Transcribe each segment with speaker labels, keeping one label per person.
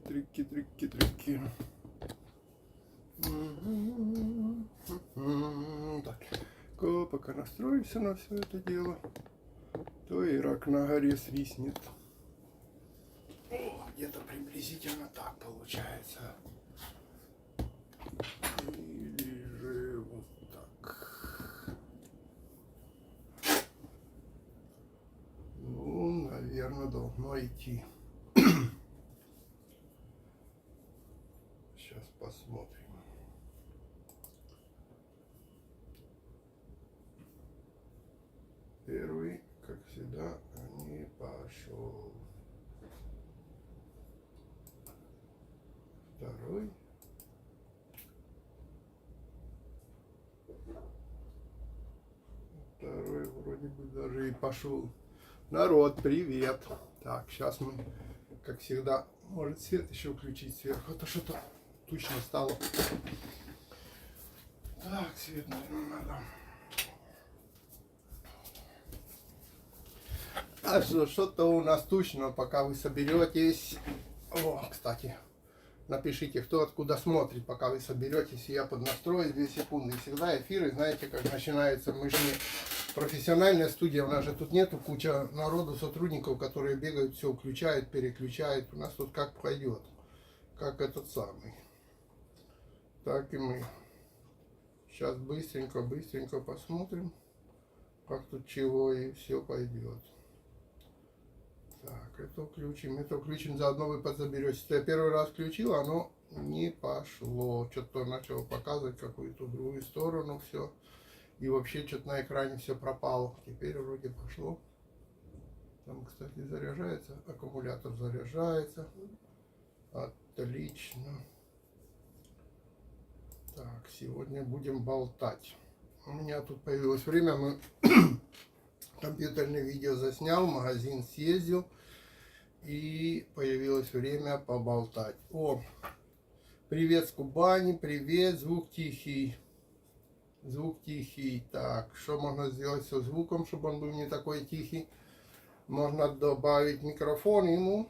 Speaker 1: трики. Так, пока настроимся на все это дело, то и рак на горе свистнет. Где-то приблизительно так получается. Или же вот так. Ну, наверное, должно идти. Сейчас посмотрим. Первый, как всегда, не пошел. Второй. Второй вроде бы даже и пошел. Народ, привет. Так, сейчас мы, как всегда, может свет еще включить сверху, а то что-то тучно стало. Так, свет, наверное, надо. А что-то у нас тучно, пока вы соберетесь. О, кстати, напишите, кто откуда смотрит, пока вы соберетесь, и я поднастроюсь 2 секунды. И всегда эфиры, знаете, как начинается, мы же не профессиональная студия, у нас же тут нету куча народу, сотрудников, которые бегают, все включают, переключают. У нас тут как пойдет, как этот самый. Так и мы. Сейчас быстренько посмотрим, как тут чего, и все пойдет. Так, это включим, заодно вы подзаберетесь. Я первый раз включил, оно не пошло. Что-то начало показывать какую-то другую сторону все. И вообще что-то на экране все пропало. Теперь вроде пошло. Там, кстати, заряжается, аккумулятор заряжается. Отлично. Так, сегодня будем болтать. У меня тут появилось время, мы компьютерное видео заснял, в магазин съездил, и появилось время поболтать. О, привет с Кубани, привет, звук тихий. Звук тихий. Так, что можно сделать со звуком, чтобы он был не такой тихий? Можно добавить микрофон ему.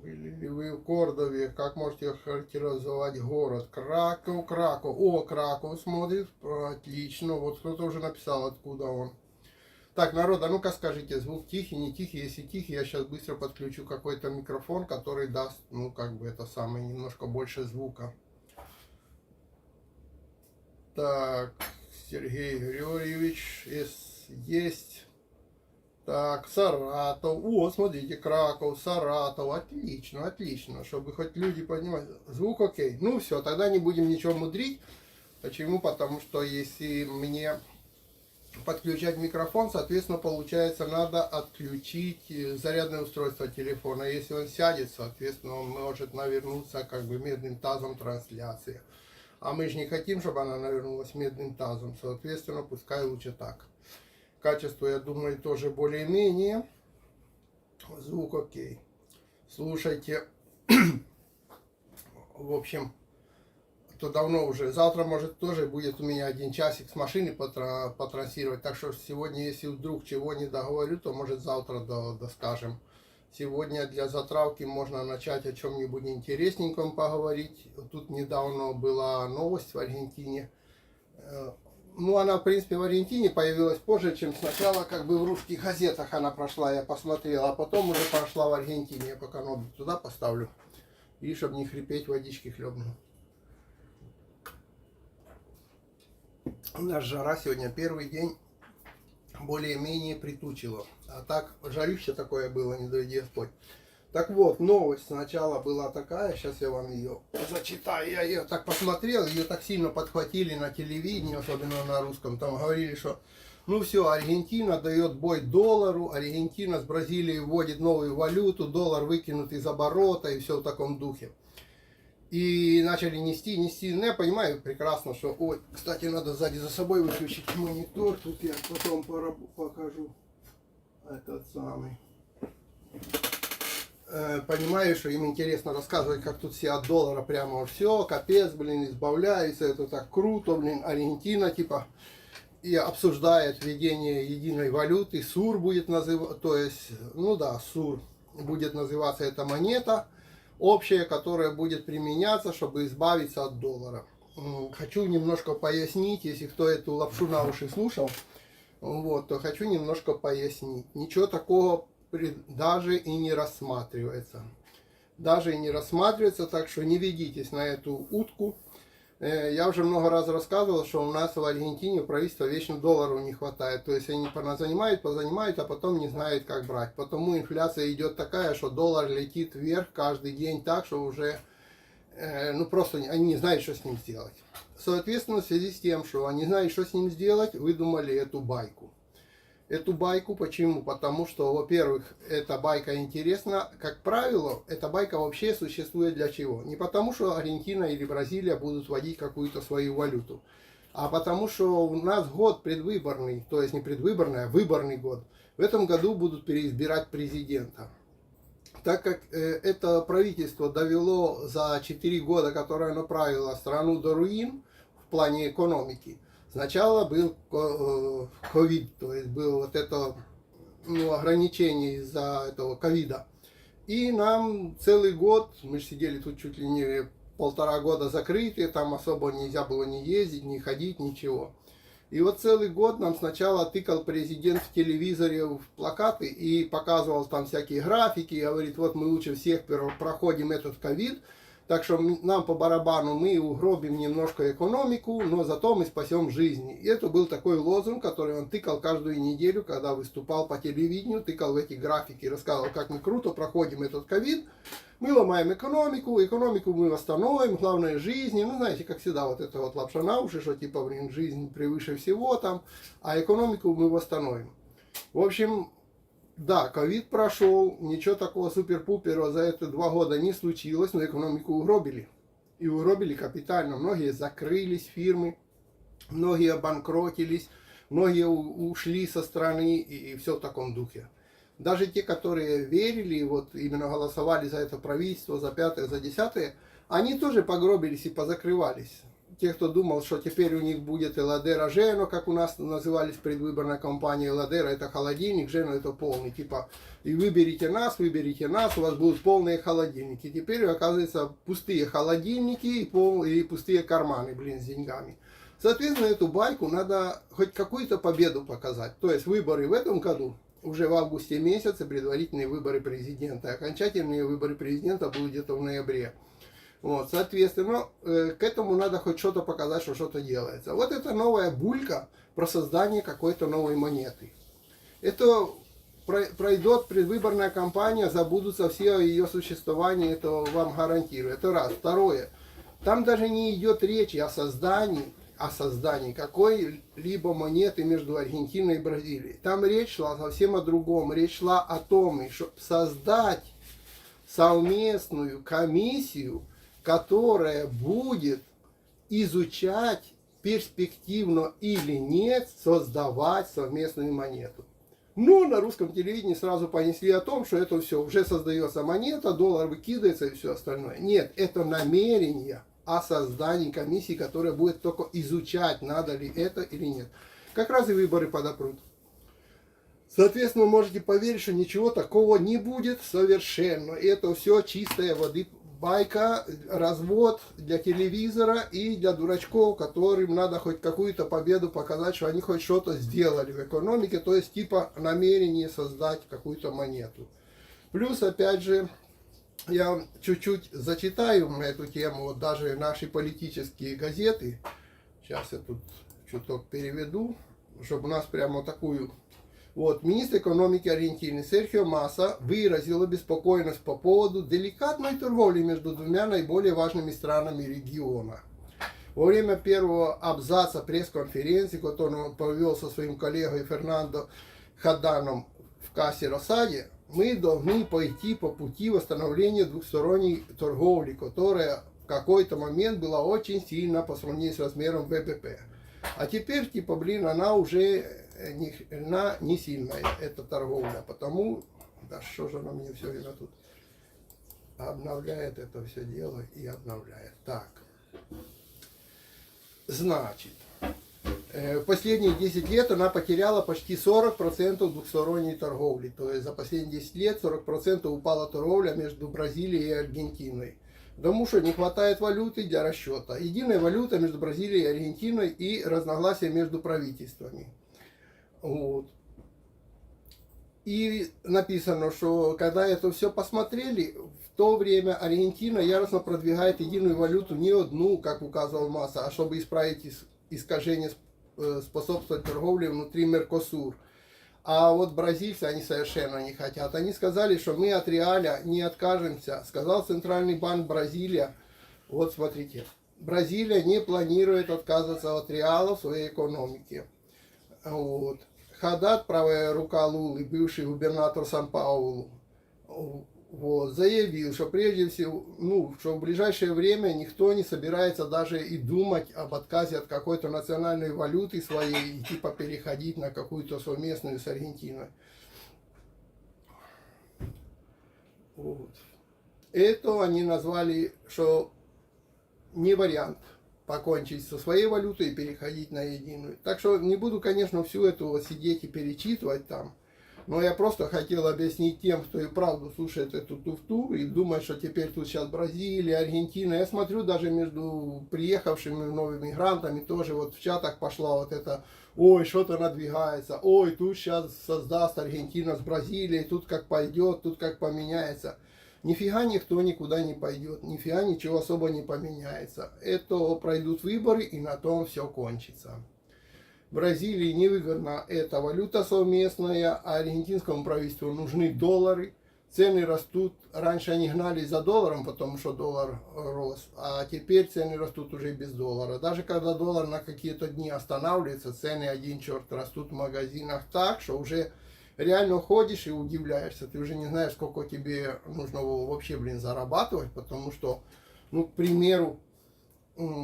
Speaker 1: Или вы в Кордове, как можете характеризовать город? Краков. О, Краков смотрит, отлично. Вот кто-то уже написал, откуда он. Так, народ, а ну-ка скажите, звук тихий, не тихий? Если тихий, я сейчас быстро подключу какой-то микрофон, который даст, ну, как бы это самое, немножко больше звука. Так, Сергей Григорьевич, есть. Так, Саратов. О, смотрите, Краков, Саратов. Отлично, отлично. Чтобы хоть люди понимали. Звук окей. Ну все, тогда не будем ничего мудрить. Почему? Потому что если мне подключать микрофон, соответственно, получается, надо отключить зарядное устройство телефона. Если он сядет, соответственно, он может навернуться как бы медным тазом трансляции. А мы же не хотим, чтобы она навернулась медным тазом. Соответственно, пускай лучше так. Качество, я думаю, тоже более-менее. Звук окей. Слушайте. В общем, то давно уже. Завтра, может, тоже будет у меня 1 часик с машины потранслировать. Так что сегодня, если вдруг чего не договорю, то, может, завтра доскажем. Сегодня для затравки можно начать о чем-нибудь интересненьком поговорить. Тут недавно была новость в Аргентине. Ну, она, в принципе, в Аргентине появилась позже, чем сначала, как бы в русских газетах она прошла, я посмотрел, а потом уже прошла в Аргентине. Я пока ноги туда поставлю, и чтобы не хрипеть, водички хлебну. У нас жара сегодня первый день, более-менее притучило. А так, жарище такое было, не доведи Господь. Так вот, новость сначала была такая, сейчас я вам ее зачитаю. Я ее так посмотрел, ее так сильно подхватили на телевидении, особенно на русском. Там говорили, что ну все, Аргентина дает бой доллару, Аргентина с Бразилией вводит новую валюту, доллар выкинут из оборота и все в таком духе. И начали нести. Ну, я понимаю прекрасно, что... Ой, кстати, надо сзади за собой выключить монитор. Тут я потом покажу этот самый. Понимаю, что им интересно рассказывать, как тут все от доллара прямо все, капец, блин, избавляется, это так круто, блин, Аргентина, типа, и обсуждает введение единой валюты, СУР будет называться, то есть, ну да, СУР будет называться эта монета, общее, которое будет применяться, чтобы избавиться от доллара. Хочу немножко пояснить, если кто эту лапшу на уши слушал, вот, то хочу немножко пояснить. Ничего такого даже и не рассматривается. Даже и не рассматривается, так что не ведитесь на эту утку. Я уже много раз рассказывал, что у нас в Аргентине у правительства вечно долларов не хватает. То есть они позанимают, а потом не знают, как брать. Потому инфляция идет такая, что доллар летит вверх каждый день так, что уже ну просто они не знают, что с ним сделать. Соответственно, в связи с тем, что они знают, что с ним сделать, выдумали эту байку. Эту байку почему? Потому что, во-первых, эта байка интересна. Как правило, эта байка вообще существует для чего? Не потому, что Аргентина или Бразилия будут вводить какую-то свою валюту, а потому, что у нас год предвыборный, то есть не предвыборный, а выборный год. В этом году будут переизбирать президента. Так как это правительство довело за 4 года, которое оно правило страну до руин в плане экономики, сначала был ковид, то есть было вот это ограничение из-за этого ковида. И нам целый год, мы же сидели тут чуть ли не 1,5 года закрытые, там особо нельзя было ни ездить, ни ходить, ничего. И вот целый год нам сначала тыкал президент в телевизоре в плакаты и показывал там всякие графики, и говорит, вот мы лучше всех проходим этот ковид, так что нам по барабану, мы угробим немножко экономику, но зато мы спасем жизни. И это был такой лозунг, который он тыкал каждую неделю, когда выступал по телевидению, тыкал в эти графики, рассказывал, как мы круто проходим этот ковид. Мы ломаем экономику мы восстановим, главное жизни. Ну, знаете, как всегда, вот это вот лапша на уши, что типа, блин, жизнь превыше всего там, а экономику мы восстановим. В общем, да, ковид прошел, ничего такого супер-пупера за это 2 года не случилось, но экономику угробили. И угробили капитально. Многие закрылись фирмы, многие обанкротились, многие ушли со страны и все в таком духе. Даже те, которые верили, вот именно голосовали за это правительство, за 5-е, за 10-е, они тоже погробились и позакрывались. Те, кто думал, что теперь у них будет Эладера Жено, как у нас назывались предвыборная кампания, Эладера это холодильник, Жено это полный, типа, и выберите нас, у вас будут полные холодильники. Теперь, оказывается, пустые холодильники и пустые карманы, блин, с деньгами. Соответственно, эту байку надо хоть какую-то победу показать. То есть выборы в этом году, уже в августе месяце, предварительные выборы президента. Окончательные выборы президента будут где-то в ноябре. Вот, соответственно, к этому надо хоть что-то показать, что что-то делается. Вот это новая булька про создание какой-то новой монеты. Это пройдет предвыборная кампания, забудутся все о ее существовании, это вам гарантирую. Это раз. Второе. Там даже не идет речь о создании какой-либо монеты между Аргентиной и Бразилией. Там речь шла совсем о другом. Речь шла о том, чтобы создать совместную комиссию, которая будет изучать, перспективно или нет, создавать совместную монету. Но на русском телевидении сразу понесли о том, что это все, уже создается монета, доллар выкидывается и все остальное. Нет, это намерение о создании комиссии, которая будет только изучать, надо ли это или нет. Как раз и выборы подопрут. Соответственно, можете поверить, что ничего такого не будет совершенно. Это все чистая воды байка, развод для телевизора и для дурачков, которым надо хоть какую-то победу показать, что они хоть что-то сделали в экономике, то есть типа намерение создать какую-то монету. Плюс, опять же, я чуть-чуть зачитаю на эту тему, вот даже наши политические газеты. Сейчас я тут чуток переведу, чтобы у нас прямо такую... Вот, министр экономики Аргентины Серхио Масса выразил обеспокоенность по поводу деликатной торговли между двумя наиболее важными странами региона. Во время первого абзаца пресс-конференции, которую он провел со своим коллегой Фернандо Хаданом в Касе-Росаде, мы должны пойти по пути восстановления двухсторонней торговли, которая в какой-то момент была очень сильна по сравнению с размером ВВП. А теперь, типа, блин, она уже не сильная, эта торговля. Потому, да что же она мне все время тут обновляет это все дело и обновляет. Так, значит, В последние 10 лет она потеряла почти 40% двухсторонней торговли. То есть за последние 10 лет 40% упала торговля между Бразилией и Аргентиной. Потому что не хватает валюты для расчета. Единая валюта между Бразилией и Аргентиной и разногласия между правительствами. Вот. И написано, что когда это все посмотрели, в то время Аргентина яростно продвигает единую валюту не одну, как указывал Масса, а чтобы исправить искажение, способствовать торговле внутри Меркосур. А вот бразильцы, они совершенно не хотят. Они сказали, что мы от реаля не откажемся. Сказал Центральный банк Бразилия. Вот смотрите, Бразилия не планирует отказываться от реала в своей экономике. Вот. Хадад, правая рука Лулы, бывший губернатор Сан-Паулу, вот, заявил, что прежде всего, что в ближайшее время никто не собирается даже и думать об отказе от какой-то национальной валюты своей и типа переходить на какую-то совместную с Аргентиной. Вот. Это они назвали, что не вариант покончить со своей валютой и переходить на единую. Так что не буду, конечно, всю эту вот сидеть и перечитывать там. Но я просто хотел объяснить тем, кто и правду слушает эту туфту и думает, что теперь тут сейчас Бразилия, Аргентина. Я смотрю даже между приехавшими новыми мигрантами тоже вот в чатах пошла вот это, ой, что-то надвигается, ой, тут сейчас создаст Аргентина с Бразилией, тут как пойдет, тут как поменяется. Нифига никто никуда не пойдет, нифига ничего особо не поменяется. Это пройдут выборы и на том все кончится. Бразилии невыгодна эта валюта совместная, а аргентинскому правительству нужны доллары. Цены растут. Раньше они гнались за долларом, потому что доллар рос, а теперь цены растут уже без доллара. Даже когда доллар на какие-то дни останавливается, цены один черт растут в магазинах так, что уже реально ходишь и удивляешься. Ты уже не знаешь, сколько тебе нужно вообще, зарабатывать, потому что, к примеру,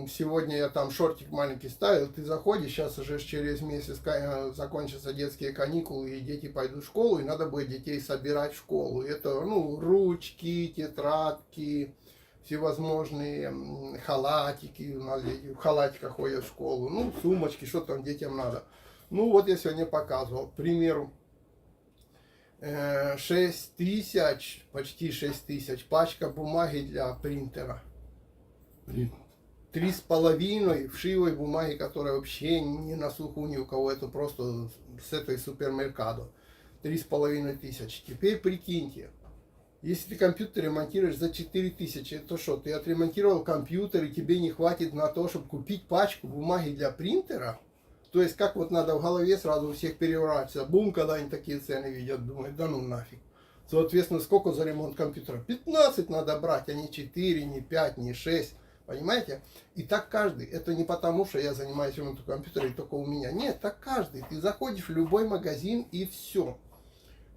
Speaker 1: сегодня я там шортик маленький ставил, ты заходишь, сейчас уже через месяц закончатся детские каникулы, и дети пойдут в школу, и надо будет детей собирать в школу. Это, ручки, тетрадки, всевозможные халатики, у нас дети в халатиках ходят в школу, сумочки, что там детям надо. Вот я сегодня показывал, к примеру, 6 тысяч, почти 6 тысяч, пачка бумаги для принтера. 3,5 вшивой бумаги, которая вообще не на слуху ни у кого, это просто с этой супермеркадо. 3,5 тысячи. Теперь прикиньте, если ты компьютер ремонтируешь за 4 тысячи, это что, ты отремонтировал компьютер и тебе не хватит на то, чтобы купить пачку бумаги для принтера? То есть как вот надо в голове сразу у всех переворачиваться. Бум, когда они такие цены видят, думают, да ну нафиг. Соответственно, сколько за ремонт компьютера? 15 надо брать, а не 4, не 5, не 6. Понимаете? И так каждый. Это не потому, что я занимаюсь ремонтом компьютера и только у меня. Нет, так каждый. Ты заходишь в любой магазин и все.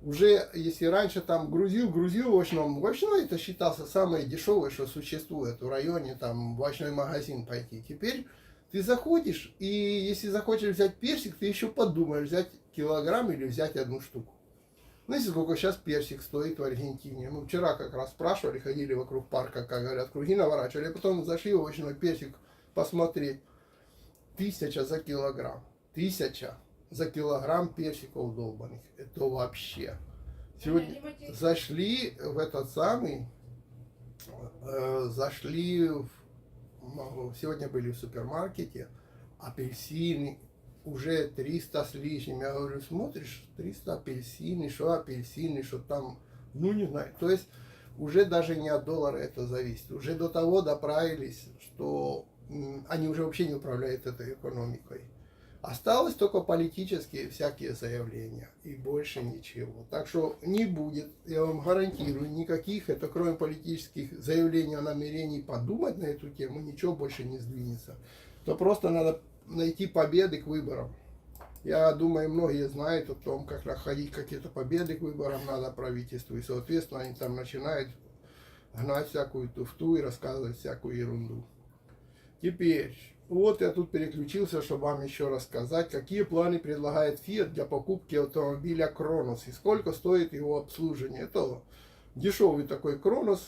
Speaker 1: Уже, если раньше там грузил овощном это считался самое дешевое, что существует в районе, там, в овощной магазин пойти. Теперь ты заходишь, и если захочешь взять персик, ты еще подумаешь, взять килограмм или взять одну штуку. Знаете, сколько сейчас персик стоит в Аргентине? Вчера как раз спрашивали, ходили вокруг парка, как говорят, круги наворачивали, а потом зашли в овощной персик посмотреть. 1000 за килограмм. 1000 за килограмм персиков долбаных. Это вообще. Сегодня зашли в этот самый, сегодня были в супермаркете, апельсины, уже 300 с лишним. Я говорю, смотришь, 300 апельсины, что там, не знаю. То есть уже даже не от доллара это зависит. Уже до того доправились, что они уже вообще не управляют этой экономикой. Осталось только политические всякие заявления и больше ничего. Так что не будет, я вам гарантирую, никаких, это кроме политических заявлений о намерении подумать на эту тему, ничего больше не сдвинется. То просто надо найти победы к выборам. Я думаю, многие знают о том, как находить какие-то победы к выборам надо правительству. И, соответственно, они там начинают гнать всякую туфту и рассказывать всякую ерунду. Теперь, вот я тут переключился, чтобы вам еще рассказать, какие планы предлагает Fiat для покупки автомобиля Kronos и сколько стоит его обслуживание. Это дешевый такой Kronos,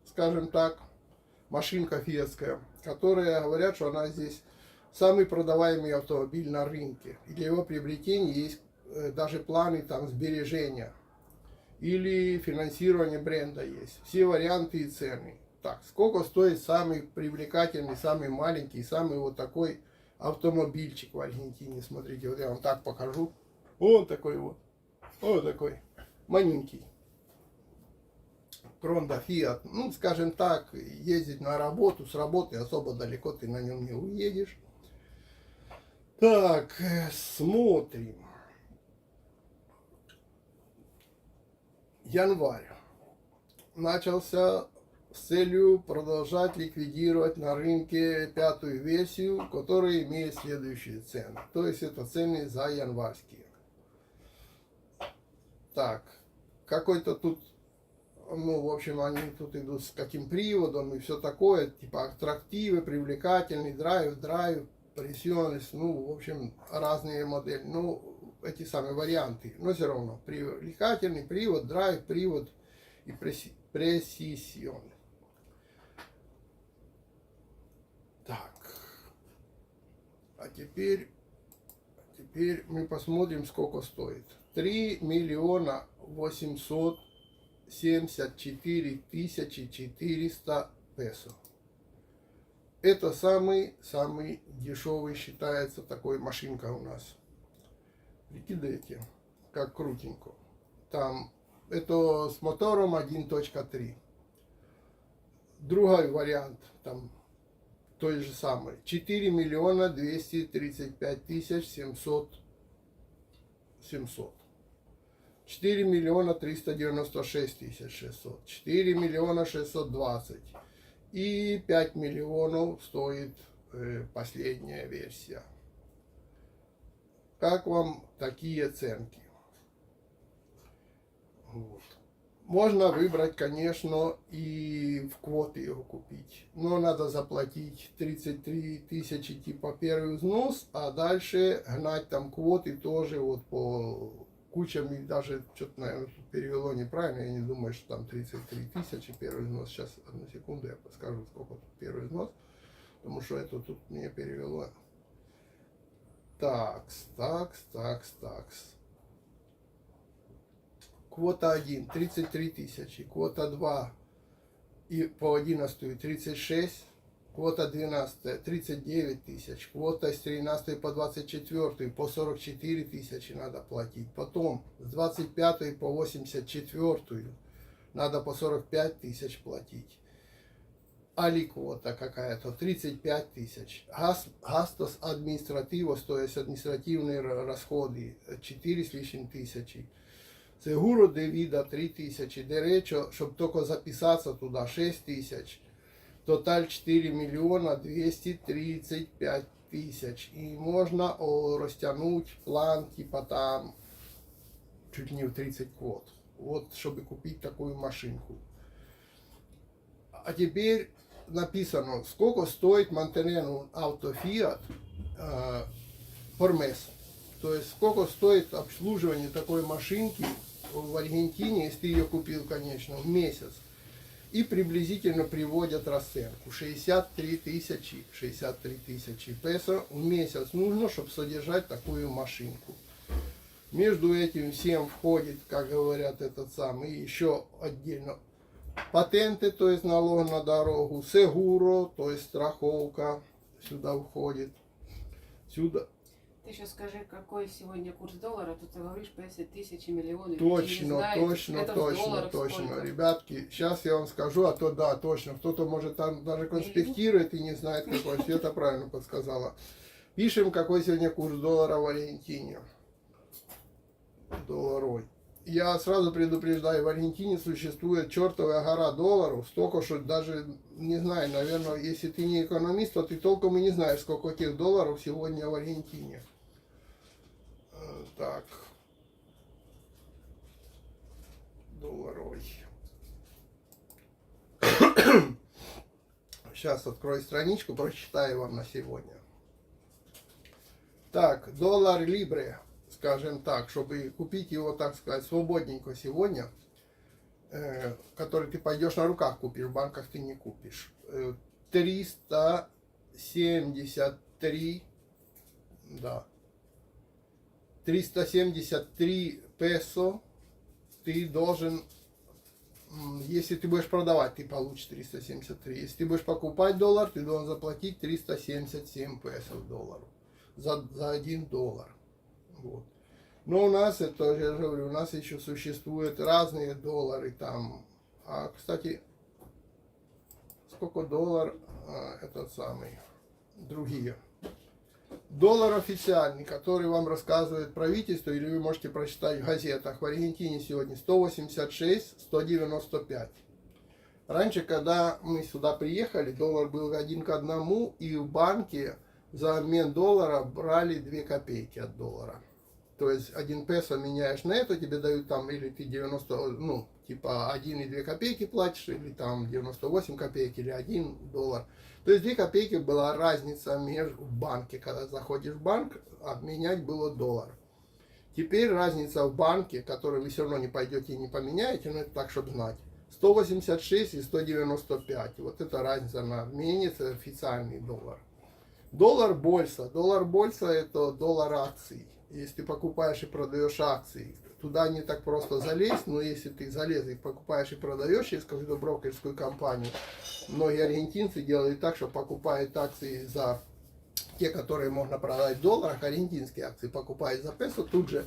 Speaker 1: скажем так, машинка фиатская, которая, говорят, что она здесь самый продаваемый автомобиль на рынке. И для его приобретения есть даже планы там сбережения. Или финансирование бренда есть. Все варианты и цены. Так, сколько стоит самый привлекательный, самый маленький, самый вот такой автомобильчик в Аргентине? Смотрите, вот я вам так покажу. Вот такой вот. Вот такой. Маленький. Кронда Фиат. Ну, скажем так, ездить на работу, с работы особо далеко ты на нем не уедешь. Так, смотрим. Январь. Начался с целью продолжать ликвидировать на рынке пятую версию, которая имеет следующие цены. То есть это цены за январские. Так, какой-то тут, ну, в общем, они тут идут с каким приводом и все такое, типа аттрактивы, привлекательный, драйв, прессионность, ну, в общем, разные модели, ну, эти самые варианты, но все равно, привлекательный привод, драйв, привод и пресиссион. Так, а теперь мы посмотрим, сколько стоит. 3 миллиона 874 тысячи 400 песо. Это самый дешевый считается такой машинка у нас. Прикидайте, как крутенько. Там это с мотором 1.3. Другой вариант, там той же самой. 4 миллиона 235 тысяч 700. 4 миллиона 396 тысяч 600. 4 миллиона 620. И 5 миллионов стоит последняя версия. Как вам такие оценки? Вот. Можно выбрать, конечно, и в квоты его купить. Но надо заплатить 33 тысячи типа первый взнос, а дальше гнать там квоты тоже вот по кучам. И даже что-то, наверное, перевело неправильно. Я не думаю, что там 33 тысячи первый взнос. Сейчас, одну секунду, я подскажу, сколько тут первый взнос. Потому что это тут мне перевело. Такс. Квота 1 33 тысячи, квота 2 и по 11 36, квота 12 39 тысяч, квота с 13 по 24 по 44 тысячи надо платить. Потом с 25 по 84 надо по 45 тысяч платить. Али квота какая-то 35 тысяч. Гастос административос, то есть административные расходы 4 с лишним тысячи. Seguro de vida 3000, derecho, чтобы только записаться туда 6000, тоталь 4 миллиона 235 тысяч. И можно растянуть план типа там чуть не в 30 квот. Вот, чтобы купить такую машинку. А теперь написано, сколько стоит mantener un auto Fiat por mes. То есть, сколько стоит обслуживание такой машинки в Аргентине, если ты ее купил, конечно, в месяц. И приблизительно приводят расценку. 63 тысячи песо в месяц нужно, чтобы содержать такую машинку. Между этим всем входит, как говорят, этот самый, еще отдельно патенты, то есть налог на дорогу, сегуро, то есть страховка сюда входит. Сюда.
Speaker 2: Ты еще скажи, какой сегодня курс доллара? Тут ты говоришь 50 тысяч и миллионы.
Speaker 1: Точно.
Speaker 2: Сколько?
Speaker 1: Ребятки, сейчас я вам скажу, а то да, точно. Кто-то может там даже конспектирует и не знает, какой. Света правильно подсказала. Пишем, какой сегодня курс доллара в Аргентине. Долларовой. Я сразу предупреждаю, в Аргентине существует чертовая гора долларов, столько, что даже, не знаю, наверное, если ты не экономист, то ты толком и не знаешь, сколько этих долларов сегодня в Аргентине. Так. Долларовый. Сейчас открою страничку, прочитаю вам на сегодня. Так, доллар либре, скажем так, чтобы купить его, так сказать, свободненько сегодня, который ты пойдешь на руках купишь, в банках ты не купишь. 373 да. 373 песо ты должен, если ты будешь продавать, ты получишь 373. Если ты будешь покупать доллар, ты должен заплатить 377 песо в доллару за 1 доллар. Вот. Но у нас, это, я же говорю, у нас еще существуют разные доллары там. А, кстати, сколько доллар этот самый, другие. Доллар официальный, который вам рассказывает правительство, или вы можете прочитать в газетах. В Аргентине сегодня 186, 195. Раньше, когда мы сюда приехали, доллар был 1 к 1, и в банке за обмен доллара брали 2 копейки от доллара. То есть 1 песо меняешь на это, тебе дают там, или ты 90, ну, типа 1,2 копейки платишь, или там 98 копеек, или 1 доллар. То есть 2 копейки была разница между в банке. Когда заходишь в банк, обменять было доллар. Теперь разница в банке, который вы все равно не пойдете и не поменяете, но это так, чтобы знать. 186 и 195. Вот это разница на обмене, это официальный доллар. Доллар больше. Доллар больше это доллар акций. Если ты покупаешь и продаешь акции, туда не так просто залезть, но если ты залез и покупаешь и продаешь через какую-то брокерскую компанию, многие аргентинцы делают так, что покупают акции за те, которые можно продать в долларах, аргентинские акции покупают за песо, тут же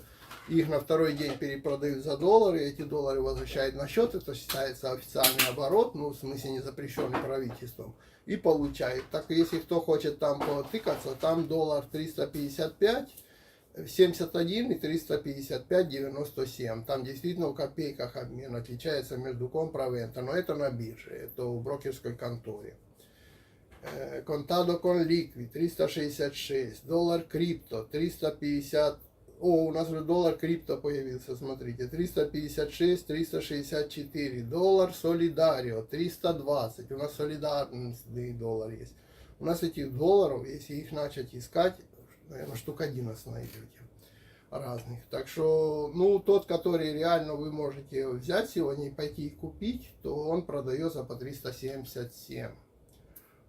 Speaker 1: их на второй день перепродают за доллары, эти доллары возвращают на счет, это считается официальный оборот, ну в смысле не запрещенный правительством, и получают. Так если кто хочет там потыкаться, там доллар 355, 71 и 355, 97. Там действительно в копейках обмен отличается между компра-вента, но это на бирже, это в брокерской конторе. Contado con liquid 366, доллар крипто 350, у нас уже доллар крипто появился, смотрите, 356, 364, доллар солидарио 320, у нас солидарный доллар есть. У нас этих долларов, если их начать искать, наверное, штук 11 найдете разных. Так что, ну, тот, который реально вы можете взять сегодня и пойти и купить, то он продается по 377.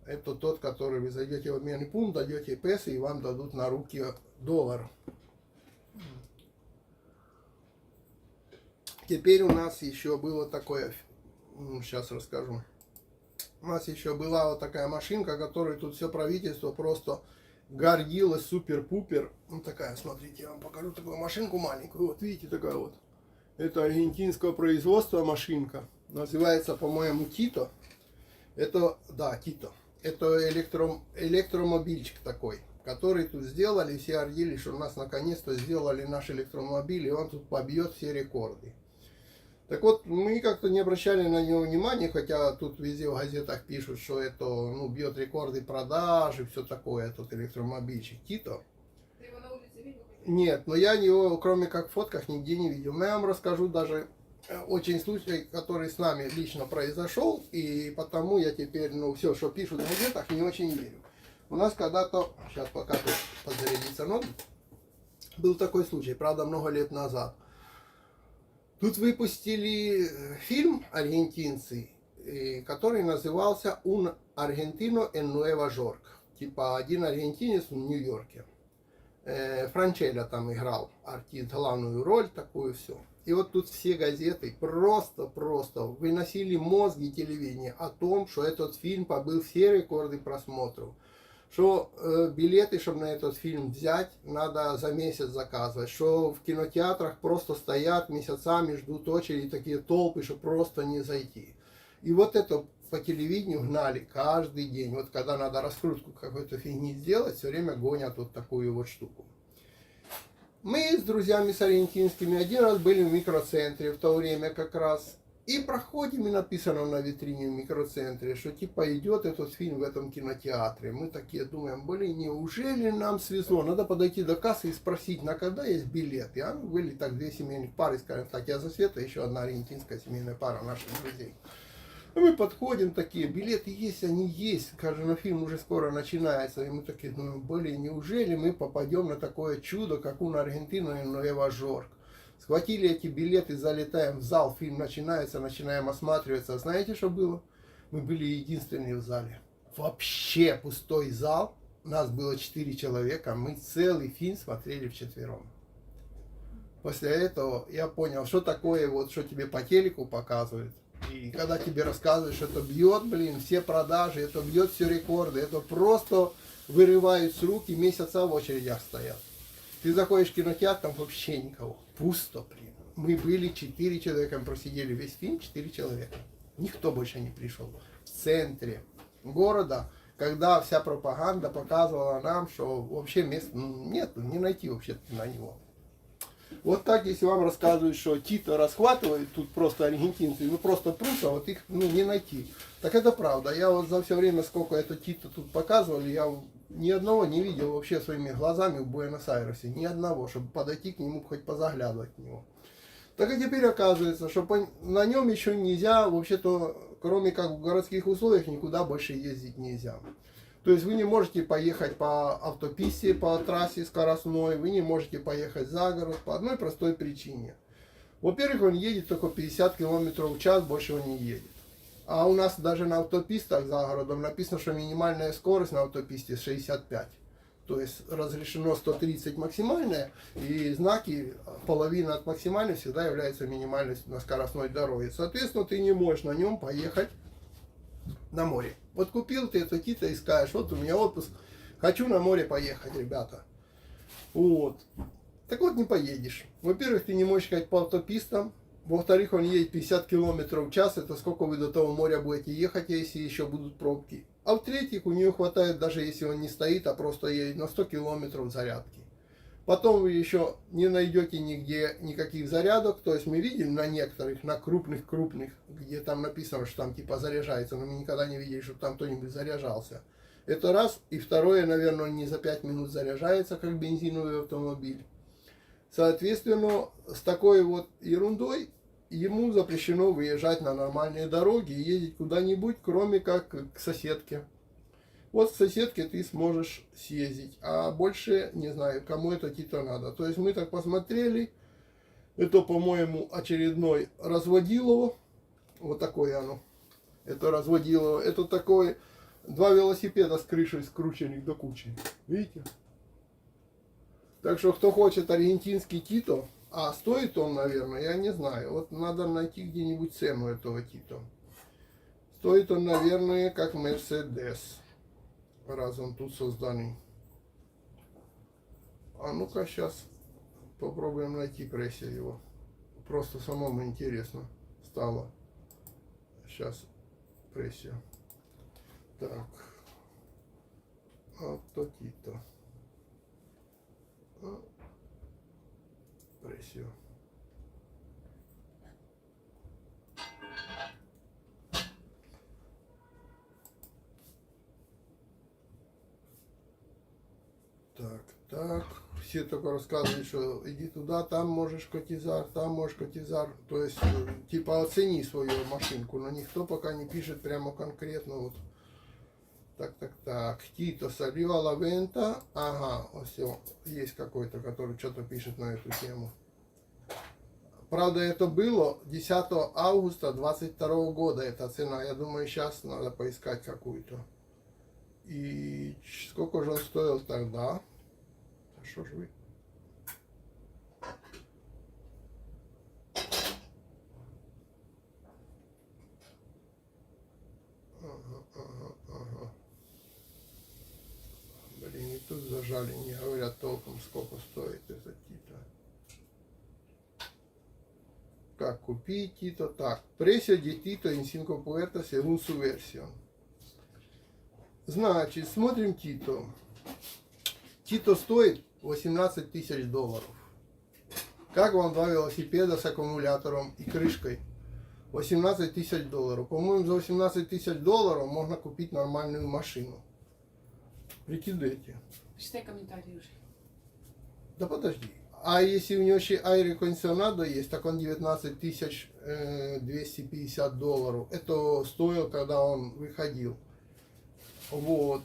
Speaker 1: Это тот, который вы зайдете в обменный пункт, даете песо и вам дадут на руки доллар. Теперь у нас еще было такое, сейчас расскажу. У нас еще была вот такая машинка, которой тут все правительство просто гордилась супер-пупер. Ну такая, смотрите, я вам покажу такую машинку маленькую. Вот видите, такая вот. Это аргентинского производства машинка. Называется, по-моему, Тито. Это, да, Тито. Это электромобильчик такой, который тут сделали. Все гордились, что у нас наконец-то сделали наш электромобиль, и он тут побьет все рекорды. Так вот, мы как-то не обращали на него внимания, хотя тут везде в газетах пишут, что это, ну, бьет рекорды продаж и все такое, этот электромобильчик Тито.
Speaker 2: Ты его на улице видел?
Speaker 1: Нет, но я его, кроме как в фотках, нигде не видел. Но я вам расскажу даже очень случай, который с нами лично произошел, и потому я теперь, ну, все, что пишут в газетах, не очень верю. У нас когда-то, сейчас пока тут подзарядится ноги, был такой случай, правда, много лет назад. Тут выпустили фильм аргентинцы, который назывался «Un argentino en Nueva York». Типа «Один аргентинец в Нью-Йорке». Франчелло там играл, артист, главную роль, такую все. И вот тут все газеты просто выносили мозги телевидения о том, что этот фильм побил все рекорды просмотров. Что билеты, чтобы на этот фильм взять, надо за месяц заказывать. Что в кинотеатрах просто стоят месяцами, ждут очереди, такие толпы, что просто не зайти. И вот это по телевидению гнали каждый день. Вот когда надо раскрутку какой-то фигни сделать, все время гонят вот такую вот штуку. Мы с друзьями с аргентинскими один раз были в микроцентре в то время как раз. И проходим, и написано на витрине в микроцентре, что типа идет этот фильм в этом кинотеатре. Мы такие думаем, блин, неужели нам свезло? Надо подойти до кассы и спросить, на когда есть билеты. А ну, были так две семейных пары, скажем так, я за Света, еще одна аргентинская семейная пара наших друзей. И мы подходим такие, билеты есть, они есть. Скажем, фильм уже скоро начинается. И мы такие думаем, блин, неужели мы попадем на такое чудо, как «Un argentino en Nueva York». Схватили эти билеты, залетаем в зал, фильм начинается, начинаем осматриваться. Знаете, что было? Мы были единственные в зале. Вообще пустой зал. нас было 4 человека, мы целый фильм смотрели вчетвером. После этого я понял, что такое, вот, что тебе по телеку показывают. И когда тебе рассказывают, что это бьет, блин, все продажи, это бьет все рекорды, это просто вырывают с рук и месяца в очередях стоят. Ты заходишь в кинотеатр, там вообще никого. Пусто, блин. Мы были 4 человека, мы просидели весь фильм, 4 человека. Никто больше не пришел. В центре города, когда вся пропаганда показывала нам, что вообще мест нет, не найти вообще на него. Вот так, если вам рассказывают, что Тито расхватывает, тут просто аргентинцы, ну просто прутся, вот их не найти. Так это правда. Я вот за все время, сколько это Тито тут показывали, я ни одного не видел вообще своими глазами в Буэнос-Айресе. Ни одного, чтобы подойти к нему, хоть позаглядывать в него. Так и теперь оказывается, что на нем еще нельзя, вообще-то, кроме как в городских условиях, никуда больше ездить нельзя. То есть вы не можете поехать по автописте, по трассе скоростной, вы не можете поехать за город по одной простой причине. Во-первых, он едет только 50 км в час, больше он не едет. А у нас даже на автопистах за городом написано, что минимальная скорость на автописте 65. То есть разрешено 130 максимальная, и знаки половина от максимальной всегда является минимальной на скоростной дороге. Соответственно, ты не можешь на нем поехать на море. Вот купил ты это Тито и скажешь, вот у меня отпуск, хочу на море поехать, ребята. Вот. Так вот не поедешь. Во-первых, ты не можешь ехать по автопистам. Во-вторых, он едет 50 км в час. Это сколько вы до того моря будете ехать, если еще будут пробки. А в-третьих, у нее хватает, даже если он не стоит, а просто едет на 100 км зарядки. Потом вы еще не найдете нигде никаких зарядок. То есть мы видим на некоторых, на крупных, где там написано, что там типа заряжается, но мы никогда не видели, чтобы там кто-нибудь заряжался. Это раз. И второе, наверное, он не за 5 минут заряжается, как бензиновый автомобиль. Соответственно, с такой вот ерундой ему запрещено выезжать на нормальные дороги и ездить куда-нибудь, кроме как к соседке. Вот к соседке ты сможешь съездить, а больше не знаю, кому это Тито надо. То есть мы так посмотрели, это, по-моему, очередной разводилово, вот такое оно, это разводилово, это такое, 2 велосипеда с крышей скрученных до кучи, видите? Так что, кто хочет аргентинский Тито, а стоит он, наверное, я не знаю, вот надо найти где-нибудь цену этого Тито. Стоит он, наверное, как Мерседес. Раз он тут созданный. А ну-ка сейчас попробуем найти прессию его. Просто самому интересно стало. Сейчас прессия. Так. Тито. Прессию. Так, все только рассказывают, что иди туда, там можешь котизар, там можешь котизар. То есть, типа, оцени свою машинку, но никто пока не пишет прямо конкретно. Вот. Так. Тито Салио Лавента. Ага, все, есть какой-то, который что-то пишет на эту тему. Правда, это было 10 августа 22 года, эта цена. Я думаю, сейчас надо поискать какую-то. И сколько же он стоил тогда? Что ж вы? Ага. Блин, и тут зажали, не говорят толком, сколько стоит этот Тито. Как купить Тито? Так, precio di Tito in 5 puertas según su versión. Значит, смотрим Тито. Тито стоит $18 тысяч. Как вам 2 велосипеда с аккумулятором и крышкой? $18 тысяч. По-моему, за $18 тысяч можно купить нормальную машину. Прикидывайте.
Speaker 2: Читай комментарии уже.
Speaker 1: Да подожди. А если у него еще аэрокондиционадо есть, так он $19 250. Это стоило, когда он выходил. Вот.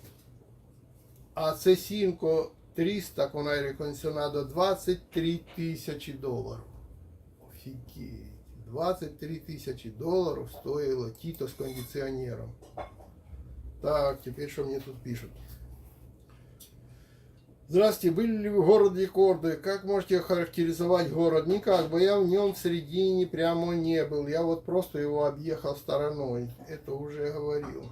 Speaker 1: А C5 300 con aereo condizionato $23 тысячи. Офигеть. $23 тысячи стоило Тито с кондиционером. Так, теперь что мне тут пишут? Здравствуйте, были ли вы в городе Кордове? Как можете охарактеризовать город? Никак бы я в нем в середине прямо не был. Я вот просто его объехал стороной. Это уже говорил.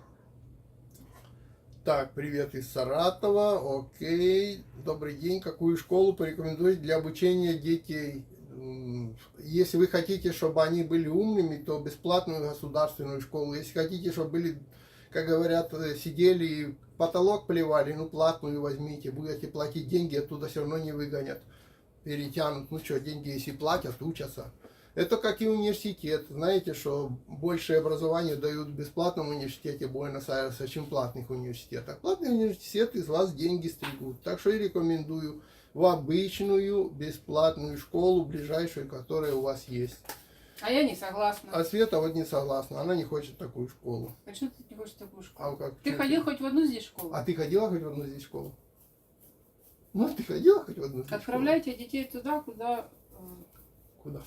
Speaker 1: Так, привет из Саратова. Окей. Добрый день. Какую школу порекомендуете для обучения детей? Если вы хотите, чтобы они были умными, то бесплатную государственную школу. Если хотите, чтобы были, как говорят, сидели и в потолок плевали, ну платную возьмите. Будете платить деньги, оттуда все равно не выгонят. Перетянут. Ну что, деньги если платят, учатся. Это как и университет. Знаете, что большее образование дают в бесплатном университете Буэнос-Айреса, чем в платных университетах. Платный университет из вас деньги стригут. Так что я рекомендую в обычную бесплатную школу, ближайшую, которая у вас есть.
Speaker 2: А я не согласна.
Speaker 1: А Света вот не согласна, она не хочет такую школу.
Speaker 2: А что ты не хочешь такую школу?
Speaker 1: А как?
Speaker 2: Ты ходил хоть в одну здесь школу?
Speaker 1: А ты ходила хоть в одну здесь школу? Ну, ты ходила хоть в одну здесь
Speaker 2: Отправляйте детей туда, куда...
Speaker 1: школу? Куда?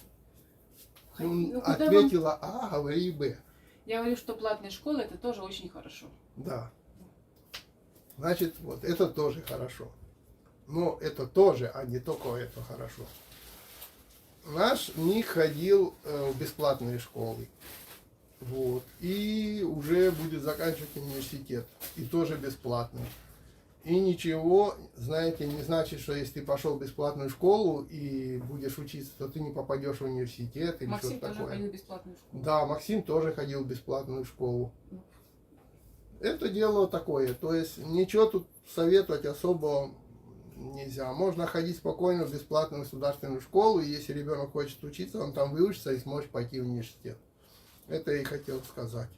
Speaker 2: Ну, куда
Speaker 1: Ответила А, говори Б.
Speaker 2: Я говорю, что платная школа это тоже очень хорошо.
Speaker 1: Да. Значит, вот это тоже хорошо. Но это тоже, а не только это хорошо. Наш Ник ходил в бесплатные школы. Вот. И уже будет заканчивать университет. И тоже бесплатный. И ничего, знаете, не значит, что если ты пошел в бесплатную школу и будешь учиться, то ты не попадешь в университет или
Speaker 2: Максим
Speaker 1: что-то
Speaker 2: тоже
Speaker 1: такое.
Speaker 2: ходил в бесплатную школу.
Speaker 1: Да, Максим тоже ходил в бесплатную школу. Это дело такое. То есть ничего тут советовать особо нельзя. Можно ходить спокойно в бесплатную государственную школу, и если ребенок хочет учиться, он там выучится и сможет пойти в университет. Это я и хотел сказать.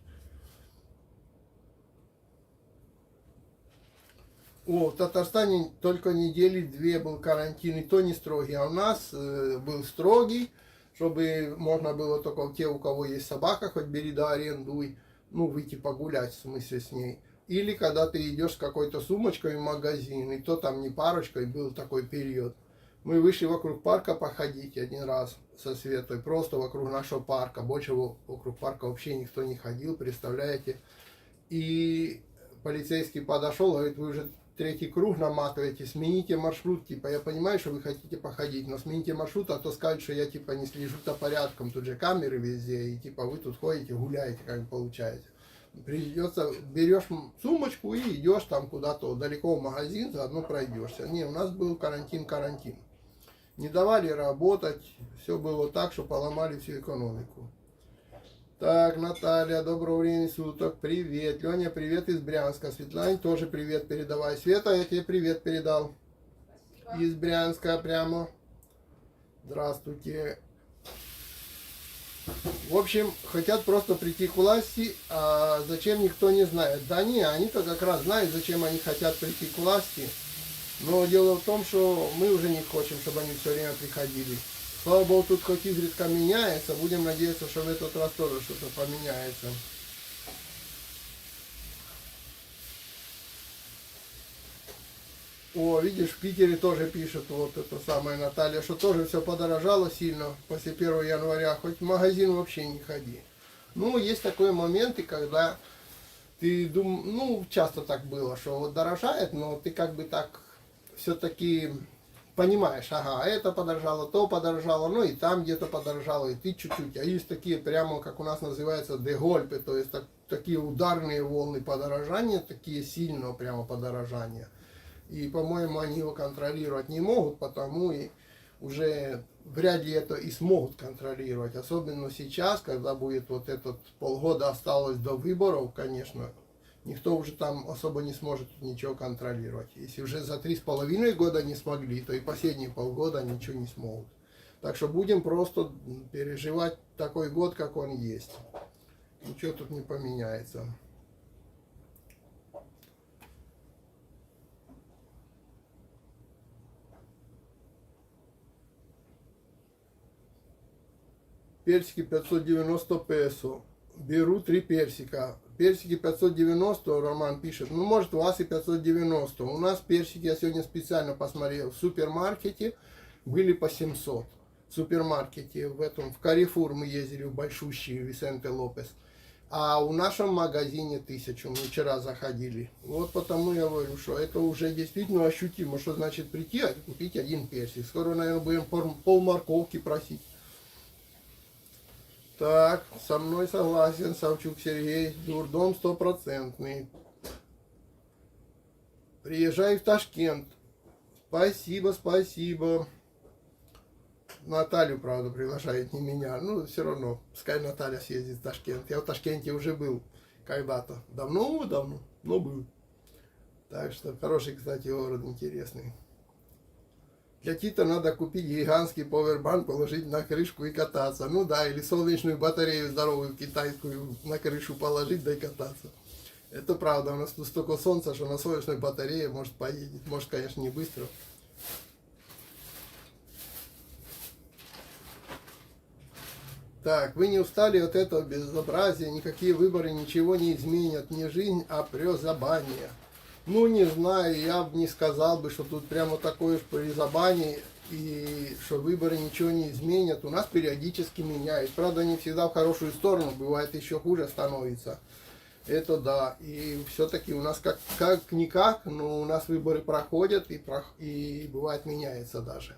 Speaker 1: О, в Татарстане только недели две был карантин, и то не строгий. А у нас был строгий, чтобы можно было только те, у кого есть собака, хоть бери да арендуй, ну, выйти погулять, в смысле, с ней. Или когда ты идешь с какой-то сумочкой в магазин, и то там не парочкой, был такой период. Мы вышли вокруг парка походить один раз со Светой, просто вокруг нашего парка. Больше вокруг парка вообще никто не ходил, представляете. И полицейский подошел, говорит, вы уже третий круг наматываете, смените маршрут, типа, я понимаю, что вы хотите походить, но смените маршрут, а то скажут, что я, типа, не слежу за порядком, тут же камеры везде, и, типа, вы тут ходите, гуляете, как бы получаете. Придется, берешь сумочку и идешь там куда-то далеко в магазин, заодно пройдешься. Не, у нас был карантин. Не давали работать, все было так, что поломали всю экономику. Так, Наталья, доброго времени суток, привет. Леня, привет из Брянска. Светлане тоже привет передавай. Света, я тебе привет передал. Из Брянска прямо. Здравствуйте. В общем, хотят просто прийти к власти, а зачем никто не знает. Да не, они-то как раз знают, зачем они хотят прийти к власти. Но дело в том, что мы уже не хотим, чтобы они все время приходили. Слава Богу, тут хоть изредка меняется. Будем надеяться, что в этот раз тоже что-то поменяется. О, видишь, в Питере тоже пишет вот это самое Наталья, что тоже все подорожало сильно после 1 января. Хоть в магазин вообще не ходи. Ну, есть такой моменты, когда ты думаешь, ну, часто так было, что вот дорожает, но ты как бы так все-таки понимаешь, ага, это подорожало, то подорожало, ну и там где-то подорожало, и ты чуть-чуть. А есть такие прямо, как у нас называется, дегольпы, то есть такие ударные волны подорожания, такие сильного прямо подорожания. И, по-моему, они его контролировать не могут, потому и уже вряд ли это и смогут контролировать. Особенно сейчас, когда будет вот этот полгода осталось до выборов, конечно, никто уже там особо не сможет ничего контролировать. Если уже за 3,5 года не смогли, то и последние полгода ничего не смогут. Так что будем просто переживать такой год, как он есть. Ничего тут не поменяется. Персики 590 песо. Беру 3 персика. Персики 590, Роман пишет. Ну, может, у вас и 590. У нас персики, я сегодня специально посмотрел, в супермаркете были по 700. В супермаркете, в Carrefour мы ездили, в большущий, Висенте Лопес. А в нашем магазине 1000, мы вчера заходили. Вот потому я говорю, что это уже действительно ощутимо, что значит прийти и купить один персик. Скоро, наверное, будем пол морковки просить. Так, со мной согласен Савчук Сергей, дурдом стопроцентный. Приезжай в Ташкент. Спасибо, спасибо. Наталью, правда, приглашает, не меня. Ну, все равно, пускай Наталья съездит в Ташкент. Я в Ташкенте уже был когда-то. Давно, но был. Так что хороший, кстати, город, интересный. Для Тита надо купить гигантский повербанк, положить на крышку и кататься. Ну да, или солнечную батарею здоровую китайскую на крышу положить, да и кататься. Это правда, у нас тут столько солнца, что на солнечной батарее может поедет. Может, конечно, не быстро. Так, вы не устали от этого безобразия, никакие выборы ничего не изменят, не жизнь, а призабание. Ну, не знаю, я бы не сказал бы, что тут прямо такое уж призабание, и что выборы ничего не изменят. У нас периодически меняют. Правда, не всегда в хорошую сторону, бывает еще хуже становится. Это да, и все-таки у нас как-никак, но у нас выборы проходят, и бывает меняется даже.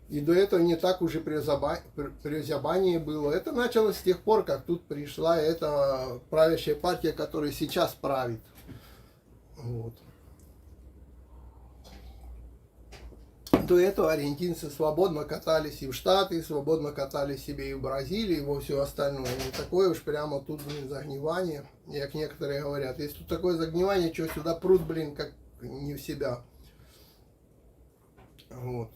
Speaker 1: И до этого не так уже призябание было. Это началось с тех пор, как тут пришла эта правящая партия, которая сейчас правит. Вот. До этого аргентинцы свободно катались и в Штаты, свободно катались себе и в Бразилии, и во все остальное. Не такое уж прямо тут, блин, загнивание, как некоторые говорят. Если тут такое загнивание, что сюда прут, блин, как не в себя. Вот.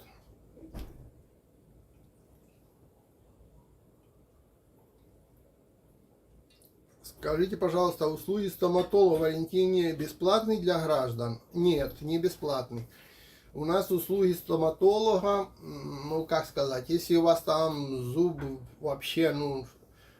Speaker 1: Скажите, пожалуйста, услуги стоматолога в Аргентине бесплатны для граждан? Нет, не бесплатны. У нас услуги стоматолога, ну как сказать, если у вас там зуб вообще, ну,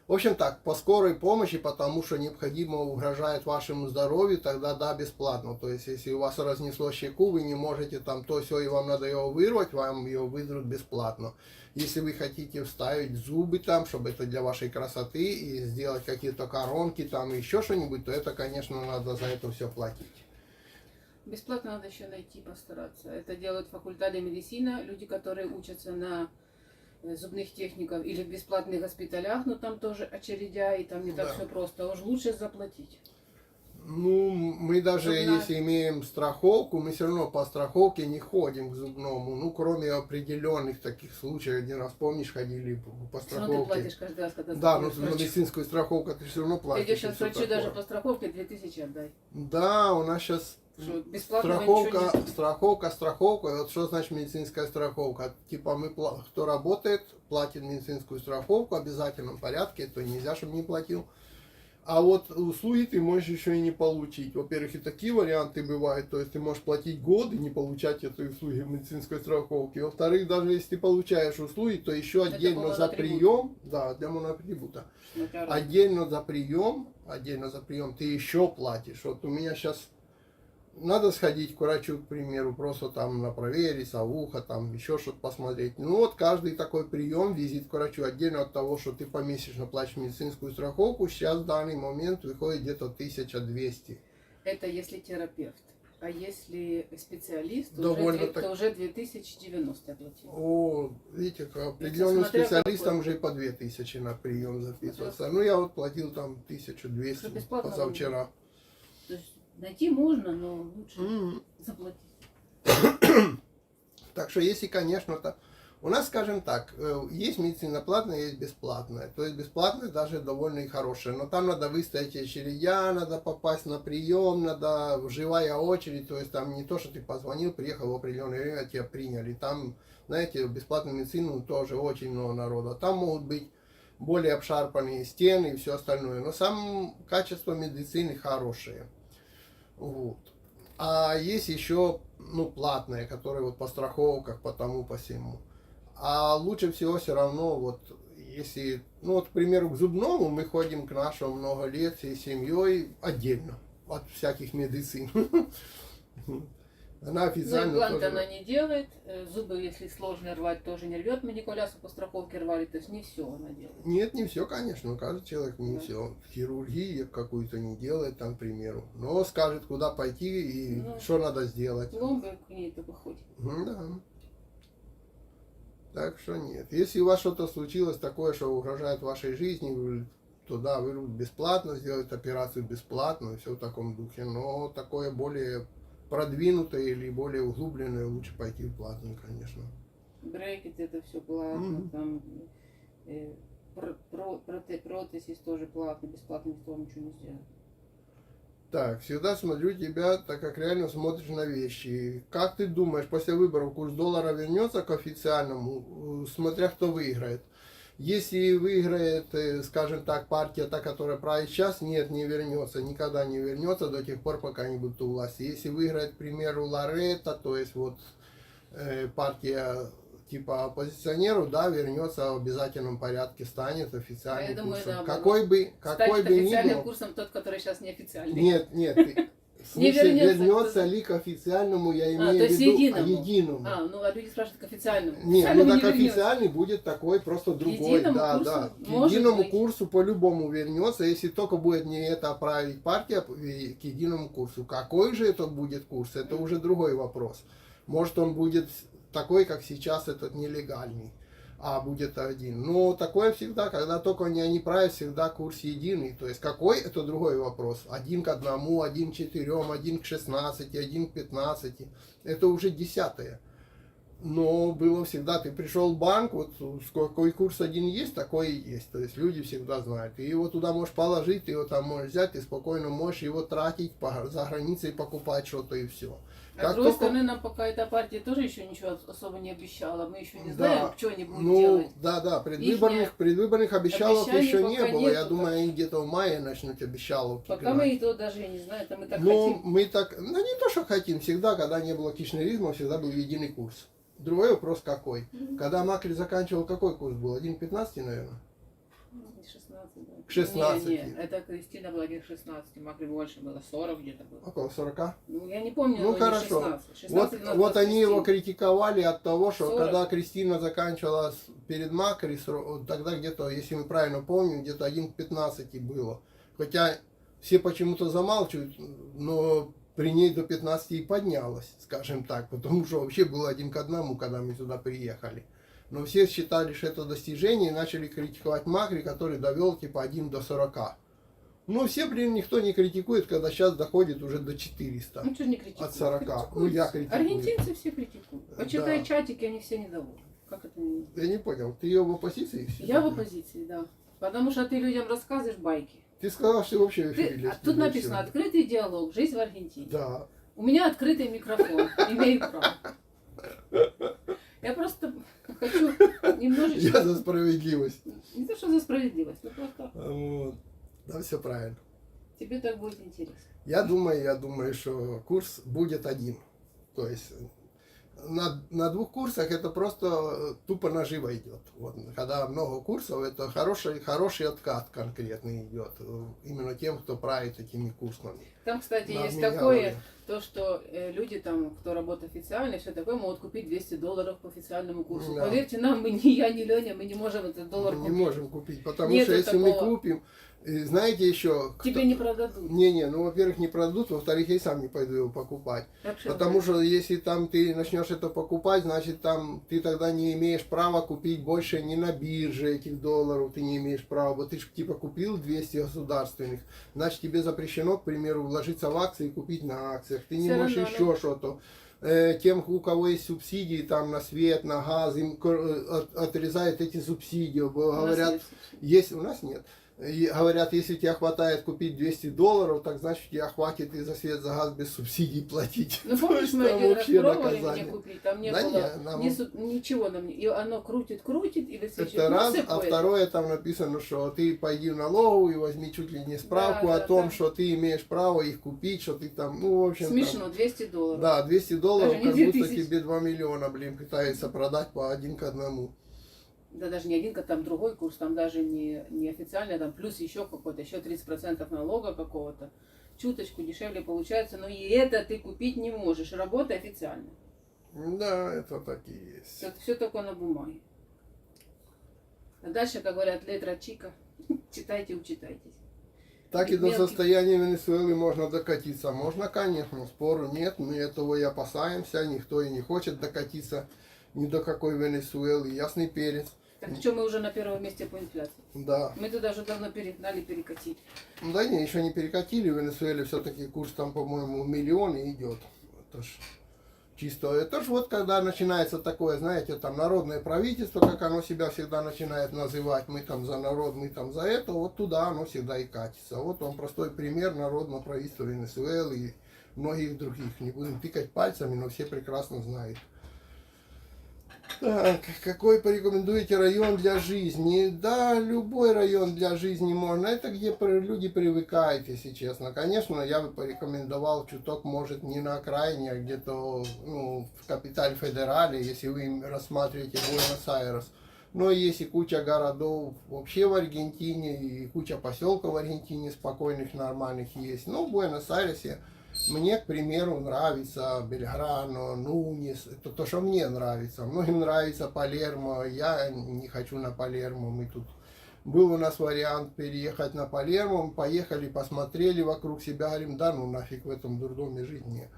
Speaker 1: в общем так, по скорой помощи, потому что необходимо угрожает вашему здоровью, тогда да, бесплатно. То есть, если у вас разнесло щеку, вы не можете там то все, и вам надо его вырвать, вам его выдрут бесплатно. Если вы хотите вставить зубы там, чтобы это для вашей красоты, и сделать какие-то коронки там, еще что-нибудь, то это, конечно, надо за это все платить.
Speaker 2: Бесплатно надо еще найти, постараться. Это делают факультеты медицины, люди, которые учатся на зубных техников или в бесплатных госпиталях, но там тоже очередя, и там не так
Speaker 1: Да.
Speaker 2: все просто. Уж лучше заплатить.
Speaker 1: Ну, мы даже
Speaker 2: Зубная.
Speaker 1: если имеем страховку, мы все равно по страховке не ходим к зубному. Ну, кроме определенных таких случаев, один раз, помнишь, ходили по
Speaker 2: Все равно ты
Speaker 1: страховке.
Speaker 2: платишь каждый раз, когда
Speaker 1: Да, но
Speaker 2: заходишь к врачу.
Speaker 1: медицинскую страховку ты все равно
Speaker 2: Ты
Speaker 1: платишь.
Speaker 2: идешь
Speaker 1: и
Speaker 2: сейчас к
Speaker 1: всё
Speaker 2: врачу даже
Speaker 1: такое.
Speaker 2: по страховке 2000 отдай.
Speaker 1: Да, у нас сейчас
Speaker 2: Что, бесплатно ничего
Speaker 1: страховка. Вот что значит медицинская страховка? Типа кто работает, платит медицинскую страховку в обязательном порядке, то нельзя, чтобы не платил. А вот услуги ты можешь еще и не получить. Во-первых, и такие варианты бывают. То есть ты можешь платить год и не получать эту услуги медицинской страховки. Во-вторых, даже если ты получаешь услуги, то еще
Speaker 2: Это
Speaker 1: отдельно
Speaker 2: было
Speaker 1: за
Speaker 2: на трибуне.
Speaker 1: прием, да, для моноатрибута, отдельно за прием ты еще платишь. Вот у меня сейчас надо сходить к врачу, к примеру, просто там на провериться, ухо, там еще что-то посмотреть. Ну вот каждый такой прием, визит к врачу, отдельно от того, что ты помесячно платишь медицинскую страховку, сейчас в данный момент выходит где-то 1200.
Speaker 2: Это если терапевт. А если специалист, то,
Speaker 1: Довольно
Speaker 2: уже,
Speaker 1: так.
Speaker 2: то уже 2090 оплатил.
Speaker 1: О, видите, к определенным
Speaker 2: смотря
Speaker 1: специалистам
Speaker 2: какой.
Speaker 1: уже и по 2000 на прием записываться. Ну я вот платил там 1200
Speaker 2: Что бесплатно
Speaker 1: позавчера.
Speaker 2: То есть найти можно, но лучше
Speaker 1: М.
Speaker 2: заплатить.
Speaker 1: Так что если, конечно, то у нас, скажем так, есть медицина платная, есть бесплатная. То есть бесплатная даже довольно и хорошая. Но там надо выстоять очередя, надо попасть на прием, надо живая очередь. То есть там не то, что ты позвонил, приехал в определенное время, тебя приняли. Там, знаете, в бесплатную медицину тоже очень много народа. Там могут быть более обшарпанные стены и все остальное. Но сам качество медицины хорошее. Вот. А есть еще, ну, платные, которые вот по страховках, по тому, по всему. А лучше всего все равно, вот, если, ну, вот, к примеру, к зубному мы ходим к нашему много лет всей семьей отдельно от всяких медицин. Она
Speaker 2: Ну,
Speaker 1: официально
Speaker 2: имплант
Speaker 1: тоже...
Speaker 2: она не делает, зубы, если сложно рвать, тоже не рвет. Мы Николясу по страховке рвали, то есть не все она делает.
Speaker 1: Нет, не все, конечно, каждый человек не
Speaker 2: Да.
Speaker 1: все. Хирургии какую-то не делает, там, к примеру. Но скажет, куда пойти и
Speaker 2: Ну.
Speaker 1: что надо сделать.
Speaker 2: Пломбы к ней только ходит.
Speaker 1: Да. Так что нет. Если у вас что-то случилось такое, что угрожает вашей жизни, то да, вырвут бесплатно, сделают операцию бесплатно, все в таком духе. Но такое более продвинутое или более углубленное лучше пойти в платную, конечно.
Speaker 2: Брекет это все платно,
Speaker 1: Мгм.
Speaker 2: там протезис тоже платный, бесплатно никто вам ничего не сделает.
Speaker 1: Так, всегда смотрю тебя, так как реально смотришь на вещи. Как ты думаешь, после выборов курс доллара вернется к официальному, смотря кто выиграет? Если выиграет, скажем так, партия, та, которая правит сейчас, нет, не вернется, никогда не вернется до тех пор, пока они будут у власти. Если выиграет, к примеру, Лоретта, то есть вот партия типа оппозиционеру, да, вернется в обязательном порядке, станет официальным
Speaker 2: Я думаю,
Speaker 1: курсом.
Speaker 2: наоборот.
Speaker 1: Какой бы
Speaker 2: Станет
Speaker 1: ни
Speaker 2: официальным
Speaker 1: был,
Speaker 2: курсом тот, который сейчас неофициальный.
Speaker 1: нет, в
Speaker 2: Не
Speaker 1: смысле,
Speaker 2: вернется
Speaker 1: вернется
Speaker 2: кто-то.
Speaker 1: ли к официальному, я
Speaker 2: То
Speaker 1: имею в
Speaker 2: есть
Speaker 1: виду
Speaker 2: единому.
Speaker 1: единому.
Speaker 2: Ну а люди спрашивают к официальному.
Speaker 1: Нет, ну
Speaker 2: Официальному
Speaker 1: так
Speaker 2: не вернется.
Speaker 1: официальный будет такой, просто другой.
Speaker 2: единому
Speaker 1: Да,
Speaker 2: курсу
Speaker 1: да. К
Speaker 2: может
Speaker 1: единому
Speaker 2: быть.
Speaker 1: курсу по-любому вернется, если только будет не это править партия, к единому курсу. Какой же это будет курс, это уже другой вопрос. Может он будет такой, как сейчас этот нелегальный, а будет один. Но такое всегда, когда только они правят, всегда курс единый. То есть какой, это другой вопрос. 1:1, 1:4, 1:16, 1:15. Это уже десятое. Но было всегда, ты пришел в банк, вот какой курс один есть, такой и есть. То есть люди всегда знают. Ты его туда можешь положить, ты его там можешь взять, ты спокойно можешь его тратить за границей, покупать что-то и все.
Speaker 2: А с другой стороны, нам пока эта партия тоже еще ничего особо не обещала. Мы еще не знаем, что они будут делать.
Speaker 1: Да, предвыборных обещалок
Speaker 2: обещаний
Speaker 1: еще не
Speaker 2: пока
Speaker 1: было.
Speaker 2: нету,
Speaker 1: Я думаю,
Speaker 2: так.
Speaker 1: они где-то в мае начнут обещалки.
Speaker 2: Пока мы и то даже и не знаем, это мы так
Speaker 1: Ну,
Speaker 2: хотим.
Speaker 1: мы так, ну не то, что хотим, всегда, когда не было кишнеризма, всегда был единый курс. Другой вопрос какой. Когда Макри заканчивал, какой курс был? 1:15, наверное?
Speaker 2: 16, да.
Speaker 1: К 16.
Speaker 2: Не, это Кристина была не к 16, Макри больше было, 40 где-то было.
Speaker 1: Около 40.
Speaker 2: Ну, я не помню,
Speaker 1: Ну
Speaker 2: но
Speaker 1: хорошо.
Speaker 2: 16. 16
Speaker 1: Вот они его
Speaker 2: Кристина.
Speaker 1: критиковали от того, что
Speaker 2: 40.
Speaker 1: когда Кристина заканчивала перед Макри, тогда где-то, если мы правильно помним, где-то 1:15 было. Хотя все почему-то замалчивают, но при ней до 15 и поднялась, скажем так, потому что вообще было 1:1, когда мы сюда приехали. Но все считали, что это достижение, и начали критиковать Макри, который довел типа 1 до 40. Но все, блин, никто не критикует, когда сейчас доходит уже до 400.
Speaker 2: Ну, что ж не критикуют?
Speaker 1: От 40.
Speaker 2: Критикуют.
Speaker 1: Ну, я критикую.
Speaker 2: Аргентинцы все критикуют. Почитай
Speaker 1: Да.
Speaker 2: чатики, они все недовольны. Как это не...
Speaker 1: Я не понял, ты ее в оппозиции?
Speaker 2: Я в оппозиции, да. Потому что ты людям рассказываешь байки.
Speaker 1: Ты сказал, что ты вообще в эфире
Speaker 2: А
Speaker 1: лезть
Speaker 2: тут
Speaker 1: не
Speaker 2: написано
Speaker 1: будешь.
Speaker 2: «Открытый диалог. Жизнь в Аргентине».
Speaker 1: Да.
Speaker 2: У меня открытый микрофон. Имею право. Я просто хочу
Speaker 1: Я
Speaker 2: немножечко...
Speaker 1: за справедливость.
Speaker 2: Не то, что за справедливость, но просто
Speaker 1: Вот. Да, все правильно.
Speaker 2: тебе так будет интересно.
Speaker 1: Я думаю, что курс будет один. То есть на двух курсах это просто тупо наживо идет. Вот, когда много курсов, это хороший откат конкретный идет. Именно тем, кто правит этими курсами.
Speaker 2: Там, кстати,
Speaker 1: На
Speaker 2: есть
Speaker 1: меня
Speaker 2: такое,
Speaker 1: говорят.
Speaker 2: то, что люди там, кто работает официально, и все такое, могут купить $200 по официальному курсу.
Speaker 1: Да.
Speaker 2: Поверьте нам, мы не я, не Леня, мы не можем этот доллар
Speaker 1: Мы не
Speaker 2: купить.
Speaker 1: можем купить, потому
Speaker 2: Нету
Speaker 1: что если мы
Speaker 2: такого.
Speaker 1: купим, знаете еще...
Speaker 2: Тебе не продадут.
Speaker 1: Не, ну, во-первых, не продадут, во-вторых, я и сам не пойду его покупать.
Speaker 2: Так что
Speaker 1: Потому что если там ты начнешь это покупать, значит там ты тогда не имеешь права купить больше не на бирже этих долларов, ты не имеешь права. Вот ты же типа купил 200 государственных, значит тебе запрещено, к примеру, вложиться в акции и купить на акциях. Ты не
Speaker 2: Всё
Speaker 1: можешь
Speaker 2: равно,
Speaker 1: еще что-то. Тем, у кого есть субсидии там на свет, на газ, им отрезают эти субсидии.
Speaker 2: у нас
Speaker 1: Говорят,
Speaker 2: нет.
Speaker 1: есть, у нас нет. И говорят, если тебе хватает купить $200, так значит тебе хватит и за свет, за газ без субсидий платить.
Speaker 2: Ну
Speaker 1: То
Speaker 2: помнишь,
Speaker 1: есть
Speaker 2: мы
Speaker 1: там
Speaker 2: один раз
Speaker 1: вообще
Speaker 2: пробовали мне
Speaker 1: наказание.
Speaker 2: купить, там не
Speaker 1: Да
Speaker 2: было
Speaker 1: не, нам-
Speaker 2: ничего нам не... И оно крутит, и высвечивает.
Speaker 1: Это
Speaker 2: Ну,
Speaker 1: раз,
Speaker 2: все
Speaker 1: а
Speaker 2: поняли.
Speaker 1: второе там написано, что ты пойди в налоговую и возьми чуть ли не справку
Speaker 2: Да,
Speaker 1: о
Speaker 2: да,
Speaker 1: том,
Speaker 2: да.
Speaker 1: что ты имеешь право их купить, что ты там, ну, в общем, там-
Speaker 2: Смешно, $200.
Speaker 1: да, $200,
Speaker 2: Даже не
Speaker 1: как будто
Speaker 2: 2000.
Speaker 1: тебе 2 миллиона, блин, пытается продать по 1:1.
Speaker 2: да даже не один, там другой курс, там даже не официальный, а там плюс еще какой-то, еще 30% налога какого-то, чуточку дешевле получается, но и это ты купить не можешь, работа официально.
Speaker 1: Да, это так и есть.
Speaker 2: Это все только на бумаге. А дальше, как говорят, летра чика, читайте, учитайтесь.
Speaker 1: Так и до
Speaker 2: Мелкий.
Speaker 1: состояния Венесуэлы можно докатиться. Можно, конечно, спору нет, мы этого и опасаемся, никто и не хочет докатиться ни до какой Венесуэлы, ясный перец.
Speaker 2: Так что мы уже на первом месте по инфляции?
Speaker 1: Да.
Speaker 2: Мы туда уже давно перегнали, перекатили.
Speaker 1: Да не, еще не перекатили, в Венесуэле все-таки курс там, по-моему, 1 миллион и идет. Это ж чисто, это ж вот когда начинается такое, знаете, там народное правительство, как оно себя всегда начинает называть, мы там за народ, мы там за это, вот туда оно всегда и катится. Вот вам простой пример народного правительства Венесуэлы и многих других. Не будем тыкать пальцами, но все прекрасно знают. Так, какой порекомендуете район для жизни? Да, любой район для жизни можно. Это где люди привыкают, если честно. Конечно, я бы порекомендовал чуток, может, не на окраине, а где-то в капитале федерале, если вы рассматриваете Буэнос-Айрес. Но есть и куча городов вообще в Аргентине, и куча поселков в Аргентине спокойных, нормальных есть. Но в Буэнос-Айресе мне, к примеру, нравится Бельграно, Нунес, это то, что мне нравится. Многим нравится Палермо, я не хочу на Палермо. Мы тут был у нас вариант переехать на Палермо, мы поехали, посмотрели вокруг себя, говорим, да ну нафиг в этом дурдоме жить не.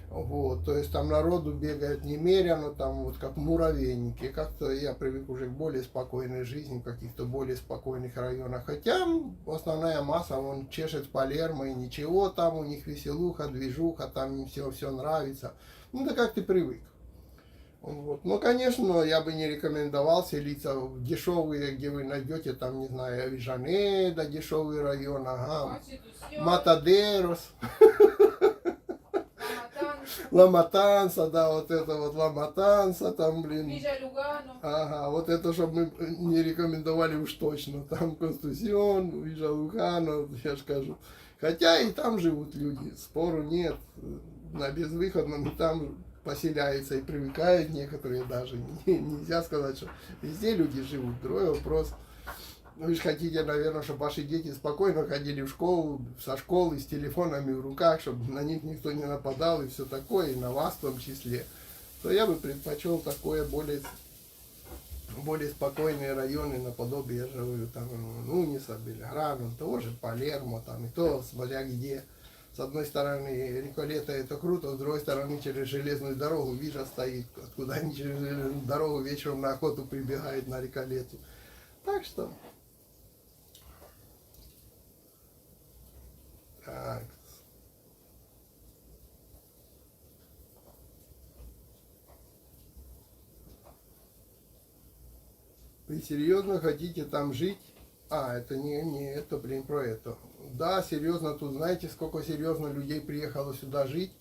Speaker 1: Вот, то есть там народу бегает немерено, там вот как муравейники. Как-то я привык уже к более спокойной жизни, в каких-то более спокойных районах. Хотя основная масса, он чешет Палермо и ничего, там у них веселуха, движуха, там им все нравится. Ну да как ты привык. Вот. Но, конечно, я бы не рекомендовал селиться в дешевые, где вы найдете, там, не знаю, Авижанеда, дешевый район, ага, Матадерос. Ла-Матанса, да, вот это вот Ла-Матанса, там, блин.
Speaker 2: Вижа-Лугано.
Speaker 1: Ага, вот это, чтобы мы не рекомендовали уж точно. Там Констусион, Вижа-Лугано, я же скажу. Хотя и там живут люди, спору нет. На безвыходном и там поселяются и привыкают некоторые даже. Нельзя сказать, что везде люди живут. Другой вопрос. Вы же хотите, наверное, чтобы ваши дети спокойно ходили в школу, со школы, с телефонами в руках, чтобы на них никто не нападал и все такое, и на вас в том числе. То я бы предпочел такое более спокойные районы, наподобие, я же говорю, там, Нунеса, Бельграно, того же Палермо, там, и то, смотря где. С одной стороны, Риколета это круто, с другой стороны, через железную дорогу Вижа стоит, откуда они через железную дорогу вечером на охоту прибегают на Риколету. Так что... Так. Вы серьезно хотите там жить? А, это не это, блин, про это. Да, серьезно, тут знаете, сколько серьезно людей приехало сюда жить,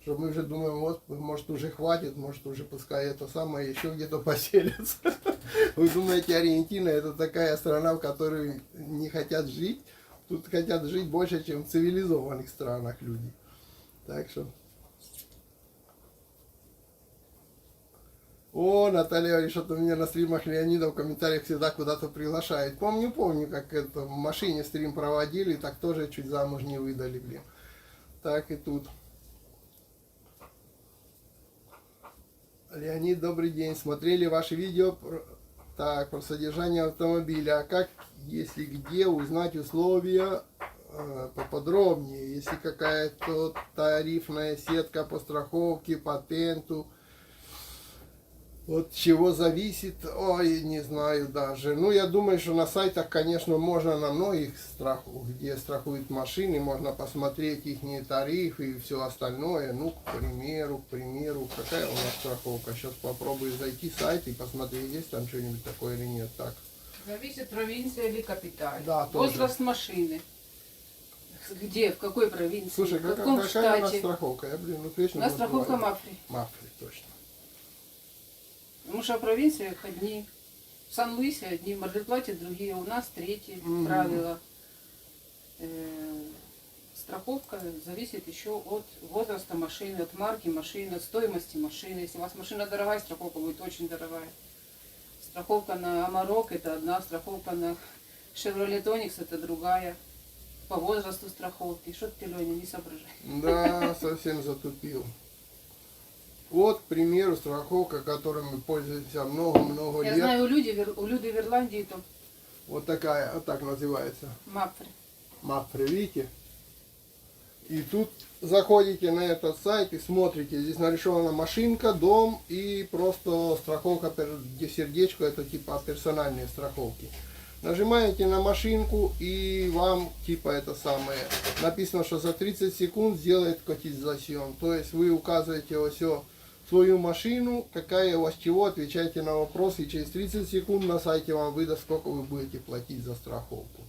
Speaker 1: что мы уже думаем, вот, может уже хватит, может уже пускай это самое еще где-то поселится. Вы думаете, Аргентина это такая страна, в которой не хотят жить? Тут хотят жить больше, чем в цивилизованных странах люди. Так что... О, Наталья говорит, что-то меня на стримах Леонида в комментариях всегда куда-то приглашает. Помню, как это в машине стрим проводили, так тоже чуть замуж не выдали, блин. Так и тут. Леонид, добрый день. Смотрели ваши видео про содержание автомобиля. А как, если где, узнать условия поподробнее? Если какая-то тарифная сетка по страховке, патенту, от чего зависит, ой, не знаю даже. Ну, я думаю, что на сайтах, конечно, можно на многих где страхуют машины, можно посмотреть их тарифы и все остальное. Ну, к примеру, какая у нас страховка? Сейчас попробую зайти в сайт и посмотреть, есть там что-нибудь такое или нет. Так.
Speaker 2: Зависит провинция или капиталь.
Speaker 1: Да, тоже.
Speaker 2: Возраст машины. Где, в какой провинции,
Speaker 1: Слушай,
Speaker 2: в каком
Speaker 1: какая у нас
Speaker 2: штате.
Speaker 1: страховка? Я, блин, вечно
Speaker 2: У нас страховка
Speaker 1: забываю.
Speaker 2: Мафри.
Speaker 1: Мафри, точно.
Speaker 2: Потому что в провинциях одни, в Сан-Луисе одни, в Мар-дель-Плате другие, у нас третьи правила. Страховка зависит еще от возраста машины, от марки машины, от стоимости машины. Если у вас машина дорогая, страховка будет очень дорогая. Страховка на Amarok это одна, страховка на Chevrolet Onix это другая. По возрасту страховки. Что ты, Леня, не соображай.
Speaker 1: Да, совсем затупил. Вот, к примеру, страховка, которой мы пользуемся много-много
Speaker 2: Я
Speaker 1: лет.
Speaker 2: знаю, у Люды в Ирландии там
Speaker 1: Вот такая, вот так называется.
Speaker 2: Мапфри.
Speaker 1: Мапфри, видите? И тут заходите на этот сайт и смотрите. Здесь нарисована машинка, дом и просто страховка, где сердечко, это типа персональные страховки. Нажимаете на машинку и вам типа это самое. Написано, что за 30 секунд сделает котизацион. То есть вы указываете все свою машину, какая у вас чего, отвечаете на вопрос, и через 30 секунд на сайте вам выдаст, сколько вы будете платить за страховку.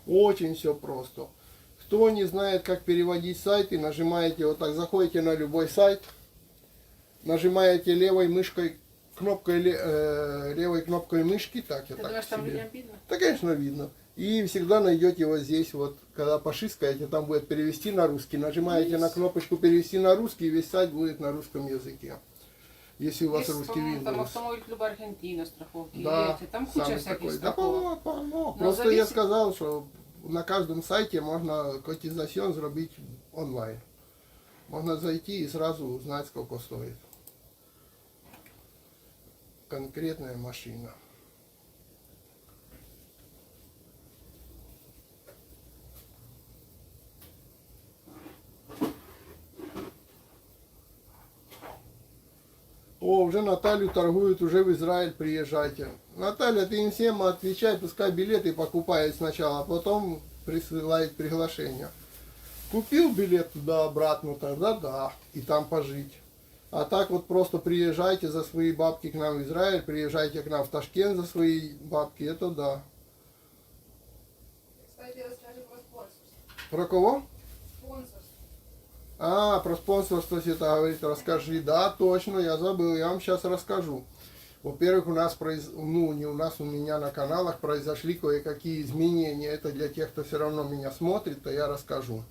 Speaker 1: Очень все просто. Кто не знает, как переводить сайты, нажимаете вот так, заходите на любой сайт, нажимаете левой мышкой, левой кнопкой мышки, так я
Speaker 2: Ты
Speaker 1: так
Speaker 2: думаешь, там
Speaker 1: себе.
Speaker 2: людям видно?
Speaker 1: Да, конечно, видно. И всегда найдете вот здесь, вот, когда пошискаете, там будет перевести на русский. Нажимаете на кнопочку перевести на русский, и весь сайт будет на русском языке. Если у вас
Speaker 2: Есть,
Speaker 1: русский
Speaker 2: по-моему, там
Speaker 1: Windows.
Speaker 2: автомобиль клуба Аргентина страховки.
Speaker 1: Да,
Speaker 2: Эти, там куча
Speaker 1: самый
Speaker 2: всяких
Speaker 1: такой. Да,
Speaker 2: страховок.
Speaker 1: полно.
Speaker 2: Но
Speaker 1: Просто я
Speaker 2: зависит-
Speaker 1: сказал, что на каждом сайте можно котизацион сделать онлайн. Можно зайти и сразу узнать, сколько стоит. Конкретная машина. О, уже Наталью торгуют, уже в Израиль приезжайте. Наталья, ты им всем отвечай, пускай билеты покупают сначала, а потом присылает приглашение. Купил билет туда-обратно, тогда да, и там пожить. А так вот просто приезжайте за свои бабки к нам в Израиль, приезжайте к нам в Ташкент за свои бабки, это да.
Speaker 3: Кстати, расскажи про спонсорство.
Speaker 1: Про кого?
Speaker 3: Спонсорство.
Speaker 1: А, про спонсорство Света говорит, расскажи. Да, точно, я забыл, я вам сейчас расскажу. Во-первых, у нас, не у нас, у меня на каналах произошли кое-какие изменения. Это для тех, кто все равно меня смотрит, то я расскажу.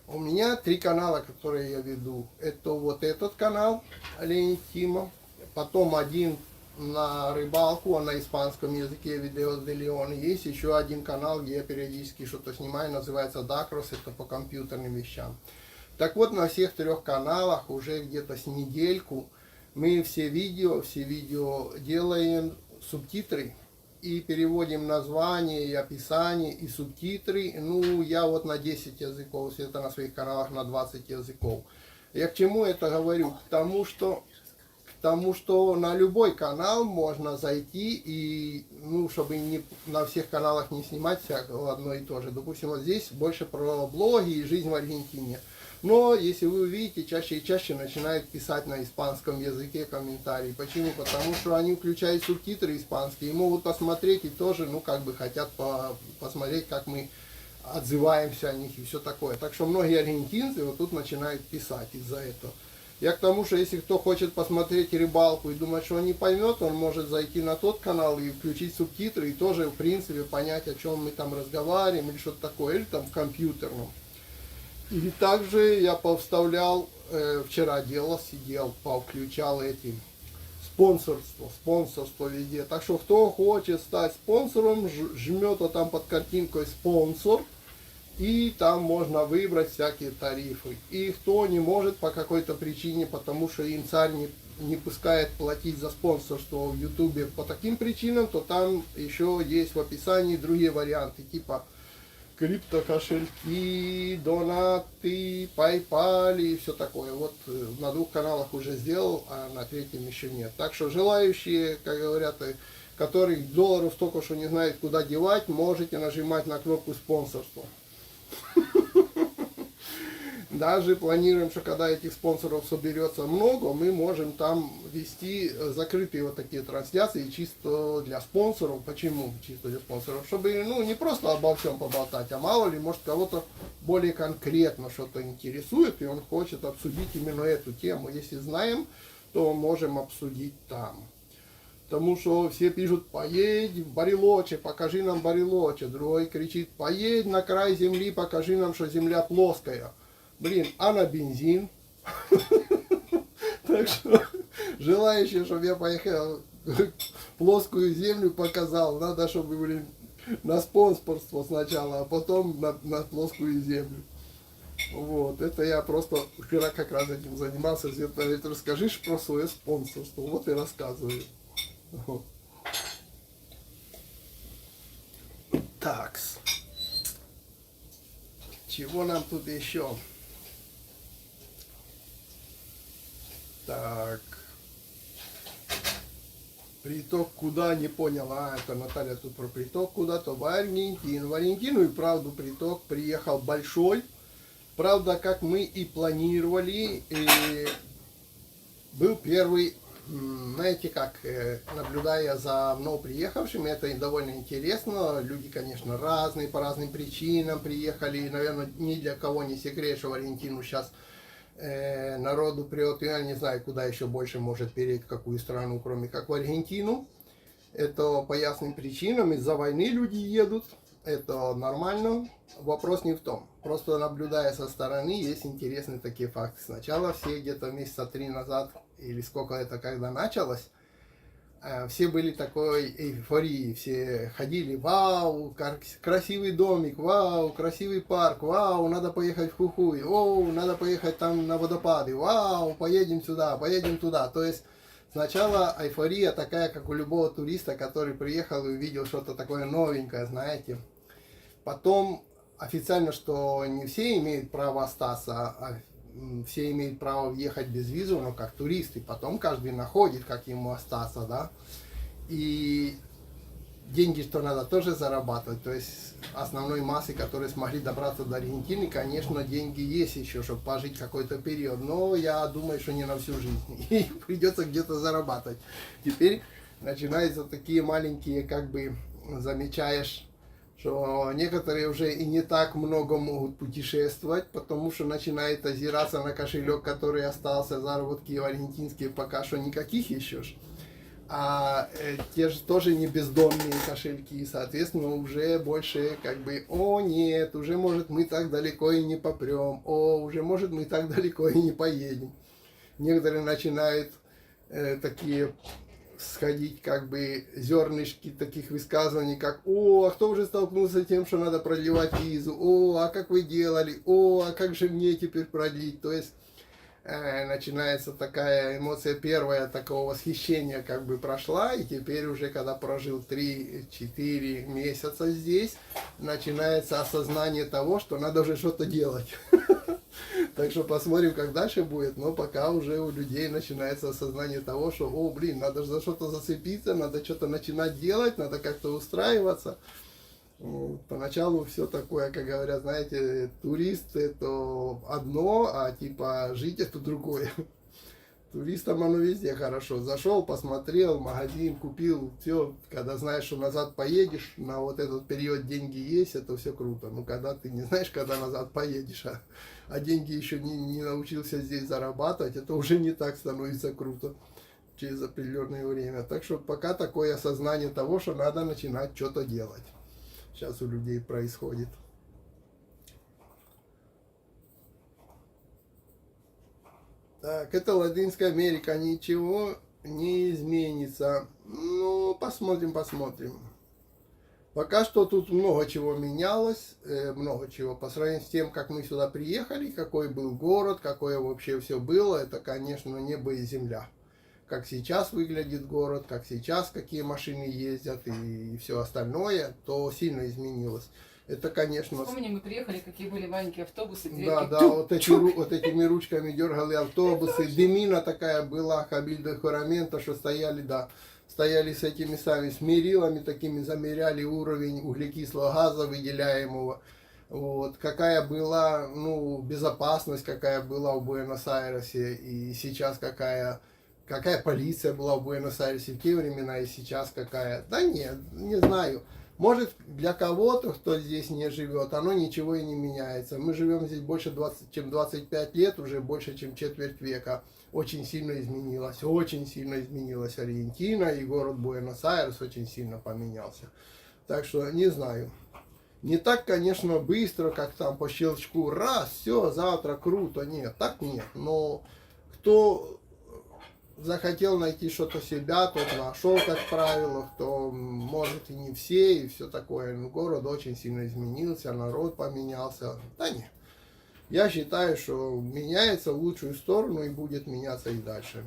Speaker 1: У меня 3 канала, которые я веду. Это вот этот канал, Олень Тима. Потом один на рыбалку, на испанском языке, видео де Леон. Есть еще один канал, где я периодически что-то снимаю, называется Дакрос, это по компьютерным вещам. Так вот, на всех 3 каналах уже где-то с недельку мы все видео делаем субтитры и переводим название и описание и субтитры. Ну, я вот на 10 языков, это на своих каналах на 20 языков. Я к чему это говорю? К тому, что на любой канал можно зайти и, ну, чтобы не, на всех каналах не снимать всякого одно и то же. Допустим, вот здесь больше про блоги и жизнь в Аргентине. Но, если вы увидите, чаще и чаще начинают писать на испанском языке комментарии. Почему? Потому что они включают субтитры испанские и могут посмотреть и тоже, ну, как бы хотят посмотреть, как мы отзываемся о них и все такое. Так что многие аргентинцы вот тут начинают писать из-за этого. Я к тому, что если кто хочет посмотреть рыбалку и думать, что он не поймет, он может зайти на тот канал и включить субтитры и тоже, в принципе, понять, о чем мы там разговариваем или что-то такое, или там в компьютерном. И также я повставлял, вчера сидел, повключал эти спонсорство везде. Так что кто хочет стать спонсором, жмет вот там под картинкой спонсор. И там можно выбрать всякие тарифы. И кто не может по какой-то причине, потому что им царь не пускает платить за спонсорство в Ютубе по таким причинам, то там еще есть в описании другие варианты, типа криптокошельки, донаты, PayPal и все такое. Вот на 2 каналах уже сделал, а на 3-м еще нет. Так что желающие, как говорят, которых долларов столько, что не знают, куда девать, можете нажимать на кнопку спонсорства. Даже планируем, что когда этих спонсоров соберется много, мы можем там вести закрытые вот такие трансляции чисто для спонсоров. Почему чисто для спонсоров? Чтобы, ну, не просто обо всем поболтать, а мало ли, может, кого-то более конкретно что-то интересует, и он хочет обсудить именно эту тему. Если знаем, то можем обсудить там. Потому что все пишут, поедь в Барилоче, покажи нам Барилоче. Другой кричит, поедь на край земли, покажи нам, что земля плоская. Блин, а на бензин? Так что желающие, чтобы я поехал плоскую землю показал. Надо, чтобы, блин, на спонсорство сначала, а потом на плоскую землю. Вот, это я просто вчера как раз этим занимался. Света говорит, расскажи про свое спонсорство. Вот и рассказываю. Вот. Такс. Чего нам тут еще? Так. Приток куда, не понял. Это Наталья тут про приток куда-то в Аргентину. В Аргентину и правду приток приехал большой. Правда, как мы и планировали, и был первый, знаете как, наблюдая за мной приехавшим, это довольно интересно. Люди, конечно, разные, по разным причинам приехали. И, наверное, ни для кого не секрет, что в Аргентину сейчас народу прет, я не знаю, куда еще больше может переть, в какую страну, кроме как в Аргентину. Это по ясным причинам, из-за войны люди едут, это нормально, вопрос не в том. Просто наблюдая со стороны, есть интересные такие факты. Сначала все где-то месяца 3 назад, или сколько это когда началось, все были такой эйфории, все ходили, вау, красивый домик, вау, красивый парк, вау, надо поехать в Хухуй, о, надо поехать там на водопады, вау, поедем сюда, поедем туда. То есть сначала эйфория такая, как у любого туриста, который приехал и увидел что-то такое новенькое, знаете. Потом официально, что не все имеют право остаться, а все имеют право въехать без визы, но как туристы. Потом каждый находит, как ему остаться, да. И деньги, что надо тоже зарабатывать. То есть основной массы, которые смогли добраться до Аргентины, конечно, деньги есть еще, чтобы пожить какой-то период. Но я думаю, что не на всю жизнь. И придется где-то зарабатывать. Теперь начинаются такие маленькие, как бы, замечаешь, что некоторые уже и не так много могут путешествовать, потому что начинает озираться на кошелек, который остался, заработки аргентинские пока что никаких еще. А те же тоже не бездомные кошельки, соответственно, уже больше как бы, о нет, уже может мы так далеко и не попрем, о, уже может мы так далеко и не поедем. Некоторые начинают такие сходить как бы зернышки таких высказываний, как «О, а кто уже столкнулся с тем, что надо продлевать визу? О, а как вы делали? О, а как же мне теперь продлить?» То есть начинается такая эмоция первая, такого восхищения как бы прошла, и теперь уже, когда прожил 3-4 месяца здесь, начинается осознание того, что надо уже что-то делать. Так что посмотрим, как дальше будет, но пока уже у людей начинается осознание того, что, о, блин, надо же за что-то зацепиться, надо что-то начинать делать, надо как-то устраиваться. Поначалу все такое, как говорят, знаете, турист это одно, а типа жить это другое. Туристам оно везде хорошо. Зашел, посмотрел, магазин, купил, все. Когда знаешь, что назад поедешь, на вот этот период деньги есть, это все круто. Но когда ты не знаешь, когда назад поедешь, а деньги еще не научился здесь зарабатывать, это уже не так становится круто через определенное время. Так что пока такое осознание того, что надо начинать что-то делать. Сейчас у людей происходит. Так, это Латинская Америка, ничего не изменится. Ну, посмотрим, посмотрим. Пока что тут много чего менялось, много чего. По сравнению с тем, как мы сюда приехали, какой был город, какое вообще все было, это, конечно, небо и земля. Как сейчас выглядит город, как сейчас какие машины ездят и все остальное, то сильно изменилось. Это, конечно...
Speaker 2: Помню, мы приехали, какие были маленькие автобусы, дверки.
Speaker 1: Да, да, вот этими ручками дергали автобусы. Дымина такая была, Хабиль де Хорамента, что стояли, да, стояли с этими сами, с мерилами такими, замеряли уровень углекислого газа выделяемого. Вот, какая была, ну, безопасность, какая была в Буэнос-Айресе, и сейчас какая полиция была в Буэнос-Айресе в те времена, и сейчас какая. Да нет, не знаю. Может, для кого-то, кто здесь не живет, оно ничего и не меняется. Мы живем здесь больше 20, чем 25 лет, уже больше, чем четверть века. Очень сильно изменилась Аргентина, и город Буэнос-Айрес очень сильно поменялся. Так что, не знаю. Не так, конечно, быстро, как там по щелчку, раз, все, завтра, круто, нет, так нет. Но кто захотел найти что-то себя, тот нашел, как правило, кто может и не все, и все такое. Но город очень сильно изменился, народ поменялся. Да нет. Я считаю, что меняется в лучшую сторону и будет меняться и дальше.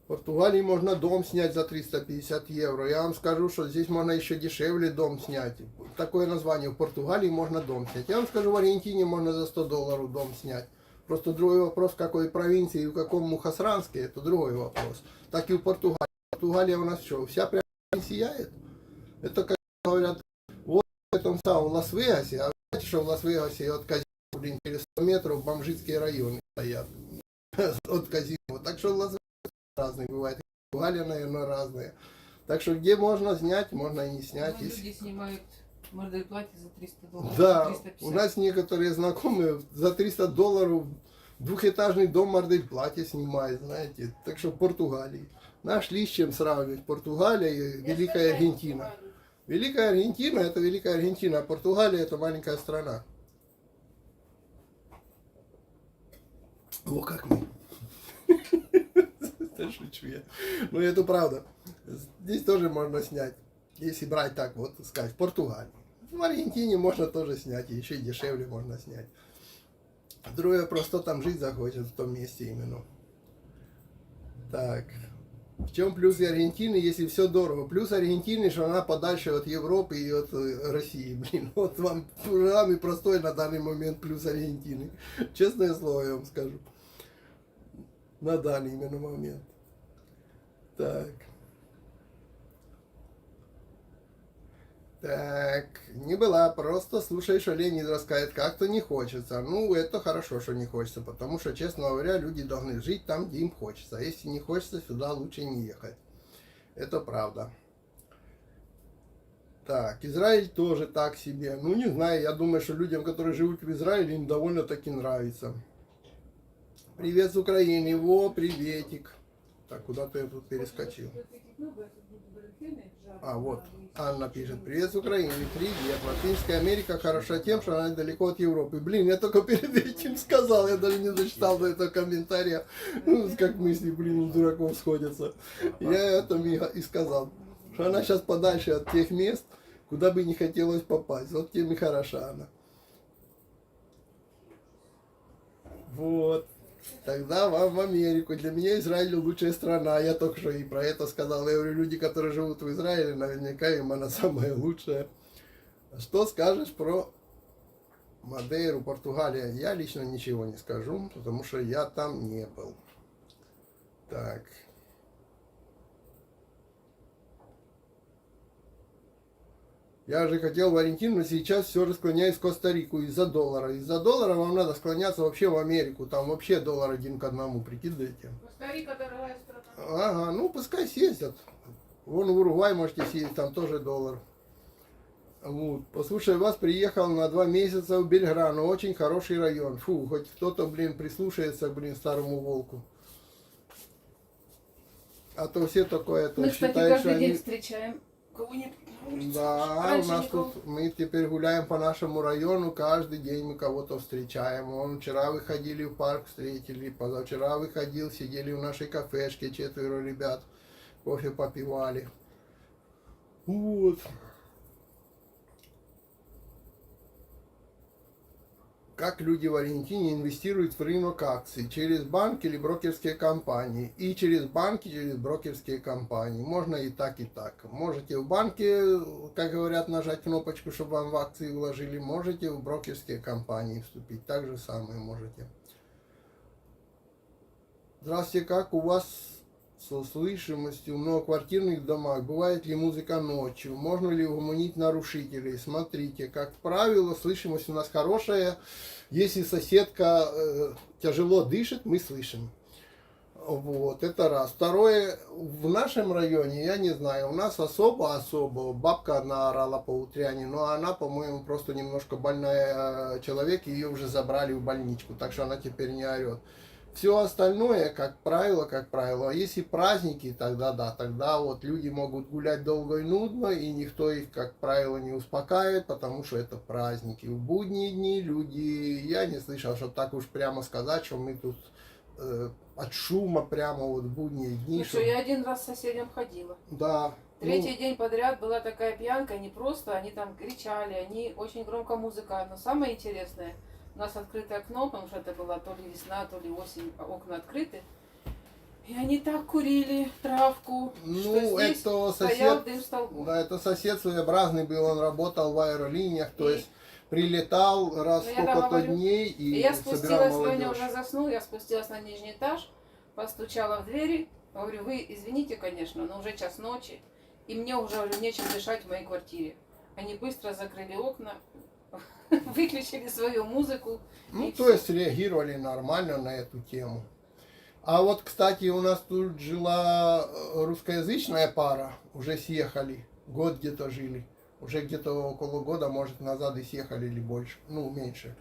Speaker 1: В Португалии можно дом снять за 350 евро. Я вам скажу, что здесь можно еще дешевле дом снять. Такое название. В Португалии можно дом снять. Я вам скажу, в Аргентине можно за 100 долларов дом снять. Просто другой вопрос, в какой провинции и в каком Мухасранске, это другой вопрос. Так и в Португалии. Португалия у нас что, вся прям сияет? Это, как говорят, вот в этом самом Лас-Вегасе, а знаете, что в Лас-Вегасе от казино, блин, через 100 метров бомжицкие районы стоят от казино. Так что Лас-Вегас разные бывает, и Португалия, наверное, разные. Так что где можно снять, можно и не снять.
Speaker 2: Ну, люди снимают мордой платье за 300 долларов.
Speaker 1: Да,
Speaker 2: 350.
Speaker 1: у нас некоторые знакомые за 300 долларов двухэтажный дом мордель платья снимает, знаете. Так что в Португалии. Нашли с чем сравнивать. Португалия и Великая Аргентина. Великая Аргентина это Великая Аргентина, а Португалия это маленькая страна. О, как мы. Это шучу я. Но это правда. Здесь тоже можно снять. Если брать так вот, сказать, в Португалии. В Аргентине можно тоже снять, и еще и дешевле можно снять. Другой вопрос, кто там жить захочет в том месте именно. Так. В чем плюс Аргентины, если все дорого? Плюс Аргентины, что она подальше от Европы и от России. Блин, вот вам самый простой на данный момент плюс Аргентины. Честное слово я вам скажу. На данный именно момент. Так. Так, не была, просто слушаешь, что Леонид рассказывает, как-то не хочется. Ну, это хорошо, что не хочется, потому что, честно говоря, люди должны жить там, где им хочется. А если не хочется, сюда лучше не ехать. Это правда. Так, Израиль тоже так себе. Ну, не знаю, я думаю, что людям, которые живут в Израиле, им довольно-таки нравится. Привет с Украины. Во, приветик. Так, куда-то я тут перескочил. А, вот, Анна пишет. Привет с Украины. Привет. Латинская Америка хороша тем, что она далеко от Европы. Блин, я только перед этим сказал. Я даже не дочитал до этого комментария. Ну, как мысли, блин, у дураков сходятся. Я это и сказал. Что она сейчас подальше от тех мест, куда бы не хотелось попасть. Вот тем и хороша она. Вот. Тогда вам в Америку. Для меня Израиль лучшая страна. Я только что и про это сказал. Я говорю, люди, которые живут в Израиле, наверняка им она самая лучшая. Что скажешь про Мадейру, Португалия? Я лично ничего не скажу, потому что я там не был. Так. Я же хотел в Аргентину, но сейчас все расклоняюсь в Коста-Рику из-за доллара. Из-за доллара вам надо склоняться вообще в Америку. Там вообще доллар 1 к 1, прикидывайте.
Speaker 3: Коста-Рика дорогая страна.
Speaker 1: Ага, ну пускай съездят. Вон в Уругвай можете съездить, там тоже доллар. Вот. Послушай, вас приехал на 2 месяца в Бельграну. Очень хороший район. Фу, хоть кто-то, блин, прислушается, блин, старому волку. А то все такое, это
Speaker 2: Мы, кстати,
Speaker 1: считают, что
Speaker 2: каждый день
Speaker 1: они...
Speaker 2: встречаем кого-нибудь. на улице.
Speaker 1: Да,
Speaker 2: Раньше
Speaker 1: у нас
Speaker 2: никого.
Speaker 1: тут, мы теперь гуляем по нашему району, каждый день мы кого-то встречаем. Вон, вчера выходили в парк, встретили, позавчера выходил, сидели в нашей кафешке, 4 ребят, кофе попивали. Вот. Как люди в Аргентине инвестируют в рынок акций? Через банки или брокерские компании? И через банки, через брокерские компании. Можно и так, и так. Можете в банке, как говорят, нажать кнопочку, чтобы вам в акции вложили. Можете в брокерские компании вступить. Так же самое можете. Здравствуйте, как у вас со слышимостью в многоквартирных домах? Бывает ли музыка ночью? Можно ли угомонить нарушителей? Смотрите, как правило, слышимость у нас хорошая. Если соседка тяжело дышит, мы слышим. Вот, это раз. Второе, в нашем районе, я не знаю, у нас особо, бабка одна орала по утряне, но она, по-моему, просто немножко больная человек, ее уже забрали в больничку, так что она теперь не орет. Все остальное, как правило. А если праздники, тогда да, тогда вот люди могут гулять долго и нудно, и никто их, как правило, не успокаивает, потому что это праздники. В будние дни люди, я не слышал, что так уж прямо сказать, что мы тут от шума прямо вот в будние дни.
Speaker 2: Ну что, я один раз с соседям ходила.
Speaker 1: Да.
Speaker 2: Третий день подряд была такая пьянка, не просто, они там кричали, они очень громко музыка. Но самое интересное, у нас открытое окно, потому что это была то ли весна, то ли осень, а окна открыты. И они так курили травку,
Speaker 1: Ну,
Speaker 2: что здесь
Speaker 1: это
Speaker 2: стоял
Speaker 1: сосед,
Speaker 2: дым столбом.
Speaker 1: да, это сосед своеобразный был, он работал в аэролиниях, то
Speaker 2: И-
Speaker 1: есть прилетал раз
Speaker 2: Ну,
Speaker 1: в
Speaker 2: я
Speaker 1: сколько-то
Speaker 2: говорю,
Speaker 1: дней
Speaker 2: И
Speaker 1: и
Speaker 2: я
Speaker 1: собирал
Speaker 2: спустилась, Леня
Speaker 1: молодежь.
Speaker 2: уже заснул, я спустилась на нижний этаж, постучала в двери, говорю, вы извините, конечно, но уже час ночи, и мне уже говорю, нечем дышать в моей квартире. Они быстро закрыли окна, выключили свою музыку.
Speaker 1: Ну,
Speaker 2: и
Speaker 1: то
Speaker 2: всё.
Speaker 1: есть реагировали нормально на эту тему. А вот, кстати, у нас тут жила русскоязычная пара, уже съехали, год где-то жили. Уже где-то около года, может, назад и съехали или больше, ну, меньше.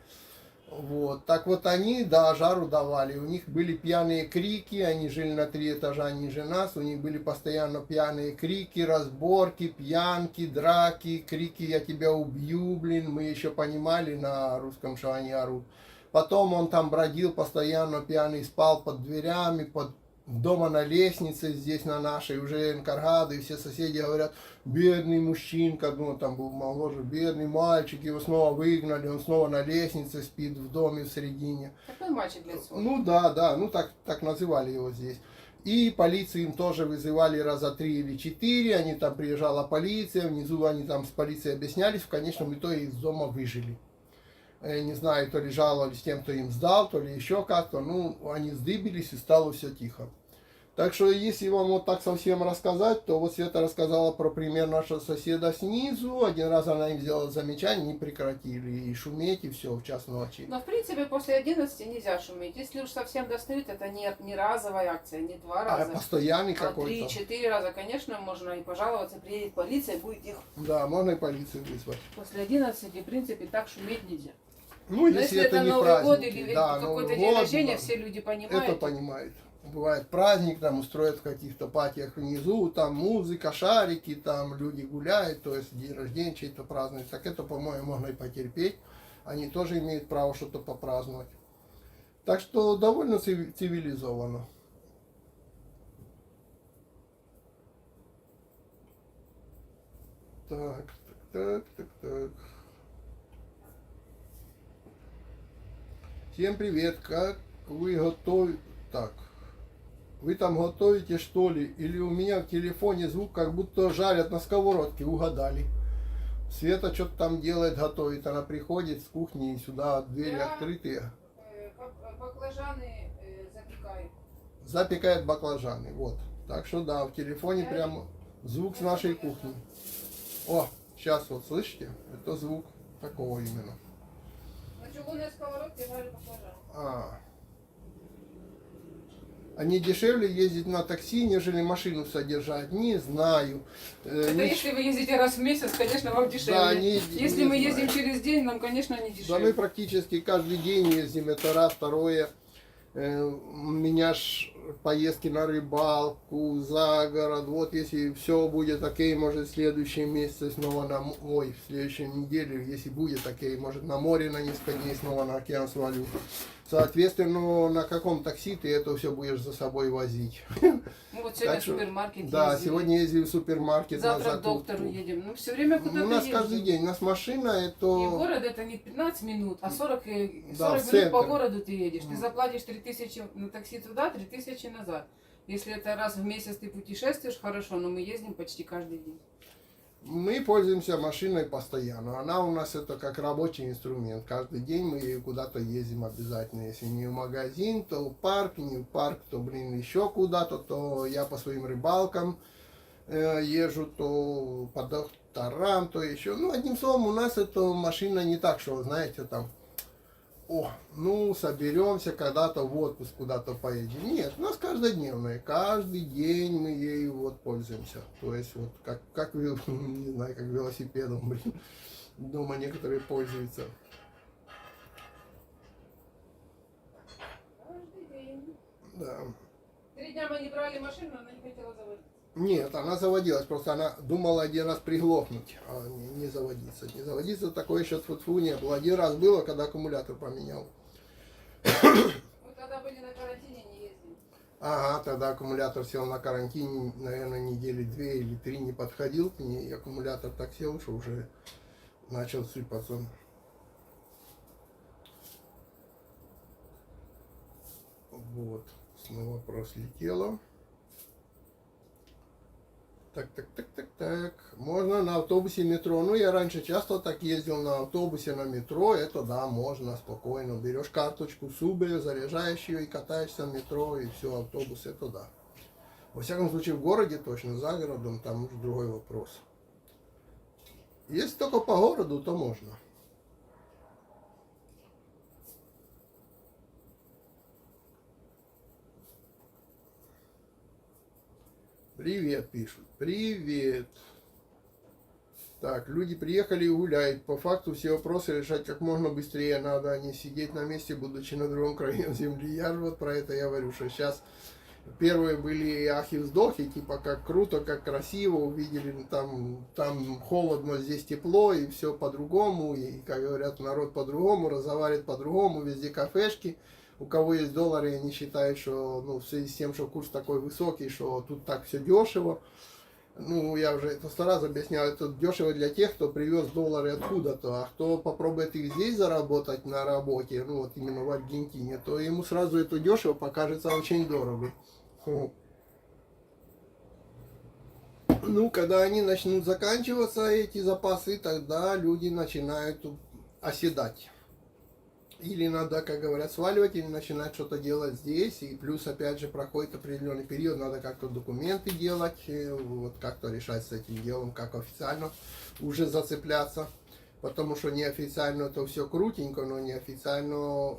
Speaker 1: Вот. Так вот они, да, жару давали. У них были пьяные крики, они жили на 3 этажа ниже нас, у них были постоянно пьяные крики, разборки, пьянки, драки, крики «я тебя убью», блин, мы еще понимали на русском, что они орут. Потом он там бродил постоянно, пьяный, спал под дверями, под дома на лестнице, здесь на нашей, уже Энкаргады, и все соседи говорят, бедный мужчинка, ну, он там был моложе, бедный мальчик, его снова выгнали, он снова на лестнице спит в доме в середине.
Speaker 2: Такой мальчик лет 40.
Speaker 1: Ну да, ну так называли его здесь. И полицию им тоже вызывали раза 3 или 4, они там приезжала полиция, внизу они там с полицией объяснялись, в конечном итоге из дома выжили. Не знаю, то ли жаловались тем, кто им сдал, то ли еще как-то, ну, они сдыбились и стало все тихо. Так что, если вам вот так совсем рассказать, то вот Света рассказала про пример нашего соседа снизу. Один раз она им сделала замечание, не прекратили и шуметь, и все, в час ночи.
Speaker 2: Но в принципе после 11 нельзя шуметь. Если уж совсем достают, это не разовая акция, не 2
Speaker 1: А
Speaker 2: раза,
Speaker 1: постоянный
Speaker 2: а
Speaker 1: какой-то.
Speaker 2: 3-4 раза. Конечно, можно и пожаловаться, приедет полиция, будет их.
Speaker 1: Да, можно и полицию вызвать.
Speaker 2: После 11, в принципе, так шуметь нельзя.
Speaker 1: Ну,
Speaker 2: Но
Speaker 1: если это не
Speaker 2: Новый год
Speaker 1: праздник.
Speaker 2: или
Speaker 1: Да,
Speaker 2: какой-то
Speaker 1: Новый
Speaker 2: день
Speaker 1: год,
Speaker 2: рождения,
Speaker 1: да,
Speaker 2: все люди
Speaker 1: это
Speaker 2: понимают.
Speaker 1: понимают. Бывает праздник, там устроят в каких-то патиях внизу, там музыка, шарики, там люди гуляют, то есть день рождения чей-то празднуют. Так это, по-моему, можно и потерпеть. Они тоже имеют право что-то попраздновать. Так что довольно цивилизованно. Так. Всем привет, как вы готовите? Так, вы там готовите что ли? Или у меня в телефоне звук, как будто жарят на сковородке, угадали. Света что-то там делает, готовит, она приходит с кухни и сюда двери
Speaker 2: Да.
Speaker 1: открытые,
Speaker 2: Баклажаны запекаю.
Speaker 1: запекает баклажаны, вот. Так что да, в телефоне
Speaker 2: Я-
Speaker 1: прямо звук с нашей кухни. О, сейчас вот слышите? Это звук такого именно.
Speaker 2: На чугунной сковородке жарю баклажаны.
Speaker 1: А не дешевле ездить на такси, нежели машину содержать? Не знаю.
Speaker 2: Это если вы ездите раз в месяц, конечно, вам дешевле.
Speaker 1: Да, не
Speaker 2: Если мы
Speaker 1: знаю.
Speaker 2: ездим через день, нам, конечно, не
Speaker 1: Да, мы
Speaker 2: дешевле.
Speaker 1: практически каждый день ездим, это раз, второе. У меня ж поездки на рыбалку, за город. Вот если все будет окей, может в следующем месяце снова в следующей неделе, если будет окей, может на море на несколько дней снова на океан свалю. Соответственно, на каком такси ты это все будешь за собой возить?
Speaker 2: Мы вот сегодня
Speaker 1: Так
Speaker 2: в
Speaker 1: что,
Speaker 2: супермаркет
Speaker 1: Да,
Speaker 2: ездили.
Speaker 1: сегодня ездили в супермаркет на
Speaker 2: Завтра к
Speaker 1: закупку.
Speaker 2: доктору едем. Ну, все время куда-то
Speaker 1: У нас
Speaker 2: ездим.
Speaker 1: каждый день, у нас машина,
Speaker 2: И
Speaker 1: это...
Speaker 2: город это не 15 минут, а 40,
Speaker 1: Да,
Speaker 2: 40
Speaker 1: в
Speaker 2: минут по
Speaker 1: центр.
Speaker 2: городу ты едешь. Ты заплатишь 3000 на такси туда, 3000 назад. Если это раз в месяц ты путешествуешь, хорошо, но мы ездим почти каждый день.
Speaker 1: Мы пользуемся машиной постоянно. Она у нас это как рабочий инструмент. Каждый день мы куда-то ездим обязательно. Если не в магазин, то в парк, не в парк, то, еще куда-то, то я по своим рыбалкам езжу, то по докторам, то еще. Ну, одним словом, у нас эта машина не так, что, знаете, там, соберемся когда-то в отпуск куда-то поедем. Нет, у нас каждодневная. Каждый день мы ею вот пользуемся. То есть вот как не знаю, как велосипедом, блин. Дома некоторые пользуются.
Speaker 2: Каждый день.
Speaker 1: Да.
Speaker 3: 3 дня мы не брали машину, она не хотела заводиться.
Speaker 1: Нет, она заводилась, просто она думала один раз приглохнуть, а не заводиться. Не заводиться такое еще тьфу-тьфу не было. Один раз было, когда аккумулятор поменял.
Speaker 3: Мы тогда были на карантине, не ездили.
Speaker 1: Ага, тогда аккумулятор сел на карантине, наверное, недели 2 или 3 не подходил к ней, и аккумулятор так сел, что уже начал сыпаться. Вот, снова прослетело. Так. Можно на автобусе, метро. Ну, я раньше часто так ездил на автобусе, на метро. Это да, можно спокойно. Берешь карточку СУБе, заряжаешь ее и катаешься в метро, и все, автобус, это да. Во всяком случае, в городе точно, за городом, там уже другой вопрос. Если только по городу, то можно. Привет, пишут. Привет. Так, люди приехали и гуляют. По факту все вопросы решать как можно быстрее надо, а не сидеть на месте, будучи на другом краю земли. Я же вот про это я говорю, что сейчас первые были ахи-вздохи, типа как круто, как красиво, увидели там холодно, здесь тепло, и все по-другому, и, как говорят, народ по-другому, разговаривает по-другому, везде кафешки. У кого есть доллары, они считают, что в связи с тем, что курс такой высокий, что тут так все дешево. Ну, я уже это 100 раз объяснял, это дешево для тех, кто привез доллары откуда-то, а кто попробует их здесь заработать на работе, ну вот именно в Аргентине, то ему сразу это дешево покажется очень дорого. Ну, когда они начнут заканчиваться, эти запасы, тогда люди начинают оседать. Или надо, как говорят, сваливать, или начинать что-то делать здесь. И плюс, опять же, проходит определенный период, надо как-то документы делать, вот как-то решать с этим делом, как официально уже зацепляться. Потому что неофициально это все крутенько, но неофициально,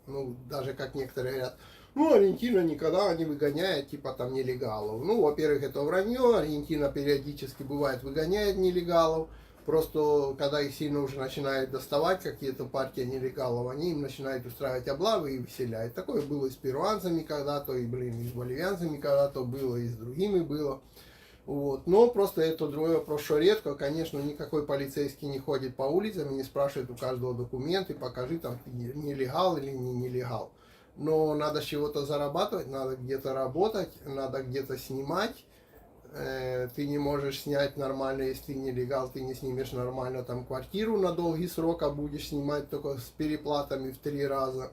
Speaker 1: ну, даже как некоторые говорят, ну, Аргентина никогда не выгоняет, типа, там, нелегалов. Ну, во-первых, это вранье, Аргентина периодически бывает выгоняет нелегалов. Просто когда их сильно уже начинают доставать какие-то партии нелегалов, они им начинают устраивать облавы и выселяют. Такое было и с перуанцами когда-то, и, и с боливианцами когда-то было, и с другими было. Вот. Но просто это другой вопрос, что редко, конечно, никакой полицейский не ходит по улицам и не спрашивает у каждого документы, покажи, там, ты нелегал или не нелегал. Но надо с чего-то зарабатывать, надо где-то работать, надо где-то снимать. Ты не можешь снять нормально, если ты нелегал, ты не снимешь нормально там квартиру на долгий срок, а будешь снимать только с переплатами в 3 раза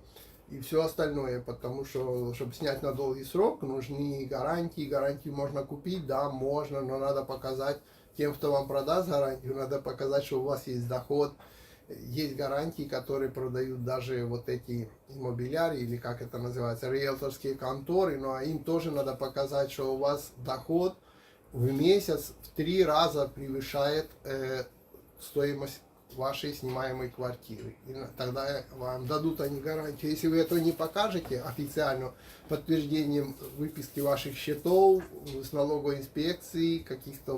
Speaker 1: и все остальное, потому что, чтобы снять на долгий срок, нужны гарантии. Гарантию можно купить, да, можно, но надо показать тем, кто вам продаст гарантию, надо показать, что у вас есть доход. Есть гарантии, которые продают даже вот эти иммобилярии, или как это называется, риэлторские конторы, но им тоже надо показать, что у вас доход в месяц в 3 раза превышает стоимость вашей снимаемой квартиры. И тогда вам дадут они гарантию. Если вы это не покажете официально подтверждением выписки ваших счетов с налоговой инспекции, каких-то,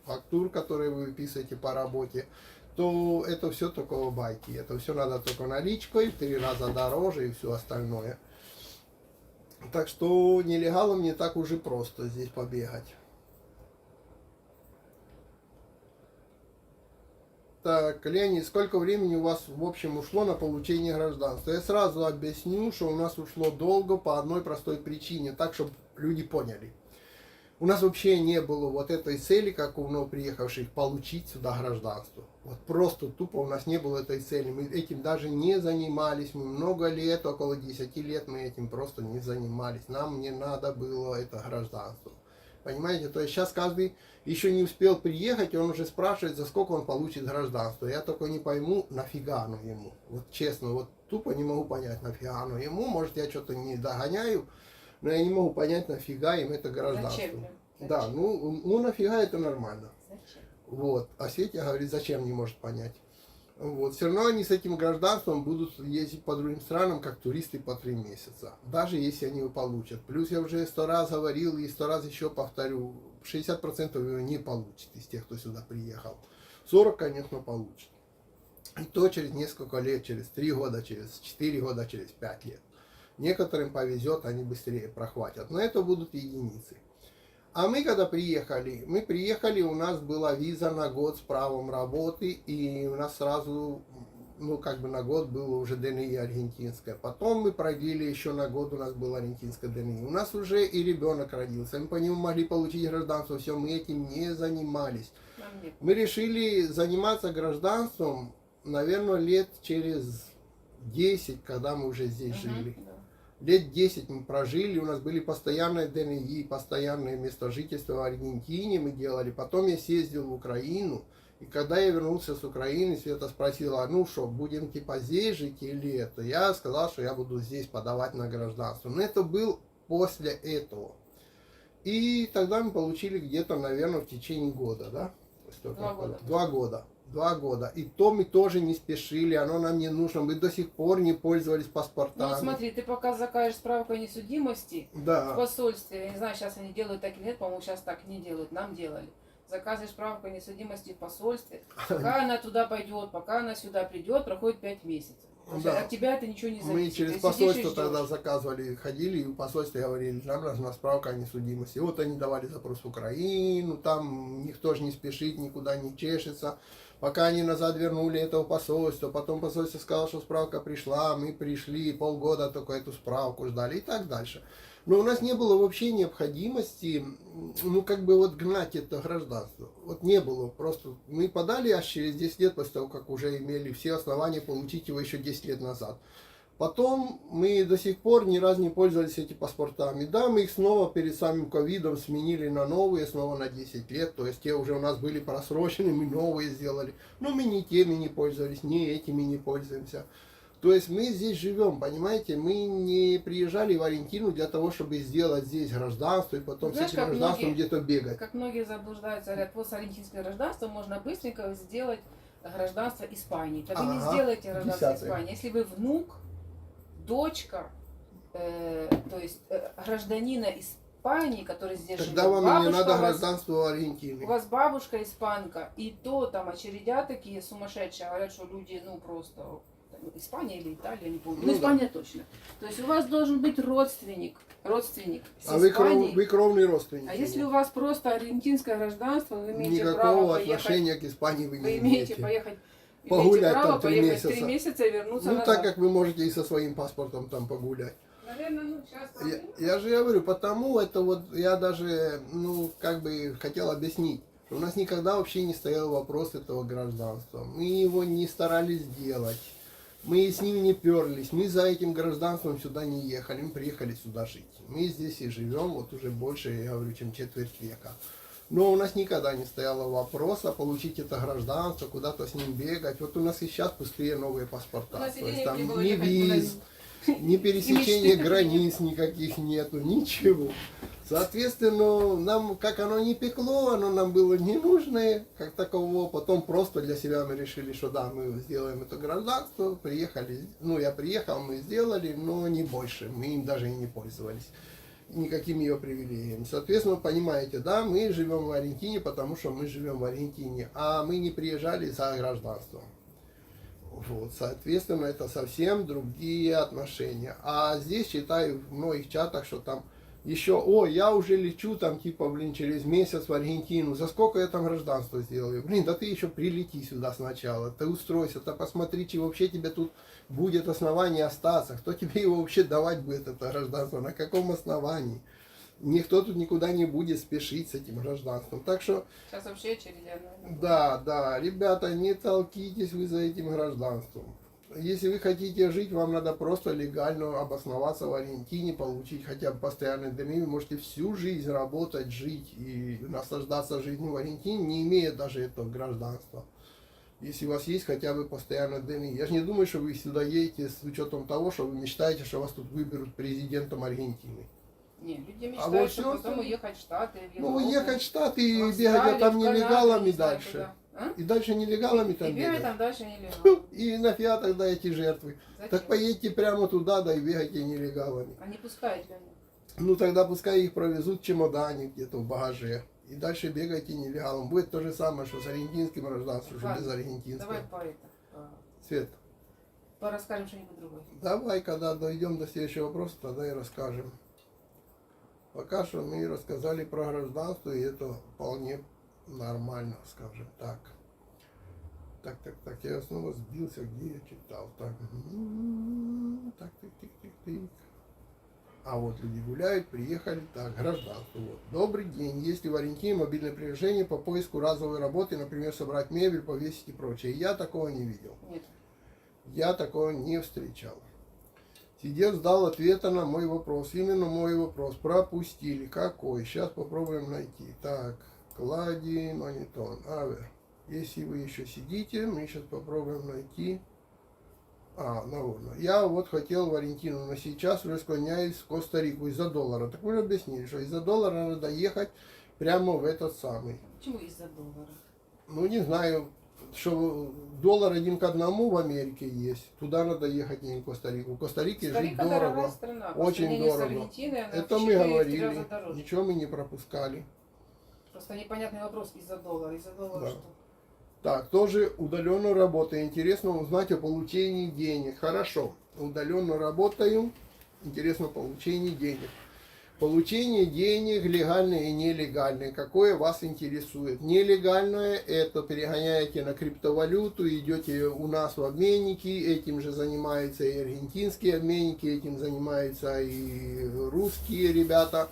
Speaker 1: фактур, которые вы выписываете по работе, то это все только байки. Это все надо только наличкой, в 3 раза дороже и все остальное. Так что нелегалам не так уж и просто здесь побегать. Так, Леонид, сколько времени у вас в общем ушло на получение гражданства? Я сразу объясню, что у нас ушло долго по одной простой причине, так, чтобы люди поняли. У нас вообще не было вот этой цели, как у вновь приехавших, получить сюда гражданство. Вот просто тупо у нас не было этой цели. Мы этим даже не занимались. Мы много лет, около 10 лет мы этим просто не занимались. Нам не надо было это гражданство. Понимаете, то есть сейчас каждый еще не успел приехать, и он уже спрашивает, за сколько он получит гражданство. Я только не пойму, нафига оно ему. Вот честно, вот тупо не могу понять, нафига оно ему. Может, я что-то не догоняю, но я не могу понять, нафига им это гражданство.
Speaker 2: Зачем?
Speaker 1: Да, ну нафига это нормально.
Speaker 2: Зачем?
Speaker 1: Вот. А Светя говорит, зачем, не может понять. Вот. Все равно они с этим гражданством будут ездить по другим странам, как туристы по 3 месяца. Даже если они его получат. Плюс я уже 100 раз говорил и 100 раз еще повторю, 60% его не получит из тех, кто сюда приехал. 40, конечно, получит. И то через несколько лет, через 3 года, через 4 года, через 5 лет. Некоторым повезет, они быстрее прохватят. Но это будут единицы. А мы когда приехали, у нас была виза на год с правом работы, и у нас сразу, ну, как бы на год было уже ДНИ аргентинское. Потом мы продлили еще на год, у нас было аргентинское ДНИ. У нас уже и ребенок родился, мы по нему могли получить гражданство, все, мы этим не занимались.
Speaker 2: Нам нет.
Speaker 1: Мы решили заниматься гражданством, наверное, лет через 10, когда мы уже здесь жили.
Speaker 2: Да.
Speaker 1: Лет 10 мы прожили, у нас были постоянные ДНИ, постоянное место жительства в Аргентине мы делали. Потом я съездил в Украину, и когда я вернулся с Украины, Света спросила, ну что, будем типа здесь жить или это? Я сказал, что я буду здесь подавать на гражданство. Но это был после этого. И тогда мы получили где-то, наверное, в течение года, да?
Speaker 2: 2 года.
Speaker 1: 2 года. 2 года. И то мы тоже не спешили, оно нам не нужно. Мы до сих пор не пользовались
Speaker 2: Ну
Speaker 1: паспортами.
Speaker 2: вот смотри, ты пока закажешь справку о несудимости в
Speaker 1: Да.
Speaker 2: посольстве, я не знаю, сейчас они делают так или нет, по-моему, сейчас так не делают, нам делали. Заказываешь справку о несудимости в посольстве, пока она туда пойдет, пока она сюда придет, проходит 5 месяцев.
Speaker 1: Да.
Speaker 2: От тебя это ничего не зависит.
Speaker 1: Мы через
Speaker 2: Ты сидишь и
Speaker 1: посольство
Speaker 2: ждешь.
Speaker 1: тогда заказывали, ходили, и в посольстве говорили, нам нужна справка о несудимости. И вот они давали запрос в Украину, там никто же не спешит, никуда не чешется. Пока они назад вернули этого посольства, потом посольство сказало, что справка пришла, мы пришли, полгода только эту справку ждали и так дальше. Но у нас не было вообще необходимости, ну, как бы вот гнать это гражданство. Вот не было. Просто мы подали аж через 10 лет, после того, как уже имели все основания получить его еще 10 лет назад. Потом мы до сих пор ни разу не пользовались этими паспортами. Да, мы их снова перед самым ковидом сменили на новые, снова на 10 лет. То есть те уже у нас были просрочены, мы новые сделали. Но мы ни теми не пользовались, ни этими не пользуемся. То есть мы здесь живем, понимаете, мы не приезжали в Аргентину для того, чтобы сделать здесь гражданство и потом
Speaker 2: Знаешь,
Speaker 1: с этим
Speaker 2: как
Speaker 1: гражданством
Speaker 2: многие-
Speaker 1: где-то бегать.
Speaker 2: Как многие заблуждаются, говорят, вот с аргентинским гражданством можно быстренько сделать гражданство Испании. Да вы не
Speaker 1: Ага,
Speaker 2: сделаете гражданство
Speaker 1: 10-е.
Speaker 2: Испании. Если вы внук, дочка, то есть гражданина Испании, который здесь
Speaker 1: Тогда
Speaker 2: живет,
Speaker 1: вам и не
Speaker 2: бабушка
Speaker 1: надо
Speaker 2: у вас-
Speaker 1: гражданство Аргентины.
Speaker 2: У вас бабушка испанка, и то там очередя такие сумасшедшие, говорят, что люди, ну просто, там, Испания или Италия, не помню.
Speaker 1: Ну
Speaker 2: Ну,
Speaker 1: да.
Speaker 2: Испания точно. То есть у вас должен быть родственник с
Speaker 1: А вы,
Speaker 2: Испанией.
Speaker 1: вы кровный родственник.
Speaker 2: А если у вас просто аргентинское гражданство, вы имеете право
Speaker 1: Никакого
Speaker 2: поехать,
Speaker 1: отношения к Испании вы
Speaker 2: вы
Speaker 1: не
Speaker 2: имеете
Speaker 1: имеете.
Speaker 2: поехать,
Speaker 1: Погулять
Speaker 2: имеете право
Speaker 1: там 3
Speaker 2: поехать
Speaker 1: месяца.
Speaker 2: 3 месяца и вернуться
Speaker 1: Ну,
Speaker 2: назад.
Speaker 1: так как вы можете и со своим паспортом там погулять.
Speaker 3: Наверное, ну, сейчас...
Speaker 1: Я же говорю, потому это вот я даже, ну, как бы хотел объяснить, что у нас никогда вообще не стоял вопрос этого гражданства. Мы его не старались делать. Мы с ним не перлись. Мы за этим гражданством сюда не ехали. Мы приехали сюда жить. Мы здесь и живем вот уже больше, я говорю, чем четверть века. Но у нас никогда не стояло вопроса получить это гражданство, куда-то с ним бегать. Вот у нас и сейчас пустые новые паспорта.
Speaker 2: У нас и
Speaker 1: То есть
Speaker 2: денег
Speaker 1: там
Speaker 2: не было
Speaker 1: ни
Speaker 2: ехать
Speaker 1: виз, ни пересечения
Speaker 2: мечты такие
Speaker 1: границ никаких нету, ничего. Соответственно, нам, как оно не пекло, оно нам было не нужно, как такового. Потом просто для себя мы решили, что да, мы сделаем это гражданство, приехали, ну я приехал, мы сделали, но не больше, мы им даже и не пользовались никакими ее привилегиями. Соответственно, понимаете, да, мы живем в Аргентине, потому что мы живем в Аргентине, а мы не приезжали за гражданством. Вот, соответственно, это совсем другие отношения. А здесь читаю в многих чатах, что там еще, я уже лечу там, типа, блин, через месяц в Аргентину. За сколько я там гражданство сделаю? Блин, да ты еще прилети сюда сначала, ты устройся, ты посмотри, чи вообще тебе тут будет основание остаться. Кто тебе его вообще давать будет, это гражданство, на каком основании? Никто тут никуда не будет спешить с этим гражданством. Так что
Speaker 2: Сейчас вообще очередя.
Speaker 1: да, ребята, не толкитесь вы за этим гражданством. Если вы хотите жить, вам надо просто легально обосноваться в Аргентине, получить хотя бы постоянный ДНИ. Вы можете всю жизнь работать, жить и наслаждаться жизнью в Аргентине, не имея даже этого гражданства. Если у вас есть хотя бы постоянный ДНИ. Я же не думаю, что вы сюда едете с учетом того, что вы мечтаете, что вас тут выберут президентом Аргентины.
Speaker 2: Не, люди
Speaker 1: А
Speaker 2: мечтают,
Speaker 1: вот
Speaker 2: что
Speaker 1: всё
Speaker 2: потом
Speaker 1: остальное-
Speaker 2: уехать в Штаты, в
Speaker 1: Ну,
Speaker 2: Европу,
Speaker 1: уехать в Штаты и
Speaker 2: в
Speaker 1: бегать
Speaker 2: Австралию,
Speaker 1: там
Speaker 2: в Канаду,
Speaker 1: нелегалами
Speaker 2: не знаю
Speaker 1: дальше.
Speaker 2: куда. А?
Speaker 1: И дальше нелегалами там
Speaker 2: И бегать
Speaker 1: бегать.
Speaker 2: там дальше нелегально.
Speaker 1: И нафига тогда эти жертвы?
Speaker 2: Зачем?
Speaker 1: Так поедьте прямо туда, да и бегайте нелегалами.
Speaker 2: А не пускают ли они?
Speaker 1: Ну тогда пускай их провезут в чемодане где-то в багаже. И дальше бегайте нелегалом. Будет то же самое, что с аргентинским гражданством, что без
Speaker 2: Ладно,
Speaker 1: аргентинского.
Speaker 2: Давай по это.
Speaker 1: Свет,
Speaker 2: Порасскажем что-нибудь другое.
Speaker 1: Давай, когда дойдем до следующего вопроса, тогда и расскажем. Пока что мы рассказали про гражданство, и это вполне нормально, скажем так. Так, я снова сбился, где я читал. Так. А вот люди гуляют, приехали, так, гражданство. Вот. Добрый день. Есть ли в Аргентине мобильное приложение по поиску разовой работы, например, собрать мебель, повесить и прочее? Я такого не видел.
Speaker 2: Нет.
Speaker 1: Я такого не встречал. Сидел, ждал ответа на мой вопрос. Именно мой вопрос. Пропустили. Какой? Сейчас попробуем найти. Так, Клади, Монитон, Авер. Если вы еще сидите, мы сейчас попробуем найти. Наверное. Я вот хотел в Аргентину, но сейчас уже склоняюсь в Коста-Рику из-за доллара. Так вы же объяснили, что из-за доллара надо ехать прямо в этот самый.
Speaker 2: Почему из-за доллара?
Speaker 1: Ну, не знаю, что доллар 1 к 1 в Америке есть. Туда надо ехать, не в Коста-Рику. В Коста-Рике жить
Speaker 2: Коста-Рика дорогая
Speaker 1: дорого.
Speaker 2: страна. По
Speaker 1: Очень
Speaker 2: сравнению с
Speaker 1: дорого.
Speaker 2: Аргентиной, она
Speaker 1: Это
Speaker 2: в
Speaker 1: мы
Speaker 2: 4
Speaker 1: говорили.
Speaker 2: раза дороже.
Speaker 1: Ничего мы не пропускали.
Speaker 2: Просто непонятный вопрос из-за доллара. Из-за доллара
Speaker 1: Да.
Speaker 2: что?
Speaker 1: Так, тоже удаленно работаю. Интересно узнать о получении денег. Хорошо. Удаленно работаю. Интересно получение денег. Получение денег легальное и нелегальное. Какое вас интересует? Нелегальное — это перегоняете на криптовалюту, идете у нас в обменники, этим же занимаются и аргентинские обменники, этим занимаются и русские ребята,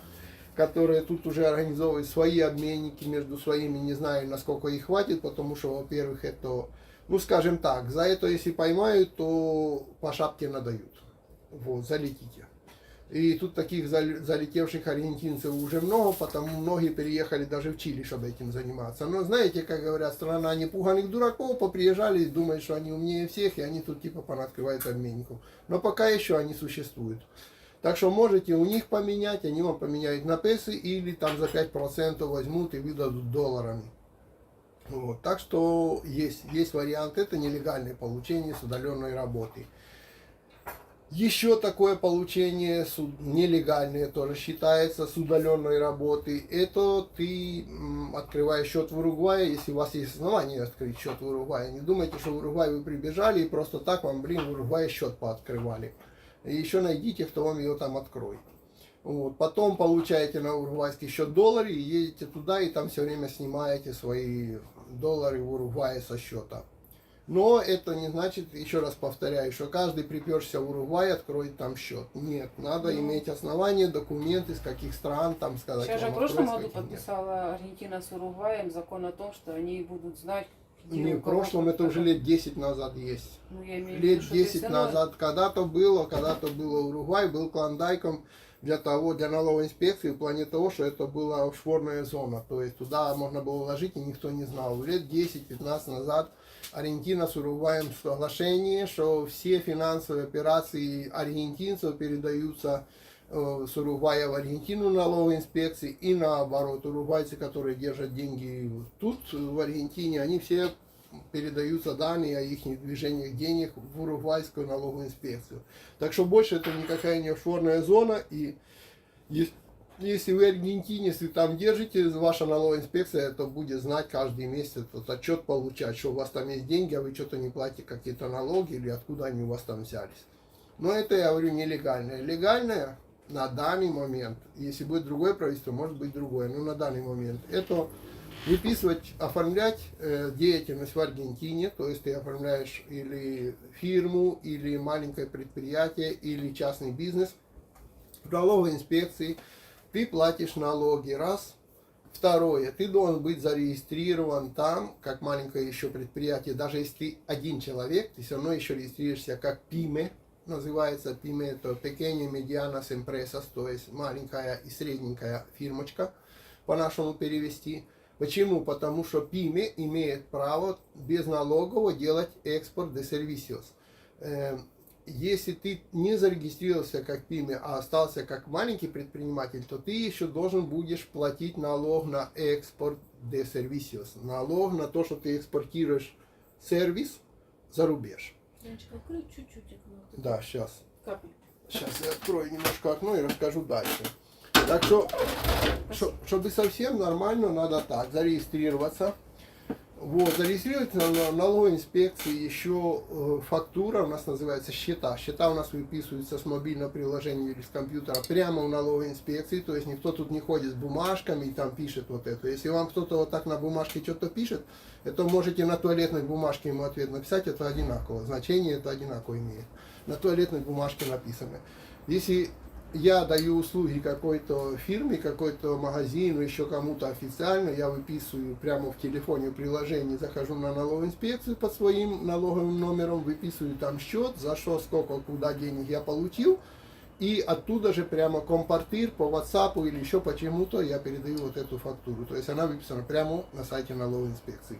Speaker 1: которые тут уже организовывают свои обменники между своими. Не знаю, насколько их хватит, потому что, во-первых, это, ну скажем так, за это если поймают, то по шапке надают. Вот, залетите. И тут таких залетевших аргентинцев уже много, потому многие переехали даже в Чили, чтобы этим заниматься. Но знаете, как говорят, страна непуганых дураков, поприезжали и думают, что они умнее всех, и они тут типа понаткрывают обменников. Но пока еще они существуют. Так что можете у них поменять, они вам поменяют на песы или там за 5% возьмут и выдадут долларами. Вот. Так что есть вариант, это нелегальное получение с удаленной работы. Еще такое получение нелегальное тоже считается с удаленной работы. Это ты открываешь счет в Уругвае, если у вас есть основания открыть счет в Уругвае. Не думайте, что в Уругвай вы прибежали и просто так вам, в Уругвае счет пооткрывали. И еще найдите, кто вам его там откроет. Вот. Потом получаете на уругвайский счет доллары и едете туда, и там все время снимаете свои доллары в Уругвае со счета. Но это не значит, еще раз повторяю, что каждый приперся в Уругвай откроет там счет. Нет, надо иметь основания, документы, с каких стран, там сказать.
Speaker 2: Сейчас же в
Speaker 1: вам
Speaker 2: прошлом
Speaker 1: откроют,
Speaker 2: году
Speaker 1: с каких нет.
Speaker 2: подписала Аргентина с Уругваем закон о том, что они будут знать, где
Speaker 1: Не
Speaker 2: у
Speaker 1: в
Speaker 2: кого
Speaker 1: прошлом, это уже лет 10 назад есть.
Speaker 2: Ну, я имею в
Speaker 1: Лет
Speaker 2: виду, что
Speaker 1: 10
Speaker 2: ты всё равно-
Speaker 1: назад когда-то было Уругвай, был клондайком для налоговой инспекции, в плане того, что это была офшорная зона. То есть туда можно было вложить, и никто не знал. Лет 10-15 назад Аргентина с Уругваем соглашение, что все финансовые операции аргентинцев передаются с Уругвая в Аргентину налоговой инспекции, и наоборот, уругвайцы, которые держат деньги тут, в Аргентине, они все передаются данные о их движениях денег в уругвайскую налоговую инспекцию. Так что больше это никакая не офшорная зона, и если вы аргентинец и там держите, ваша налоговая инспекция это будет знать каждый месяц, этот отчет получать, что у вас там есть деньги, а вы что-то не платите какие-то налоги, или откуда они у вас там взялись. Но это, я говорю, нелегальное. Легальное на данный момент, если будет другое правительство, может быть другое, но на данный момент это выписывать, оформлять деятельность в Аргентине, то есть ты оформляешь или фирму, или маленькое предприятие, или частный бизнес в налоговой инспекции, ты платишь налоги, раз. Второе, ты должен быть зарегистрирован там, как маленькое еще предприятие, даже если ты один человек, ты все равно еще регистрируешься как PYME, называется PYME, это Pequeñas Medianas Empresas, то есть маленькая и средненькая фирмочка, по-нашему перевести. Почему? Потому что PYME имеет право безналогово делать экспорт de servicios. Если ты не зарегистрировался как PYME, а остался как маленький предприниматель, то ты еще должен будешь платить налог на экспорт de servicios. Налог на то, что ты экспортируешь сервис за рубеж.
Speaker 2: Леночка, открой чуть-чуть окно.
Speaker 1: Да, сейчас.
Speaker 2: Капель.
Speaker 1: Сейчас я открою немножко окно и расскажу дальше. Так что, чтобы совсем нормально, надо так, зарегистрироваться. Вот, зарегистрируйте на налоговой инспекции еще фактура, у нас называется счета. Счета у нас выписываются с мобильного приложения или с компьютера прямо в налоговой инспекции, то есть никто тут не ходит с бумажками и там пишет вот это. Если вам кто-то вот так на бумажке что-то пишет, это можете на туалетной бумажке ему ответ написать, это одинаково, значение это одинаково имеет. На туалетной бумажке написано. Если я даю услуги какой-то фирме, какой-то магазину, еще кому-то официально, я выписываю прямо в телефоне, в приложении, захожу на налоговую инспекцию под своим налоговым номером, выписываю там счет, за что, сколько, куда денег я получил, и оттуда же прямо компортир по WhatsApp или еще почему-то я передаю вот эту фактуру. То есть она выписана прямо на сайте налоговой инспекции.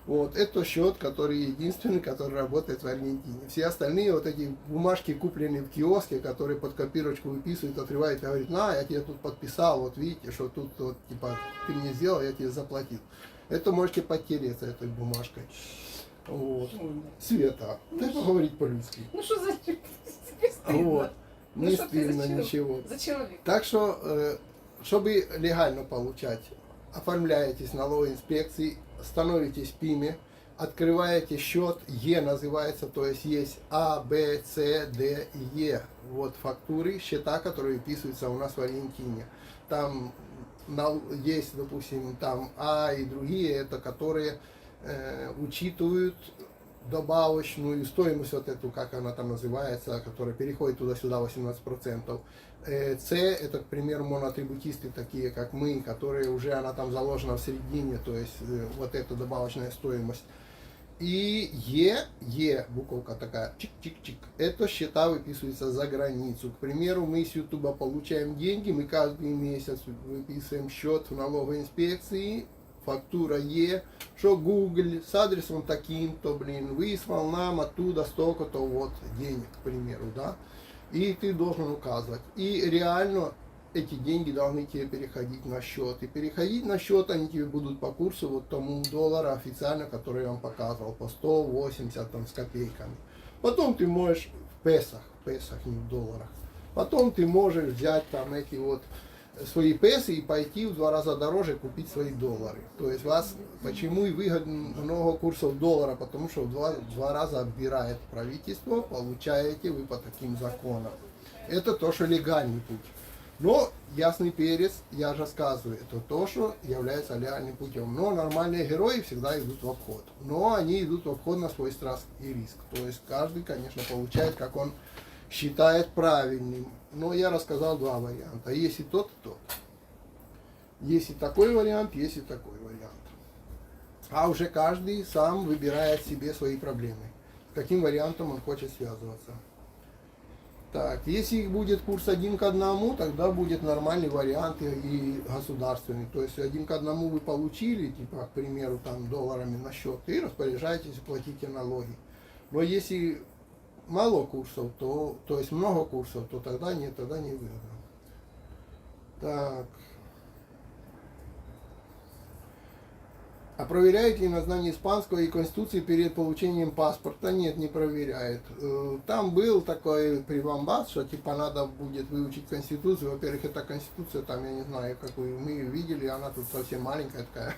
Speaker 1: Вот, это счет, который единственный, который работает в Аргентине. Все остальные вот эти бумажки, купленные в киоске, которые под копирочку выписывают, отрывают и говорят, на, я тебе тут подписал, вот видите, что тут вот, типа, ты мне сделал, я тебе заплатил. Это можете потереться этой бумажкой. Вот. Света, дай поговорить по-людски.
Speaker 3: Ну что за стыдно?
Speaker 1: Вот.
Speaker 3: Ну
Speaker 1: Не
Speaker 3: что ты за
Speaker 1: стыдно
Speaker 3: человек?
Speaker 1: ничего.
Speaker 3: За человек.
Speaker 1: Так что, чтобы легально получать, оформляетесь в налоговой инспекции, становитесь ПИМе, открываете счет, Е называется, то есть есть А, Б, С, Д, Е. Вот фактуры, счета, которые выписываются у нас в Аргентине. Там есть, допустим, там А и другие, это которые учитывают добавочную стоимость, вот эту, как она там называется, которая переходит туда-сюда 18%. С, это, к примеру, моноатрибутисты, такие как мы, которые уже она там заложена в середине, то есть вот эта добавочная стоимость. И Е, буковка такая, чик-чик-чик, это счета выписываются за границу. К примеру, мы с Ютуба получаем деньги, мы каждый месяц выписываем счет в налоговой инспекции, фактура Е, что Google с адресом таким-то, выслал нам оттуда столько-то вот денег, к примеру, да. И ты должен указывать. И реально эти деньги должны тебе переходить на счет. И переходить на счет они тебе будут по курсу вот тому доллара официально, который я вам показывал, по 180 там, с копейками. Потом ты можешь в песах, не в долларах. Потом ты можешь взять там эти вот свои песы и пойти в 2 раза дороже купить свои доллары. То есть вас, почему и выгодно много курсов доллара, потому что в 2 раза отбирает правительство, получаете вы по таким законам. Это то, что легальный путь. Но ясный перец, я же рассказываю, это то, что является легальным путем. Но нормальные герои всегда идут в обход. Но они идут в обход на свой страх и риск. То есть каждый, конечно, получает, как он считает правильным. Но я рассказал 2 варианта. Есть и тот, и тот. Есть и такой вариант, есть и такой вариант. А уже каждый сам выбирает себе свои проблемы. С каким вариантом он хочет связываться. Так, если их будет курс 1 к 1, тогда будет нормальный вариант и государственный. То есть 1 к 1 вы получили, типа, к примеру, там долларами на счет, и распоряжаетесь и платите налоги. Но если мало курсов, то есть много курсов, то тогда нет, тогда не выгодно. Так. А проверяет ли на знание испанского и конституции перед получением паспорта? Нет, не проверяет. Там был такой прибамбас, что типа надо будет выучить конституцию. Во-первых, эта конституция, там я не знаю, какую мы ее видели, она тут совсем маленькая такая.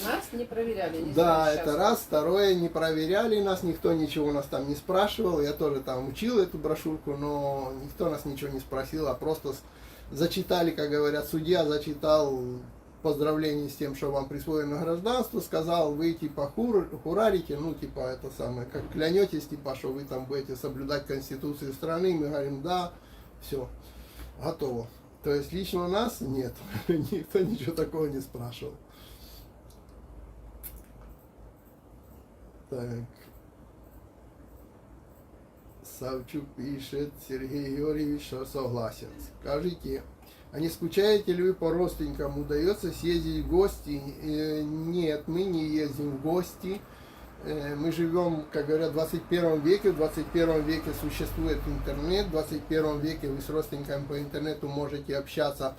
Speaker 2: Нас не проверяли. Не
Speaker 1: Да,
Speaker 2: знаю,
Speaker 1: это
Speaker 2: сейчас.
Speaker 1: раз. Второе, не проверяли нас, никто ничего у нас там не спрашивал. Я тоже там учил эту брошюрку, но никто нас ничего не спросил, а просто зачитали, как говорят, судья зачитал поздравление с тем, что вам присвоено гражданство, сказал, вы типа хурарите, ну типа это самое, как клянетесь, типа, что вы там будете соблюдать конституцию страны, мы говорим, да, все, готово. То есть лично нас нет, никто ничего такого не спрашивал. Так. Савчук пишет, Сергей Георгиевич, что согласен. Скажите, а не скучаете ли вы по родственникам? Удается съездить в гости? Нет, мы не ездим в гости. Мы живем, как говорят, в 21 веке. В 21 веке существует интернет. В 21 веке вы с родственниками по интернету можете общаться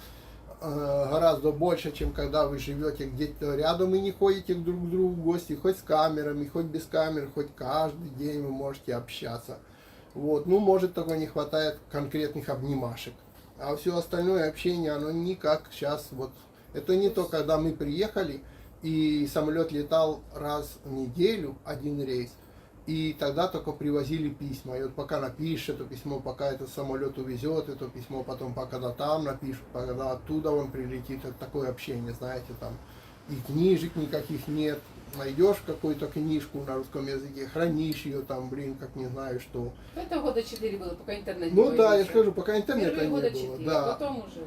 Speaker 1: гораздо больше, чем когда вы живете где-то рядом и не ходите друг к другу в гости. Хоть с камерами, хоть без камер, хоть каждый день вы можете общаться. Вот. Ну, может, только не хватает конкретных обнимашек. А все остальное общение, оно никак сейчас вот... Это не то, когда мы приехали, и самолет летал раз в неделю, один рейс, и тогда только привозили письма. И вот пока напишет это письмо, пока этот самолет увезет это письмо, потом пока там напишут, когда оттуда он прилетит, это такое общение, знаете, там и книжек никаких нет. Найдешь какую-то книжку на русском языке, хранишь ее там, блин, как не знаю что.
Speaker 2: Это года 4 было, пока интернет
Speaker 1: Ну
Speaker 2: не
Speaker 1: да, я
Speaker 2: появился.
Speaker 1: скажу, пока интернета
Speaker 2: Первые
Speaker 1: не
Speaker 2: года
Speaker 1: было.
Speaker 2: 4,
Speaker 1: Да.
Speaker 2: а потом уже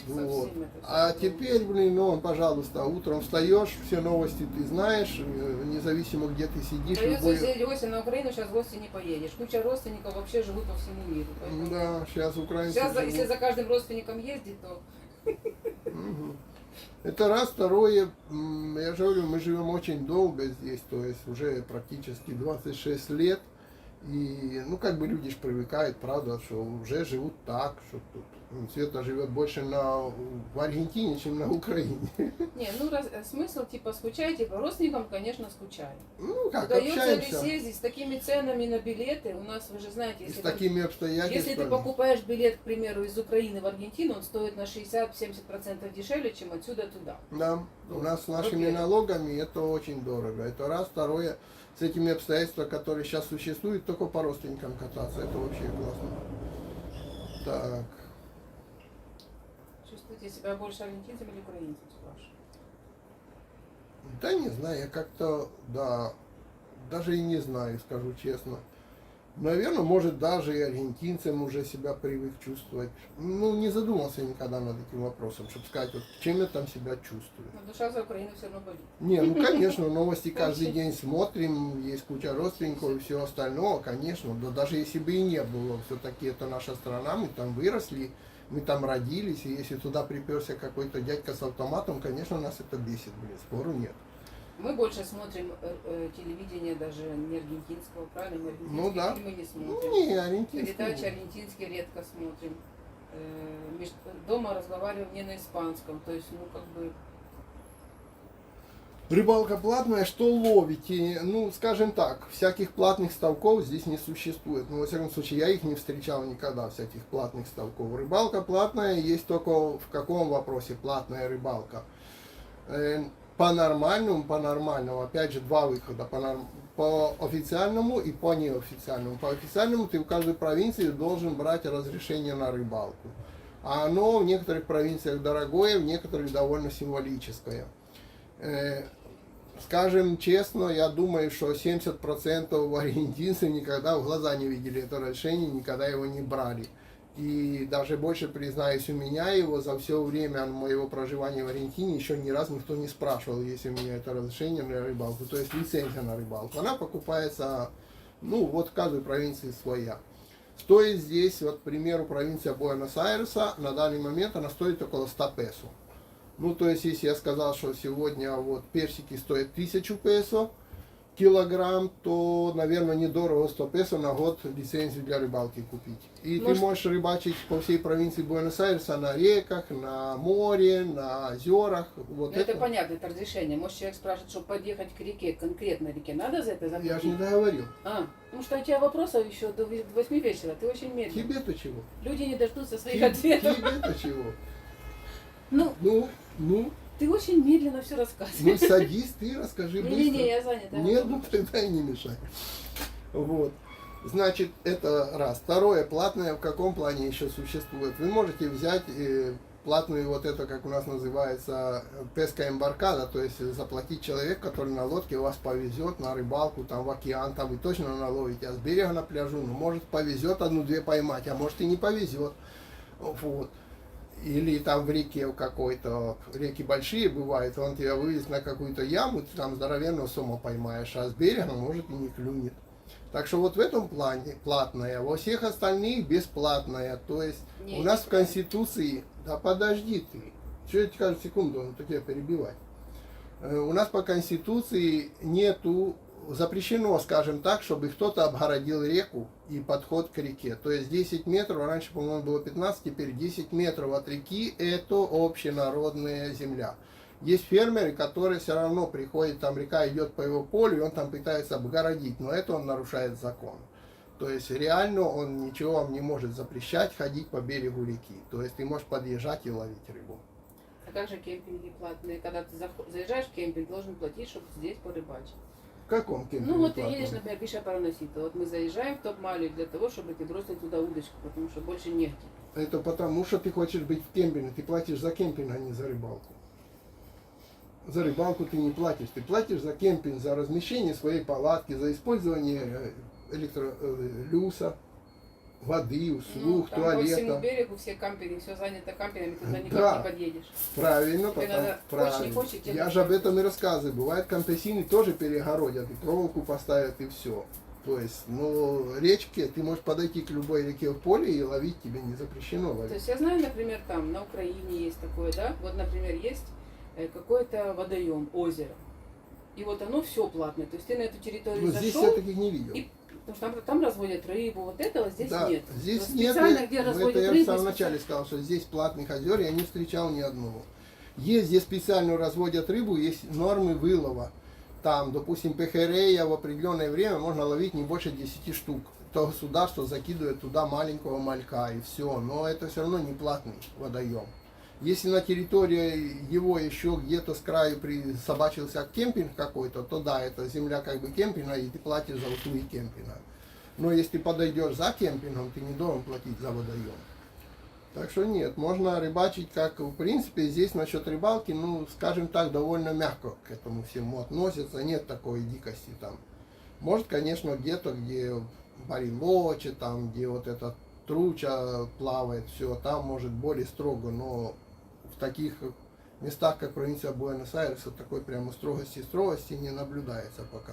Speaker 1: Вот.
Speaker 2: совсем это
Speaker 1: А
Speaker 2: всё
Speaker 1: теперь, блин, ну, пожалуйста, утром встаешь, все новости ты знаешь, независимо где ты сидишь.
Speaker 2: Придется
Speaker 1: любой-
Speaker 2: съездить в гости на Украину, сейчас в гости не поедешь. Куча родственников вообще живут по всему миру. Поэтому
Speaker 1: Да, сейчас украинцы
Speaker 2: сейчас,
Speaker 1: живут.
Speaker 2: если за каждым родственником ездить, то
Speaker 1: Мгм. Это раз. Второе, я же говорю, мы живем очень долго здесь, то есть уже практически 26 лет. И, ну, как бы люди ж привыкают, правда, что уже живут так, что тут Света живет больше в Аргентине, чем на Украине.
Speaker 2: не, ну смысл типа скучаете, по родственникам, конечно, скучаем.
Speaker 1: Ну, как,
Speaker 2: Удается ли
Speaker 1: общаемся.
Speaker 2: съездить с такими ценами на билеты? У нас, вы же знаете,
Speaker 1: И с
Speaker 2: если,
Speaker 1: такими
Speaker 2: если
Speaker 1: обстоятельствами.
Speaker 2: ты покупаешь билет, к примеру, из Украины в Аргентину, он стоит на 60-70% дешевле, чем отсюда туда.
Speaker 1: Да, у нас с нашими
Speaker 2: Вот
Speaker 1: налогами это очень дорого. Это раз. Второе, с этими обстоятельствами, которые сейчас существуют, только по родственникам кататься. Это вообще классно. Так.
Speaker 2: Чувствуете себя больше аргентинцем или украинцем, спрашиваю?
Speaker 1: Да не знаю, я как-то, да, даже и не знаю, скажу честно. Наверное, может, даже и аргентинцем уже себя привык чувствовать. Ну, не задумался никогда над этим вопросом, чтобы сказать, вот чем я там себя чувствую.
Speaker 2: Но душа за Украину все равно болит.
Speaker 1: Не, ну конечно, новости каждый
Speaker 2: Вообще.
Speaker 1: день смотрим, есть куча родственников и все остальное, конечно. Да даже если бы и не было, все-таки это наша страна, мы там выросли, мы там родились, и если туда приперся какой-то дядька с автоматом, конечно, нас это бесит, блин, спору нет.
Speaker 2: Мы больше смотрим телевидение даже не аргентинского, правильно? Мы аргентинские
Speaker 1: Ну да.
Speaker 2: фильмы не
Speaker 1: Ну,
Speaker 2: смотрим.
Speaker 1: не, ориентировки.
Speaker 2: Передачи аргентинские редко смотрим. Дома разговариваем не на испанском, то есть, ну, как бы,
Speaker 1: Рыбалка платная, что ловите? Ну, скажем так, всяких платных ставков здесь не существует. Ну, во всяком случае, я их не встречал никогда, всяких платных ставков. Рыбалка платная, есть только в каком вопросе платная рыбалка. По-нормальному, опять же, два выхода. По официальному и по неофициальному. По официальному ты в каждой провинции должен брать разрешение на рыбалку. А оно в некоторых провинциях дорогое, в некоторых довольно символическое. Скажем честно, я думаю, что 70% аргентинцев никогда в глаза не видели это разрешение, никогда его не брали. И даже больше, признаюсь, у меня его за все время моего проживания в Аргентине еще ни разу никто не спрашивал, есть у меня это разрешение на рыбалку, то есть лицензия на рыбалку. Она покупается, ну, вот в каждой провинции своя. Стоит здесь, вот, к примеру, провинция Буэнос-Айреса, на данный момент она стоит около 100 песо. Ну, то есть, если я сказал, что сегодня вот персики стоят 1000 песо килограмм, то, наверное, недорого 100 песо на год лицензию для рыбалки купить. И ты можешь рыбачить по всей провинции Буэнос-Айреса на реках, на море, на озерах. Вот
Speaker 2: ну, это понятно, это разрешение. Может, человек спрашивает, чтобы подъехать к реке, конкретно реке, надо за это заплатить?
Speaker 1: Я же не договорил.
Speaker 2: Потому что у тебя вопросов еще до 8 вечера, ты очень медленный.
Speaker 1: Тебе-то чего?
Speaker 2: Люди не дождутся своих ответов.
Speaker 1: Тебе-то чего?
Speaker 2: Ну,
Speaker 1: Ну,
Speaker 2: ты очень медленно все
Speaker 1: ну
Speaker 2: рассказываешь.
Speaker 1: садись ты, расскажи быстро.
Speaker 2: Не-не-не, я занята.
Speaker 1: Нет, ну тогда и не мешай. Вот. Значит, это раз. Второе, платное в каком плане еще существует? Вы можете взять платную вот это, как у нас называется, песка эмбаркада, то есть заплатить человек, который на лодке вас повезет на рыбалку, там в океан, там вы точно наловите, а с берега на пляжу, ну, может, повезет одну-две поймать, а может и не повезет. Вот. Или там в реке в какой-то, реки большие бывают, он тебя вывезет на какую-то яму, ты там здоровенного сома поймаешь, а с берега может и не клюнет. Так что вот в этом плане платная, во всех остальных бесплатная. То есть
Speaker 2: Не,
Speaker 1: у нас в
Speaker 2: неправильно.
Speaker 1: Конституции, да подожди ты, что я тебе скажу, секунду, он тебя перебивать. У нас по Конституции нету, запрещено, скажем так, чтобы кто-то обгородил реку и подход к реке. То есть 10 метров, раньше, по-моему, было 15, теперь 10 метров от реки – это общенародная земля. Есть фермеры, которые все равно приходят, там река идет по его полю, и он там пытается обгородить, но это он нарушает закон. То есть реально он ничего вам не может запрещать ходить по берегу реки. То есть ты можешь подъезжать и ловить рыбу.
Speaker 2: А А как же кемпинги платные? Когда ты заезжаешь в кемпинг, должен платить, чтобы здесь порыбачить.
Speaker 1: В каком кемпинге?
Speaker 2: Ну вот ты
Speaker 1: платном?
Speaker 2: едешь, например, пишешь Параносита. Вот мы заезжаем в Топ-Малю для того, чтобы ты бросил туда удочку, потому что больше негде.
Speaker 1: Это потому, что ты хочешь быть в кемпинге. Ты платишь за кемпинг, а не за рыбалку. За рыбалку ты не платишь. Ты платишь за кемпинг, за размещение своей палатки, за использование люса, воды, услуг,
Speaker 2: там по всему
Speaker 1: туалета.
Speaker 2: берегу все кампинги, все занято кампингами, ты туда никак
Speaker 1: Да.
Speaker 2: не подъедешь.
Speaker 1: Правильно,
Speaker 2: Тебе
Speaker 1: потому,
Speaker 2: надо,
Speaker 1: правильно.
Speaker 2: хочешь, не хочешь, тебе
Speaker 1: Я
Speaker 2: надо
Speaker 1: же об
Speaker 2: платить.
Speaker 1: этом и рассказываю. Бывает, кампесины тоже перегородят, и проволоку поставят, и все. То есть, ну, речки, ты можешь подойти к любой реке в поле и ловить тебе не запрещено
Speaker 2: То
Speaker 1: ловить.
Speaker 2: есть я знаю, например, там на Украине есть такое, да, вот, например, есть какой-то водоем, озеро. И вот оно все платное. То есть ты на эту территорию
Speaker 1: Но здесь
Speaker 2: зашел,
Speaker 1: я таких не видел.
Speaker 2: и потому что там разводят рыбу, вот этого здесь
Speaker 1: Да,
Speaker 2: нет.
Speaker 1: здесь
Speaker 2: То
Speaker 1: нет.
Speaker 2: специально, где
Speaker 1: Это
Speaker 2: разводят
Speaker 1: я в
Speaker 2: рыбу,
Speaker 1: самом
Speaker 2: специально-
Speaker 1: начале сказал, что здесь платных озер я не встречал ни одного. Есть, где специально разводят рыбу, есть нормы вылова. Там, допустим, пехерея в определенное время можно ловить не больше 10 штук. То государство закидывает туда маленького малька и все. Но это все равно не платный водоем. Если на территории его еще где-то с краю присобачился кемпинг какой-то, то да, это земля как бы кемпинга, и ты платишь за услуги кемпинга. Но если ты подойдешь за кемпингом, ты не должен платить за водоем. Так что нет, можно рыбачить как, в принципе, здесь насчет рыбалки, ну, скажем так, довольно мягко к этому всему относятся, нет такой дикости там. Может, конечно, где-то, где Барилочи, там, где вот эта труча плавает, все, там может более строго, но в таких местах, как провинция Буэнос-Айреса, такой прямо строгости не наблюдается пока.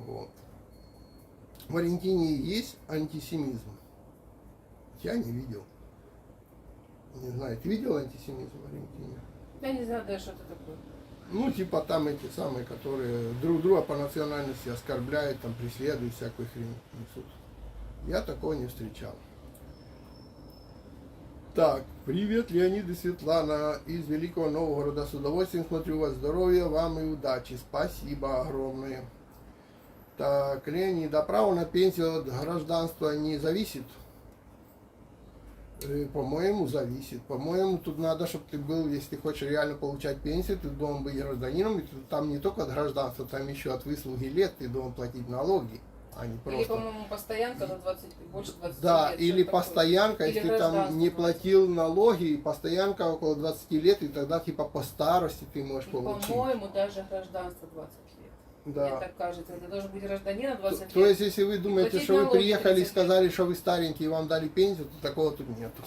Speaker 1: Вот. В Аргентине есть антисемизм? Я не видел. Не знаю, ты видел антисемизм в Аргентине?
Speaker 2: Я не знаю даже, что это такое.
Speaker 1: Ну, типа там эти самые, которые друг друга по национальности оскорбляют, там преследуют, всякую хрень несут. Я такого не встречал. Так, привет, Леонид и Светлана из Великого Новгорода. С удовольствием смотрю вас. Здоровья вам и удачи. Спасибо огромное. Так, Леонид, а право на пенсию от гражданства не зависит? По-моему, зависит. По-моему, тут надо, чтобы ты был, если ты хочешь реально получать пенсию, ты должен быть гражданином, и там не только от гражданства, там еще от выслуги лет ты должен платить налоги, а не
Speaker 2: Или,
Speaker 1: просто...
Speaker 2: по-моему, постоянка на 20, больше 20
Speaker 1: Да,
Speaker 2: лет.
Speaker 1: или
Speaker 2: что-то такое.
Speaker 1: постоянка,
Speaker 2: Или
Speaker 1: если ты там
Speaker 2: гражданство
Speaker 1: не
Speaker 2: 20.
Speaker 1: платил налоги, и постоянка около 20 лет, и тогда типа по старости ты можешь
Speaker 2: Ну,
Speaker 1: получить.
Speaker 2: по-моему, даже гражданство 20 лет. Мне
Speaker 1: Да.
Speaker 2: так кажется. Ты должен быть гражданином 20 лет.
Speaker 1: То есть, если вы думаете,
Speaker 2: платить
Speaker 1: что вы
Speaker 2: налоги
Speaker 1: приехали и
Speaker 2: 30 лет.
Speaker 1: сказали, что вы старенький, и вам дали пенсию, то такого тут нету.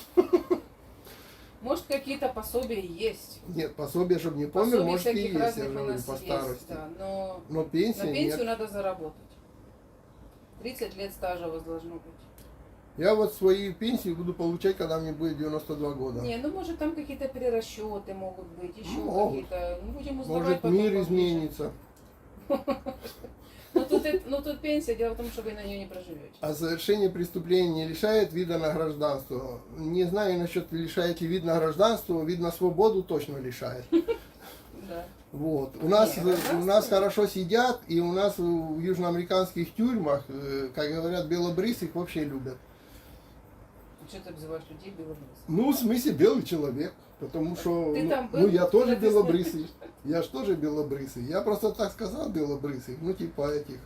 Speaker 2: Может, какие-то пособия есть.
Speaker 1: Нет, пособие, чтобы не помер,
Speaker 2: Пособий
Speaker 1: может и
Speaker 2: всяких
Speaker 1: есть, я
Speaker 2: разных
Speaker 1: же
Speaker 2: у
Speaker 1: говорю,
Speaker 2: нас
Speaker 1: по
Speaker 2: есть,
Speaker 1: старости.
Speaker 2: да, но
Speaker 1: Но пенсия
Speaker 2: на пенсию
Speaker 1: нет.
Speaker 2: надо заработать. 30 лет стажа у вас должно быть.
Speaker 1: Я вот свою пенсию буду получать, когда мне будет 92 года.
Speaker 2: Не, ну может там какие-то перерасчеты могут быть, еще
Speaker 1: Могут.
Speaker 2: какие-то. Ну, будем узнавать
Speaker 1: Может,
Speaker 2: потом
Speaker 1: мир
Speaker 2: поближе.
Speaker 1: изменится.
Speaker 2: Ну тут пенсия, дело в том, что вы на нее не проживете.
Speaker 1: А совершение преступления не лишает вида на гражданство. Не знаю насчет лишает ли вид на гражданство, вид на свободу точно лишает.
Speaker 2: Да.
Speaker 1: Вот. У
Speaker 2: гражданство
Speaker 1: нас
Speaker 2: нет.
Speaker 1: хорошо сидят, и у нас в южноамериканских тюрьмах, как говорят, белобрысых вообще любят.
Speaker 2: Что ты обзываешь людей белобрысых?
Speaker 1: Ну, в смысле, белый человек. Потому что,
Speaker 2: Ты там был?
Speaker 1: ну, я тоже
Speaker 2: Когда ты
Speaker 1: белобрысый. Я ж тоже белобрысый. Я просто так сказал белобрысый. Ну, типа этих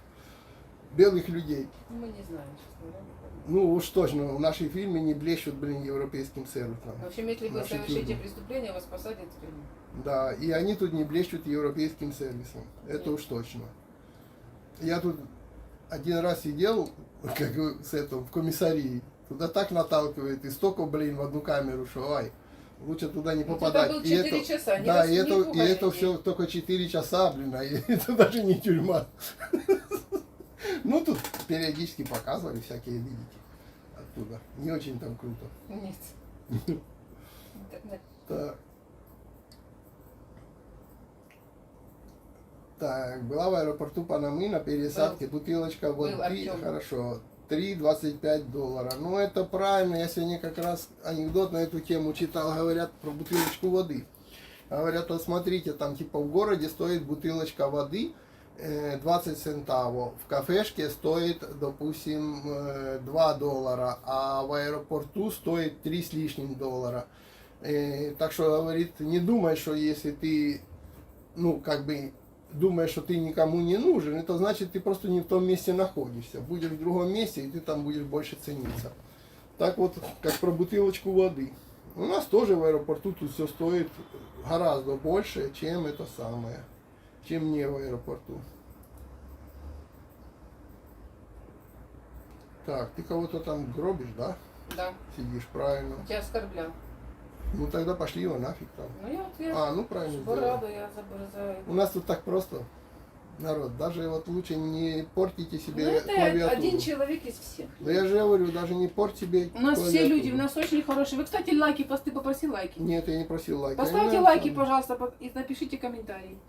Speaker 1: белых людей.
Speaker 2: Ну, мы не знаем, честно говоря.
Speaker 1: Ну, уж точно, в нашей фильме не блещут, блин, европейским сервисом.
Speaker 2: В общем, если вы
Speaker 1: Наши
Speaker 2: совершите
Speaker 1: тюрьмы.
Speaker 2: преступление, вас посадят в тюрьму.
Speaker 1: Да, и они тут не блещут европейским сервисом. Это
Speaker 2: Нет.
Speaker 1: уж точно. Я тут один раз сидел, как с этого, в комиссарии. Туда так наталкивает, и столько, блин, в одну камеру, что ай, лучше туда не
Speaker 2: Ну,
Speaker 1: попадать.
Speaker 2: туда был
Speaker 1: И
Speaker 2: 4
Speaker 1: это-
Speaker 2: часа, не
Speaker 1: да,
Speaker 2: раз-
Speaker 1: и
Speaker 2: не
Speaker 1: это,
Speaker 2: пугай людей.
Speaker 1: все только 4 часа, блин, а это даже не тюрьма. Ну, тут периодически показывали всякие, видите, оттуда. Не очень там круто.
Speaker 2: Нет. Интернет.
Speaker 1: Так. Так, была в аэропорту Панамы на пересадке, бутылочка
Speaker 2: Был,
Speaker 1: воды,
Speaker 2: Артём.
Speaker 1: хорошо, $3,25. Ну, это правильно, я сегодня как раз анекдот на эту тему читал, говорят про бутылочку воды. Говорят, вот смотрите, там типа в городе стоит бутылочка воды 20 центавов, в кафешке стоит, допустим, $2, а в аэропорту стоит 3 с лишним доллара. Так что, говорит, не думай, что если ты, ну, как бы, думаешь, что ты никому не нужен, это значит, ты просто не в том месте находишься. Будешь в другом месте, и ты там будешь больше цениться. Так вот, как про бутылочку воды. У нас тоже в аэропорту тут все стоит гораздо больше, чем это самое, чем не в аэропорту. Так, ты кого-то там гробишь, да?
Speaker 2: Да,
Speaker 1: Сидишь, правильно.
Speaker 2: тебя оскорблял.
Speaker 1: Ну тогда пошли его нафиг там.
Speaker 2: Ну я
Speaker 1: Ну правильно
Speaker 2: была
Speaker 1: сделал.
Speaker 2: рада, я за...
Speaker 1: У нас тут так просто, народ. Даже вот лучше не портите
Speaker 2: Ну
Speaker 1: себе
Speaker 2: это
Speaker 1: клавиатуру.
Speaker 2: один человек из всех.
Speaker 1: Но я же говорю, даже не порть себе
Speaker 2: У нас все
Speaker 1: клавиатуру.
Speaker 2: люди, у нас очень хорошие. Вы, кстати, лайки, посты, попроси лайки.
Speaker 1: Нет, я не просил лайки.
Speaker 2: Поставьте
Speaker 1: Я
Speaker 2: лайки,
Speaker 1: сам-
Speaker 2: пожалуйста, и напишите комментарии.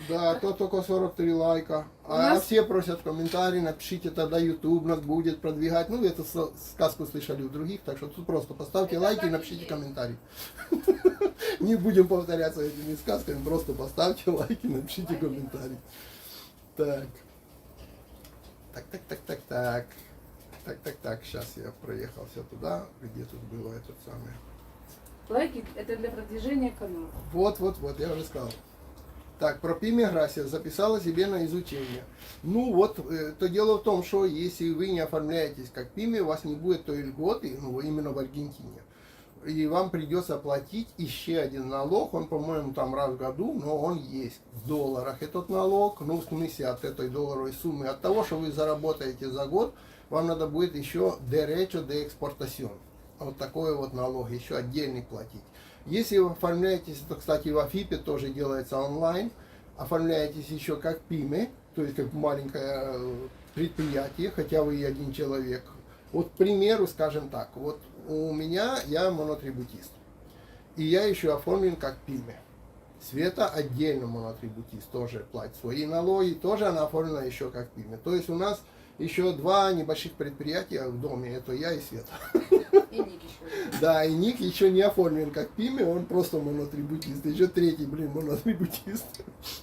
Speaker 1: Да, то только 43 лайка.
Speaker 2: У
Speaker 1: А
Speaker 2: нас-
Speaker 1: все просят комментарии, напишите, тогда YouTube нас будет продвигать. Ну, вы эту сказку слышали у других, так что тут просто поставьте
Speaker 3: Это
Speaker 1: лайки и
Speaker 3: так и
Speaker 1: напишите
Speaker 3: есть.
Speaker 1: комментарий. Не будем повторяться этими сказками, просто поставьте лайки, напишите
Speaker 3: Лайки.
Speaker 1: комментарий. Так. Так. Сейчас я проехался туда, где тут было этот самый.
Speaker 2: Лайки это для продвижения канала.
Speaker 1: Вот, я уже сказал. Так, про Пиме Грасия записала себе на изучение. Ну вот, то дело в том, что если вы не оформляетесь как Пиме, у вас не будет той льготы, ну именно в Аргентине. И вам придется платить еще один налог, он, по-моему, там раз в году, но он есть в долларах этот налог, ну в смысле от этой долларовой суммы. От того, что вы заработаете за год, вам надо будет еще derecho de exportación. Вот такой вот налог еще отдельный платить. Если вы оформляетесь, это, кстати, в Афипе тоже делается онлайн, оформляетесь еще как ПИМЕ, то есть как маленькое предприятие, хотя вы и один человек. Вот, к примеру, скажем так, вот у меня, я монотрибутист, и я еще оформлен как ПИМЕ. Света отдельно монотрибутист, тоже платит свои налоги, тоже она оформлена еще как ПИМЕ. То есть у нас еще два небольших предприятия в доме, это я и Света.
Speaker 2: И ник еще.
Speaker 1: Да, и ник еще не оформлен как ПИМЕ, он просто монотрибутист. Еще третий, монотрибутист.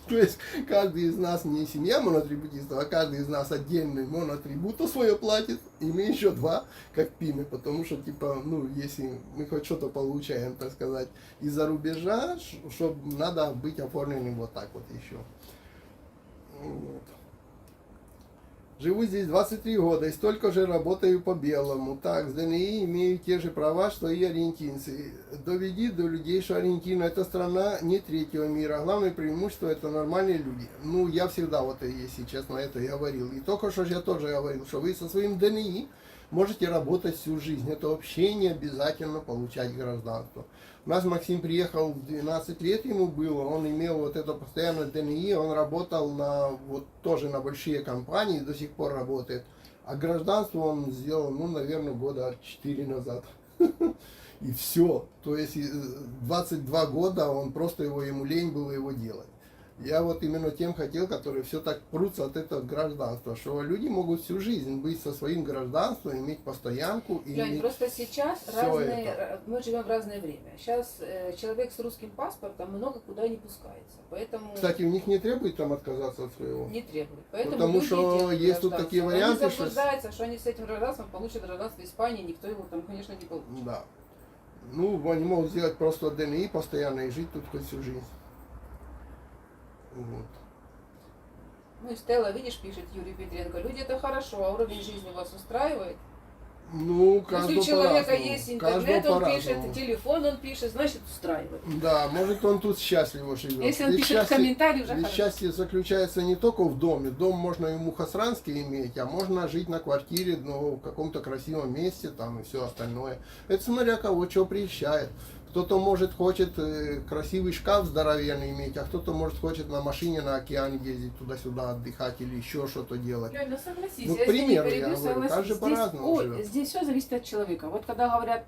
Speaker 1: То есть каждый из нас не семья монотрибутистов, а каждый из нас отдельный монотрибуту свое платит. И мы еще два как ПИМЕ, потому что, типа, ну, если мы хоть что-то получаем, так сказать, из-за рубежа, чтобы надо быть оформленным вот так вот еще. Вот. Живу здесь 23 года и столько же работаю по белому. Так, с ДНИ имею те же права, что и аргентинцы. Доведи до людей, что Аргентина это страна не третьего мира. Главное преимущество это нормальные люди. Ну, я всегда вот, если честно, это я говорил. И только что я тоже говорил, что вы со своим ДНИ можете работать всю жизнь. Это вообще не обязательно получать гражданство. У нас Максим приехал в 12 лет ему было, он имел вот это постоянное ДНИ, он работал на, вот тоже на большие компании, до сих пор работает. А гражданство он сделал, ну, наверное, года 4 назад. И все. То есть 22 года он просто ему лень было его делать. Я вот именно тем хотел, которые все так прутся от этого гражданства, что люди могут всю жизнь быть со своим гражданством, иметь постоянку и
Speaker 2: Лень,
Speaker 1: иметь
Speaker 2: просто сейчас
Speaker 1: всё
Speaker 2: разные,
Speaker 1: это.
Speaker 2: мы живем в разное время. Сейчас человек с русским паспортом много куда не пускается, поэтому
Speaker 1: Кстати, у них не требует там отказаться от своего.
Speaker 2: не требует. Поэтому
Speaker 1: Потому
Speaker 2: люди
Speaker 1: что
Speaker 2: делают
Speaker 1: есть тут
Speaker 2: гражданство.
Speaker 1: такие
Speaker 2: Они
Speaker 1: варианты, что-
Speaker 2: заблуждаются, что они с этим гражданством получат гражданство Испании, никто его там, конечно, не получит.
Speaker 1: Да. Ну, они могут сделать просто ДНИ постоянно и жить тут хоть всю жизнь. Вот.
Speaker 2: Ну и Стелла, видишь, пишет Юрий Петренко, люди это хорошо, а уровень жизни вас устраивает?
Speaker 1: Ну,
Speaker 2: Если
Speaker 1: каждого
Speaker 2: у человека
Speaker 1: по-разному.
Speaker 2: есть интернет,
Speaker 1: Каждого
Speaker 2: он пишет,
Speaker 1: по-разному.
Speaker 2: телефон он пишет, значит устраивает.
Speaker 1: Да, может он тут счастливо живет.
Speaker 2: Если он
Speaker 1: Ведь
Speaker 2: пишет
Speaker 1: счастье-
Speaker 2: комментарий, уже
Speaker 1: ведь
Speaker 2: хорошо.
Speaker 1: счастье заключается не только в доме. Дом можно и в Мухосранске иметь, а можно жить на квартире, но в каком-то красивом месте там и все остальное. Это смотря кого что приезжает. Кто-то, может, хочет красивый шкаф здоровенный иметь, а кто-то, может, хочет на машине на океан ездить туда-сюда отдыхать или еще что-то делать.
Speaker 2: Лёнь, ну согласись,
Speaker 1: Ну,
Speaker 2: я
Speaker 1: к примеру,
Speaker 2: тебя
Speaker 1: я говорю, каждый
Speaker 2: здесь,
Speaker 1: по-разному живет.
Speaker 2: здесь все зависит от человека. Вот когда говорят,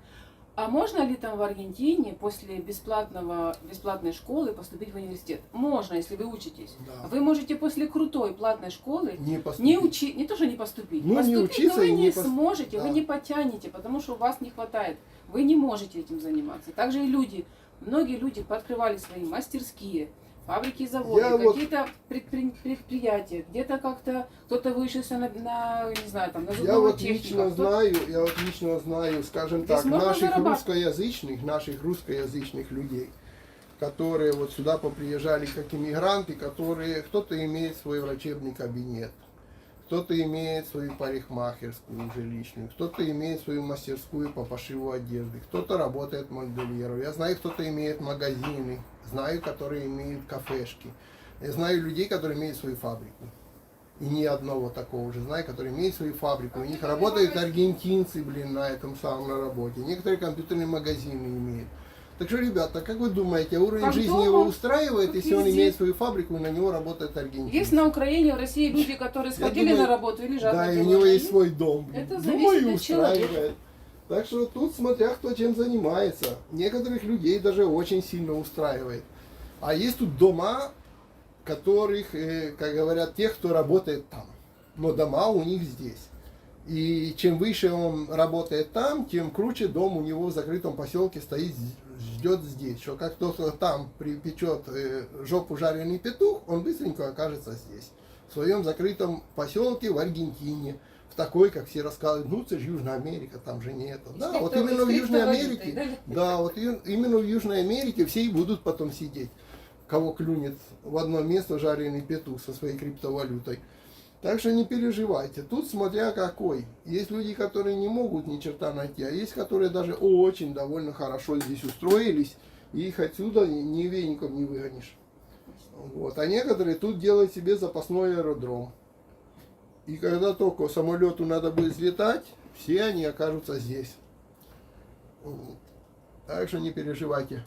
Speaker 2: а можно ли там в Аргентине после бесплатной школы поступить в университет? Можно, если вы учитесь.
Speaker 1: Да.
Speaker 2: Вы можете после крутой платной школы
Speaker 1: Не поступить.
Speaker 2: не то, что не поступить.
Speaker 1: Ну, не
Speaker 2: поступить,
Speaker 1: учиться
Speaker 2: но вы
Speaker 1: и
Speaker 2: не
Speaker 1: не пос-
Speaker 2: сможете,
Speaker 1: Да.
Speaker 2: вы не потянете, потому что у вас не хватает. Вы не можете этим заниматься. Также и люди, многие люди пооткрывали свои мастерские, Фабрики, заводы,
Speaker 1: Я вот-
Speaker 2: какие-то предприятия, где-то как-то кто-то вышился на, не знаю, там, на
Speaker 1: Я
Speaker 2: зубного
Speaker 1: вот
Speaker 2: техника.
Speaker 1: лично знаю, скажем
Speaker 2: Здесь
Speaker 1: так,
Speaker 2: можно
Speaker 1: наших
Speaker 2: зарабатывать.
Speaker 1: русскоязычных людей, которые вот сюда поприезжали как иммигранты, которые, кто-то имеет свой врачебный кабинет, кто-то имеет свою парикмахерскую жилищную, кто-то имеет свою мастерскую по пошиву одежды, кто-то работает модельером. Я знаю, кто-то имеет магазины, знаю, которые имеют кафешки. Я знаю людей, которые имеют свою фабрику. И ни одного такого же знаю, который имеет свою фабрику. У них работают аргентинцы, блин, на этом самом на работе. Некоторые компьютерные магазины имеют. Так что, ребята, как вы думаете, уровень
Speaker 2: Как
Speaker 1: жизни
Speaker 2: дома,
Speaker 1: его устраивает,
Speaker 2: как
Speaker 1: если он
Speaker 2: везде.
Speaker 1: имеет свою фабрику и на него работает аргентинцы?
Speaker 2: Есть на Украине, в России люди, которые сходили
Speaker 1: думаю,
Speaker 2: на работу и лежат
Speaker 1: Да,
Speaker 2: на
Speaker 1: и у
Speaker 2: диване.
Speaker 1: него есть свой дом. блин.
Speaker 2: Это
Speaker 1: Думаю,
Speaker 2: зависит от человека.
Speaker 1: устраивает. Так что тут смотря кто чем занимается. Некоторых людей даже очень сильно устраивает. А есть тут дома, которых, как говорят, тех, кто работает там. Но дома у них здесь. И чем выше он работает там, тем круче дом у него в закрытом поселке стоит, ждет здесь. Что как кто-то там припечет жопу жареный петух, он быстренько окажется здесь. В своем закрытом поселке в Аргентине. В такой, как все рассказывают, ну это же Южная Америка, там же не это. Да, вот именно в Южной Америке, да, вот именно в Южной Америке все и будут потом сидеть, кого клюнет в одно место жареный петух со своей криптовалютой. Так что не переживайте. Тут смотря какой. Есть люди, которые не могут ни черта найти, а есть, которые даже очень довольно хорошо здесь устроились, и их отсюда ни веником не выгонишь. Вот. А некоторые тут делают себе запасной аэродром. И когда только самолету надо будет взлетать, все они окажутся здесь. Вот. Так что не переживайте.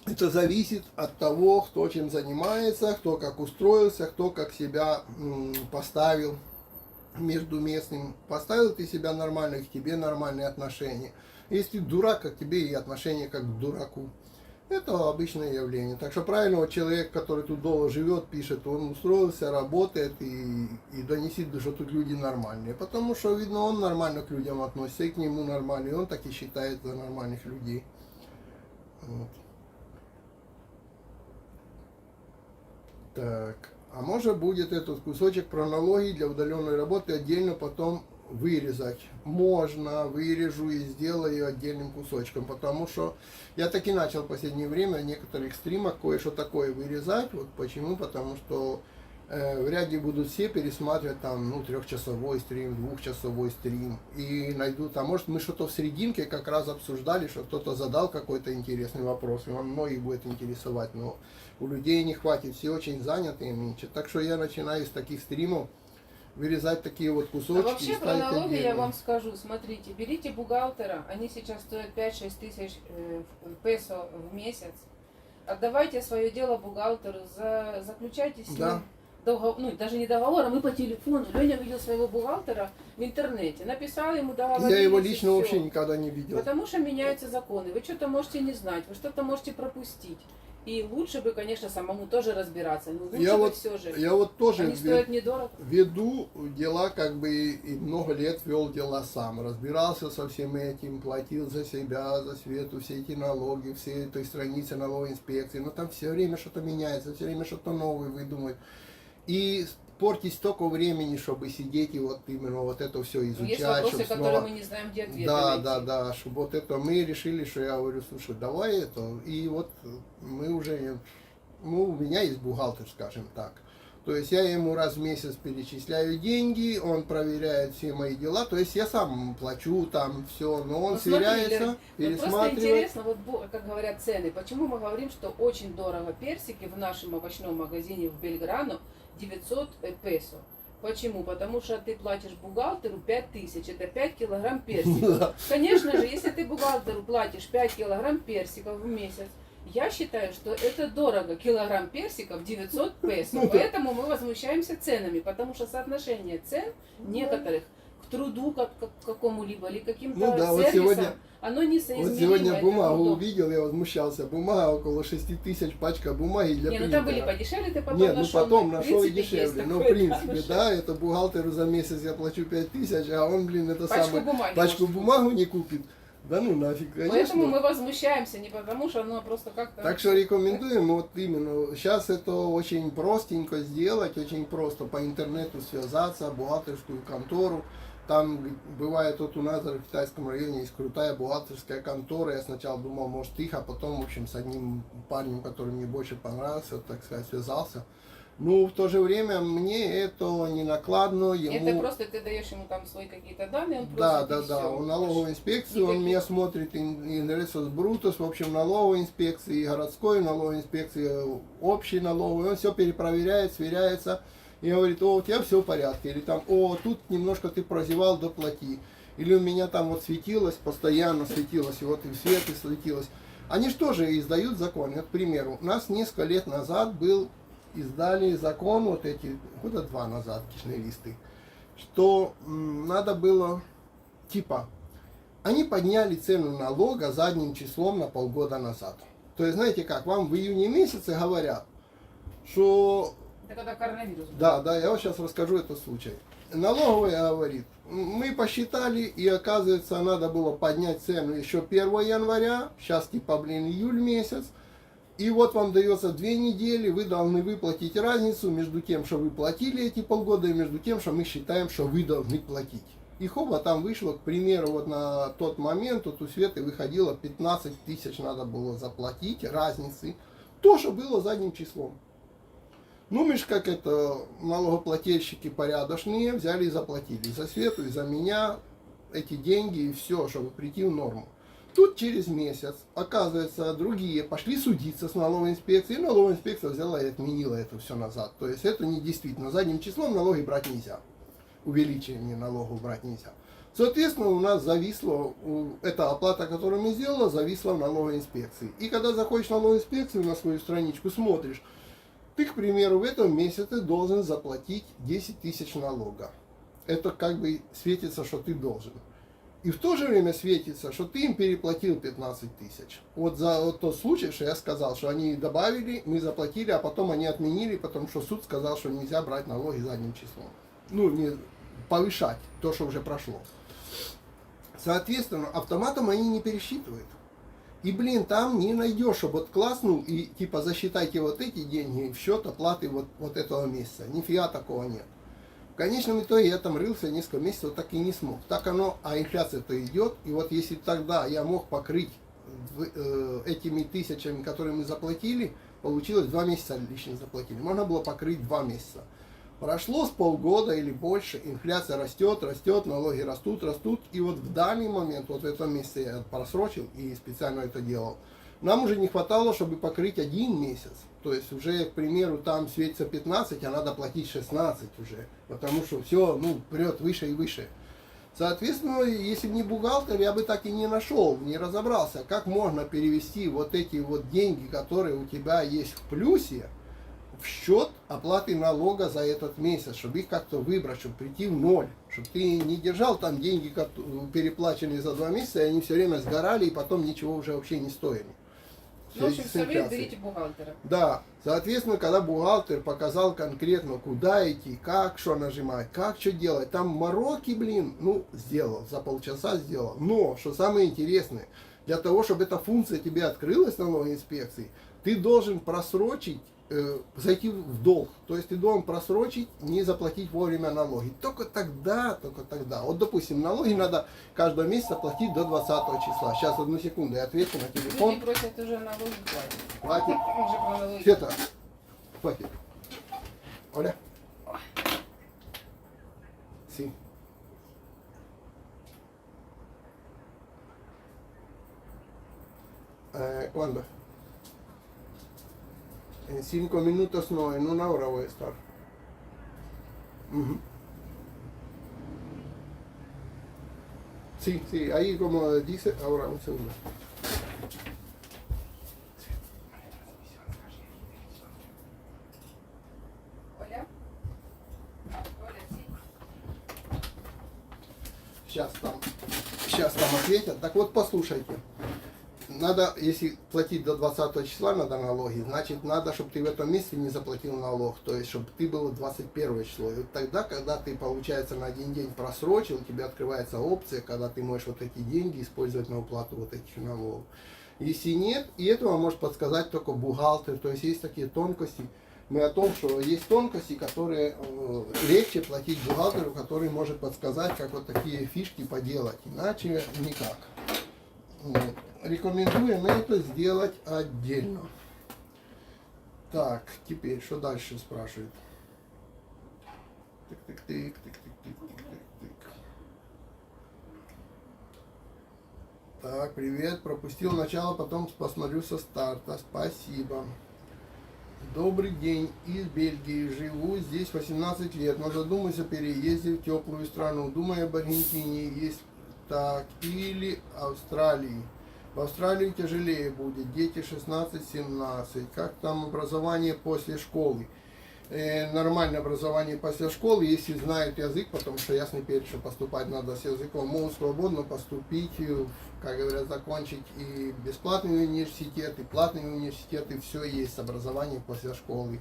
Speaker 1: Это зависит от того, кто чем занимается, кто как устроился, кто как себя поставил между местным. Поставил ты себя нормально, к тебе нормальные отношения. Если ты дурак, как тебе и отношения как к дураку. Это обычное явление. Так что правильного человека, который тут долго живет, пишет, он устроился, работает и донесит, что тут люди нормальные. Потому что, видно, он нормально к людям относится, и к нему нормально, и он так и считает за нормальных людей. Вот. Так, а может будет этот кусочек хронологии для удаленной работы отдельно потом вырезать? Можно, вырежу и сделаю отдельным кусочком, потому что я так и начал в последнее время в некоторых стримах кое-что такое вырезать. Вот почему? Потому что вряд ли будут все пересматривать там, ну, 3-часовой стрим, 2-часовой стрим. И найдут, а может мы что-то в серединке как раз обсуждали, что кто-то задал какой-то интересный вопрос, и он многих будет интересовать, но у людей не хватит, все очень заняты и меньше. Так что я начинаю с таких стримов вырезать такие вот кусочки.
Speaker 2: А вообще
Speaker 1: и ставить
Speaker 2: хронология, я
Speaker 1: отдельно.
Speaker 2: вам скажу, смотрите, берите бухгалтера, они сейчас стоят 5-6 тысяч песо в месяц. Отдавайте свое дело бухгалтеру, заключайте с ним
Speaker 1: Да.
Speaker 2: ну, даже не договор, а мы по телефону. Леня видел своего бухгалтера в интернете, написал ему договор.
Speaker 1: Я его лично вообще никогда не видел.
Speaker 2: Потому что меняются законы. Вы что-то можете не знать, вы что-то можете пропустить. И лучше бы, конечно, самому тоже разбираться. Но лучше
Speaker 1: Я
Speaker 2: бы
Speaker 1: вот,
Speaker 2: все же.
Speaker 1: я вот тоже
Speaker 2: Они стоят недорого.
Speaker 1: веду дела, как бы и много лет вел дела сам. Разбирался со всем этим, платил за себя, за свету, все эти налоги, все этой страницы налоговой инспекции. Но там все время что-то меняется, все время что-то новое выдумывают. И портить столько времени, чтобы сидеть и вот именно вот это все изучать.
Speaker 2: Есть вопросы,
Speaker 1: чтобы
Speaker 2: которые
Speaker 1: снова...
Speaker 2: мы не знаем, где ответы
Speaker 1: Да,
Speaker 2: найти.
Speaker 1: да, да, чтобы вот это мы решили, что я говорю, слушай, давай это. И вот мы уже, ну, у меня есть бухгалтер, скажем так. То есть я ему раз в месяц перечисляю деньги, он проверяет все мои дела, то есть я сам плачу там все, но он
Speaker 2: Ну, смотри,
Speaker 1: сверяется,
Speaker 2: Лер, вот просто
Speaker 1: пересматривает.
Speaker 2: интересно, вот как говорят цены, почему мы говорим, что очень дорого персики в нашем овощном магазине в Бельграно 900 песо. Почему? Потому что ты платишь бухгалтеру 5000, это 5 килограмм персиков. Конечно же, если ты бухгалтеру платишь 5 килограмм персиков в месяц, я считаю, что это дорого. Килограмм персиков 900 песо. Поэтому мы возмущаемся ценами, потому что соотношение цен некоторых к труду какому-либо или каким-то
Speaker 1: Ну да, вот
Speaker 2: сервисам,
Speaker 1: сегодня-
Speaker 2: оно несоизмеримо.
Speaker 1: Вот сегодня
Speaker 2: это
Speaker 1: бумагу
Speaker 2: удобно.
Speaker 1: увидел, я возмущался. Бумага около 6000, пачка бумаги для
Speaker 2: Не, ну
Speaker 1: принтера.
Speaker 2: там были подешевле, ты потом
Speaker 1: Нет, ну
Speaker 2: нашел.
Speaker 1: потом
Speaker 2: В
Speaker 1: нашел и
Speaker 2: принципе, есть
Speaker 1: дешевле. Ну, в
Speaker 2: такое,
Speaker 1: принципе,
Speaker 2: нашел.
Speaker 1: да, это бухгалтеру за месяц я плачу 5000, а он, блин, это
Speaker 2: Пачку
Speaker 1: самое,
Speaker 2: бумаги
Speaker 1: пачку
Speaker 2: может
Speaker 1: бумагу не купит. Да ну нафиг, конечно.
Speaker 2: Поэтому мы возмущаемся, не потому что оно просто как-то...
Speaker 1: Так что рекомендуем вот именно. Сейчас это очень простенько сделать, очень просто по интернету связаться, бухгалтерскую контору. Там бывает вот у нас в китайском районе есть крутая бухгалтерская контора. Я сначала думал, может их, а потом, в общем, с одним парнем, который мне больше понравился, так сказать, связался. Ну, в то же время мне это не накладно, ему...
Speaker 2: Это просто ты даешь ему там свои какие-то данные, он
Speaker 1: Да,
Speaker 2: просит,
Speaker 1: да,
Speaker 2: и
Speaker 1: да.
Speaker 2: всё.
Speaker 1: У налоговой инспекции он меня смотрит, Инресус Брутус, в общем, налоговой инспекции, городской налоговой инспекции, общей налоговой. Он все перепроверяет, сверяется и говорит, о, у тебя все в порядке. Или там, о, тут немножко ты прозевал, доплати. Или у меня там вот светилось, постоянно светилось, и вот и свет и светилось. Они что же издают закон? Вот, к примеру, у нас несколько лет назад издали закон, вот эти, года 2 назад, кишные листы, что надо было, типа, они подняли цену налога задним числом на полгода назад. То есть, знаете как, вам в июне месяце говорят, что...
Speaker 2: Это когда коронавирус был.
Speaker 1: Да, я вот сейчас расскажу этот случай. Налоговая говорит, мы посчитали, и оказывается, надо было поднять цену еще 1 января, сейчас типа, июль месяц, и вот вам дается 2 недели, вы должны выплатить разницу между тем, что вы платили эти полгода, и между тем, что мы считаем, что вы должны платить. И хоба, там вышло, к примеру, вот на тот момент, вот у Светы выходило 15 тысяч надо было заплатить разницы. То, что было задним числом. Ну, мы же как это, налогоплательщики порядочные, взяли и заплатили за Свету, и за меня эти деньги, и все, чтобы прийти в норму. Тут через месяц, оказывается, другие пошли судиться с налоговой инспекцией, и налоговая инспекция взяла и отменила это все назад. То есть это не действительно. Задним числом налоги брать нельзя. Увеличение налогов брать нельзя. Соответственно, у нас зависла, эта оплата, которую мы сделали, зависла в налоговой инспекции. И когда заходишь в налоговую инспекцию на свою страничку, смотришь, ты, к примеру, в этом месяце должен заплатить 10 тысяч налога. Это как бы светится, что ты должен. И в то же время светится, что ты им переплатил 15 тысяч. Вот за вот тот случай, что я сказал, что они добавили, мы заплатили, а потом они отменили, потому что суд сказал, что нельзя брать налоги задним числом. Ну, не повышать то, что уже прошло. Соответственно, автоматом они не пересчитывают. И, блин, там не найдешь, чтобы вот класснул и типа засчитайте вот эти деньги в счет оплаты вот этого месяца. Нифига такого нет. В конечном итоге я там рылся несколько месяцев, так и не смог. Так оно, а инфляция-то идет. И вот если тогда я мог покрыть этими тысячами, которые мы заплатили, получилось 2 месяца лишних заплатили. Можно было покрыть 2 месяца. Прошло с полгода или больше, инфляция растет, налоги растут. И вот в данный момент, вот в этом месяце я просрочил и специально это делал, нам уже не хватало, чтобы покрыть 1 месяц. То есть уже, к примеру, там светится 15, а надо платить 16 уже. Потому что все, ну, прет выше и выше. Соответственно, если бы не бухгалтер, я бы так и не нашел, не разобрался, как можно перевести вот эти вот деньги, которые у тебя есть в плюсе, в счет оплаты налога за этот месяц, чтобы их как-то выбрать, чтобы прийти в ноль. Чтобы ты не держал там деньги, переплаченные за 2 месяца, и они все время сгорали, и потом ничего уже вообще не стоили.
Speaker 2: В общем, совет берите бухгалтера.
Speaker 1: Да, соответственно, когда бухгалтер показал конкретно, куда идти, как что нажимать, как что делать, там мороки, блин, ну, сделал, за полчаса сделал. Но, что самое интересное, для того, чтобы эта функция тебе открылась в налоговой инспекции, ты должен просрочить, зайти в долг. То есть ты должен просрочить, не заплатить вовремя налоги. Только тогда. Вот, допустим, налоги надо каждого месяца платить до 20 числа. Сейчас, 1 секунду, я отвечу на телефон.
Speaker 2: Люди просят уже налоги платить.
Speaker 1: Хватит.
Speaker 2: Уже про налоги.
Speaker 1: Света, хватит. Оля. Си. ¿Cuándo? En 5 minutos no, en 1 hora voy a estar. Ujú. Sí, ahí como dice, ahora un segundo.
Speaker 3: Оля? Оля, sí.
Speaker 1: Сейчас там ответят. Так вот, послушайте. надо, если платить до 20 числа надо налоги, значит надо, чтобы ты в этом месяце не заплатил налог, то есть чтобы ты был 21 число. И вот тогда, когда ты, получается, на один день просрочил, у тебя открывается опция, когда ты можешь вот эти деньги использовать на уплату вот этих налогов. Если нет, и этого может подсказать только бухгалтер, то есть есть такие тонкости. Мы о том, что есть тонкости, которые легче платить бухгалтеру, который может подсказать, как вот такие фишки поделать, иначе никак. Вот. Рекомендуем это сделать отдельно. Так, теперь, что дальше спрашивает? Тык-тык-тык. Так, привет, пропустил начало, потом посмотрю со старта. Спасибо. Добрый день, из Бельгии живу, здесь 18 лет, но задумаюсь о переезде в теплую страну. Думаю об Аргентине, есть так, или Австралии. В Австралии тяжелее будет, дети 16-17. Как там образование после школы? Нормальное образование после школы, если знают язык, потому что ясно теперь, что поступать надо с языком, могут свободно поступить, как говорят, закончить и бесплатный университет, и платный университет, и все есть образование после школы.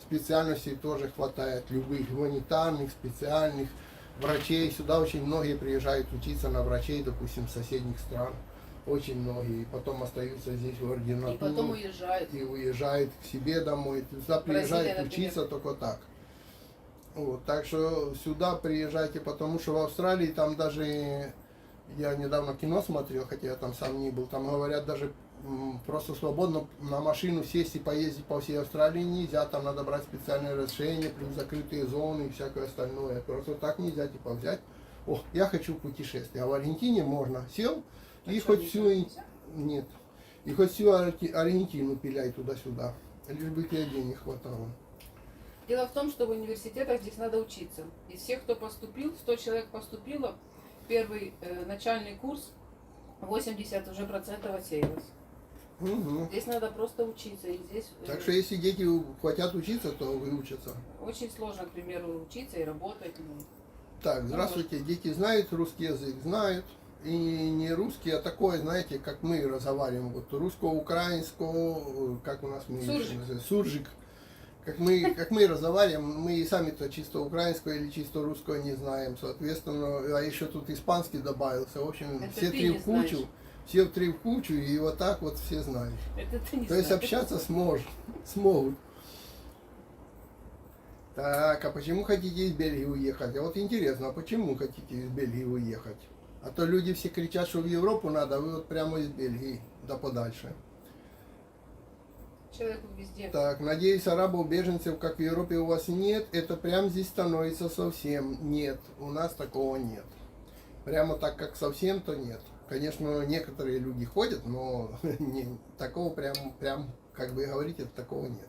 Speaker 1: Специальностей тоже хватает, любых гуманитарных, специальных, врачей. Сюда очень многие приезжают учиться на врачей, допустим, с соседних стран. Очень многие. И потом остаются здесь в ординатуре.
Speaker 2: И потом уезжают.
Speaker 1: И уезжают к себе домой. Сюда приезжают
Speaker 2: Бразилия,
Speaker 1: учиться только так. Вот, так что сюда приезжайте, потому что в Австралии там даже, я недавно кино смотрел, хотя я там сам не был, там говорят даже просто свободно на машину сесть и поездить по всей Австралии нельзя, там надо брать специальное разрешение, плюс закрытые зоны и всякое остальное. Просто так нельзя типа взять. О, я хочу путешествие. А в Аргентине можно. Сел и
Speaker 2: что,
Speaker 1: хоть всю... Нет. И хоть всю Аргентину пиляй туда-сюда. Лишь бы тебе денег хватало.
Speaker 2: Дело в том, что в университетах здесь надо учиться. Из всех, кто поступил, 100 человек поступило, первый начальный курс 80% уже процентов отсеялось.
Speaker 1: Угу.
Speaker 2: Здесь надо просто учиться. И здесь
Speaker 1: Так что если дети хотят учиться, то выучатся.
Speaker 2: очень сложно, к примеру, учиться и работать.
Speaker 1: Так, здравствуйте. Дети знают русский язык? Знают. И не русский, а такой, знаете, как мы разговариваем. Вот русско-украинского, как у нас мы
Speaker 2: Суржик.
Speaker 1: называем, суржик. Как мы разговариваем, мы и сами-то чисто украинского или чисто русского не знаем. Соответственно, а еще тут испанский добавился. В общем,
Speaker 2: Это
Speaker 1: все
Speaker 2: ты
Speaker 1: три
Speaker 2: не
Speaker 1: в кучу.
Speaker 2: знаешь.
Speaker 1: Все в три в кучу, и вот так вот все знают.
Speaker 2: Это ты не
Speaker 1: То есть
Speaker 2: знаешь.
Speaker 1: общаться смогут. Так, а почему хотите из Бельгии уехать? А вот интересно, а почему хотите из Бельгии уехать? А то люди все кричат, что в Европу надо, а вы вот прямо из Бельгии, да подальше.
Speaker 2: Человеку везде.
Speaker 1: Так, надеюсь, арабов, беженцев, как в Европе, у вас нет. Это прям здесь становится совсем нет. У нас такого нет. Прямо так, как совсем, то нет. Конечно, некоторые люди ходят, но такого прям, как вы говорите, такого нет.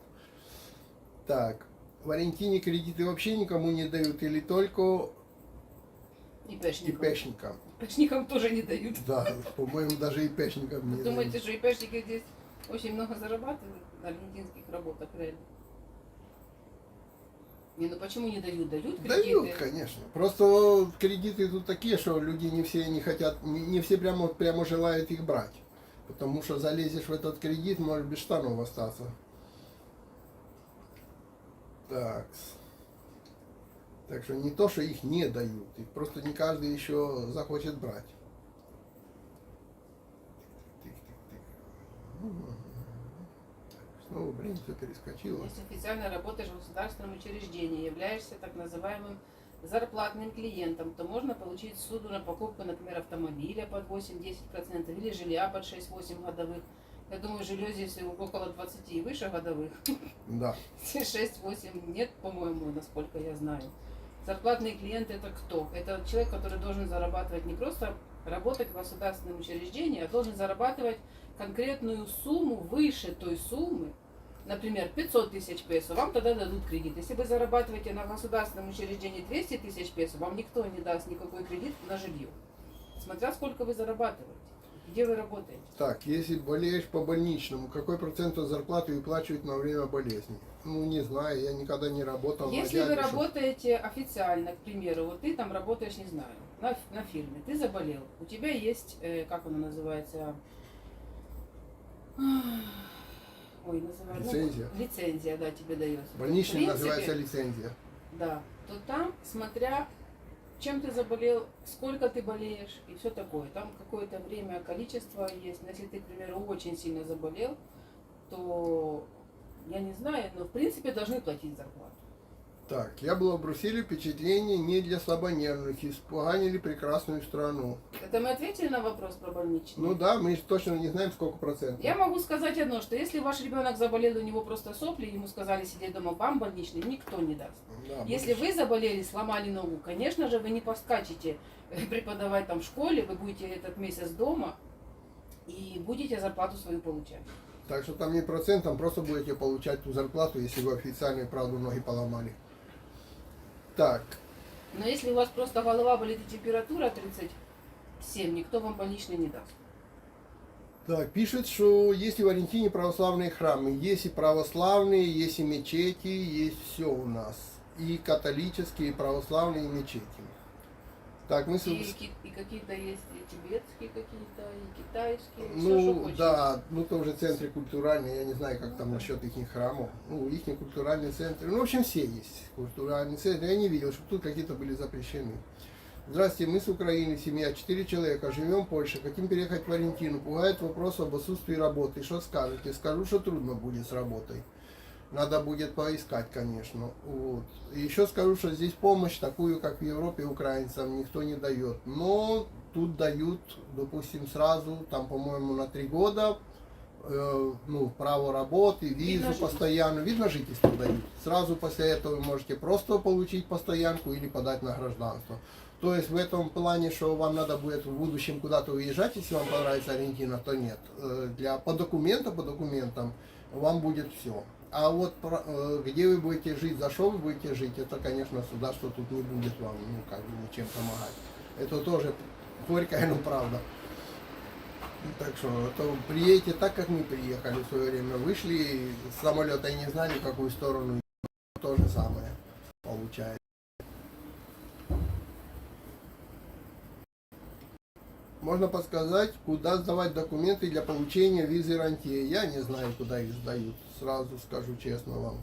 Speaker 1: Так, в Аргентине кредиты вообще никому не дают или только
Speaker 2: ИПшникам.
Speaker 1: ИПшникам?
Speaker 2: ИПшникам тоже не дают.
Speaker 1: Да, по-моему, даже ИПшникам не
Speaker 2: Думаете,
Speaker 1: дают.
Speaker 2: что ИПшники здесь очень много зарабатывают на аргентинских работах, реально? Не, ну почему не дают? Дают кредиты.
Speaker 1: Дают, конечно. Просто кредиты тут такие, что люди не все не хотят, не все прямо желают их брать. Потому что залезешь в этот кредит, можешь без штанов остаться. Так. Так что не то, что их не дают, их просто не каждый еще захочет брать. Снова, блин, все перескочило.
Speaker 2: Если официально работаешь в государственном учреждении, являешься так называемым зарплатным клиентом, то можно получить ссуду на покупку, например, автомобиля под 8-10% или жилья под 6-8 годовых. Я думаю, жилье здесь около 20 и выше годовых.
Speaker 1: Да.
Speaker 2: 6-8 нет, по-моему, насколько я знаю. Зарплатный клиент это кто? Это человек, который должен зарабатывать не просто работать в государственном учреждении, а должен зарабатывать конкретную сумму выше той суммы, например, 500 тысяч песо, вам тогда дадут кредит. Если вы зарабатываете на государственном учреждении 200 тысяч песо, вам никто не даст никакой кредит на жилье. Смотря сколько вы зарабатываете, где вы работаете.
Speaker 1: Так, если болеешь по больничному, какой процент от зарплаты выплачивают на время болезни? Ну, не знаю, я никогда не работал.
Speaker 2: Если вы работаете официально, к примеру, вот ты там работаешь, не знаю, на фирме, ты заболел, у тебя есть, как оно называется, Ой, называют.
Speaker 1: Лицензия.
Speaker 2: Лицензия, да, тебе дается.
Speaker 1: Больничный
Speaker 2: В принципе,
Speaker 1: называется лицензия.
Speaker 2: Да, то там, смотря чем ты заболел, сколько ты болеешь и все такое. Там какое-то время, количество есть. Но если ты, к примеру, очень сильно заболел, то я не знаю, но в принципе должны платить зарплату.
Speaker 1: Так, я был в Брюсселе, впечатление не для слабонервных, испоганили прекрасную страну.
Speaker 2: Это мы ответили на вопрос про больничный?
Speaker 1: Ну да, мы же точно не знаем, сколько процентов.
Speaker 2: Я могу сказать одно, что если ваш ребенок заболел, у него просто сопли, ему сказали сидеть дома, вам больничный никто не даст.
Speaker 1: Да,
Speaker 2: Если вы заболели, сломали ногу, конечно же, вы не поскачете преподавать там в школе, вы будете этот месяц дома и будете зарплату свою получать.
Speaker 1: Так что там не процент, там просто будете получать ту зарплату, если вы официально и правду ноги поломали. Так,
Speaker 2: Но если у вас просто голова болит и температура 37, никто вам больничный не даст.
Speaker 1: так, пишет, что есть и в Аргентине православные храмы. Есть и православные, есть и мечети, есть все у нас. И католические, и православные, и мечети. Так, мы...
Speaker 2: И какие-то есть и тибетские какие-то, и китайские, все, что
Speaker 1: Ну,
Speaker 2: хочешь.
Speaker 1: да, ну тоже центры культуральные, я не знаю, как там насчет их храмов. Ну, их культуральные центры. Ну, в общем, все есть культуральные центры. Я не видел, чтобы тут какие-то были запрещены. Здравствуйте, мы с Украины, семья, 4 человека, живем в Польше, хотим переехать в Аргентину. Пугает вопрос об отсутствии работы. Что скажете? Скажу, что трудно будет с работой. Надо будет поискать, конечно. Вот. И еще скажу, что здесь помощь такую, как в Европе, украинцам никто не дает. Но тут дают, допустим, сразу, там, по-моему, на 3 года, ну, право работы, визу постоянную, вид на жительство дают. Сразу после этого вы можете просто получить постоянку или подать на гражданство. То есть в этом плане, что вам надо будет в будущем куда-то уезжать, если вам понравится Аргентина, то нет. По документам вам будет все. А вот где вы будете жить, за что вы будете жить, это, конечно, государство тут не будет вам, ну, как бы ничем помогать. Это тоже горькая, но правда. Так что, то приедете так, как мы приехали в свое время. Вышли с самолета и не знали, в какую сторону. То же самое получается. Можно подсказать, куда сдавать документы для получения визы рантье. Я не знаю, куда их сдают, сразу скажу честно вам.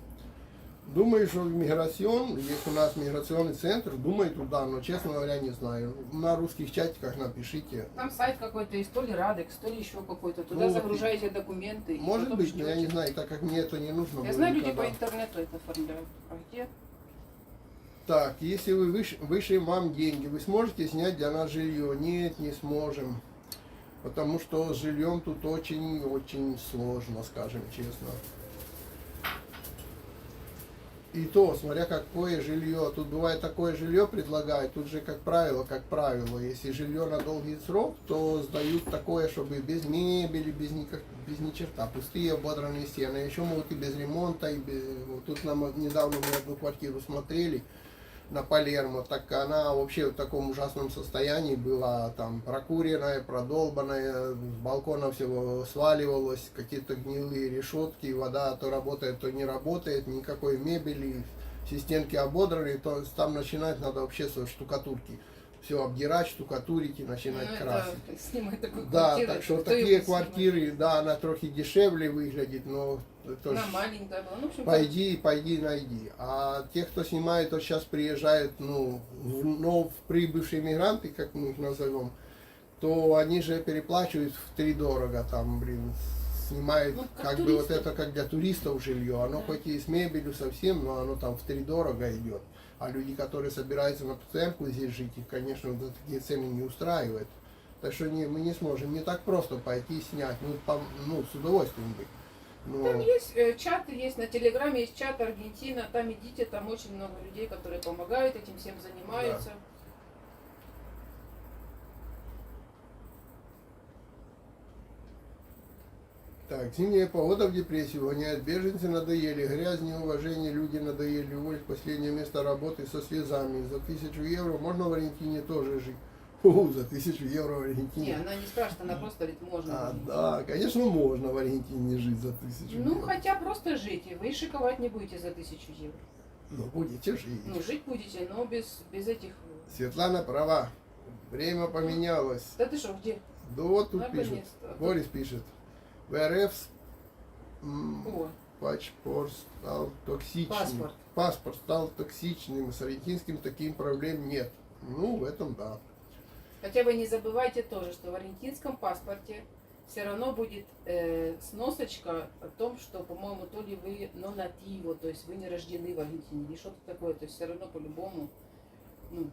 Speaker 1: Думаю, что в миграцион, есть у нас миграционный центр, думаю туда, но, честно говоря, не знаю. На русских чатиках напишите.
Speaker 2: Там сайт какой-то есть, то ли Радекс, то ли еще какой-то. Туда
Speaker 1: Ну,
Speaker 2: загружаете документы. и
Speaker 1: Может
Speaker 2: потом
Speaker 1: быть, но я не
Speaker 2: ждете.
Speaker 1: знаю, так как мне это не нужно.
Speaker 2: Я
Speaker 1: было
Speaker 2: знаю, люди
Speaker 1: никогда.
Speaker 2: по интернету это оформляют. А где?
Speaker 1: Так, если вы вышлем вам деньги, вы сможете снять для нас жилье? Нет, не сможем. Потому что с жильем тут очень-очень сложно, скажем честно. И то, смотря какое жилье. Тут бывает такое жилье предлагают, тут же как правило, если жилье на долгий срок, то сдают такое, чтобы без мебели, без ни черта, пустые ободранные стены. Еще могут и без ремонта, и без... Вот тут недавно мы одну квартиру смотрели на Палермо, так она вообще в таком ужасном состоянии была, там прокуренная, продолбанная, с балкона всего сваливалось, какие-то гнилые решетки, вода то работает, то не работает, никакой мебели, все стенки ободраны, то там начинать надо вообще со штукатурки. Все обдирать, штукатурить и начинать красить.
Speaker 2: Снимать такую
Speaker 1: Да,
Speaker 2: квартиру.
Speaker 1: так что
Speaker 2: кто
Speaker 1: такие
Speaker 2: его снимает?
Speaker 1: квартиры, да, она трохи дешевле выглядит, но тоже
Speaker 2: Она маленькая была. Ну, в общем,
Speaker 1: пойди найди. А те, кто снимает, то сейчас приезжают, ну, вновь прибывшие мигранты, как мы их назовем, то они же переплачивают втридорого, там, блин, снимают,
Speaker 2: Ну,
Speaker 1: как бы вот это как для туристов жилье. Оно хоть и с мебелью совсем, но оно там втридорого идет. А люди, которые собираются на постоянку здесь жить, их, конечно, вот такие цены не устраивают. Так что мы не сможем не так просто пойти и снять, ну, с удовольствием бы. Но...
Speaker 2: Там есть чаты, есть на Телеграме, есть чат Аргентина, там идите, там очень много людей, которые помогают, этим всем занимаются.
Speaker 1: Так, зимняя погода в депрессию гоняет, беженцы надоели, грязь, неуважение, люди надоели, уволить последнее место работы со слезами. За 1000 евро можно в Аргентине тоже жить? За 1000 евро в Аргентине.
Speaker 2: Не, она не спрашивает, она просто говорит, можно.
Speaker 1: Да, конечно, можно в Аргентине жить за 1000 евро.
Speaker 2: Ну, хотя просто жить, и вы шиковать не будете за 1000 евро.
Speaker 1: Ну, будете жить.
Speaker 2: Ну, жить будете, но без этих...
Speaker 1: Светлана права. Время поменялось.
Speaker 2: Да ты что, где?
Speaker 1: Да вот тут пишет.
Speaker 2: Наконец-то.
Speaker 1: Борис пишет. В РФ
Speaker 2: О,
Speaker 1: паспорт стал токсичным.
Speaker 2: паспорт.
Speaker 1: Паспорт стал токсичным, с аргентинским таким проблем нет. Ну, в этом да.
Speaker 2: Хотя вы не забывайте тоже, что в аргентинском паспорте все равно будет сносочка о том, что, по-моему, то ли вы нонативо, то есть вы не рождены в Аргентине, или что-то такое. То есть все равно по-любому, ну,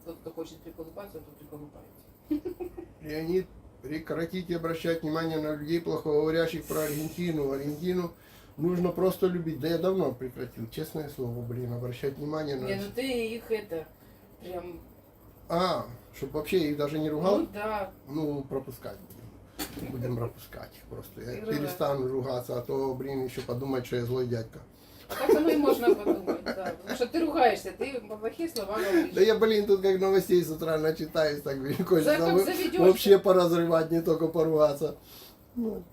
Speaker 2: тот, кто хочет приколупаться, тот приколупается.
Speaker 1: Леонид, прекратите обращать внимание на людей, плохо говорящих про Аргентину. Аргентину нужно просто любить. Да я давно прекратил, честное слово, блин, обращать внимание на...
Speaker 2: Не, ну ты их это, прям,
Speaker 1: А, чтобы вообще их даже не ругал?
Speaker 2: ну да,
Speaker 1: Ну, пропускать будем. Будем пропускать их просто. Я
Speaker 2: Ты
Speaker 1: перестану ругаться, а то, блин, еще подумать, что я злой дядька.
Speaker 2: так оно и можно подумать, да. Потому что ты ругаешься, ты плохие слова говоришь.
Speaker 1: Да я, блин, тут как новостей с утра начитаюсь, так, блин,
Speaker 2: Да,
Speaker 1: хочется
Speaker 2: как заведешься.
Speaker 1: вообще поразрывать, не только поругаться. Ну.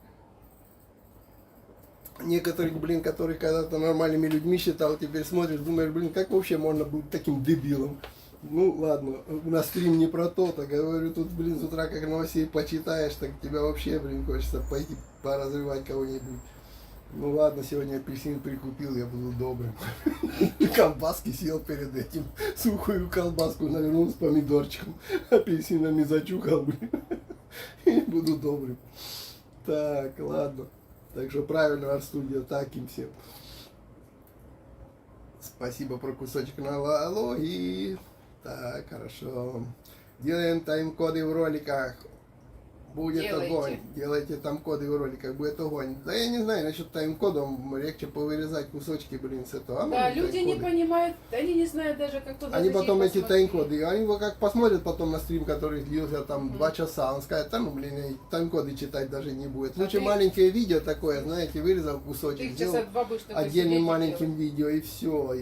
Speaker 1: Некоторых, блин, которые когда-то нормальными людьми считал, теперь смотришь, думаешь, блин, как вообще можно быть таким дебилом? Ну ладно, у нас стрим не про то, так говорю, тут, блин, с утра как новостей почитаешь, так тебя вообще, блин, хочется пойти поразрывать кого-нибудь. Ну ладно, сегодня апельсин прикупил, я буду добрым. Колбаски съел перед этим. Сухую колбаску навернул с помидорчиком. Апельсинами зачухал, блин. И буду добрым. Так, ладно. Так что правильно, Арстудия, таким всем. Спасибо про кусочек налоги. Так, хорошо. Делаем тайм-коды в роликах. Будет
Speaker 2: Делайте.
Speaker 1: огонь. Делайте там коды в роликах, будет огонь. Да я не знаю, насчет тайм-кодом легче повырезать кусочки, блин, с этого. А
Speaker 2: Да,
Speaker 1: может,
Speaker 2: люди не
Speaker 1: тайм-коды?
Speaker 2: понимают, они не знают даже, как туда
Speaker 1: Они
Speaker 2: зайти
Speaker 1: потом эти
Speaker 2: посмотреть.
Speaker 1: тайм-коды, они вот как посмотрят потом на стрим, который длился там
Speaker 2: Мгм.
Speaker 1: 2 часа, он скажет, да ну блин, я тайм-коды читать даже не будет.
Speaker 2: А
Speaker 1: Лучше
Speaker 2: ты-
Speaker 1: маленькое видео такое, знаете, вырезал
Speaker 2: Ты
Speaker 1: кусочек,
Speaker 2: их
Speaker 1: сделал
Speaker 2: часа два будешь только
Speaker 1: отдельным
Speaker 2: сидеть и
Speaker 1: маленьким
Speaker 2: делать.
Speaker 1: видео и все.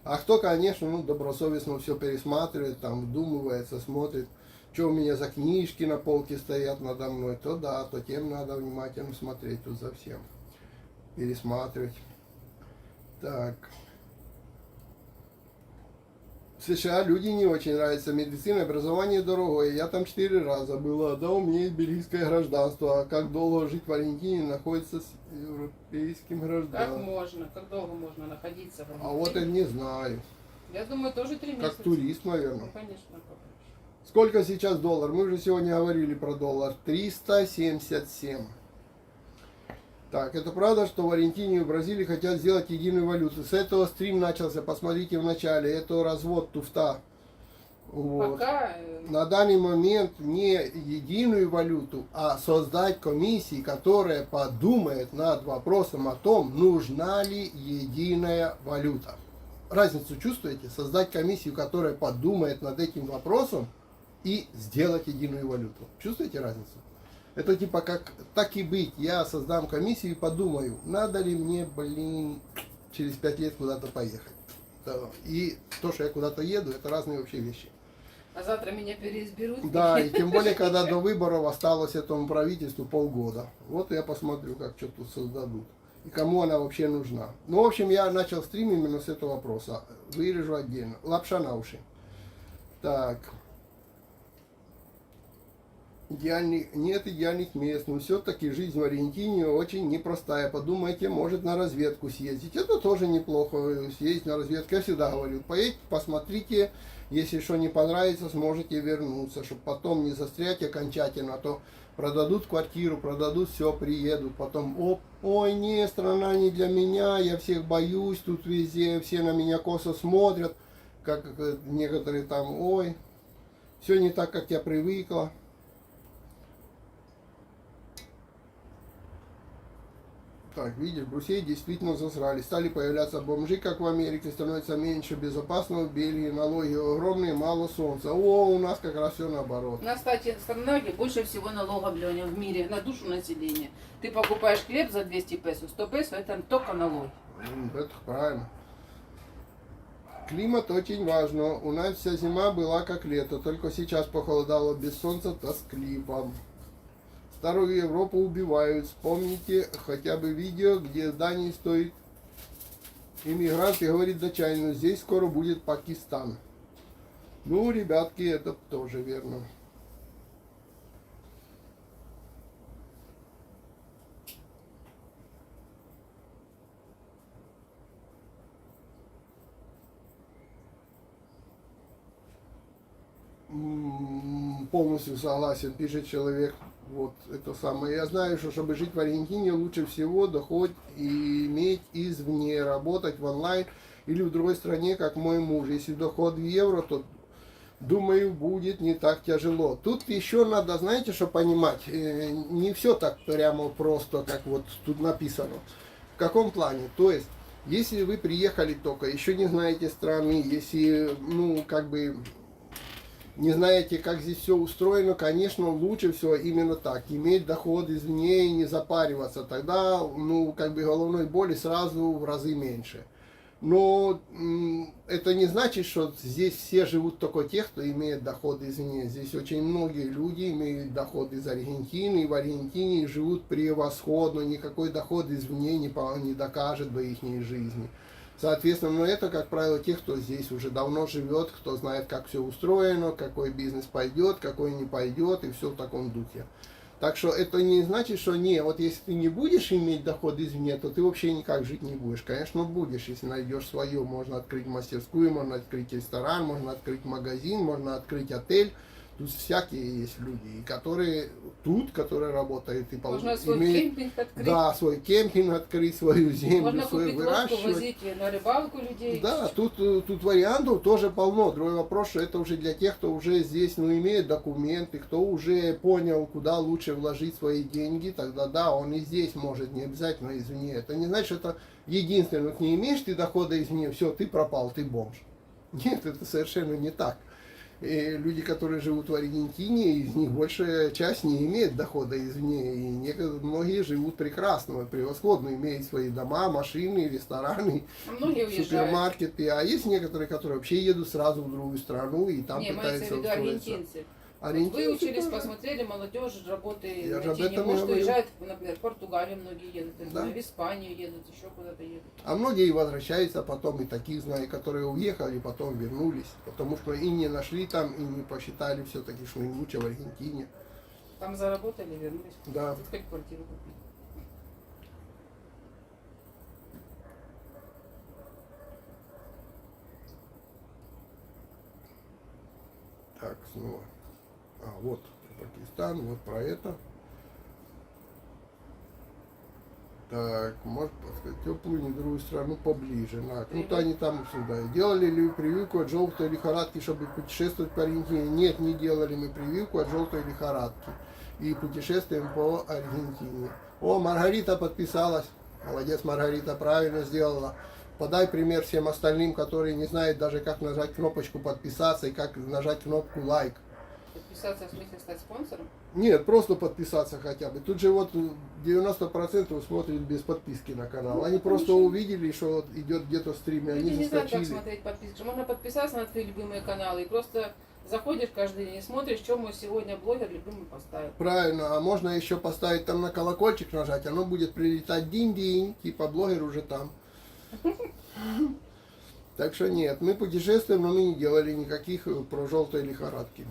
Speaker 1: А кто, конечно, ну, добросовестно все пересматривает, там, вдумывается, смотрит, что у меня за книжки на полке стоят надо мной, то да, то тем надо внимательно смотреть тут за всем. Пересматривать. Так. В США люди не очень нравятся медицина, образование дорогое. Я там 4 раза была, да, у меня есть бельгийское гражданство. А как долго жить в Аргентине находится с европейским
Speaker 2: Как
Speaker 1: гражданством?
Speaker 2: можно, как долго можно находиться в
Speaker 1: А вот это не знаю.
Speaker 2: Я думаю, тоже 3 месяца.
Speaker 1: Как турист,
Speaker 2: Ну,
Speaker 1: наверное.
Speaker 2: конечно, как.
Speaker 1: Сколько сейчас доллар? Мы уже сегодня говорили про доллар. 377. Так, это правда, что в Аргентине и в Бразилии хотят сделать единую валюту. С этого стрим начался, посмотрите в начале. Это развод туфта. Вот.
Speaker 2: Пока
Speaker 1: На данный момент не единую валюту, а создать комиссии, которая подумает над вопросом о том, нужна ли единая валюта. Разницу чувствуете? Создать комиссию, которая подумает над этим вопросом и сделать единую валюту. Чувствуете разницу? Это типа как так и быть. Я создам комиссию и подумаю, надо ли мне, блин, через 5 лет куда-то поехать. Да. И то, что я куда-то еду, это разные вообще вещи.
Speaker 2: а завтра меня переизберут.
Speaker 1: Да, и тем более, когда до выборов осталось этому правительству полгода. Вот я посмотрю, как что тут создадут. И кому она вообще нужна. Ну, в общем, я начал стрим именно с этого вопроса. Вырежу отдельно. Лапша на уши. Так. Нет идеальных мест, но все-таки жизнь в Аргентине очень непростая. Подумайте, может на разведку съездить. Это тоже неплохо, съездить на разведку. Я всегда говорю, поедете, посмотрите, если что не понравится, сможете вернуться, чтобы потом не застрять окончательно, а то продадут квартиру, продадут все, приедут, потом, ой, не, страна не для меня, я всех боюсь, тут везде, все на меня косо смотрят, как некоторые там, ой, все не так, как я привыкла. Так, видишь, Брусей действительно засрали. Стали появляться бомжи, как в Америке, становится меньше безопасно в Бельгии, налоги огромные, мало солнца. О, у нас как раз все наоборот.
Speaker 2: У нас, кстати, страна, где больше всего налогов, Леня, в мире на душу населения. Ты покупаешь хлеб за 200 песо, 100 песо это только налог.
Speaker 1: Это правильно. Климат очень важно. У нас вся зима была как лето, только сейчас похолодало без солнца, тоскливо. Старую Европу убивают. Вспомните хотя бы видео, где здание стоит иммигрант и говорит датчанину, здесь скоро будет Пакистан. Ну, ребятки, это тоже верно. Полностью согласен, пишет человек. Вот это самое. Я знаю, что чтобы жить в Аргентине, лучше всего доход иметь извне, работать в онлайн или в другой стране, как мой муж. Если доход в евро, то, думаю, будет не так тяжело. Тут еще надо, знаете, что понимать, не все так прямо просто, как вот тут написано. В каком плане? То есть, если вы приехали только, еще не знаете страны, если, ну, как бы, не знаете, как здесь все устроено, конечно, лучше всего именно так. Иметь доход извне и не запариваться. Тогда, ну, как бы головной боли сразу в разы меньше. Но это не значит, что здесь все живут только те, кто имеет доход извне. Здесь очень многие люди имеют доход из Аргентины, и в Аргентине живут превосходно. Никакой доход извне не докажет бы их жизни. Соответственно, но это, как правило, те, кто здесь уже давно живет, кто знает, как все устроено, какой бизнес пойдет, какой не пойдет, и все в таком духе. Так что это не значит, что не, вот если ты не будешь иметь доход извне, то ты вообще никак жить не будешь. Конечно, будешь, если найдешь свое. Можно открыть мастерскую, можно открыть ресторан, можно открыть магазин, можно открыть отель. Тут всякие есть люди, которые тут, которые работают и
Speaker 2: Можно свой
Speaker 1: имеют,
Speaker 2: кемпинг открыть.
Speaker 1: да, свой кемпинг открыть, свою землю,
Speaker 2: Можно
Speaker 1: свою
Speaker 2: купить лодку,
Speaker 1: выращивать.
Speaker 2: возить на рыбалку людей.
Speaker 1: Да, тут вариантов тоже полно. Другой вопрос, что это уже для тех, кто уже здесь, ну, имеет документы, кто уже понял, куда лучше вложить свои деньги, тогда да, он и здесь может, не обязательно извне. Это не значит, что это единственное. Вот не имеешь ты дохода извне, все, ты пропал, ты бомж. Нет, это совершенно не так. И люди, которые живут в Аргентине, из них большая часть не имеет дохода извне. И многие живут прекрасно, превосходно, имеют свои дома, машины, рестораны,
Speaker 2: А многие уезжают.
Speaker 1: супермаркеты. А есть некоторые, которые вообще едут сразу в другую страну и там
Speaker 2: Не, имеется в
Speaker 1: пытаются
Speaker 2: виду
Speaker 1: устроиться.
Speaker 2: аргентинцы.
Speaker 1: Аргентинцы
Speaker 2: Выучились,
Speaker 1: тоже.
Speaker 2: посмотрели, молодежь работает,
Speaker 1: Я же
Speaker 2: найти
Speaker 1: об
Speaker 2: не
Speaker 1: этом и
Speaker 2: может,
Speaker 1: говорю.
Speaker 2: уезжают, например, в Португалию многие едут, я
Speaker 1: Да.
Speaker 2: знаю, в Испанию едут, еще куда-то едут.
Speaker 1: А многие и возвращаются потом, и таких знаю, которые уехали, потом вернулись, потому что и не нашли там, и не посчитали все-таки, что им лучше в Аргентине.
Speaker 2: Там заработали, вернулись.
Speaker 1: Да.
Speaker 2: Тут хоть квартиру купить.
Speaker 1: Так, снова. А, вот про Пакистан, вот про это. Так, может сказать, теплую, не другую страну поближе. На. Ну-то они там обсуждают. Делали ли вы прививку от желтой лихорадки, чтобы путешествовать по Аргентине? Нет, не делали мы прививку от желтой лихорадки. И путешествуем по Аргентине. О, Маргарита подписалась. Молодец, Маргарита, правильно сделала. Подай пример всем остальным, которые не знают даже, как нажать кнопочку подписаться и как нажать кнопку лайк.
Speaker 2: Подписаться, в смысле стать спонсором?
Speaker 1: Нет, просто подписаться хотя бы. Тут же вот 90% смотрят без подписки на канал.
Speaker 2: Ну,
Speaker 1: Они просто
Speaker 2: конечно.
Speaker 1: увидели, что вот идет где-то стрим, и
Speaker 2: Люди
Speaker 1: они
Speaker 2: не знают, как
Speaker 1: заскочили.
Speaker 2: смотреть подписки. Можно подписаться на твои любимые каналы и просто заходишь каждый день и смотришь, что мой сегодня блогер любимый поставил.
Speaker 1: Правильно, а можно еще поставить там на колокольчик нажать, оно будет прилетать динь-динь, типа блогер уже там. Так что нет, мы путешествуем, но мы не делали никаких про желтой лихорадки.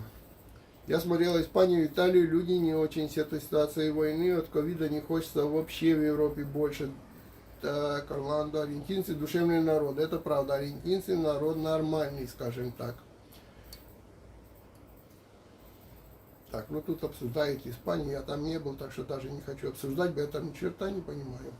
Speaker 1: Я смотрел Испанию, Италию, люди не очень с этой ситуацией войны, от ковида не хочется вообще в Европе больше. Так, Орландо, аргентинцы душевный народ, это правда, аргентинцы народ нормальный, скажем так. Так, ну тут обсуждает Испанию, я там не был, так что даже не хочу обсуждать, я там ни черта не понимаю.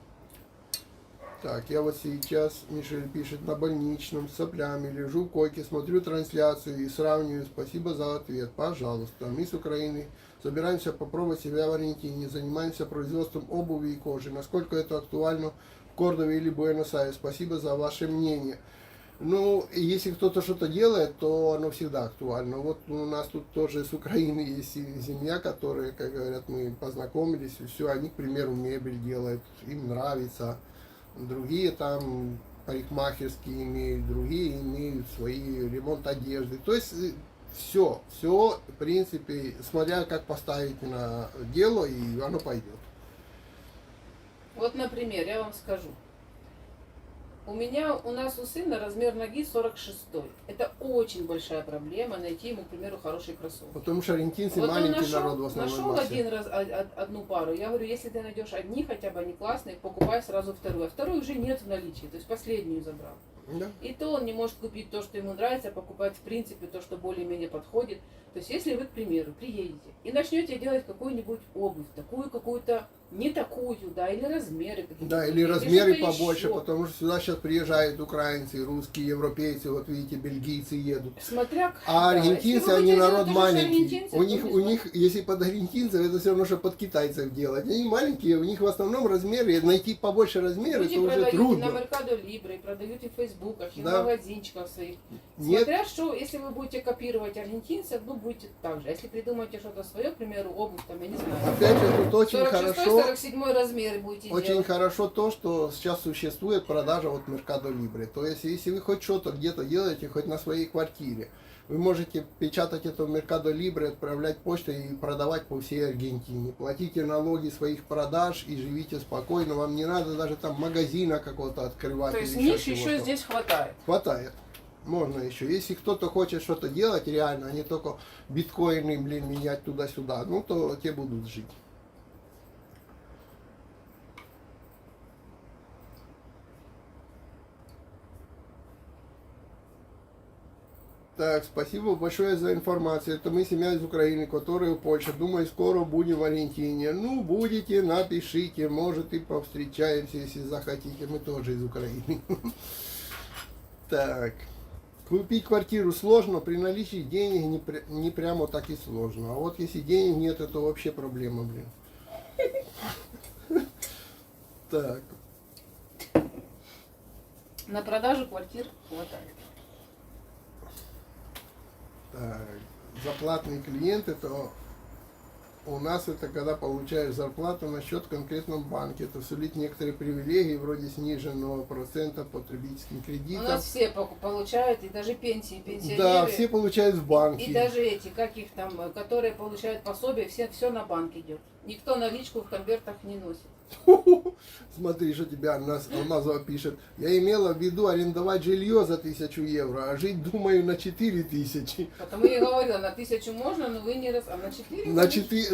Speaker 1: Так, я вот сейчас, Мишель пишет, на больничном, с соплями, лежу в койке, смотрю трансляцию и сравниваю. Спасибо за ответ, пожалуйста. Мы с Украины собираемся попробовать себя в Аргентине, занимаемся производством обуви и кожи. Насколько это актуально в Кордове или Буэнос-Айресе? Спасибо за ваше мнение. Ну, если кто-то что-то делает, то оно всегда актуально. Вот у нас тут тоже с Украины есть семья, которая, как говорят, мы познакомились, и все, они, к примеру, мебель делают, им нравится. Другие там парикмахерские имеют, другие имеют свои ремонт одежды. То есть все, в принципе, смотря как поставить на дело, и оно пойдет.
Speaker 2: Вот, например, я вам скажу. У нас у сына размер ноги 46. Это очень большая проблема найти ему, к примеру, хорошие кроссовки.
Speaker 1: Потому что аргентинцы
Speaker 2: Вот он
Speaker 1: маленький народ в основной
Speaker 2: нашел
Speaker 1: массе.
Speaker 2: один раз одну пару. Я говорю, если ты найдешь одни, хотя бы они классные, покупай сразу вторую. А вторую уже нет в наличии, то есть последнюю забрал.
Speaker 1: Да.
Speaker 2: И то он не может купить то, что ему нравится, а покупать в принципе то, что более-менее подходит. То есть если вы, к примеру, приедете и начнете делать какую-нибудь обувь, такую какую-то, не такую, да, или размеры какие-то.
Speaker 1: Да, или размеры
Speaker 2: что-то
Speaker 1: побольше,
Speaker 2: еще.
Speaker 1: потому что сюда сейчас приезжают украинцы, русские, европейцы, вот видите, бельгийцы едут.
Speaker 2: Смотря
Speaker 1: А
Speaker 2: да,
Speaker 1: аргентинцы,
Speaker 2: если вы
Speaker 1: они
Speaker 2: будете
Speaker 1: народ
Speaker 2: делать то же, что
Speaker 1: маленький.
Speaker 2: аргентинцы,
Speaker 1: У
Speaker 2: то
Speaker 1: них,
Speaker 2: не
Speaker 1: у
Speaker 2: знаю.
Speaker 1: них, если под аргентинцев, это все равно, что под китайцев делать. Они маленькие, у них в основном размеры, найти побольше размеры,
Speaker 2: Люди
Speaker 1: это уже
Speaker 2: продают и
Speaker 1: трудно.
Speaker 2: на Меркадо Либре, продают и в Фейсбуках, и в
Speaker 1: Да.
Speaker 2: магазинчиках своих.
Speaker 1: Нет,
Speaker 2: Смотря что, если вы будете копировать аргентинцев, ну будете так же. А если придумаете что-то свое, к примеру, обувь, там, я не знаю,
Speaker 1: опять же, тут очень
Speaker 2: 46-47 размеры будете
Speaker 1: очень
Speaker 2: делать.
Speaker 1: хорошо то, что сейчас существует продажа вот Меркадо Либре. То есть, если вы хоть что-то где-то делаете, хоть на своей квартире, вы можете печатать это в Меркадо Либре, отправлять почтой и продавать по всей Аргентине. Платите налоги своих продаж и живите спокойно. Вам не надо даже там магазина какого-то открывать.
Speaker 2: То есть
Speaker 1: или
Speaker 2: ниш еще
Speaker 1: чего-то.
Speaker 2: здесь хватает.
Speaker 1: Хватает. Можно еще. Если кто-то хочет что-то делать реально, а не только биткоины, блин, менять туда-сюда, ну то те будут жить. Так, спасибо большое за информацию. Это мы семья из Украины, которая в Польше. Думаю, скоро будем в Аргентине. Ну, будете, напишите. Может, и повстречаемся, если захотите. Мы тоже из Украины. Так. Купить квартиру сложно, при наличии денег не прямо так и сложно. А вот если денег нет, это вообще проблема, блин. Так.
Speaker 2: На продажу квартир хватает.
Speaker 1: Так, заплатный клиент, это у нас это когда получаешь зарплату на счет в конкретном банке. Это сулит некоторые привилегии, вроде сниженного процента потребительским
Speaker 2: У
Speaker 1: кредитам.
Speaker 2: нас все получают, и даже пенсии, пенсионеры.
Speaker 1: Да, все получают в банке.
Speaker 2: И даже эти, как их там, которые получают пособие, все на банк идет. Никто наличку в конвертах не носит.
Speaker 1: Смотри, что тебя Алмазова пишет. Я имела в виду арендовать жилье за 1000 евро, а жить, думаю, на 4000.
Speaker 2: Потому я и говорила, на 1000 можно, но вы не раз, а на 4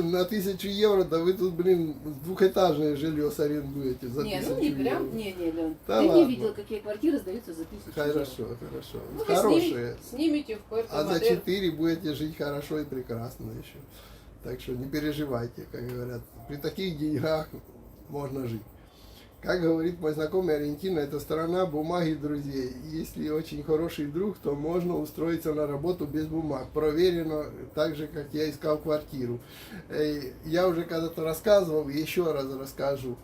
Speaker 1: На 1000 евро, да вы тут, блин, двухэтажное жилье сарендуете за 1000
Speaker 2: Не, ну не прям,
Speaker 1: евро.
Speaker 2: не, Лен.
Speaker 1: Да
Speaker 2: Ты
Speaker 1: ладно.
Speaker 2: не видел, какие квартиры сдаются за 1000 евро.
Speaker 1: Хорошо, хорошо.
Speaker 2: Ну, вы
Speaker 1: Хорошие.
Speaker 2: снимете в Puerto
Speaker 1: А за
Speaker 2: Madero.
Speaker 1: 4 будете жить хорошо и прекрасно еще. Так что не переживайте, как говорят. При таких деньгах можно жить. Как говорит мой знакомый, Аргентина — это страна бумаги друзей. Если очень хороший друг, то можно устроиться на работу без бумаг. Проверено, так же, как я искал квартиру. Я уже когда-то рассказывал, еще раз расскажу.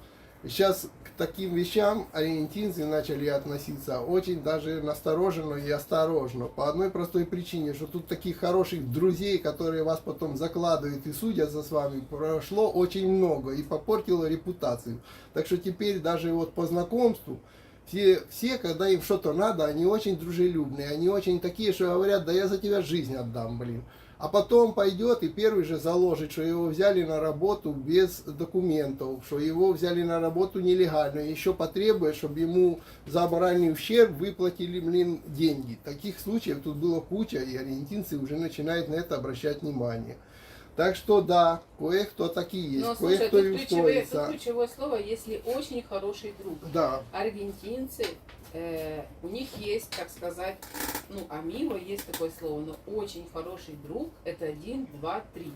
Speaker 1: Сейчас к таким вещам аргентинцы начали относиться очень даже настороженно и осторожно. По одной простой причине, что тут таких хороших друзей, которые вас потом закладывают и судят за с вами, прошло очень много и попортило репутацию. Так что теперь даже вот по знакомству все, когда им что-то надо, они очень дружелюбные, они очень такие, что говорят, да я за тебя жизнь отдам, блин. А потом пойдет и первый же заложит, что его взяли на работу без документов, что его взяли на работу нелегально, еще потребует, чтобы ему за моральный ущерб выплатили, блин, деньги. Таких случаев тут было куча, и аргентинцы уже начинают на это обращать внимание. Так что да, кое-кто такие есть,
Speaker 2: Но слушай,
Speaker 1: кое-кто
Speaker 2: тут
Speaker 1: и
Speaker 2: ключевое,
Speaker 1: устроится.
Speaker 2: тут ключевое слово, если очень хороший друг.
Speaker 1: Да,
Speaker 2: Аргентинцы, у них есть, так сказать, ну, амиго есть такое слово, но очень хороший друг это 1, 2, 3.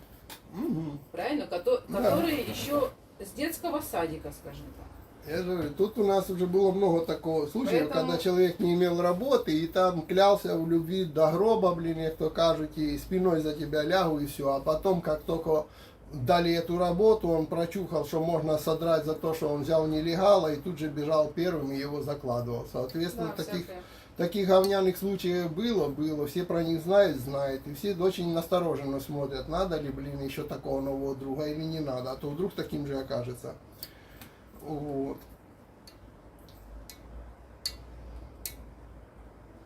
Speaker 1: Мгм.
Speaker 2: Правильно?
Speaker 1: Да.
Speaker 2: Которые еще с детского садика, скажем так.
Speaker 1: Я же говорю, тут у нас уже было много такого случаев,
Speaker 2: Поэтому-
Speaker 1: когда человек не имел работы и там клялся в любви до гроба, блин, як то кажуть, и спиной за тебя лягу и все. А потом, как только дали эту работу, он прочухал, что можно содрать за то, что он взял нелегала, и тут же бежал первым и его закладывал. Соответственно,
Speaker 2: Да,
Speaker 1: таких,
Speaker 2: всякое.
Speaker 1: таких говняных случаев было, все про них знают, и все очень настороженно смотрят, надо ли, блин, еще такого нового друга или не надо, а то вдруг таким же окажется. Вот.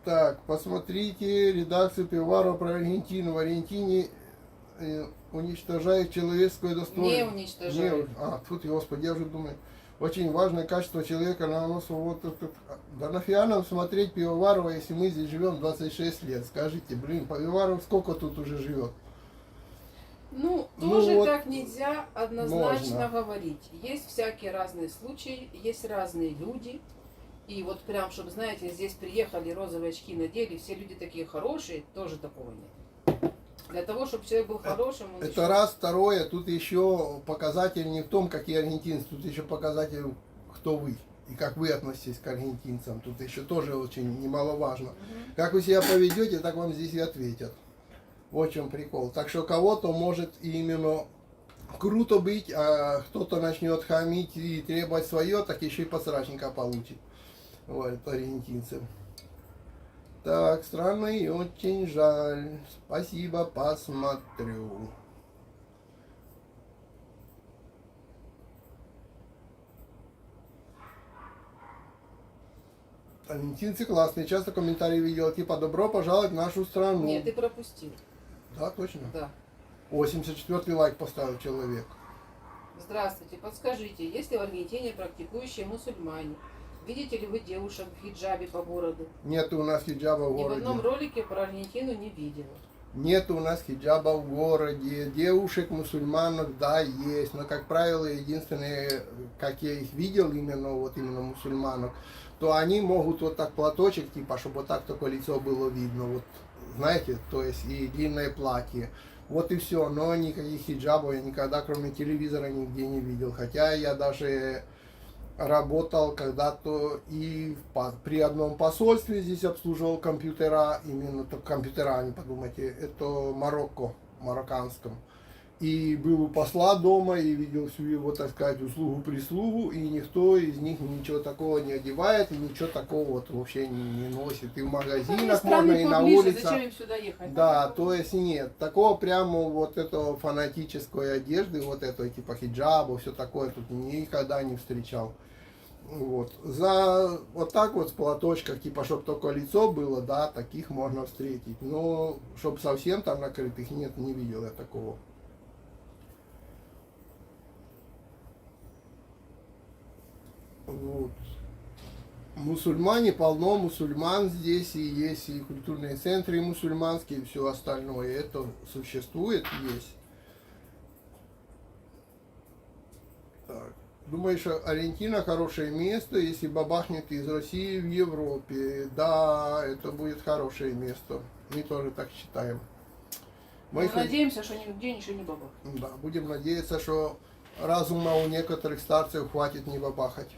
Speaker 1: Так, посмотрите редакцию Пивоварова про Аргентину. В Аргентине уничтожает человеческое достоинство.
Speaker 2: Не уничтожает.
Speaker 1: Тут, Господи, я уже думаю. Очень важное качество человека на нос. Да нафига нам смотреть Пивоварова, если мы здесь живем 26 лет? Скажите, блин, Пивоваров сколько тут уже живет?
Speaker 2: Ну,
Speaker 1: Ну
Speaker 2: тоже
Speaker 1: вот,
Speaker 2: так нельзя однозначно
Speaker 1: можно.
Speaker 2: говорить. Есть всякие разные случаи, есть разные люди. И вот прям, чтобы, знаете, здесь приехали, розовые очки надели, все люди такие хорошие, тоже такого нет. Для того, чтобы человек был хорошим, он
Speaker 1: Это
Speaker 2: еще-
Speaker 1: раз. Второе, тут еще показатель не в том, какие аргентинцы, тут еще показатель, кто вы. И как вы относитесь к аргентинцам. Тут еще тоже очень немаловажно.
Speaker 2: Мгм.
Speaker 1: Как вы себя поведете, так вам здесь и ответят. Вот в чем прикол. Так что кого-то может именно круто быть, а кто-то начнет хамить и требовать свое, так еще и подсрачника получит. Вот, аргентинцы. Так, странно и очень жаль. Спасибо, посмотрю. Аргентинцы классные. Часто комментарии видел, типа, добро пожаловать в нашу страну.
Speaker 2: Нет, ты пропустил.
Speaker 1: Да, точно.
Speaker 2: Да.
Speaker 1: 84-й лайк поставил человек.
Speaker 2: Здравствуйте, подскажите, есть ли в Аргентине практикующие мусульмане? Видите ли вы девушек в хиджабе по городу?
Speaker 1: Нет у нас хиджаба в
Speaker 2: Ни в
Speaker 1: городе.
Speaker 2: одном ролике про Аргентину не видела.
Speaker 1: Нет у нас хиджаба в городе. Девушек, мусульманок, да, есть. Но, как правило, единственные, как я их видел, именно мусульманок, то они могут вот так платочек, типа, чтобы вот так только лицо было видно. Вот, знаете, то есть и длинное платье. Вот и все. Но никаких хиджабов я никогда, кроме телевизора, нигде не видел. Хотя я даже работал когда-то и при одном посольстве здесь обслуживал компьютера, именно только компьютера, не подумайте, это Марокко, марокканском. И был у посла дома и видел всю его, так сказать, услугу-прислугу, и никто из них ничего такого не одевает и ничего такого вот вообще не носит. И в магазинах можно, и на улицах.
Speaker 2: Зачем им сюда ехать?
Speaker 1: Да, то есть нет, такого прямо вот этого фанатической одежды, вот этого типа хиджаба, все такое тут никогда не встречал. Вот. За вот так вот с платочках, типа, чтобы только лицо было, да, таких можно встретить. Но чтобы совсем там накрытых, нет, не видел я такого. Вот. Мусульмане, полно мусульман здесь, и есть и культурные центры мусульманские, и все остальное. Это существует, есть. Так. Думаю, что Аргентина хорошее место, если бабахнет из России в Европе. Да, это будет хорошее место. Мы тоже так считаем.
Speaker 2: Мы надеемся, что нигде ничего не бабах.
Speaker 1: Да, будем надеяться, что разума у некоторых старцев хватит не бабахать.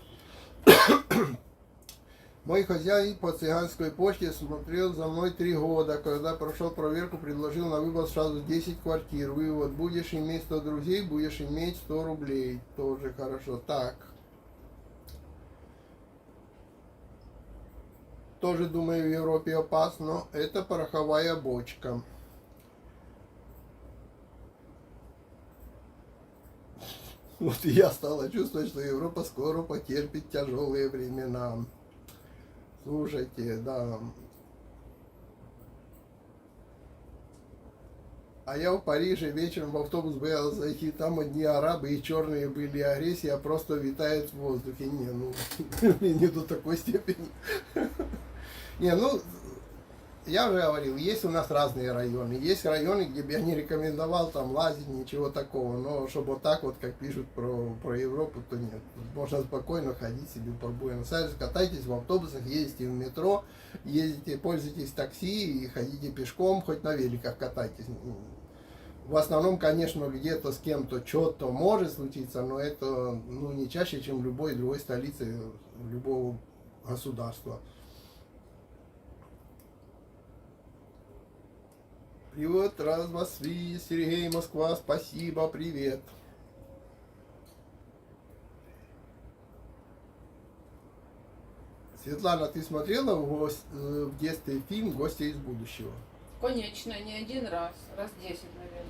Speaker 1: Мой хозяин по цыганской почте смотрел за мной 3 года. Когда прошел проверку, предложил на выбор сразу 10 квартир. Вывод: будешь иметь 100 друзей, будешь иметь 100 рублей. Тоже хорошо. Так. Тоже, думаю, в Европе опасно. Это пороховая бочка. Вот и я стала чувствовать, что Европа скоро потерпит тяжелые времена. Слушайте, да. А я в Париже вечером в автобус боялся зайти, там одни арабы и черные были, агрессия просто витает в воздухе. Не, ну, не до такой степени. Не, ну, я уже говорил, есть у нас разные районы. Есть районы, где бы я не рекомендовал там лазить, ничего такого. Но чтобы вот так вот, как пишут про Европу, то нет. Можно спокойно ходить себе по Буэнос-Айресу, катайтесь в автобусах, ездите в метро, ездите, пользуйтесь такси и ходите пешком, хоть на великах катайтесь. В основном, конечно, где-то с кем-то что-то может случиться, но это ну, не чаще, чем в любой другой столице любого государства. Привет, раз, два, три, Сергей, Москва, спасибо, привет. Светлана, ты смотрела в детстве фильм «Гости из будущего»?
Speaker 2: Конечно, не один раз. Раз 10, наверное.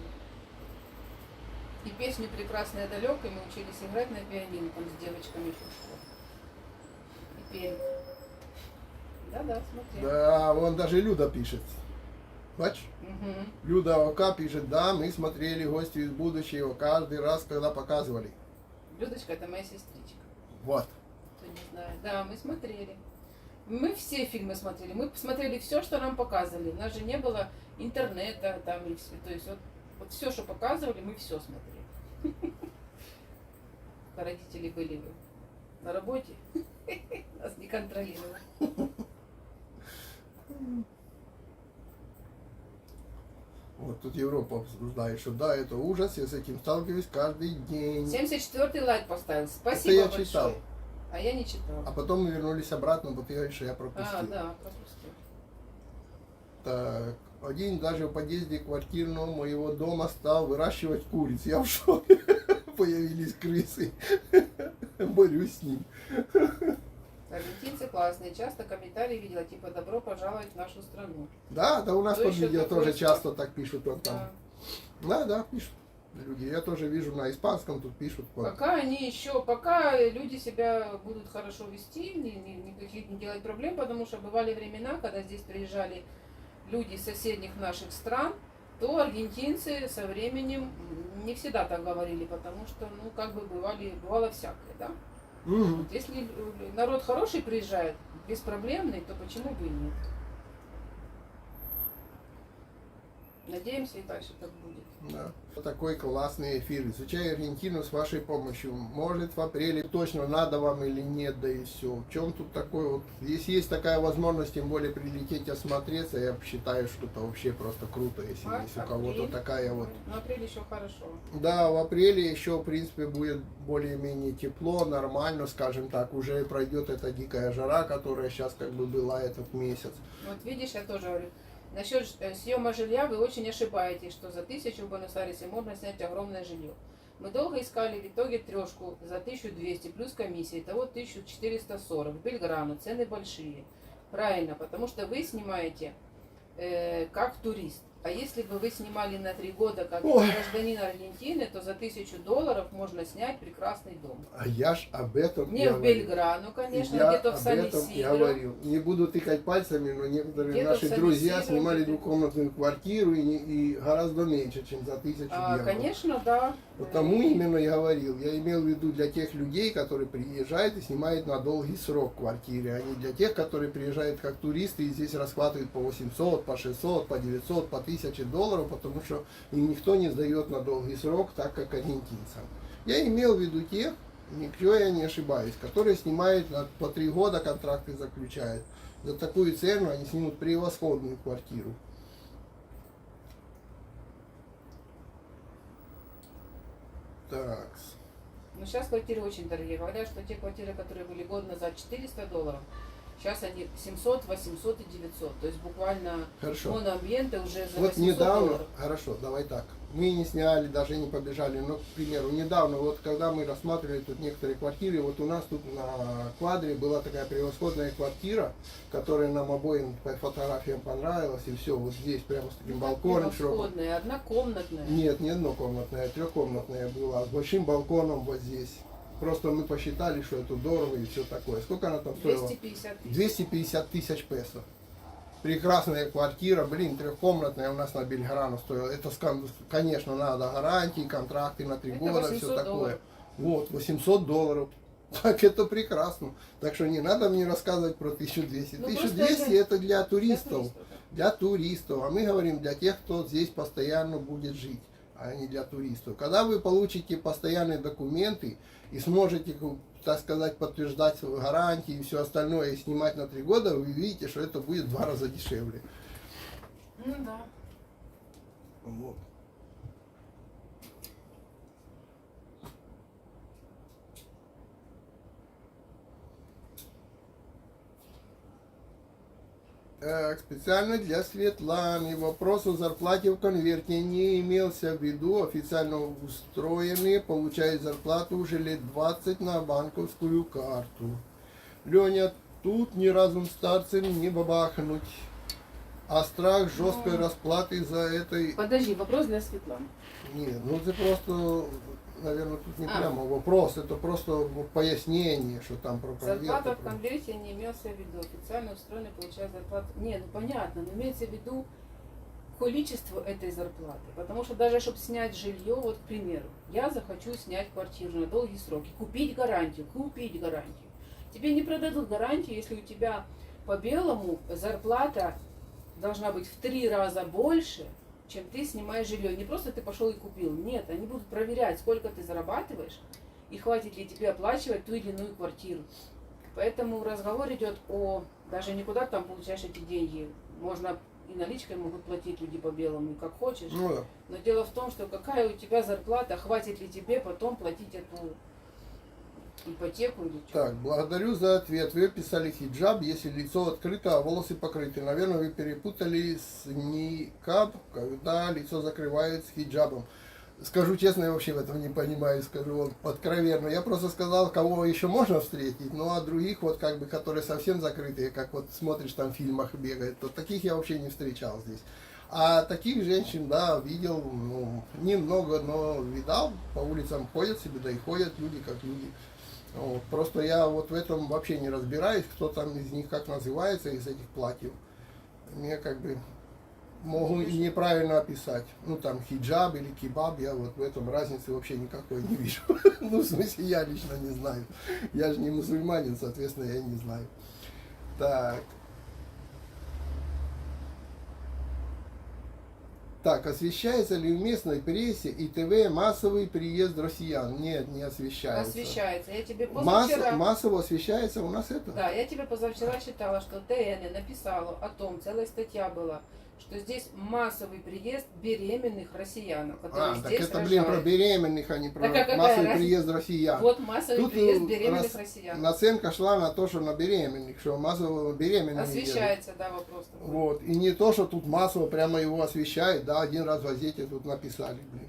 Speaker 2: И песню «Прекрасное далекое» мы учились играть на пианино там с девочками еще в школе. И пели. Да-да, смотри.
Speaker 1: Да, вон даже Люда пишет. Бачишь?
Speaker 2: Угу.
Speaker 1: Люда ОК пишет, да, мы смотрели «Гости из будущего» каждый раз, когда показывали.
Speaker 2: Людочка, это моя сестричка.
Speaker 1: Вот.
Speaker 2: Кто не знает. Да, мы смотрели. Мы все фильмы смотрели. Мы посмотрели все, что нам показывали. У нас же не было интернета там и все. То есть вот все, что показывали, мы все смотрели. Родители были на работе. Нас не контролировали.
Speaker 1: Вот тут Европа обсуждает, что да, это ужас, я с этим сталкиваюсь каждый день.
Speaker 2: 74-й лайк поставил. Спасибо
Speaker 1: Это я
Speaker 2: большое.
Speaker 1: читал.
Speaker 2: А я не читала.
Speaker 1: А потом мы вернулись обратно, вот ты говоришь, что я пропустил.
Speaker 2: А, да, пропустил.
Speaker 1: Так, один даже в подъезде квартирного моего дома стал выращивать куриц. Я в шоке. Появились крысы. Борюсь с ним.
Speaker 2: Аргентинцы классные. Часто комментарии видела, типа «добро пожаловать в нашу страну».
Speaker 1: Да, да, у нас
Speaker 2: Кто
Speaker 1: под
Speaker 2: еще
Speaker 1: видео
Speaker 2: такой,
Speaker 1: тоже
Speaker 2: что-
Speaker 1: часто так пишут. Вот там.
Speaker 2: Да.
Speaker 1: Да, пишут люди. Я тоже вижу на испанском, тут пишут. Вот.
Speaker 2: Пока люди себя будут хорошо вести, никаких не делать проблем, потому что бывали времена, когда здесь приезжали люди из соседних наших стран, то аргентинцы со временем не всегда так говорили, потому что, ну, как бы бывало всякое, да?
Speaker 1: Мгм.
Speaker 2: Вот если народ хороший приезжает, беспроблемный, то почему бы и нет? Надеемся, и дальше так будет.
Speaker 1: Да. Такой классный эфир. Изучай Аргентину с вашей помощью. Может, в апреле точно надо вам или нет, да и все. В чем тут такое вот? Если есть такая возможность, тем более прилететь осмотреться, я считаю, что это вообще просто круто, если есть у кого-то
Speaker 2: Апрель.
Speaker 1: такая вот.
Speaker 2: Ну, апрель еще хорошо.
Speaker 1: Да, в апреле еще, в принципе, будет более-менее тепло, нормально, скажем так. Уже пройдет эта дикая жара, которая сейчас как бы была этот месяц.
Speaker 2: Вот видишь, я тоже говорю, насчет съема жилья вы очень ошибаетесь, что за 1000 в Буэнос-Айресе можно снять огромное жилье. Мы долго искали в итоге трешку за 1200 плюс комиссия, итого 1440. Бельграну, цены большие. Правильно, потому что вы снимаете как турист. А если бы вы снимали на 3 года как
Speaker 1: Ой.
Speaker 2: гражданин Аргентины, то за $1000 можно снять прекрасный дом.
Speaker 1: А я ж об этом
Speaker 2: Не в
Speaker 1: говорю.
Speaker 2: Бельграну, конечно,
Speaker 1: Я
Speaker 2: где-то в
Speaker 1: об этом
Speaker 2: Сан-Исидро.
Speaker 1: говорил. Не буду тыкать пальцами, но некоторые
Speaker 2: Где-то
Speaker 1: наши
Speaker 2: в Сан-Исидро,
Speaker 1: друзья снимали
Speaker 2: где-то.
Speaker 1: двухкомнатную квартиру и гораздо меньше, чем за 1000 евро.
Speaker 2: Конечно, да.
Speaker 1: Потому именно я говорил. Я имел в виду для тех людей, которые приезжают и снимают на долгий срок квартиры, а не для тех, которые приезжают как туристы и здесь расхватывают по 800, по 600, по 900, по 1000 долларов, потому что им никто не сдает на долгий срок, так как аргентинцам. Я имел в виду тех, ничего я не ошибаюсь, которые снимают по 3 года контракты заключают. За такую цену они снимут превосходную квартиру. Так.
Speaker 2: Но сейчас квартиры очень дорогие. Говорят, что те квартиры, которые были год назад $400, сейчас они 700, 800 и 900. То есть буквально
Speaker 1: Хорошо.
Speaker 2: моноамбиенты уже за
Speaker 1: Вот
Speaker 2: $800.
Speaker 1: недавно, хорошо, давай так, мы не сняли, даже не побежали, но, к примеру, недавно, вот когда мы рассматривали тут некоторые квартиры, вот у нас тут на квадре была такая превосходная квартира, которая нам обоим по фотографиям понравилась, и все, вот здесь прямо с таким балконом широким.
Speaker 2: Превосходная, однокомнатная.
Speaker 1: Нет, не однокомнатная, трехкомнатная была, с большим балконом вот здесь. Просто мы посчитали, что это дорого и все такое. Сколько она там стоила?
Speaker 2: 250 тысяч.
Speaker 1: 250 тысяч песо. Прекрасная квартира, блин, трехкомнатная у нас на Бельграну стоила. Это, конечно, надо гарантии, контракты на 3
Speaker 2: Это
Speaker 1: года,
Speaker 2: 800
Speaker 1: все такое.
Speaker 2: долларов.
Speaker 1: Вот, $800. Так это прекрасно. Так что не надо мне рассказывать про 1200.
Speaker 2: Ну,
Speaker 1: 1200
Speaker 2: просто
Speaker 1: это для туристов.
Speaker 2: да.
Speaker 1: Для туристов. А мы говорим для тех, кто здесь постоянно будет жить, а не для туристов. Когда вы получите постоянные документы и сможете, так сказать, подтверждать свои гарантии и все остальное, и снимать на 3 года, вы видите, что это будет в 2 раза дешевле.
Speaker 2: Ну да.
Speaker 1: Вот. Так, специально для Светланы вопрос о зарплате в конверте не имелся в виду. Официально устроенные получают зарплату уже лет 20 на банковскую карту. Леня, тут ни разум старцем не бабахнуть. А страх жесткой расплаты за этой...
Speaker 2: Подожди, вопрос для Светланы.
Speaker 1: Нет, ну это просто, наверное, тут не
Speaker 2: А.
Speaker 1: прямо вопрос, это просто пояснение, что там про
Speaker 2: Зарплата
Speaker 1: конверты.
Speaker 2: в конверте не имелся в виду. Официально устроенный получает зарплату. Не, ну понятно, но имеется в виду количество этой зарплаты. Потому что даже чтобы снять жилье, вот, к примеру, я захочу снять квартиру на долгий срок и купить гарантию. Тебе не продадут гарантию, если у тебя по белому зарплата должна быть в 3 раза больше, чем ты снимаешь жилье. Не просто ты пошел и купил. Нет, они будут проверять, сколько ты зарабатываешь, и хватит ли тебе оплачивать ту или иную квартиру. Поэтому разговор идет о, даже не куда ты там получаешь эти деньги, можно и наличкой могут платить люди по белому, и как хочешь.
Speaker 1: Ну да.
Speaker 2: Но дело в том, что какая у тебя зарплата, хватит ли тебе потом платить эту ипотеку или что.
Speaker 1: Так, благодарю за ответ. Вы писали хиджаб, если лицо открыто, а волосы покрыты. Наверное, вы перепутали с никаб, когда лицо закрывают с хиджабом. Скажу честно, я вообще в этом не понимаю, скажу вам откровенно. Я просто сказал, кого еще можно встретить, ну а других, вот как бы, которые совсем закрытые, как вот смотришь там в фильмах бегают, то таких я вообще не встречал здесь. А таких женщин, да, видел, ну, немного, но видал, по улицам ходят себе, да и ходят люди как люди. Вот. Просто я вот в этом вообще не разбираюсь, кто там из них как называется, из этих платьев. Мне как бы могу и неправильно описать. Ну там хиджаб или кебаб, я вот в этом разницы вообще никакой не вижу. Ну в смысле я лично не знаю. Я же не мусульманин, соответственно я не знаю. Так. Так, освещается ли в местной прессе и ТВ массовый приезд россиян? Нет, не освещается.
Speaker 2: Освещается. Я тебе позавчера...
Speaker 1: Массово освещается у нас это?
Speaker 2: Да, я тебе позавчера читала, что ТН написала о том, целая статья была, что здесь массовый приезд беременных россиянок, которые
Speaker 1: Так
Speaker 2: здесь
Speaker 1: это,
Speaker 2: рожают.
Speaker 1: про беременных, а не про
Speaker 2: Так, а какая
Speaker 1: массовый
Speaker 2: разница?
Speaker 1: приезд россиян.
Speaker 2: Вот массовый
Speaker 1: Тут
Speaker 2: приезд беременных россиян.
Speaker 1: наценка шла на то, что на беременных, что массово беременные едут.
Speaker 2: Освещается, да, вопрос такой.
Speaker 1: Вот. И не то, что тут массово прямо его освещают, да, один раз в газете тут написали, блин.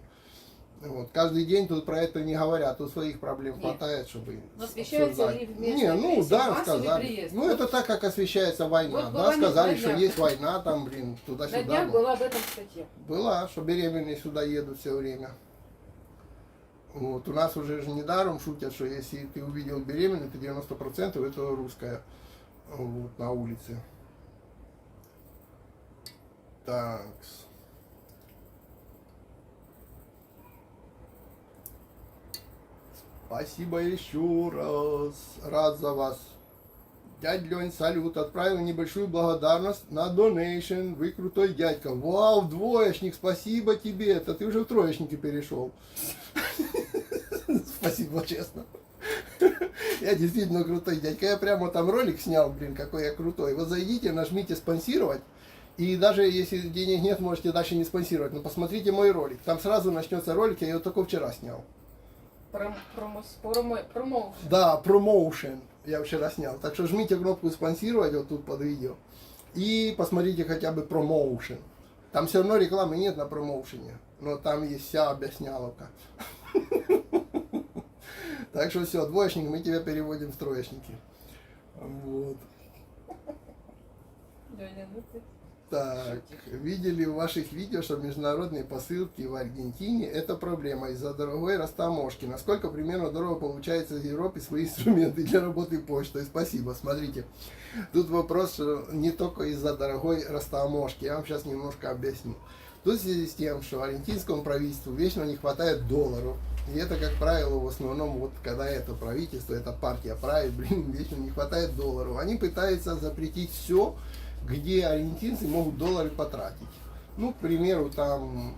Speaker 1: Вот. Каждый день тут про это не говорят, тут своих проблем
Speaker 2: Нет.
Speaker 1: хватает, чтобы
Speaker 2: Но освещается
Speaker 1: обсуждать.
Speaker 2: ли в местной
Speaker 1: Не, ну
Speaker 2: прессе
Speaker 1: да,
Speaker 2: массовый
Speaker 1: сказали.
Speaker 2: приезд?
Speaker 1: Ну
Speaker 2: Вот.
Speaker 1: это так, как освещается война.
Speaker 2: Вот
Speaker 1: Да,
Speaker 2: была
Speaker 1: сказали,
Speaker 2: на
Speaker 1: что
Speaker 2: днях.
Speaker 1: есть война, там, блин,
Speaker 2: На
Speaker 1: туда-сюда.
Speaker 2: днях была об этом статья.
Speaker 1: Была, что беременные сюда едут все время. Вот. У нас уже же недаром шутят, что если ты увидел беременную, то 90% это русская вот, на улице. Так. Спасибо еще раз. Рад за вас. Дядь Лень, салют. Отправил небольшую благодарность на донейшн. Вы крутой дядька. Вау, двоечник, спасибо тебе. Это ты уже в троечники перешел. Спасибо, честно. Я действительно крутой дядька. Я прямо там ролик снял, блин, какой я крутой. Вот зайдите, нажмите спонсировать. И даже если денег нет, можете дальше не спонсировать. Но посмотрите мой ролик. Там сразу начнется ролик, я его только вчера снял.
Speaker 2: Промоушен.
Speaker 1: Да, промоушен я вчера снял. Так что жмите кнопку спонсировать вот тут под видео. И посмотрите хотя бы промоушен. Там все равно рекламы нет на промоушене. Но там есть вся объясняловка. Так что все, двоечник, мы тебя переводим в троечники. Вот.
Speaker 2: Леня, ну ты...
Speaker 1: Так, видели в ваших видео, что международные посылки в Аргентине это проблема из-за дорогой растаможки. Насколько примерно дорого получается из Европы свои инструменты для работы почтой? Спасибо. Смотрите, тут вопрос, что не только из-за дорогой растаможки. Я вам сейчас немножко объясню. Тут в связи с тем, что аргентинскому правительству вечно не хватает долларов. И это, как правило, в основном, вот когда это правительство, эта партия правит, блин, вечно не хватает долларов. Они пытаются запретить все, где аргентинцы могут доллары потратить. Ну, к примеру, там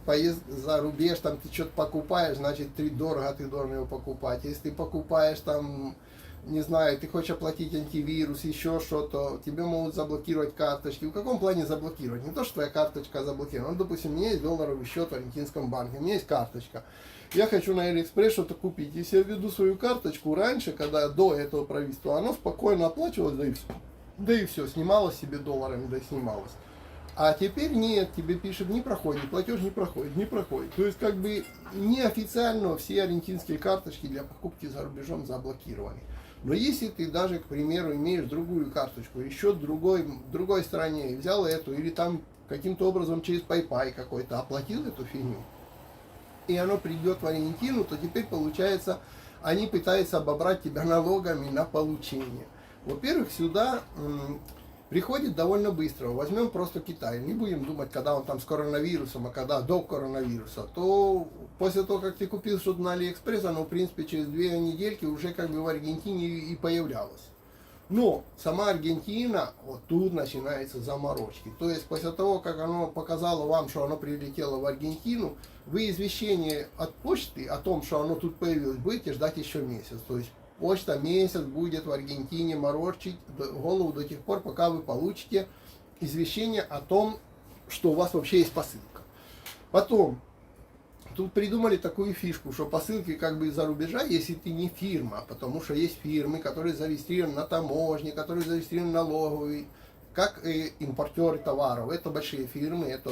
Speaker 1: поезд за рубеж, там ты что-то покупаешь, значит, дорого, ты должен его покупать. Если ты покупаешь там, не знаю, ты хочешь оплатить антивирус, еще что-то, тебе могут заблокировать карточки. В каком плане заблокировать? Не то, что твоя карточка заблокирована. Ну, допустим, у меня есть долларовый счет в аргентинском банке, у меня есть карточка. Я хочу на Алиэкспресс что-то купить. Если я введу свою карточку раньше, когда до этого правительства, оно спокойно оплачивалось, да и все. Да и все, снималось себе долларами, да и снималось. А теперь нет, тебе пишет, не проходит, платеж не проходит, не проходит. То есть как бы неофициально все аргентинские карточки для покупки за рубежом заблокированы. Но если ты даже, к примеру, имеешь другую карточку, еще в другой стране, и взял эту, или там каким-то образом через PayPal какой-то оплатил эту фигню, и оно придет в Аргентину, то теперь получается, они пытаются обобрать тебя налогами на получение. Во-первых, сюда приходит довольно быстро. Возьмем просто Китай. Не будем думать, когда он там с коронавирусом, а когда до коронавируса. То после того, как ты купил что-то на Алиэкспресс, оно, в принципе, через 2 недельки уже как бы в Аргентине и появлялось. Но сама Аргентина, вот тут начинаются заморочки. То есть после того, как оно показало вам, что оно прилетело в Аргентину, вы извещение от почты о том, что оно тут появилось, будете ждать еще месяц. То есть почта месяц будет в Аргентине морочить голову до тех пор, пока вы получите извещение о том, что у вас вообще есть посылка. Потом, тут придумали такую фишку, что посылки как бы из-за рубежа, если ты не фирма, потому что есть фирмы, которые зарегистрированы на таможне, которые зарегистрированы налоговые, как и импортеры товаров. Это большие фирмы, это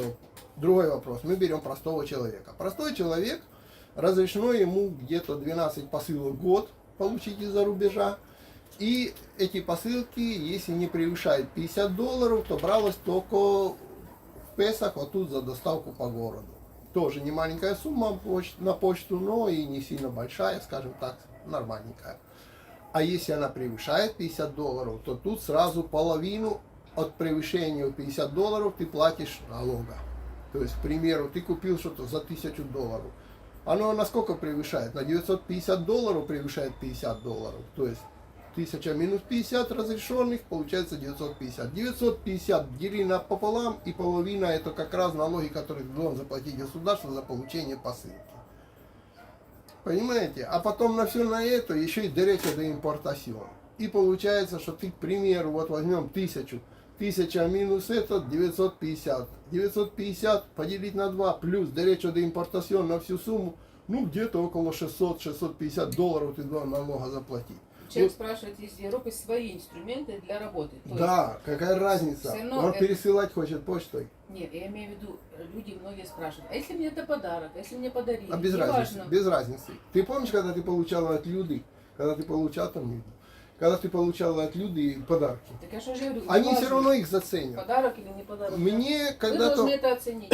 Speaker 1: другой вопрос. Мы берем простого человека. Простой человек, разрешено ему где-то 12 посылок в год получить из-за рубежа. И эти посылки, если не превышают $50, то бралось только в Песах вот тут за доставку по городу. Тоже не маленькая сумма на почту, но и не сильно большая, скажем так, нормальненькая. А если она превышает $50, то тут сразу половину от превышения $50 ты платишь налога. То есть, к примеру, ты купил что-то за $1000. Оно насколько превышает? На $950 превышает $50. То есть 1000 минус 50 разрешенных, получается 950. 950 дели пополам, и половина это как раз налоги, которые ты должен заплатить государству за получение посылки. Понимаете? А потом на все на это еще и derecho de importación. И получается, что ты, к примеру, вот возьмем 1000. 1000 минус это 950. 950 поделить на 2 плюс derecho de importación на всю сумму, ну где-то около $600-650 ты должен налога заплатить.
Speaker 2: Человек спрашивает из Европы свои инструменты для работы. То
Speaker 1: Да, какая разница?
Speaker 2: всё равно
Speaker 1: Он
Speaker 2: это-
Speaker 1: пересылать хочет почтой.
Speaker 2: Нет, я имею в виду, люди многие спрашивают, а если мне это подарок, а если мне подарили?
Speaker 1: А без
Speaker 2: Неважно.
Speaker 1: разницы, без разницы. Ты помнишь, когда ты получала от Люды, когда ты получал там Люду, когда ты получала от Люды подарки?
Speaker 2: Так я что же говорю,
Speaker 1: Они
Speaker 2: неважно,
Speaker 1: все равно их заценят.
Speaker 2: подарок или не подарок.
Speaker 1: Мне
Speaker 2: Вы
Speaker 1: когда-то,
Speaker 2: должны это оценить.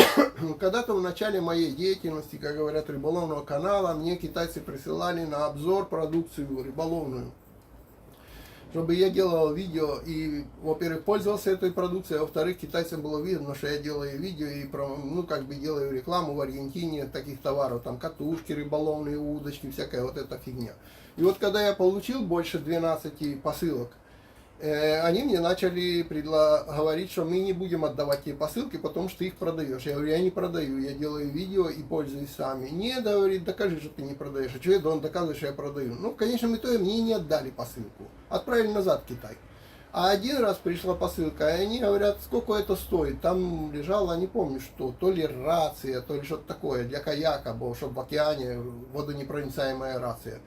Speaker 1: когда-то в начале моей деятельности, как говорят, рыболовного канала, мне китайцы присылали на обзор продукцию рыболовную. Чтобы я делал видео и, во-первых, пользовался этой продукцией, а во-вторых, китайцам было видно, что я делаю видео и, ну, как бы делаю рекламу в Аргентине таких товаров, там, катушки, рыболовные удочки, всякая вот эта фигня. И вот когда я получил больше 12 посылок, они мне начали говорить, что мы не будем отдавать тебе посылки, потому что ты их продаешь. Я говорю, я не продаю, я делаю видео и пользуюсь сами. Нет, говорит, докажи, что ты не продаешь. А что я должен доказывать, что я продаю? Ну, в конечном итоге мне не отдали посылку. Отправили назад в Китай. А один раз пришла посылка, и они говорят, сколько это стоит. Там лежала, не помню что, то ли рация, то ли что-то такое для каяка, чтобы в океане водонепроницаемая рация.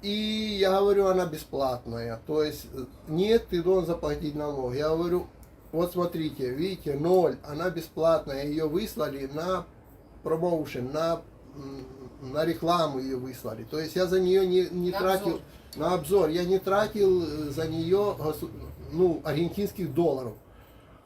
Speaker 1: И я говорю, она бесплатная. То есть, нет, ты должен заплатить налог. Я говорю, вот смотрите, видите, 0, она бесплатная. Ее выслали на промоушен, на рекламу ее выслали. То есть, я за нее не
Speaker 2: На
Speaker 1: тратил,
Speaker 2: обзор.
Speaker 1: на обзор, я не тратил за нее, ну, аргентинских долларов.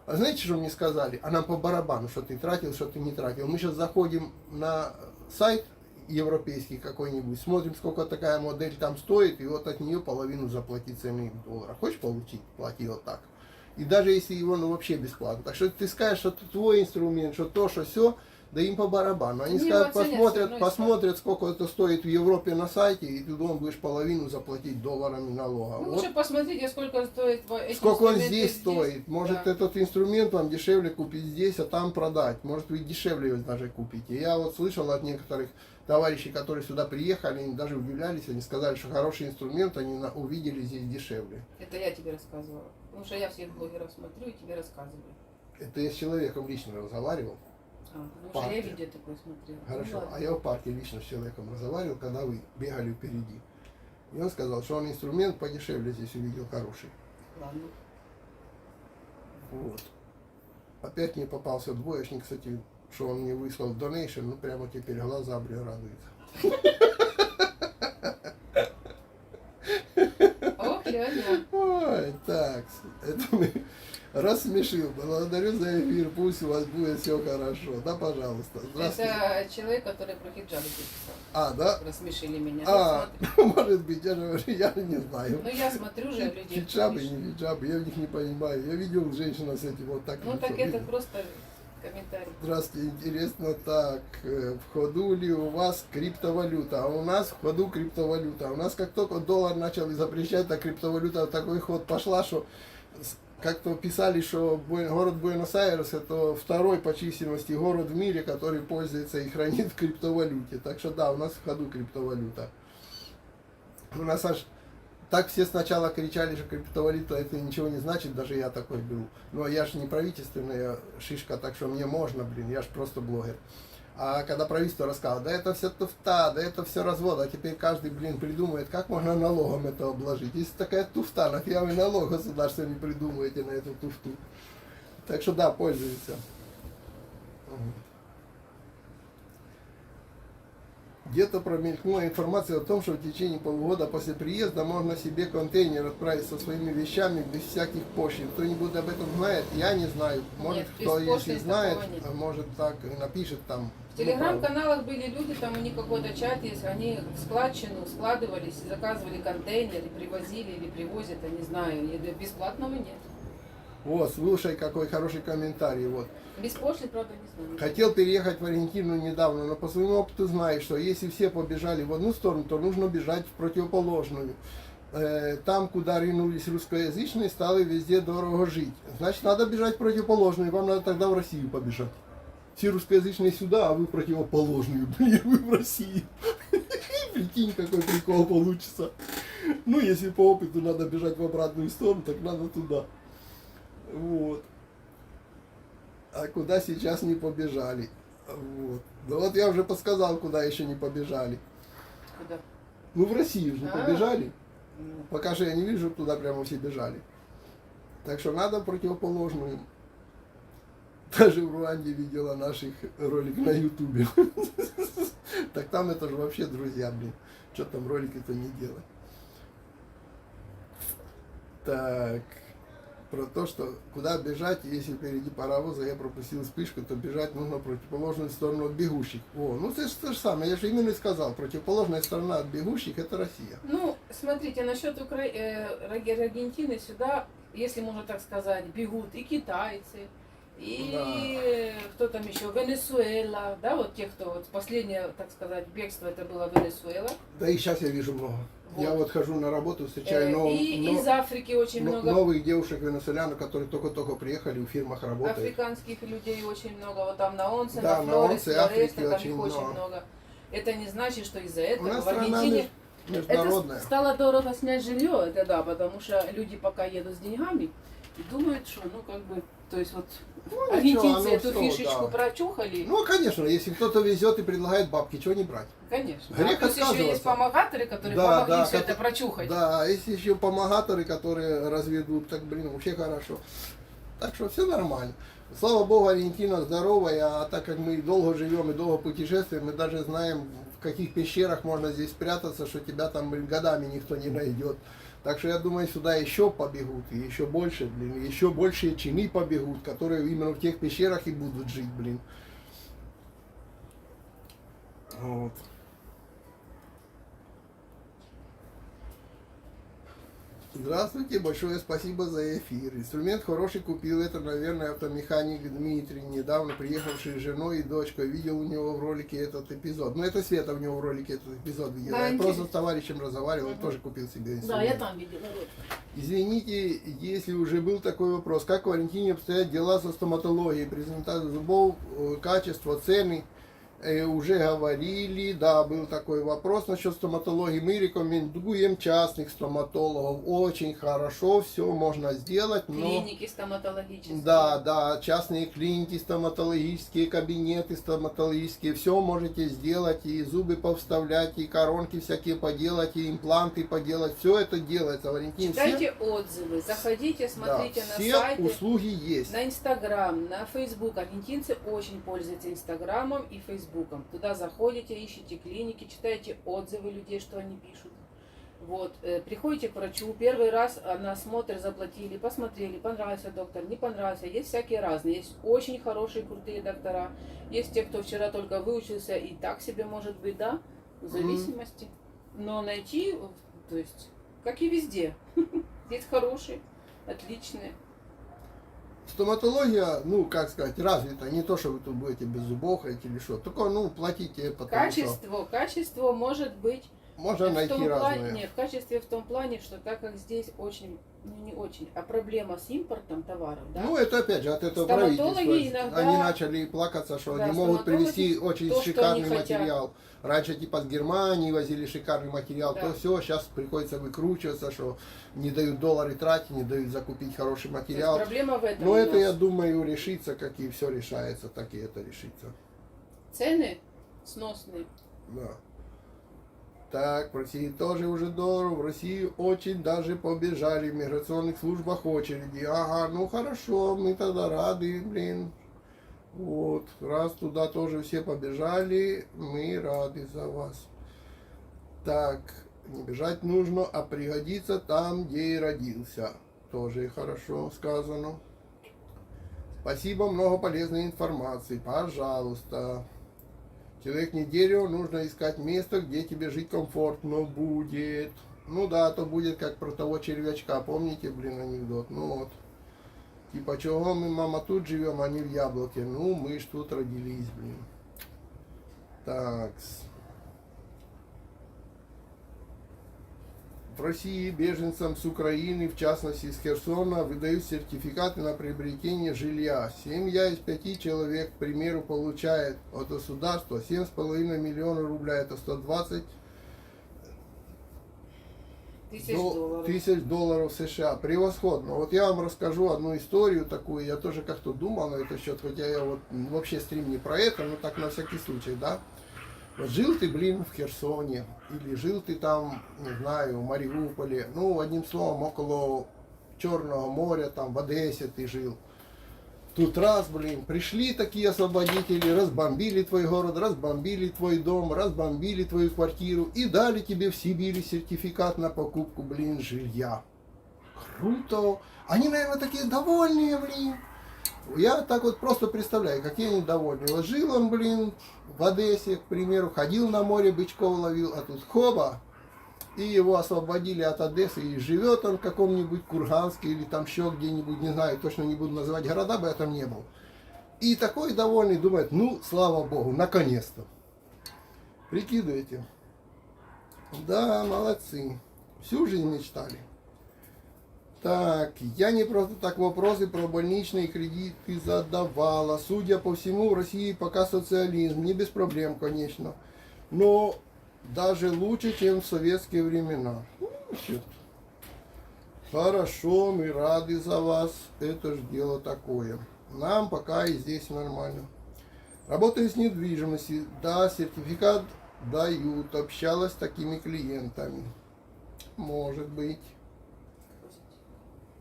Speaker 1: А знаете, что мне сказали? А нам по барабану, что ты тратил, что ты не тратил. Мы сейчас заходим на сайт европейский какой-нибудь, смотрим, сколько такая модель там стоит, и вот от нее половину заплатить цены в долларах. Хочешь получить? Плати вот так. И даже если его вообще бесплатно. Так что ты скажешь, что это твой инструмент, что то, что все, да им по барабану. Они
Speaker 2: Они
Speaker 1: скажут,
Speaker 2: его оценят всё равно
Speaker 1: посмотрят, сколько это стоит в Европе на сайте, и ты должен будешь половину заплатить долларами налога.
Speaker 2: Ну,
Speaker 1: Вот
Speaker 2: лучше посмотрите, сколько стоит эти
Speaker 1: сколько он
Speaker 2: инструменты
Speaker 1: здесь стоит. Может,
Speaker 2: Да.
Speaker 1: этот инструмент вам дешевле купить здесь, а там продать. Может, вы дешевле его даже купите. Я вот слышал от некоторых товарищей, которые сюда приехали, они даже удивлялись, они сказали, что хороший инструмент они увидели здесь дешевле.
Speaker 2: Это я тебе рассказывала. Потому что я всех блогеров смотрю и тебе рассказываю.
Speaker 1: Это я с человеком лично разговаривал.
Speaker 2: Потому что
Speaker 1: Парке.
Speaker 2: я видео такое смотрела.
Speaker 1: Хорошо.
Speaker 2: Ну, ладно.
Speaker 1: А я в парке лично с человеком разговаривал, когда вы бегали впереди. И он сказал, что он инструмент подешевле здесь увидел хороший.
Speaker 2: Ладно.
Speaker 1: Вот. Опять мне попался двоечник, кстати, что он мне выслал донейшн, ну прямо теперь глаза, радуются.
Speaker 2: Ох, Леня.
Speaker 1: Ой, так, это мы рассмешил. Благодарю за эфир, пусть у вас будет все хорошо. Да, пожалуйста. Здравствуйте.
Speaker 2: Это человек, который про хиджабы писал.
Speaker 1: А, да?
Speaker 2: Рассмешили меня.
Speaker 1: А,
Speaker 2: Ну, смотри.
Speaker 1: может быть, я же говорю, я не знаю.
Speaker 2: Ну, я смотрю же людей.
Speaker 1: Хиджабы,
Speaker 2: кто пишет.
Speaker 1: не хиджабы, я в них не понимаю. Я видел женщину с этим вот так.
Speaker 2: Ну,
Speaker 1: лицо,
Speaker 2: так это
Speaker 1: видел?
Speaker 2: просто комментарий.
Speaker 1: Здравствуйте, интересно так, в ходу ли у вас криптовалюта? А у нас в ходу криптовалюта. У нас как только доллар начал запрещать, так криптовалюта в такой ход пошла, что как-то писали, что город Буэнос-Айрес это второй по численности город в мире, который пользуется и хранит в криптовалюте. Так что да, у нас в ходу криптовалюта. У нас аж так все сначала кричали, что криптовалюта это ничего не значит, даже я такой был. Но я же не правительственная шишка, так что мне можно, блин, я же просто блогер. А когда правительство рассказывало, да это все туфта, да это все развод, а теперь каждый, блин, придумает, как можно налогом это обложить. Если такая туфта, нафига вы налог государства не придумаете на эту туфту. Так что да, пользуется. Где-то промелькнула информация о том, что в течение полугода после приезда можно себе контейнер отправить со своими вещами без всяких пошлин. Кто-нибудь об этом знает? Я не знаю. Может,
Speaker 2: Нет, без
Speaker 1: кто если
Speaker 2: пошлин
Speaker 1: знает,
Speaker 2: такого нет.
Speaker 1: а может так и напишет там.
Speaker 2: В телеграм-каналах были люди, там у них какой-то чат есть, они в складчину складывались, заказывали контейнер и привозили или привозят, я не знаю, и бесплатного нет.
Speaker 1: Вот, слушай, какой хороший комментарий. Вот.
Speaker 2: Без пошлин, правда, не знаю.
Speaker 1: Хотел переехать в Аргентину недавно, но по своему опыту знаю, что если все побежали в одну сторону, то нужно бежать в противоположную. Там, куда ринулись русскоязычные, стало везде дорого жить. Значит, надо бежать в противоположную, вам надо тогда в Россию побежать. Все русскоязычные сюда, а вы в противоположную. Блин, вы в России. Прикинь, какой прикол получится. Ну, если по опыту надо бежать в обратную сторону, так надо туда. Вот. А куда сейчас не побежали? Вот. Да вот я уже подсказал, куда еще не побежали.
Speaker 2: Куда?
Speaker 1: Ну, в Россию же не
Speaker 2: А.
Speaker 1: побежали.
Speaker 2: Ну,
Speaker 1: Пока же я не вижу, туда прямо все бежали. Так что надо противоположную. Даже в Руанде видела наших ролик на Ютубе. Так там это же вообще друзья, блин. Что там ролики-то не делать. Так. Про то, что куда бежать, если впереди паровоза я пропустил вспышку, то бежать нужно в противоположную сторону от бегущих. О, ну это же то же самое, я же именно и сказал, противоположная сторона от бегущих это Россия.
Speaker 2: Ну, смотрите, насчет Аргентины сюда, если можно так сказать, бегут и китайцы, и кто там еще, Венесуэла, да, вот те, кто вот последнее, так сказать, бегство это было Венесуэла.
Speaker 1: Да и сейчас я вижу много.
Speaker 2: Вот.
Speaker 1: Я вот хожу на работу, встречаю
Speaker 2: И из Африки очень много.
Speaker 1: новых девушек венесуэлянок, которые только-только приехали, в фирмах работают.
Speaker 2: Африканских людей очень много. Вот там на Онсе,
Speaker 1: Да,
Speaker 2: на
Speaker 1: на
Speaker 2: Флорес,
Speaker 1: Онсе,
Speaker 2: Флореста,
Speaker 1: Африке
Speaker 2: там
Speaker 1: очень
Speaker 2: их очень
Speaker 1: много.
Speaker 2: много. Это не значит, что из-за
Speaker 1: У
Speaker 2: этого
Speaker 1: нас
Speaker 2: в
Speaker 1: страна
Speaker 2: Аргентине
Speaker 1: международная.
Speaker 2: это стало дорого снять жилье, это да, потому что люди пока едут с деньгами и думают, что, ну, как бы, то есть вот
Speaker 1: Ну,
Speaker 2: аргентинцы
Speaker 1: ничего, оно
Speaker 2: эту
Speaker 1: что,
Speaker 2: фишечку
Speaker 1: да.
Speaker 2: прочухали,
Speaker 1: Ну, конечно, если кто-то везет и предлагает бабки, чего не брать?
Speaker 2: конечно.
Speaker 1: грех
Speaker 2: А плюс еще есть
Speaker 1: отказываться.
Speaker 2: помогаторы, которые
Speaker 1: Да,
Speaker 2: помогли
Speaker 1: да,
Speaker 2: все это
Speaker 1: как-
Speaker 2: прочухать.
Speaker 1: Да, а если еще помогаторы, которые разведут, так, блин, вообще хорошо. Так что все нормально. Слава Богу, Аргентина здоровая, а так как мы долго живем и долго путешествуем, мы даже знаем, в каких пещерах можно здесь спрятаться, что тебя там, блин, годами никто не найдет. Так что я думаю, сюда еще побегут, и еще больше, блин, и еще большие чины побегут, которые именно в тех пещерах и будут жить, блин. Вот. Здравствуйте, большое спасибо за эфир. Инструмент хороший купил, это, наверное, автомеханик Дмитрий, недавно приехавший с женой и дочкой. Видел у него в ролике этот эпизод. Ну, это Света в него в ролике этот эпизод видела.
Speaker 2: Да,
Speaker 1: Я просто
Speaker 2: интересно.
Speaker 1: с товарищем разговаривал, он тоже купил себе инструмент.
Speaker 2: Да, я там видела. Вот.
Speaker 1: Извините, если уже был такой вопрос. Как в Аргентине обстоят дела со стоматологией? Презентация зубов, качество, цены? Уже говорили, да, был такой вопрос насчет стоматологии. Мы рекомендуем частных стоматологов. Очень хорошо, все можно сделать, но...
Speaker 2: Клиники стоматологические.
Speaker 1: Да, да, частные клиники, стоматологические кабинеты, стоматологические, все можете сделать, и зубы повставлять, и коронки всякие поделать, и импланты поделать, все это делается в Аргентине.
Speaker 2: Читайте отзывы, заходите, смотрите
Speaker 1: да,
Speaker 2: на
Speaker 1: все
Speaker 2: сайты.
Speaker 1: услуги есть.
Speaker 2: На Инстаграм, на Фейсбук. Аргентинцы очень пользуются Инстаграмом и Фейсбуком. Туда заходите, ищите клиники, читаете отзывы людей, что они пишут. Вот. Приходите к врачу, первый раз на осмотр заплатили, посмотрели, понравился доктор, не понравился. Есть всякие разные. Есть очень хорошие, крутые доктора. Есть те, кто вчера только выучился и так себе может быть, да, в зависимости. Но найти, то есть, как и везде, есть хорошие, отличные.
Speaker 1: Стоматология, ну, как сказать, развита. Не то, что вы тут будете без зубов ходить или что. Только, ну, платите, потому что
Speaker 2: Качество может быть
Speaker 1: можно
Speaker 2: в
Speaker 1: найти
Speaker 2: том плане,
Speaker 1: разные.
Speaker 2: нет, в качестве в том плане, что так как здесь очень, ну не очень, а проблема с импортом товаров, да?
Speaker 1: Ну, это опять же от этого
Speaker 2: Стоматологи
Speaker 1: правительства.
Speaker 2: иногда-
Speaker 1: Они начали плакаться, что
Speaker 2: Да,
Speaker 1: они могут
Speaker 2: стоматологи
Speaker 1: привезти очень
Speaker 2: то, что
Speaker 1: шикарный
Speaker 2: они хотят.
Speaker 1: материал. Раньше типа с Германии возили шикарный материал,
Speaker 2: Да.
Speaker 1: то все, сейчас приходится выкручиваться, что не дают доллары тратить, не дают закупить хороший
Speaker 2: То есть
Speaker 1: материал.
Speaker 2: проблема в этом.
Speaker 1: Но
Speaker 2: у
Speaker 1: это,
Speaker 2: нас.
Speaker 1: я думаю, решится, как и все решается, так и это решится.
Speaker 2: Цены сносные.
Speaker 1: Да. Так, в России тоже уже дорого. В России очень даже побежали в миграционных службах очереди. Ага, ну хорошо, мы тогда рады, блин. Вот, раз туда тоже все побежали, мы рады за вас. Так, не бежать нужно, а пригодится там, где и родился. Тоже хорошо сказано. Спасибо, много полезной информации. Пожалуйста. Человек не дерево, нужно искать место, где тебе жить комфортно будет. Ну да, то будет как про того червячка, помните, блин, анекдот? Ну вот. Типа, чего мы, мама, тут живем, а не в яблоке? Ну, мы ж тут родились, блин. Так. В России беженцам с Украины, в частности из Херсона, выдают сертификаты на приобретение жилья. Семья из 5 человек, к примеру, получает от государства 7,5 миллиона рублей, это 120 тысяч долларов США. Превосходно. Вот я вам расскажу одну историю такую, я тоже как-то думал на этот счет, хотя я вот вообще стрим не про это, но так на всякий случай, да. Вот жил ты, блин, в Херсоне, или жил ты там, не знаю, в Мариуполе, ну, одним словом, около Черного моря, там, в Одессе ты жил. Тут раз, блин, пришли такие освободители, разбомбили твой город, разбомбили твой дом, разбомбили твою квартиру и дали тебе в Сибири сертификат на покупку, блин, жилья. Круто! Они, наверное, такие довольные, блин. Я так вот просто представляю, какие они довольны. Вот жил он, блин, в Одессе, к примеру, ходил на море, бычков ловил, а тут хоба, и его освободили от Одессы, и живет он в каком-нибудь Курганске или там еще где-нибудь, не знаю, точно не буду называть города, бы я там не был. И такой довольный думает, ну, слава Богу, наконец-то. Прикидывайте. Да, молодцы. Всю жизнь мечтали. Так, я не просто так вопросы про больничные кредиты задавала. Судя по всему, в России пока социализм, не без проблем, конечно. Но даже лучше, чем в советские времена. Ну, черт. Хорошо, мы рады за вас. Это же дело такое. Нам пока и здесь нормально. Работаю с недвижимостью. Да, сертификат дают. Общалась с такими клиентами. Может быть.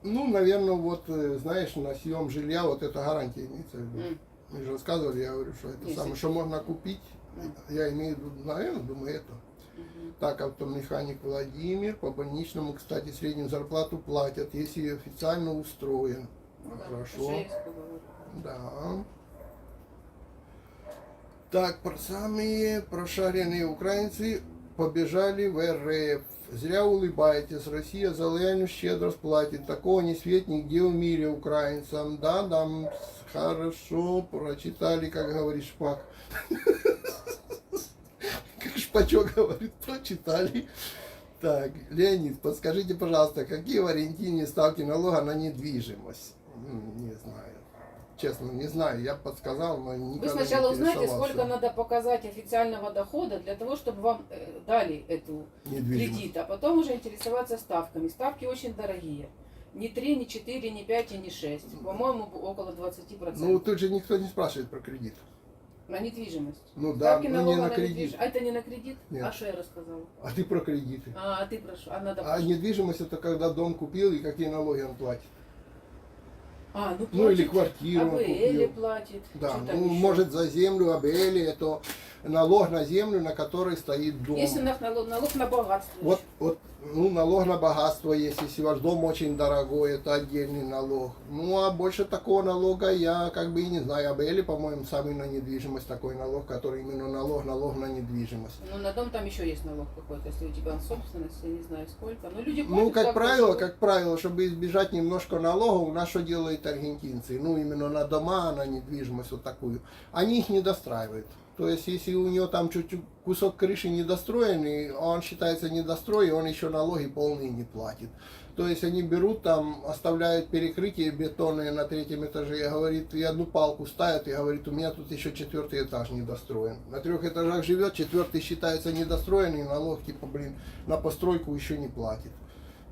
Speaker 1: Ну, наверное, вот, знаешь, на съем жилья, вот это гарантия имеется в виду. Мы же рассказывали, я говорю, что это
Speaker 2: Есть.
Speaker 1: самое, что можно купить. Я имею в виду, наверное, думаю, это. Так, автомеханик Владимир, по больничному, кстати, среднюю зарплату платят, если официально устроен.
Speaker 2: Ну да,
Speaker 1: Хорошо.
Speaker 2: жестко говорю.
Speaker 1: Да. Так, самые прошаренные украинцы побежали в РФ. Зря улыбаетесь, Россия за лояльность щедро сплатит. Такого не свет нигде в мире украинцам. Да, да, хорошо, прочитали, как говорит Шпак. Как Шпачок говорит, прочитали. Так, Леонид, подскажите, пожалуйста, какие в Аргентине ставки налога на недвижимость? Не знаю. Честно, не знаю, я подсказал, но никогда
Speaker 2: Вы сначала
Speaker 1: не
Speaker 2: узнаете,
Speaker 1: интересовался.
Speaker 2: сколько надо показать официального дохода для того, чтобы вам дали эту
Speaker 1: Недвижимость.
Speaker 2: кредит, а потом уже интересоваться ставками. Ставки очень дорогие. Не 3, не 4, не 5 и не 6. По-моему, около 20%.
Speaker 1: Ну, тут же никто не спрашивает про кредит.
Speaker 2: На недвижимость.
Speaker 1: Ну да,
Speaker 2: Ставки
Speaker 1: ну не
Speaker 2: налога
Speaker 1: на
Speaker 2: на
Speaker 1: кредит.
Speaker 2: недвижимость. А это не на кредит?
Speaker 1: Нет.
Speaker 2: А что я рассказала?
Speaker 1: А ты про кредиты.
Speaker 2: А ты прошу. А надо
Speaker 1: А недвижимость это когда дом купил и какие налоги он платит.
Speaker 2: ну,
Speaker 1: Ну или
Speaker 2: платит,
Speaker 1: квартиру он
Speaker 2: АБЛ
Speaker 1: купил.
Speaker 2: платит.
Speaker 1: Да,
Speaker 2: что там
Speaker 1: ну
Speaker 2: еще?
Speaker 1: может за землю, АБЛ, это налог на землю, на которой стоит дом.
Speaker 2: Если налог на богатство.
Speaker 1: Вот, ну, налог на богатство есть, если ваш дом очень дорогой, это отдельный налог. Ну, а больше такого налога я как бы и не знаю. Об Эле, по-моему, самый на недвижимость такой налог, который именно налог на недвижимость.
Speaker 2: Ну, на дом там еще есть налог какой-то, если у тебя он собственность, я не знаю сколько. Но люди
Speaker 1: Ну,
Speaker 2: платят
Speaker 1: как правило, чтобы избежать немножко налогов, у нас что делают аргентинцы? Ну, именно на дома, на недвижимость вот такую. Они их не достраивают. То есть, если у него там чуть-чуть кусок крыши недостроенный, он считается недостроен, он еще налоги полные не платит. То есть, они берут там, оставляют перекрытие бетонное на третьем этаже, и говорит, и одну палку ставят, и говорит, у меня тут еще 4-й этаж недостроен. На 3 этажах живет, 4-й считается недостроенный, налог типа, на постройку еще не платит.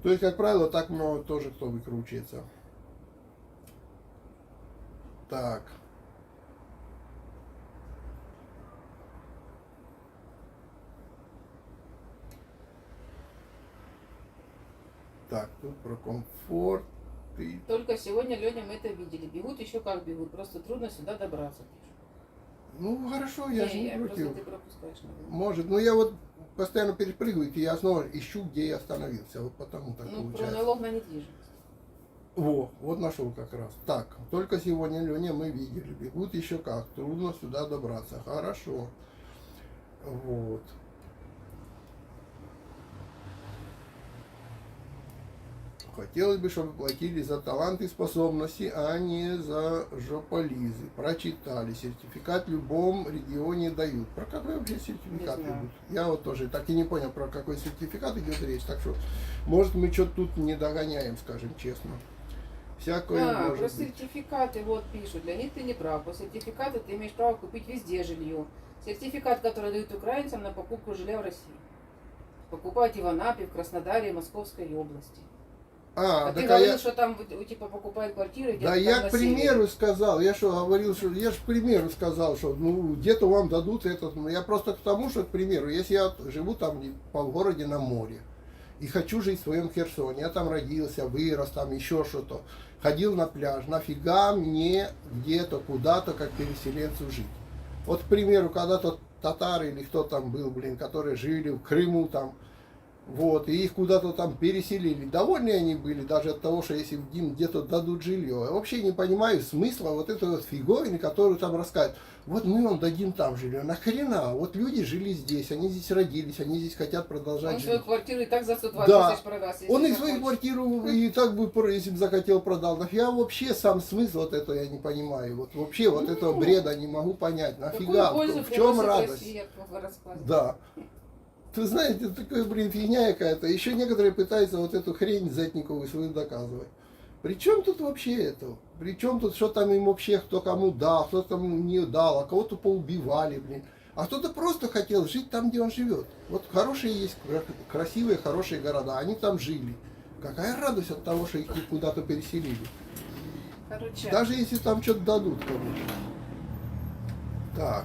Speaker 1: То есть, как правило, так много тоже кто выкручивается. Так. Так, тут про комфорт. И...
Speaker 2: Только сегодня, Леня, мы это видели. Бегут еще как бегут, просто трудно сюда добраться.
Speaker 1: Ну, хорошо, я же не против.
Speaker 2: Просто ты пропускаешь, наверное.
Speaker 1: Может, но я вот постоянно перепрыгиваю, и я снова ищу, где я остановился. Вот потому так
Speaker 2: Ну, про
Speaker 1: получается.
Speaker 2: налог на недвижимость.
Speaker 1: Вот нашел как раз. Так, только сегодня, Леня, мы видели. Бегут еще как. Трудно сюда добраться. Хорошо. Вот. Хотелось бы, чтобы платили за таланты и способности, а не за жополизы. Прочитали. Сертификат в любом регионе дают. Про какой вообще сертификат
Speaker 2: Не знаю.
Speaker 1: идут? Я вот тоже так и не понял, про какой сертификат идет речь. Так что, может, мы что-то тут не догоняем, скажем честно. Всякое
Speaker 2: Про
Speaker 1: может быть.
Speaker 2: сертификаты вот пишут. Для них ты не прав. По сертификату ты имеешь право купить везде жилье. Сертификат, который дают украинцам на покупку жилья в России. Покупать и в Анапе, в Краснодаре, Московской области. А ты
Speaker 1: так
Speaker 2: говорил, что там типа покупают квартиры где-то
Speaker 1: Да
Speaker 2: там
Speaker 1: я
Speaker 2: на
Speaker 1: к примеру
Speaker 2: севере.
Speaker 1: сказал, я что говорил, что я же к примеру сказал, что ну где-то вам дадут этот, я просто к тому, что к примеру, если я живу там в городе на море и хочу жить в своем Херсоне, я там родился, вырос, там еще что-то, ходил на пляж, нафига мне где-то куда-то как переселенцу жить? Вот к примеру, когда-то татары или кто там был, которые жили в Крыму там, вот, и их куда-то там переселили. Довольны они были даже от того, что если им где-то дадут жилье. Я вообще не понимаю смысла вот этой вот фиговины, которую там рассказывают. Вот мы вам дадим там жилье. Нахрена? Вот люди жили здесь, они здесь родились, они здесь хотят продолжать
Speaker 2: Он
Speaker 1: жить.
Speaker 2: свою квартиру и так за 120
Speaker 1: Да.
Speaker 2: тысяч продаст. если
Speaker 1: Он и
Speaker 2: захочет.
Speaker 1: свою квартиру и так бы, если бы захотел, продал. Я вообще сам смысл вот этого я не понимаю. Вот вообще вот этого бреда не могу понять. Нафига?
Speaker 2: Какую пользу
Speaker 1: В чем
Speaker 2: приносит
Speaker 1: радость?
Speaker 2: Россия от твоего рассказа?
Speaker 1: Да. Вы знаете, такая, фигня какая-то. Еще некоторые пытаются вот эту хрень Зетникову свою доказывать. При чем тут вообще это? При чем тут, что там им вообще, кто кому дал, кто кому не дал, а кого-то поубивали, А кто-то просто хотел жить там, где он живет. Вот хорошие есть, красивые, хорошие города, они там жили. Какая радость от того, что их куда-то переселили.
Speaker 2: Короче,
Speaker 1: Даже если там что-то дадут кому-то. Так.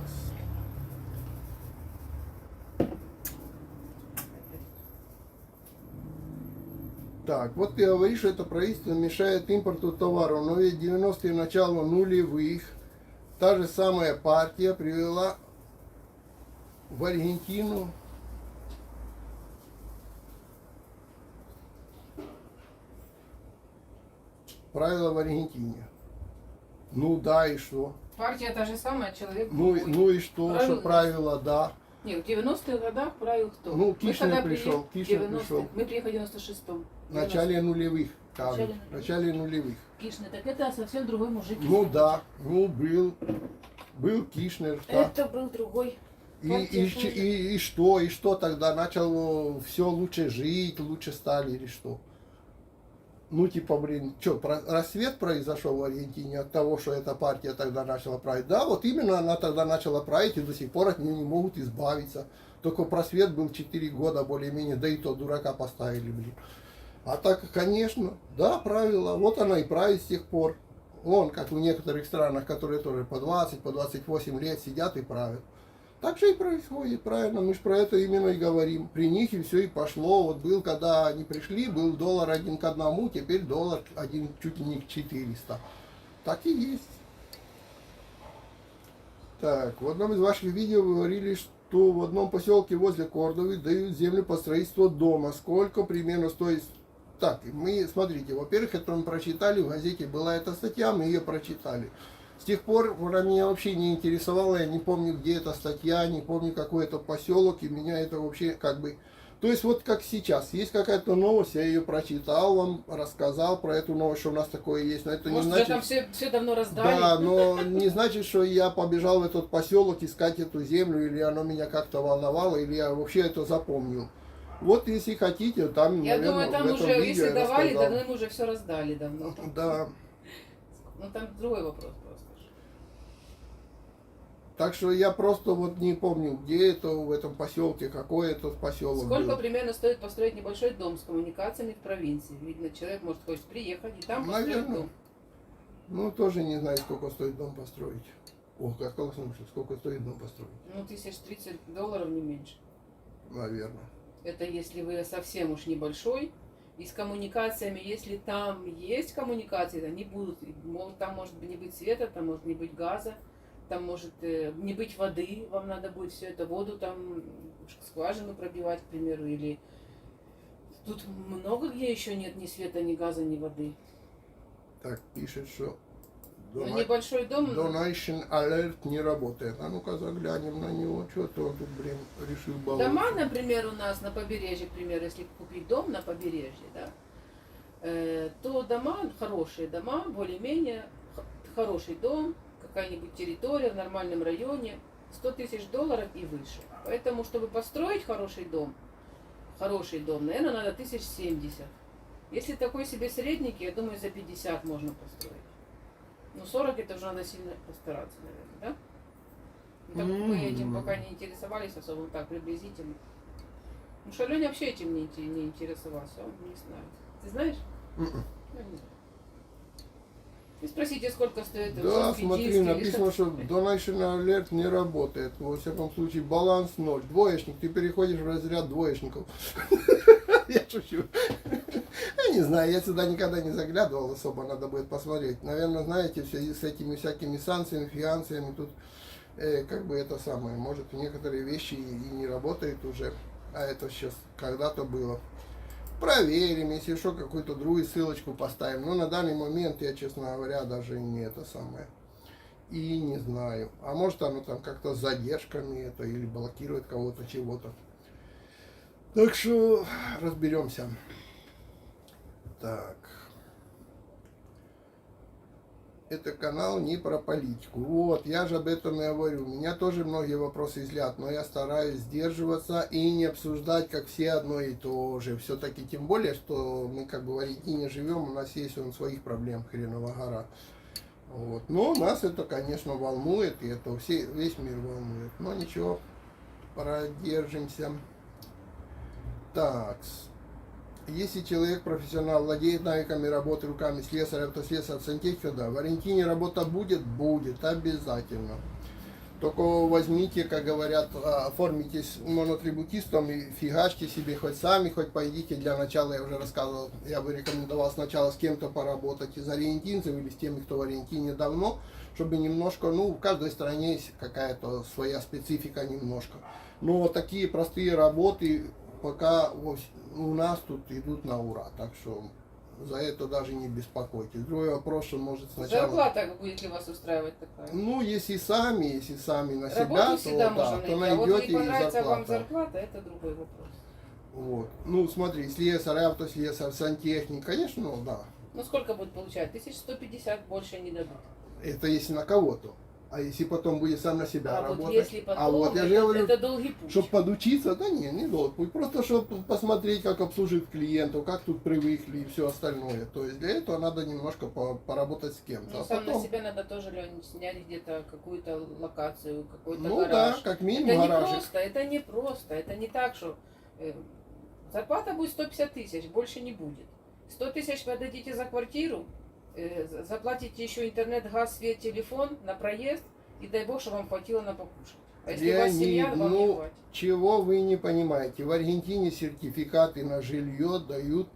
Speaker 1: Так, вот ты говоришь, что это правительство мешает импорту товаров, но ведь 90-е начало нулевых та же самая партия привела в Аргентину правила в Аргентине. Ну да, и что?
Speaker 2: партия та же самая, человек
Speaker 1: Ну,
Speaker 2: другой.
Speaker 1: ну и что,
Speaker 2: Правила
Speaker 1: что правила, да.
Speaker 2: Нет, в 90-х годах правил кто?
Speaker 1: Ну,
Speaker 2: Мы
Speaker 1: Кишинер
Speaker 2: когда
Speaker 1: пришел,
Speaker 2: приехали в
Speaker 1: Кишинер
Speaker 2: 90-х,
Speaker 1: пришел.
Speaker 2: Мы приехали в 96-м.
Speaker 1: В начале нулевых,
Speaker 2: В
Speaker 1: кажется. В начале нулевых.
Speaker 2: Кишинер, так это совсем другой мужик.
Speaker 1: Ну да, ну был Кишнер. Да.
Speaker 2: Это был другой.
Speaker 1: И что тогда? Начал все лучше жить, лучше стали или что? Ну, типа, что, рассвет произошел в Аргентине от того, что эта партия тогда начала править? Да, вот именно она тогда начала править, и до сих пор от нее не могут избавиться. Только просвет был 4 года более-менее, да и то дурака поставили, А так, конечно, да, правила, вот она и правит с тех пор. Вон, как в некоторых странах, которые тоже по 20, по 28 лет сидят и правят. Так же и происходит, правильно, мы же про это именно и говорим. При них и все и пошло. Вот был, когда они пришли, был доллар 1 к 1, теперь доллар 1 чуть ли не к 400. Так и есть. Так, в одном из ваших видео вы говорили, что в одном поселке возле Кордовы дают землю под строительство дома. Сколько примерно стоит? Так, мы, смотрите, во-первых, это мы прочитали, в газете была эта статья, мы ее прочитали. С тех пор она меня вообще не интересовала, я не помню, где эта статья, не помню, какой это поселок, и меня это вообще как бы... То есть вот как сейчас, есть какая-то новость, я ее прочитал вам, рассказал про эту новость, что у нас такое есть, но это
Speaker 2: Может,
Speaker 1: не
Speaker 2: уже
Speaker 1: значит...
Speaker 2: там все давно раздали?
Speaker 1: Да, но не значит, что я побежал в этот поселок искать эту землю, или оно меня как-то волновало, или я вообще это запомнил. Вот если хотите, там,
Speaker 2: Я
Speaker 1: наверное,
Speaker 2: думаю, там
Speaker 1: в этом
Speaker 2: уже,
Speaker 1: видео
Speaker 2: если
Speaker 1: я
Speaker 2: давали,
Speaker 1: рассказал.
Speaker 2: давно им уже все раздали давно.
Speaker 1: Да.
Speaker 2: Ну там другой вопрос просто.
Speaker 1: Так что я просто вот не помню, где это в этом поселке, какой этот поселок
Speaker 2: Сколько
Speaker 1: был.
Speaker 2: примерно стоит построить небольшой дом с коммуникациями в провинции? Видно, человек может хочет приехать и там построить
Speaker 1: Наверное.
Speaker 2: дом.
Speaker 1: Ну, тоже не знаю, сколько стоит дом построить. Ох, как колоссально, сколько стоит дом построить.
Speaker 2: Ну, $1030 не меньше.
Speaker 1: Наверное.
Speaker 2: Это если вы совсем уж небольшой. И с коммуникациями, если там есть коммуникации, они будут. Там может не быть света, там может не быть газа, там может не быть воды. Вам надо будет все это, воду там, скважину пробивать, к примеру. Или тут много где еще нет ни света, ни газа, ни воды.
Speaker 1: Так, пишет, что
Speaker 2: Но небольшой дом.
Speaker 1: Donation Alert не работает. А ну-ка заглянем на него. Что-то он тут, блин, решил баловаться.
Speaker 2: Дома, например, у нас на побережье, к примеру, если купить дом на побережье, да, то дома, хорошие дома, более-менее хороший дом, какая-нибудь территория в нормальном районе, $100 000 и выше. Поэтому, чтобы построить хороший дом, наверное, надо 1070. Если такой себе средненький, я думаю, за 50 можно построить. Ну, 40 это уже надо сильно постараться, наверное, да? Ну, так как мы этим пока не интересовались особо, так приблизительно. Ну, что Леня вообще этим не интересовался, он не знает. Ты знаешь?
Speaker 1: Мгм.
Speaker 2: Я не знаю. И спросите, сколько стоит
Speaker 1: Да,
Speaker 2: жесткий
Speaker 1: смотри,
Speaker 2: диск или
Speaker 1: написано, что Donation Alert не работает. Во всяком случае, баланс 0. Двоечник, ты переходишь в разряд двоечников. Я шучу. Я не знаю, я сюда никогда не заглядывал особо, надо будет посмотреть. Наверное, знаете, все с этими всякими санкциями, финансами тут как бы это самое. Может, некоторые вещи и не работают уже, а это сейчас когда-то было. Проверим, если что, какую-то другую ссылочку поставим. Но на данный момент я, честно говоря, даже не это самое. И не знаю. А может оно там как-то с задержками это или блокирует кого-то, чего-то. Так что разберемся. Так. Это канал не про политику. Вот, я же об этом и говорю. Меня тоже многие вопросы злят, но я стараюсь сдерживаться и не обсуждать, как все одно и то же. Все-таки тем более, что мы как бы в Аргентине живем, у нас есть своих проблем, хренова гора. Вот. Но нас это, конечно, волнует, и это весь мир волнует. Но ничего, продержимся. Так. Если человек профессионал, владеет навыками работы руками слесаря, автослесаря, сантехника, да, в Аргентине работа будет обязательно. Только возьмите, как говорят, оформитесь монотрибутистом и фигачьте себе хоть сами, хоть пойдите для начала, я уже рассказывал, я бы рекомендовал сначала с кем-то поработать из аргентинцев или с теми, кто в Аргентине давно, чтобы немножко, ну, в каждой стране есть какая-то своя специфика немножко. Но такие простые работы пока у нас тут идут на ура, так что за это даже не беспокойтесь. Другой вопрос, что может сначала...
Speaker 2: Зарплата будет ли вас устраивать такая?
Speaker 1: Ну, если сами на себя,
Speaker 2: Работу
Speaker 1: то
Speaker 2: всегда
Speaker 1: да,
Speaker 2: можно
Speaker 1: то
Speaker 2: найти. А вот
Speaker 1: найдете
Speaker 2: не
Speaker 1: и
Speaker 2: понравится вам
Speaker 1: зарплата.
Speaker 2: зарплата, это другой вопрос.
Speaker 1: Вот. Ну, смотри, слесарь, автослесарь, сантехник, конечно, ну да.
Speaker 2: Ну сколько будет получать? 1150 больше не дадут.
Speaker 1: Это если на кого-то. А если потом будет сам на себя
Speaker 2: А
Speaker 1: работать?
Speaker 2: вот если потом,
Speaker 1: а вот я же
Speaker 2: это,
Speaker 1: говорю,
Speaker 2: это долгий путь.
Speaker 1: чтобы подучиться, да не долг путь. Просто чтобы посмотреть, как обслуживать клиентов, как тут привыкли и все остальное. То есть для этого надо немножко поработать с кем-то.
Speaker 2: Ну,
Speaker 1: А
Speaker 2: сам
Speaker 1: потом...
Speaker 2: на себя надо тоже, Лень, снять где-то какую-то локацию, какой-то
Speaker 1: Ну
Speaker 2: гараж.
Speaker 1: да, как минимум
Speaker 2: Это не
Speaker 1: гаражик.
Speaker 2: просто, это не так, что зарплата будет 150 тысяч, больше не будет. 100 тысяч вы отдадите за квартиру, заплатите еще интернет, газ, свет, телефон на проезд, и дай бог, что вам хватило на покушать. А если у вас семья, вам не хватит.
Speaker 1: Чего вы не понимаете? В Аргентине сертификаты на жилье дают
Speaker 2: Дают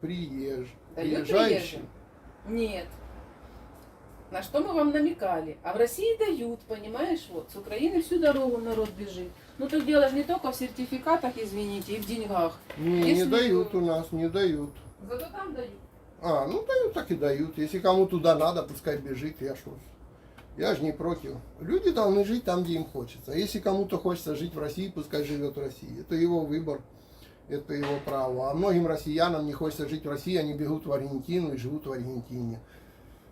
Speaker 1: приезжающим.
Speaker 2: приезжим? Нет. На что мы вам намекали? А в России дают, понимаешь? Вот, с Украины всю дорогу народ бежит. Ну, так дело же не только в сертификатах, извините, и в деньгах.
Speaker 1: Не
Speaker 2: Если-
Speaker 1: дают у нас, не дают.
Speaker 2: Зато там дают.
Speaker 1: А, ну дают, так и дают. Если кому туда надо, пускай бежит, я что. Я же не против. Люди должны жить там, где им хочется. Если кому-то хочется жить в России, пускай живет в России. Это его выбор, это его право. А многим россиянам не хочется жить в России, они бегут в Аргентину и живут в Аргентине.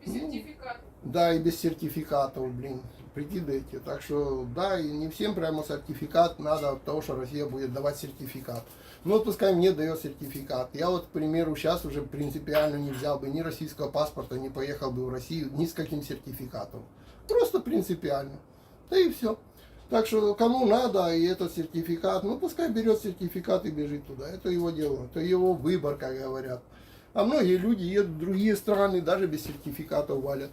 Speaker 3: Без сертификата.
Speaker 1: Да, и без сертификатов, блин, прикидывайте. Так что, да, и не всем прямо сертификат надо от того, что Россия будет давать сертификат. Ну, вот пускай мне дает сертификат. Я вот, к примеру, сейчас уже принципиально не взял бы ни российского паспорта, не поехал бы в Россию ни с каким сертификатом. Просто принципиально. Да и все. Так что, кому надо, и этот сертификат, ну, пускай берет сертификат и бежит туда. Это его дело, это его выбор, как говорят. А многие люди едут в другие страны, даже без сертификатов валят.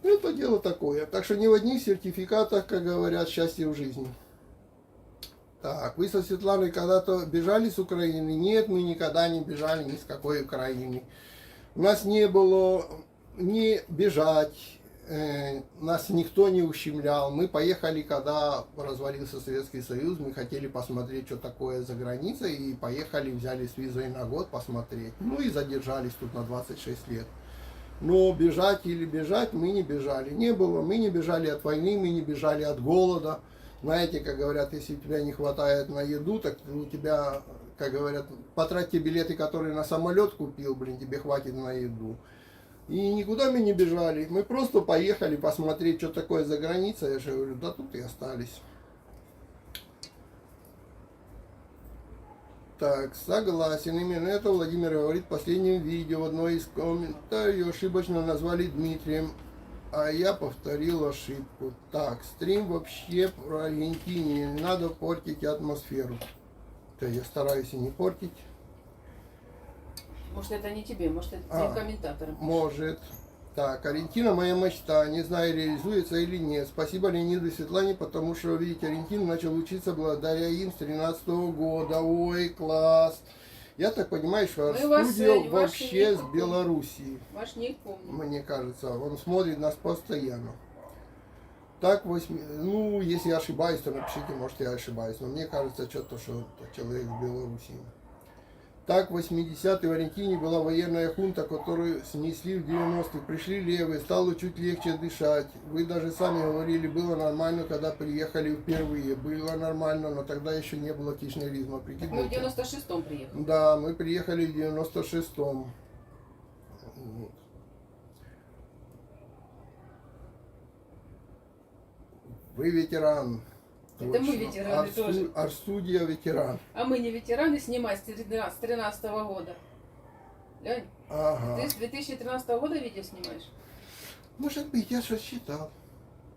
Speaker 1: Это дело такое. Так что не в одних сертификатах, как говорят, счастье в жизни. Так, вы со Светланой когда-то бежали с Украины? Нет, мы никогда не бежали ни с какой Украины. У нас не было не бежать, нас никто не ущемлял. Мы поехали, когда развалился Советский Союз, мы хотели посмотреть, что такое за границей, и поехали, взяли с визой на год посмотреть. Ну и задержались тут на 26 лет. Но бежать или бежать мы не бежали. Не было, мы не бежали от войны, мы не бежали от голода. Знаете, как говорят, если у тебя не хватает на еду, так у тебя, как говорят, потрать те билеты, которые на самолет купил, блин, тебе хватит на еду. И никуда мы не бежали. Мы просто поехали посмотреть, что такое за границей. Я же говорю, да тут и остались. Так, согласен. Именно это Владимир говорит в последнем видео. В одной из комментариев ошибочно назвали Дмитрием, а я повторил ошибку. Так, стрим вообще про Аргентину. Не надо портить атмосферу. Да, я стараюсь и не портить.
Speaker 2: Может, это не тебе, может, это тем комментаторам.
Speaker 1: Может. Так, Аргентина моя мечта. Не знаю, реализуется или нет. Спасибо Леониду и Светлане, потому что, видите, Аргентину начал учиться благодаря им с 13 года. Ой, класс. Я так понимаю, что
Speaker 2: Мы вас,
Speaker 1: студио
Speaker 2: ваш
Speaker 1: вообще
Speaker 2: ник
Speaker 1: с Белоруссии.
Speaker 2: Ваш ник помню.
Speaker 1: Мне кажется, он смотрит нас постоянно. Так, ну, если я ошибаюсь, то напишите, может, я ошибаюсь. Но мне кажется, что-то, что человек в Беларуси. Так, в 80-е в Аргентине была военная хунта, которую снесли в 90-х. Пришли левые, стало чуть легче дышать. Вы даже сами говорили, было нормально, когда приехали впервые. Было нормально, но тогда еще не было кичнеризма.
Speaker 2: Мы в
Speaker 1: Прикидывайте.
Speaker 2: 96-м приехали.
Speaker 1: Да, мы приехали в 96-м. Вот. Вы ветеран.
Speaker 2: Это мы
Speaker 1: Точно.
Speaker 2: ветераны тоже.
Speaker 1: Арстудия ветеран.
Speaker 2: А мы не ветераны снимать с 13 года. Лень,
Speaker 1: Ага.
Speaker 2: ты с 2013 года видео снимаешь?
Speaker 1: Может быть, я что-то считал.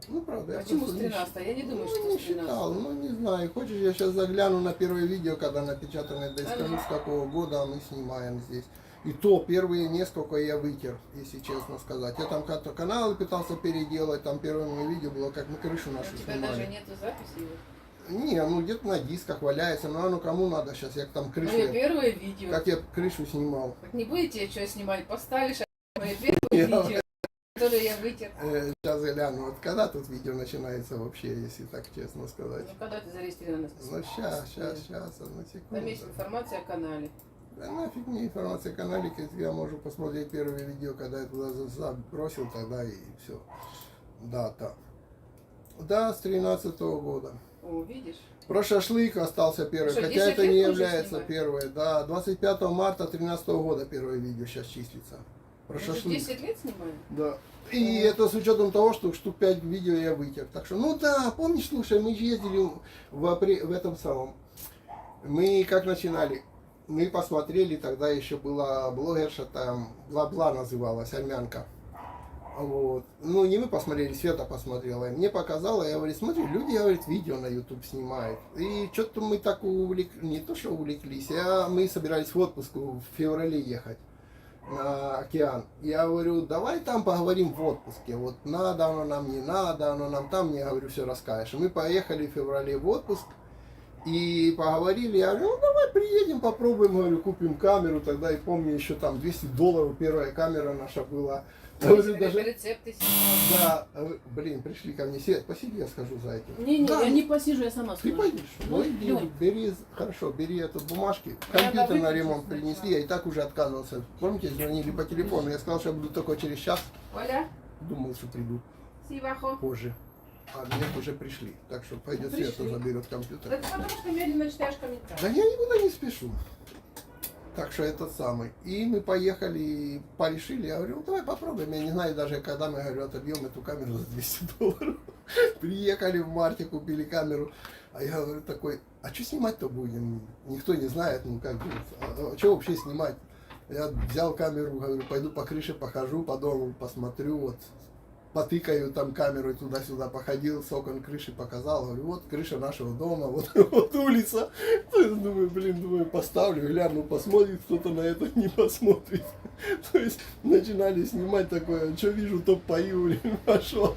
Speaker 1: Ну, правда, я
Speaker 2: Почему с
Speaker 1: просто не
Speaker 2: 13? Я не думаю,
Speaker 1: Ну,
Speaker 2: что
Speaker 1: не
Speaker 2: с 13.
Speaker 1: считал, ну не знаю. Хочешь, я сейчас загляну на первое видео, когда напечатано, да и скажу, с какого года мы снимаем здесь. И то первые несколько я вытер, если честно сказать. Я там как-то каналы пытался переделать, там первое мое видео было, как мы крышу
Speaker 2: У
Speaker 1: нашу
Speaker 2: тебя
Speaker 1: снимали.
Speaker 2: даже нету записи его.
Speaker 1: Не, ну где-то на дисках валяется, но оно кому надо сейчас, я там крышу,
Speaker 2: Мое первое видео.
Speaker 1: как я крышу снимал.
Speaker 2: Вот не будете что снимать, поставишь мое первое видео, которое я вытер.
Speaker 1: Сейчас гляну, вот когда тут видео начинается вообще, если так честно сказать.
Speaker 2: Ну когда ты зарегистрирован?
Speaker 1: Ну сейчас, одну
Speaker 2: Там есть
Speaker 1: секунду.
Speaker 2: информация о канале.
Speaker 1: Да нафиг мне информация о канале, если я могу посмотреть первое видео, когда я туда забросил, тогда и все. Дата. Да, с 13-го года.
Speaker 2: О, видишь?
Speaker 1: Про шашлык остался первый,
Speaker 2: Что,
Speaker 1: хотя
Speaker 2: 10
Speaker 1: это
Speaker 2: лет
Speaker 1: не
Speaker 2: мы уже
Speaker 1: является
Speaker 2: снимаем?
Speaker 1: первое. Да, 25 марта 13 года первое видео сейчас числится. Про
Speaker 2: Мы уже
Speaker 1: шашлык.
Speaker 2: 10 лет снимаем?
Speaker 1: Да. И это с учетом того, что штук 5 видео я вытер. Так что, ну да, помнишь, слушай, мы же ездили в этом самом. Мы как начинали? Мы посмотрели, тогда еще была блогерша там, Бла-Бла называлась, армянка. Вот. Ну, не мы посмотрели, Света посмотрела. И мне показала, я говорю, смотри, люди, говорит, видео на YouTube снимают. И что-то мы так увлеклись, не то что увлеклись, а мы собирались в отпуск в феврале ехать на океан. Я говорю, давай там поговорим в отпуске. Вот надо оно нам, не надо оно нам, там мне, говорю, все расскажешь. И мы поехали в феврале в отпуск. И поговорили, я говорю, ну давай приедем, попробуем, говорю, купим камеру. Тогда и помню, еще там $200 первая камера наша была. Говорю, даже...
Speaker 2: Рецепты снимал.
Speaker 1: Да, блин, пришли ко мне. Свет, посиди, я схожу за этим.
Speaker 2: Не,
Speaker 1: Да,
Speaker 2: я не посижу, я сама
Speaker 1: Ты
Speaker 2: скажу.
Speaker 1: пойдешь? Ну,
Speaker 2: Ну,
Speaker 1: иди,
Speaker 2: Лёнь.
Speaker 1: бери, хорошо, бери эту бумажки.
Speaker 2: Я
Speaker 1: Компьютер на
Speaker 2: выключу
Speaker 1: ремонт
Speaker 2: сначала.
Speaker 1: принесли, я и так уже отказывался. Помните, звонили по телефону, я сказал, что я буду только через час.
Speaker 3: Оля,
Speaker 1: Думал, что приду
Speaker 3: Сивахо.
Speaker 1: позже. А нет, уже пришли. Так что пойдет
Speaker 3: Пришли.
Speaker 1: Света, заберет компьютер.
Speaker 3: Да ты потому что медленно читаешь комментарии.
Speaker 1: Да я никуда не спешу. Так что этот самый. И мы поехали, порешили. Я говорю, ну давай попробуем. Я не знаю даже, когда мы, говорю, отобьем эту камеру за $200. Приехали в марте, купили камеру. А я говорю такой, а что снимать-то будем? Никто не знает, ну как, что вообще снимать? Я взял камеру, говорю, пойду по крыше похожу, по дому посмотрю, вот потыкаю там камерой туда-сюда, походил, с окон крыши показал, говорю, вот крыша нашего дома, вот, вот улица. То есть, думаю, поставлю, гляну, посмотрит кто-то на это, не посмотрит. То есть начинали снимать такое, что вижу, то пою, блин, пошел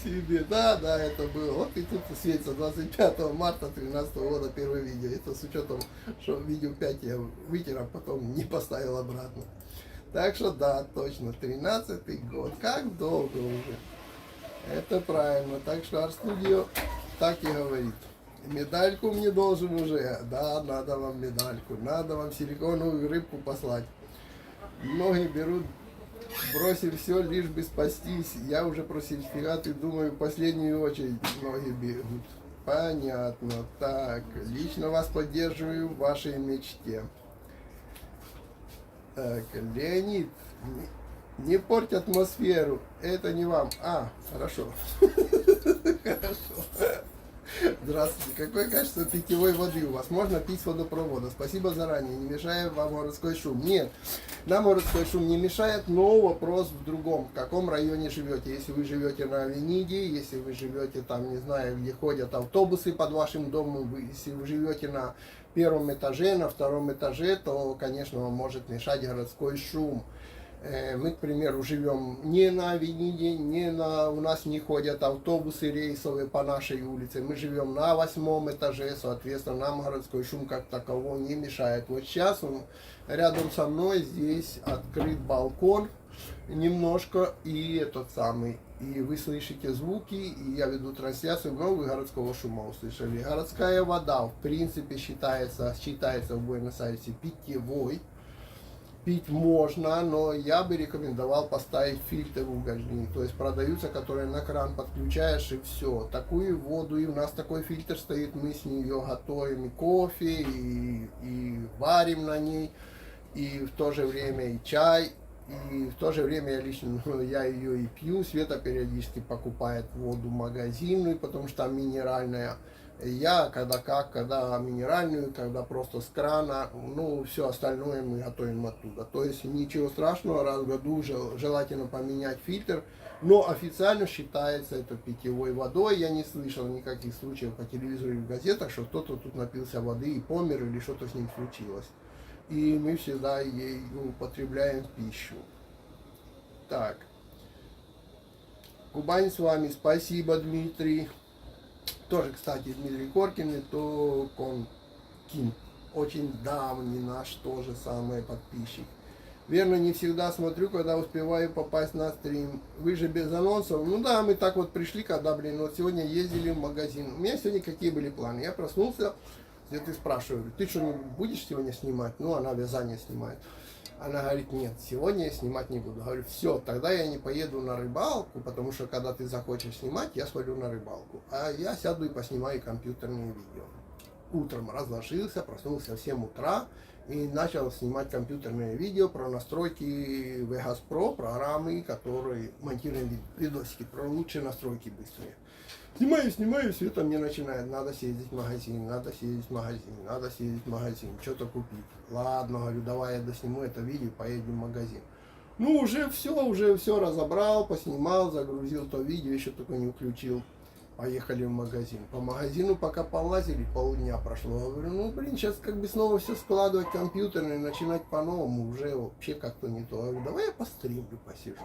Speaker 1: себе. Да, это было. Вот и тут светится 25 марта 2013 года первое видео. Это с учетом, что видео 5 я вытер, а потом не поставил обратно. Так что да, точно, 13-й год. Как долго уже. Это правильно. Так что Арт-студио так и говорит. Медальку мне должен уже. Да, надо вам медальку. Надо вам силиконовую рыбку послать. Многие берут, бросив все, лишь бы спастись. Я уже про сертификаты думаю в последнюю очередь. Многие бегут. Понятно. Так, лично вас поддерживаю в вашей мечте. Так, Леонид, не порть атмосферу, это не вам. А, хорошо. Хорошо. Здравствуйте, какое качество питьевой воды у вас? Можно пить с водопровода. Спасибо заранее, не мешает вам городской шум. Нет, нам городской шум не мешает, но вопрос в другом. В каком районе живете? Если вы живете на Авениде, если вы живете там, не знаю, где ходят автобусы под вашим домом, если вы живете на первом этаже, на втором этаже, то, конечно, вам может мешать городской шум. Мы, к примеру, живем не на Авениде, у нас не ходят автобусы рейсовые по нашей улице. Мы живем на 8 этаже, соответственно, нам городской шум как такового не мешает. Вот сейчас рядом со мной здесь открыт балкон немножко, и этот самый, и вы слышите звуки, и я веду трансляцию, но вы городского шума услышали. Городская вода, в принципе, считается в Буэнос-Айресе питьевой. Пить можно, но я бы рекомендовал поставить фильтр угольный. То есть продаются, которые на кран подключаешь, и все. Такую воду, и у нас такой фильтр стоит, мы с нее готовим и кофе, и варим на ней, и в то же время и чай. И в то же время я лично, я ее и пью. Света периодически покупает воду магазинную, потому что там минеральная. Я когда минеральную, когда просто с крана, ну, все остальное мы готовим оттуда. То есть ничего страшного, раз в году желательно поменять фильтр, но официально считается это питьевой водой. Я не слышал никаких случаев по телевизору и в газетах, что кто-то тут напился воды и помер или что-то с ним случилось. И мы всегда ей употребляем в пищу. Так. Кубань с вами. Спасибо, Дмитрий. Тоже, кстати, Дмитрий Коркин, и то Конкин. Очень давний наш тоже самый подписчик. Верно, не всегда смотрю, когда успеваю попасть на стрим. Вы же без анонсов. Ну да, мы так вот пришли, когда, вот сегодня ездили в магазин. У меня сегодня какие были планы? Я проснулся, где ты спрашиваю, ты что, будешь сегодня снимать? Ну, она вязание снимает. Она говорит, нет, сегодня я снимать не буду. Говорю, все, тогда я не поеду на рыбалку, потому что когда ты захочешь снимать, я свалю на рыбалку. А я сяду и поснимаю компьютерные видео. Утром разложился, проснулся в 7 утра и начал снимать компьютерные видео про настройки Vegas Pro, программы, которые монтируют видосики, про лучшие настройки быстрые. Снимаю, все это мне начинает, надо съездить в магазин, надо съездить в магазин, что-то купить. Ладно, говорю, давай я досниму это видео, поедем в магазин. Ну, уже все разобрал, поснимал, загрузил то видео, еще только не включил. Поехали в магазин. По магазину пока полазили, полдня прошло. Говорю, ну, блин, сейчас как бы снова все складывать компьютерно и начинать по-новому, уже вообще как-то не то. Говорю, давай я по стримлю посижу.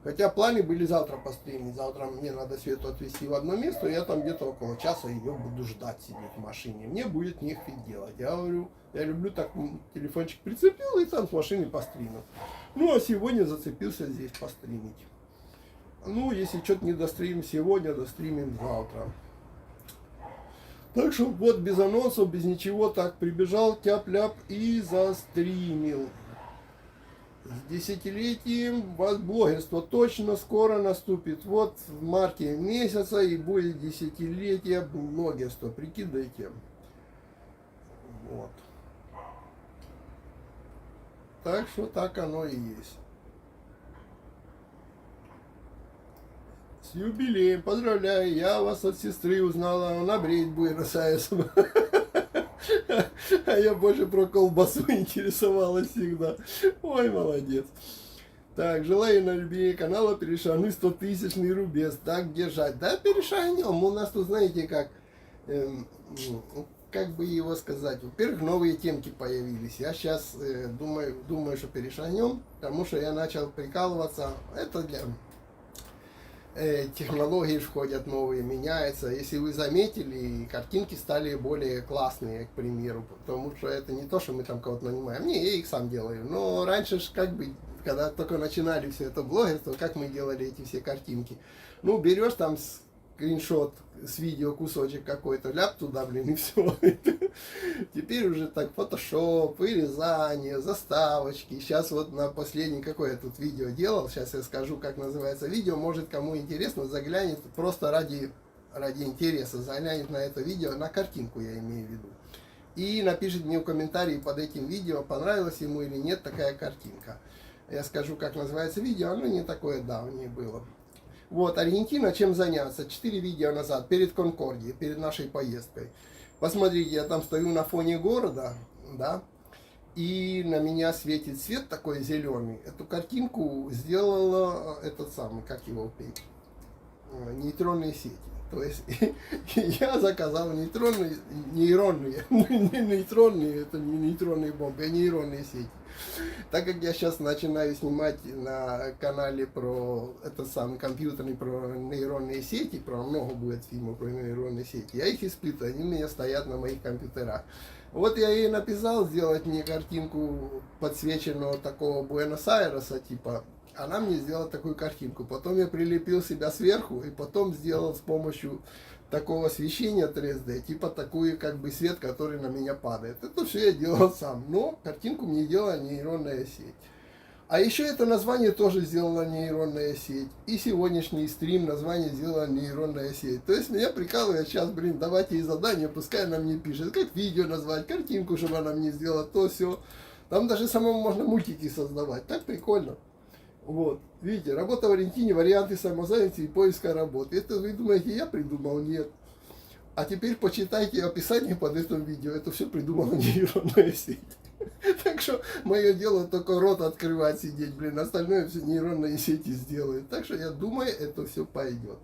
Speaker 1: Хотя планы были завтра постримить. Завтра мне надо Свету отвезти в одно место, и я там где-то около часа ее буду ждать, сидеть в машине. Мне будет нехуй делать. Я говорю, я люблю так, телефончик прицепил и там с машины постримил. Ну, а сегодня зацепился здесь постримить. Ну, если что-то не достримим сегодня, достримим завтра. Так что вот без анонсов, без ничего, так прибежал, тяп-ляп и застримил. С десятилетием блогерство точно скоро наступит. Вот в марте месяца и будет десятилетие блогерства. Прикидывайте. Вот. Так что так оно и есть. С юбилеем, поздравляю, я вас от сестры узнала, она бреет Буэнос-Айресом. А я больше про колбасу интересовалась всегда. Ой, молодец. Так, желаю на любви канала перешагнуть 100-тысячный рубеж. Так держать. Да, перешагнем. У нас тут, знаете, как бы его сказать. Во-первых, новые темки появились. Я сейчас думаю, что перешагнем, потому что я начал прикалываться. Это для... технологии входят новые, меняются. Если вы заметили, картинки стали более классные, к примеру, потому что это не то, что мы там кого-то нанимаем. Не, я их сам делаю. Но раньше ж как бы, когда только начинали все это блогерство, как мы делали эти все картинки. Ну, берешь там скриншот с видео, кусочек какой-то, ляп туда, блин, и все. Теперь уже так фотошоп, вырезание, заставочки. Сейчас вот на последний, какое я тут видео делал, сейчас я скажу, как называется видео. Может, кому интересно, заглянет просто ради интереса, заглянет на это видео, на картинку я имею в виду. И напишет мне в комментарии под этим видео, понравилось ему или нет такая картинка. Я скажу, как называется видео, оно не такое давнее было. Вот, Аргентина, чем заняться? 4 видео назад, перед Конкордией, перед нашей поездкой. Посмотрите, я там стою на фоне города, да, и на меня светит свет такой зеленый. Эту картинку сделала этот самый, как его петь, нейтронные сети. То есть я заказал нейтронные, нейтронные, это не нейтронные бомбы, а нейронные сети. Так как я сейчас начинаю снимать на канале про этот самый компьютерный, про нейронные сети, про много будет фильмов про нейронные сети, я их испытываю, они у меня стоят на моих компьютерах. Вот я ей написал сделать мне картинку подсвеченного такого Буэнос-Айреса, типа, она мне сделала такую картинку. Потом я прилепил себя сверху и потом сделал с помощью такого освещения 3D, типа такой как бы свет, который на меня падает. Это все я делал сам, но картинку мне делала нейронная сеть. А еще это название тоже сделала нейронная сеть. И сегодняшний стрим название сделала нейронная сеть. То есть меня прикалывает сейчас, блин, давайте ей задание, пускай она мне пишет, как видео назвать, картинку, чтобы она мне сделала, то все. Там даже самому можно мультики создавать, так прикольно. Вот, видите, работа в Аргентине, варианты самозанятости и поиска работы. Это вы думаете, я придумал? Нет. А теперь почитайте описание под этим видео. Это все придумала нейронная сеть. Так что мое дело только рот открывать, сидеть, блин, остальное все нейронные сети сделают. Так что я думаю, это все пойдет.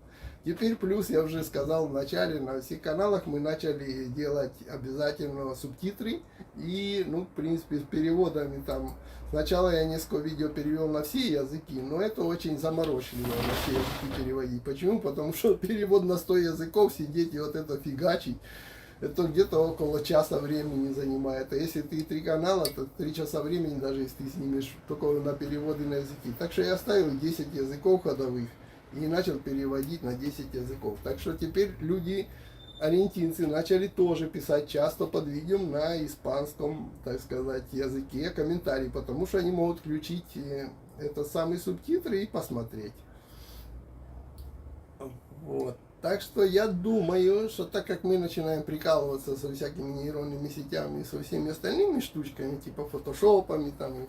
Speaker 1: Теперь плюс, я уже сказал в начале, на всех каналах мы начали делать обязательно субтитры. И, ну, в принципе, с переводами там... Сначала я несколько видео перевел на все языки, но это очень заморочливо на все языки переводить. Почему? Потому что перевод на 100 языков, сидеть и вот это фигачить, это где-то около часа времени занимает. А если ты 3 канала, то 3 часа времени, даже если ты снимешь только на переводы на языки. Так что я оставил 10 языков ходовых и начал переводить на 10 языков. Так что теперь люди, аргентинцы, начали тоже писать часто под видео на испанском, так сказать, языке комментарии, потому что они могут включить это самые субтитры и посмотреть. Вот. Так что я думаю, что так как мы начинаем прикалываться со всякими нейронными сетями и со всеми остальными штучками, типа фотошопами там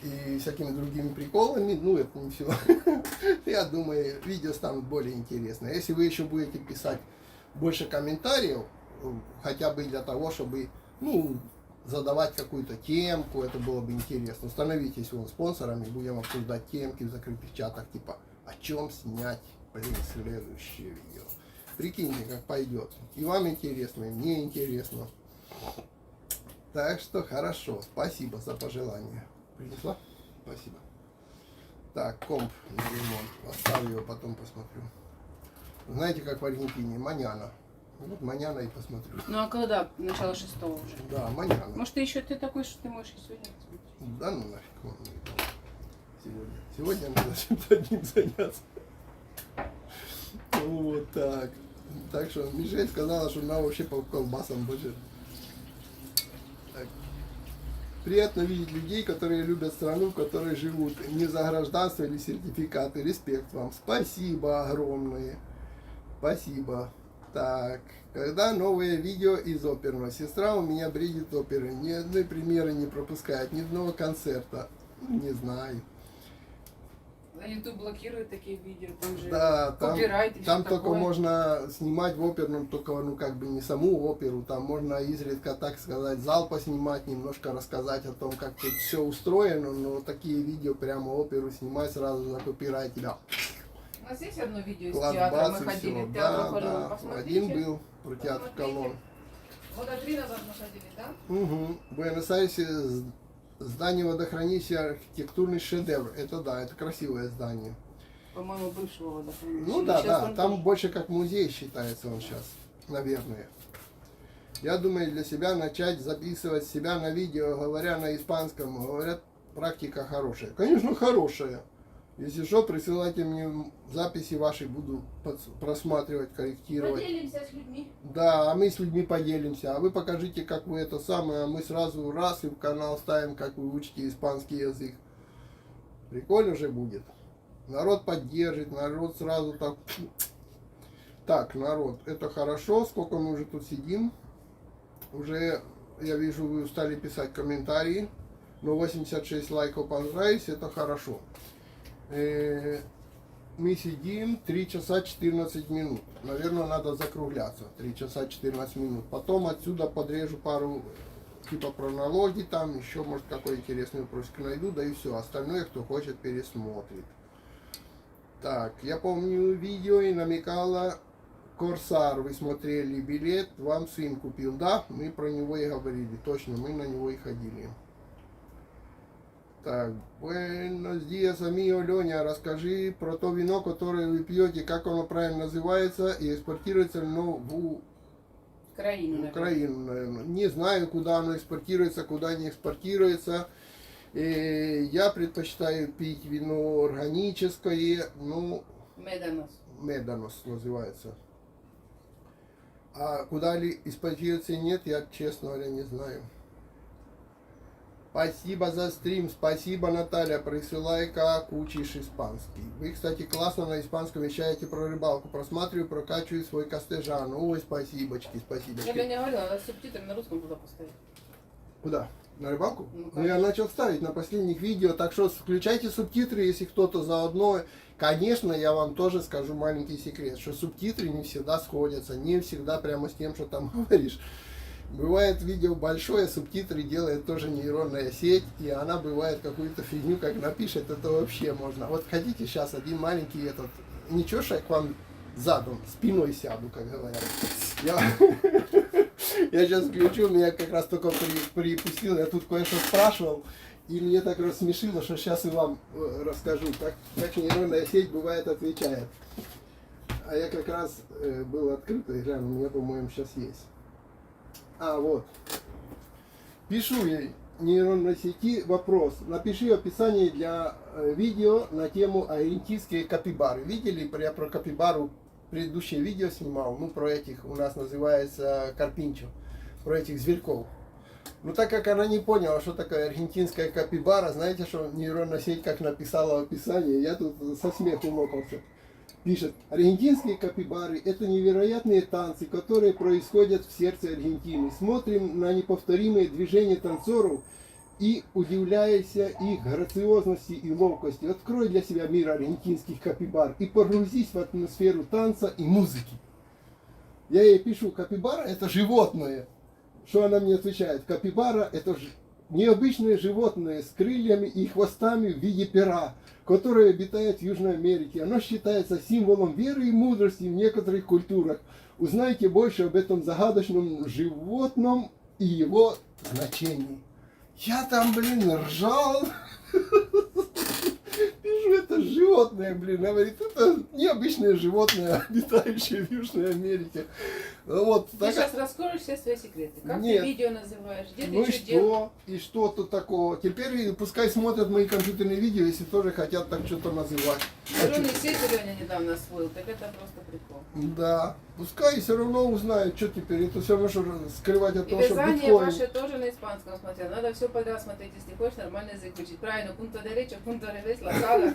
Speaker 1: и всякими другими приколами, ну это не все, я думаю, видео станут более интересные. Если вы еще будете писать больше комментариев, хотя бы для того, чтобы, ну, задавать какую-то темку, это было бы интересно. Становитесь вон спонсорами, будем обсуждать темки в закрытых чатах, типа, о чем снять, блин, следующее видео. Прикиньте, как пойдет. И вам интересно, и мне интересно. Так что хорошо, спасибо за пожелание. Принесла? Спасибо. Так, комп на ремонт. Оставлю его, потом посмотрю. Знаете, как в Аргентине? Маньяна. Вот маньяна и посмотрю.
Speaker 2: Ну а когда? Начало 6-го уже.
Speaker 1: Да, маньяна.
Speaker 2: Может, ты такой, что ты можешь и сегодня посмотреть?
Speaker 1: Да ну нафиг. он мне Сегодня. Сегодня надо чем-то одним заняться. Вот так. Так что Мишель сказала, что она вообще по колбасам больше. Так. Приятно видеть людей, которые любят страну, в которой живут. Не за гражданство или сертификаты. Респект вам. Спасибо огромное. Спасибо. Так. Когда новое видео из оперного? Сестра у меня бредит оперы. Ни одной премьеры не пропускает. Ни одного концерта. Не знаю.
Speaker 2: А YouTube блокирует такие видео, там же
Speaker 1: Да,
Speaker 2: копирайт или
Speaker 1: там
Speaker 2: что
Speaker 1: только
Speaker 2: такое.
Speaker 1: можно снимать в оперном, только ну как бы не саму оперу, там можно изредка, так сказать, зал поснимать, немножко рассказать о том, как тут все устроено, но такие видео прямо оперу снимать сразу за копирайт тебя.
Speaker 2: У нас есть одно видео из
Speaker 1: Класс,
Speaker 2: театра,
Speaker 1: бац,
Speaker 2: мы
Speaker 1: и
Speaker 2: ходили
Speaker 1: всё.
Speaker 2: в театр
Speaker 1: Да,
Speaker 2: Колонн.
Speaker 1: да.
Speaker 2: Посмотрите.
Speaker 1: Один был про театр Колонн.
Speaker 3: Года 3 назад мы ходили, да?
Speaker 1: Угу. В Буэнос-Айресе здание водохранилища архитектурный шедевр. Это да, это красивое здание.
Speaker 2: По-моему, бывшего водохранилища.
Speaker 1: Ну да,
Speaker 2: Сейчас
Speaker 1: да,
Speaker 2: он
Speaker 1: там
Speaker 2: тоже.
Speaker 1: больше как музей считается он сейчас, наверное. Я думаю, для себя начать записывать себя на видео, говоря на испанском, говорят, практика хорошая. Конечно, хорошая. Если что, присылайте мне записи ваши, буду просматривать, корректировать.
Speaker 3: Поделимся с людьми.
Speaker 1: Да, а мы с людьми поделимся. А вы покажите, как вы это самое, а мы сразу раз и в канал ставим, как вы учите испанский язык. Прикольно же будет. Народ поддержит, народ сразу так... Так, народ, это хорошо. Сколько мы уже тут сидим? Уже, я вижу, вы устали писать комментарии. Но 86 лайков понравились, это хорошо. Мы сидим 3 часа 14 минут. Наверное, надо закругляться. 3 часа 14 минут. Потом отсюда подрежу пару типа про налоги, там еще, может, какой интересный вопросик найду, да и все. Остальное, кто хочет, пересмотрит. Так, я помню видео и намекала, Корсар, вы смотрели билет, вам сын купил. Да, мы про него и говорили, точно, мы на него и ходили. Так, buenos días, amigo Леня, расскажи про то вино, которое вы пьете, как оно правильно называется и экспортируется ли оно в
Speaker 2: Украину, наверное.
Speaker 1: Украину, наверное. Не знаю, куда оно экспортируется, куда не экспортируется. Я предпочитаю пить вино органическое, ну,
Speaker 2: Меданос.
Speaker 1: Меданос называется. А куда ли экспортируется нет, я, честно говоря, не знаю. Спасибо за стрим, спасибо, Наталья, присылай как учишь испанский. Вы, кстати, классно на испанском вещаете про рыбалку, просматриваю, прокачиваю свой кастежан. Ой, спасибочки,
Speaker 2: Я
Speaker 1: спасибочки.
Speaker 2: бы не говорила, надо субтитры на русском туда поставить.
Speaker 1: Куда? На рыбалку?
Speaker 2: Ну,
Speaker 1: Ну, я
Speaker 2: конечно.
Speaker 1: начал ставить на последних видео, так что включайте субтитры, если кто-то заодно. Конечно, я вам тоже скажу маленький секрет, что субтитры не всегда сходятся, не всегда прямо с тем, что там говоришь. Бывает видео большое, субтитры делает тоже нейронная сеть, и она бывает какую-то фигню, как напишет, это вообще можно. Вот хотите сейчас один маленький этот, ничего, что я к вам задом, спиной сяду, как говорят. Я сейчас включу, меня как раз только припустил, я тут кое-что спрашивал, и мне так рассмешило, что сейчас и вам расскажу, как нейронная сеть бывает отвечает. А я как раз был открытый, глянь, у меня, по-моему, сейчас есть. А, вот. Пишу ей нейронной сети вопрос. Напиши описание для видео на тему аргентинские капибары. Видели, я про капибару предыдущее видео снимал, ну, про этих, у нас называется карпинчо, про этих зверьков. Ну, так как она не поняла, что такое аргентинская капибара, знаете, что нейронная сеть как написала описание, я тут со смеху лопался. Пишет, аргентинские капибары – это невероятные танцы, которые происходят в сердце Аргентины. Смотрим на неповторимые движения танцоров и удивляйся их грациозности и ловкости. Открой для себя мир аргентинских капибар и погрузись в атмосферу танца и музыки. Я ей пишу, капибара – это животное. Что она мне отвечает? Капибара – это необычное животное с крыльями и хвостами в виде пера, которое обитает в Южной Америке. Оно считается символом веры и мудрости в некоторых культурах. Узнайте больше об этом загадочном животном и его значении. Я там, блин, ржал. Пишу, это животное, блин. Говорит, это необычное животное, обитающее в Южной Америке. Вот,
Speaker 2: Ты
Speaker 1: так,
Speaker 2: сейчас раскроешь все свои секреты. Как
Speaker 1: Нет.
Speaker 2: ты видео называешь? Где
Speaker 1: ну и
Speaker 2: ты что делаешь?
Speaker 1: что? И что тут такого? Теперь пускай смотрят мои компьютерные видео, если тоже хотят так что-то называть.
Speaker 2: Нейронные сети Леня недавно освоил, так это просто прикол.
Speaker 1: Да, пускай все равно узнают, что теперь. Это все равно, что скрывать от
Speaker 2: И
Speaker 1: того, что
Speaker 2: вязание
Speaker 1: биткоин.
Speaker 2: ваше тоже на испанском смотрел. Надо все подряд смотреть, если хочешь нормальный язык учить. Правильно, пункта derecho, пункта ревес, лосада.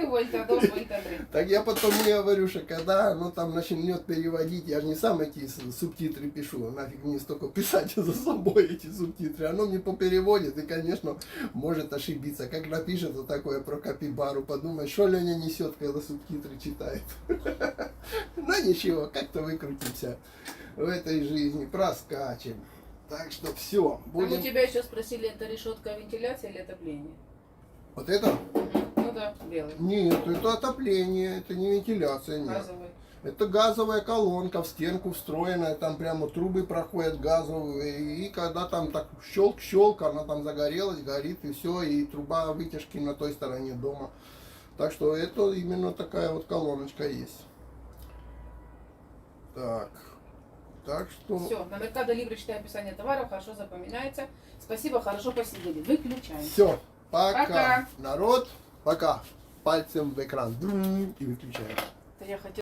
Speaker 2: Вольта dos, вольта три.
Speaker 1: Так я потом не говорю, что когда оно там начнет переводить, я же не сам эти субтитры пишу, нафиг мне столько писать за собой эти субтитры. Оно мне попереводит и, конечно, может ошибиться. Как напишет вот такое про капибару, подумай, что Леня несет, когда субтитры читает. Но ничего, как-то выкрутимся в этой жизни, проскачем. Так что все,
Speaker 2: Там у
Speaker 1: будем...
Speaker 2: тебя еще спросили, это решетка вентиляции или отопление?
Speaker 1: Вот это?
Speaker 2: Ну да, белый.
Speaker 1: Нет, это отопление, это не вентиляция, нет.
Speaker 2: Газовый.
Speaker 1: Это газовая колонка в стенку встроенная, там прямо трубы проходят газовые, и когда там так щелк-щелк, она там загорелась, горит, и все, и труба вытяжки на той стороне дома. Так что это именно такая вот колоночка есть. Так, так что...
Speaker 2: Все, на Меркадо Либре читай описание товаров, хорошо запоминается. Спасибо, хорошо посидели. Выключаем.
Speaker 1: Все, пока.
Speaker 2: Пока.
Speaker 1: Народ, пока. Пальцем в экран. И выключаем.
Speaker 2: Это я хотела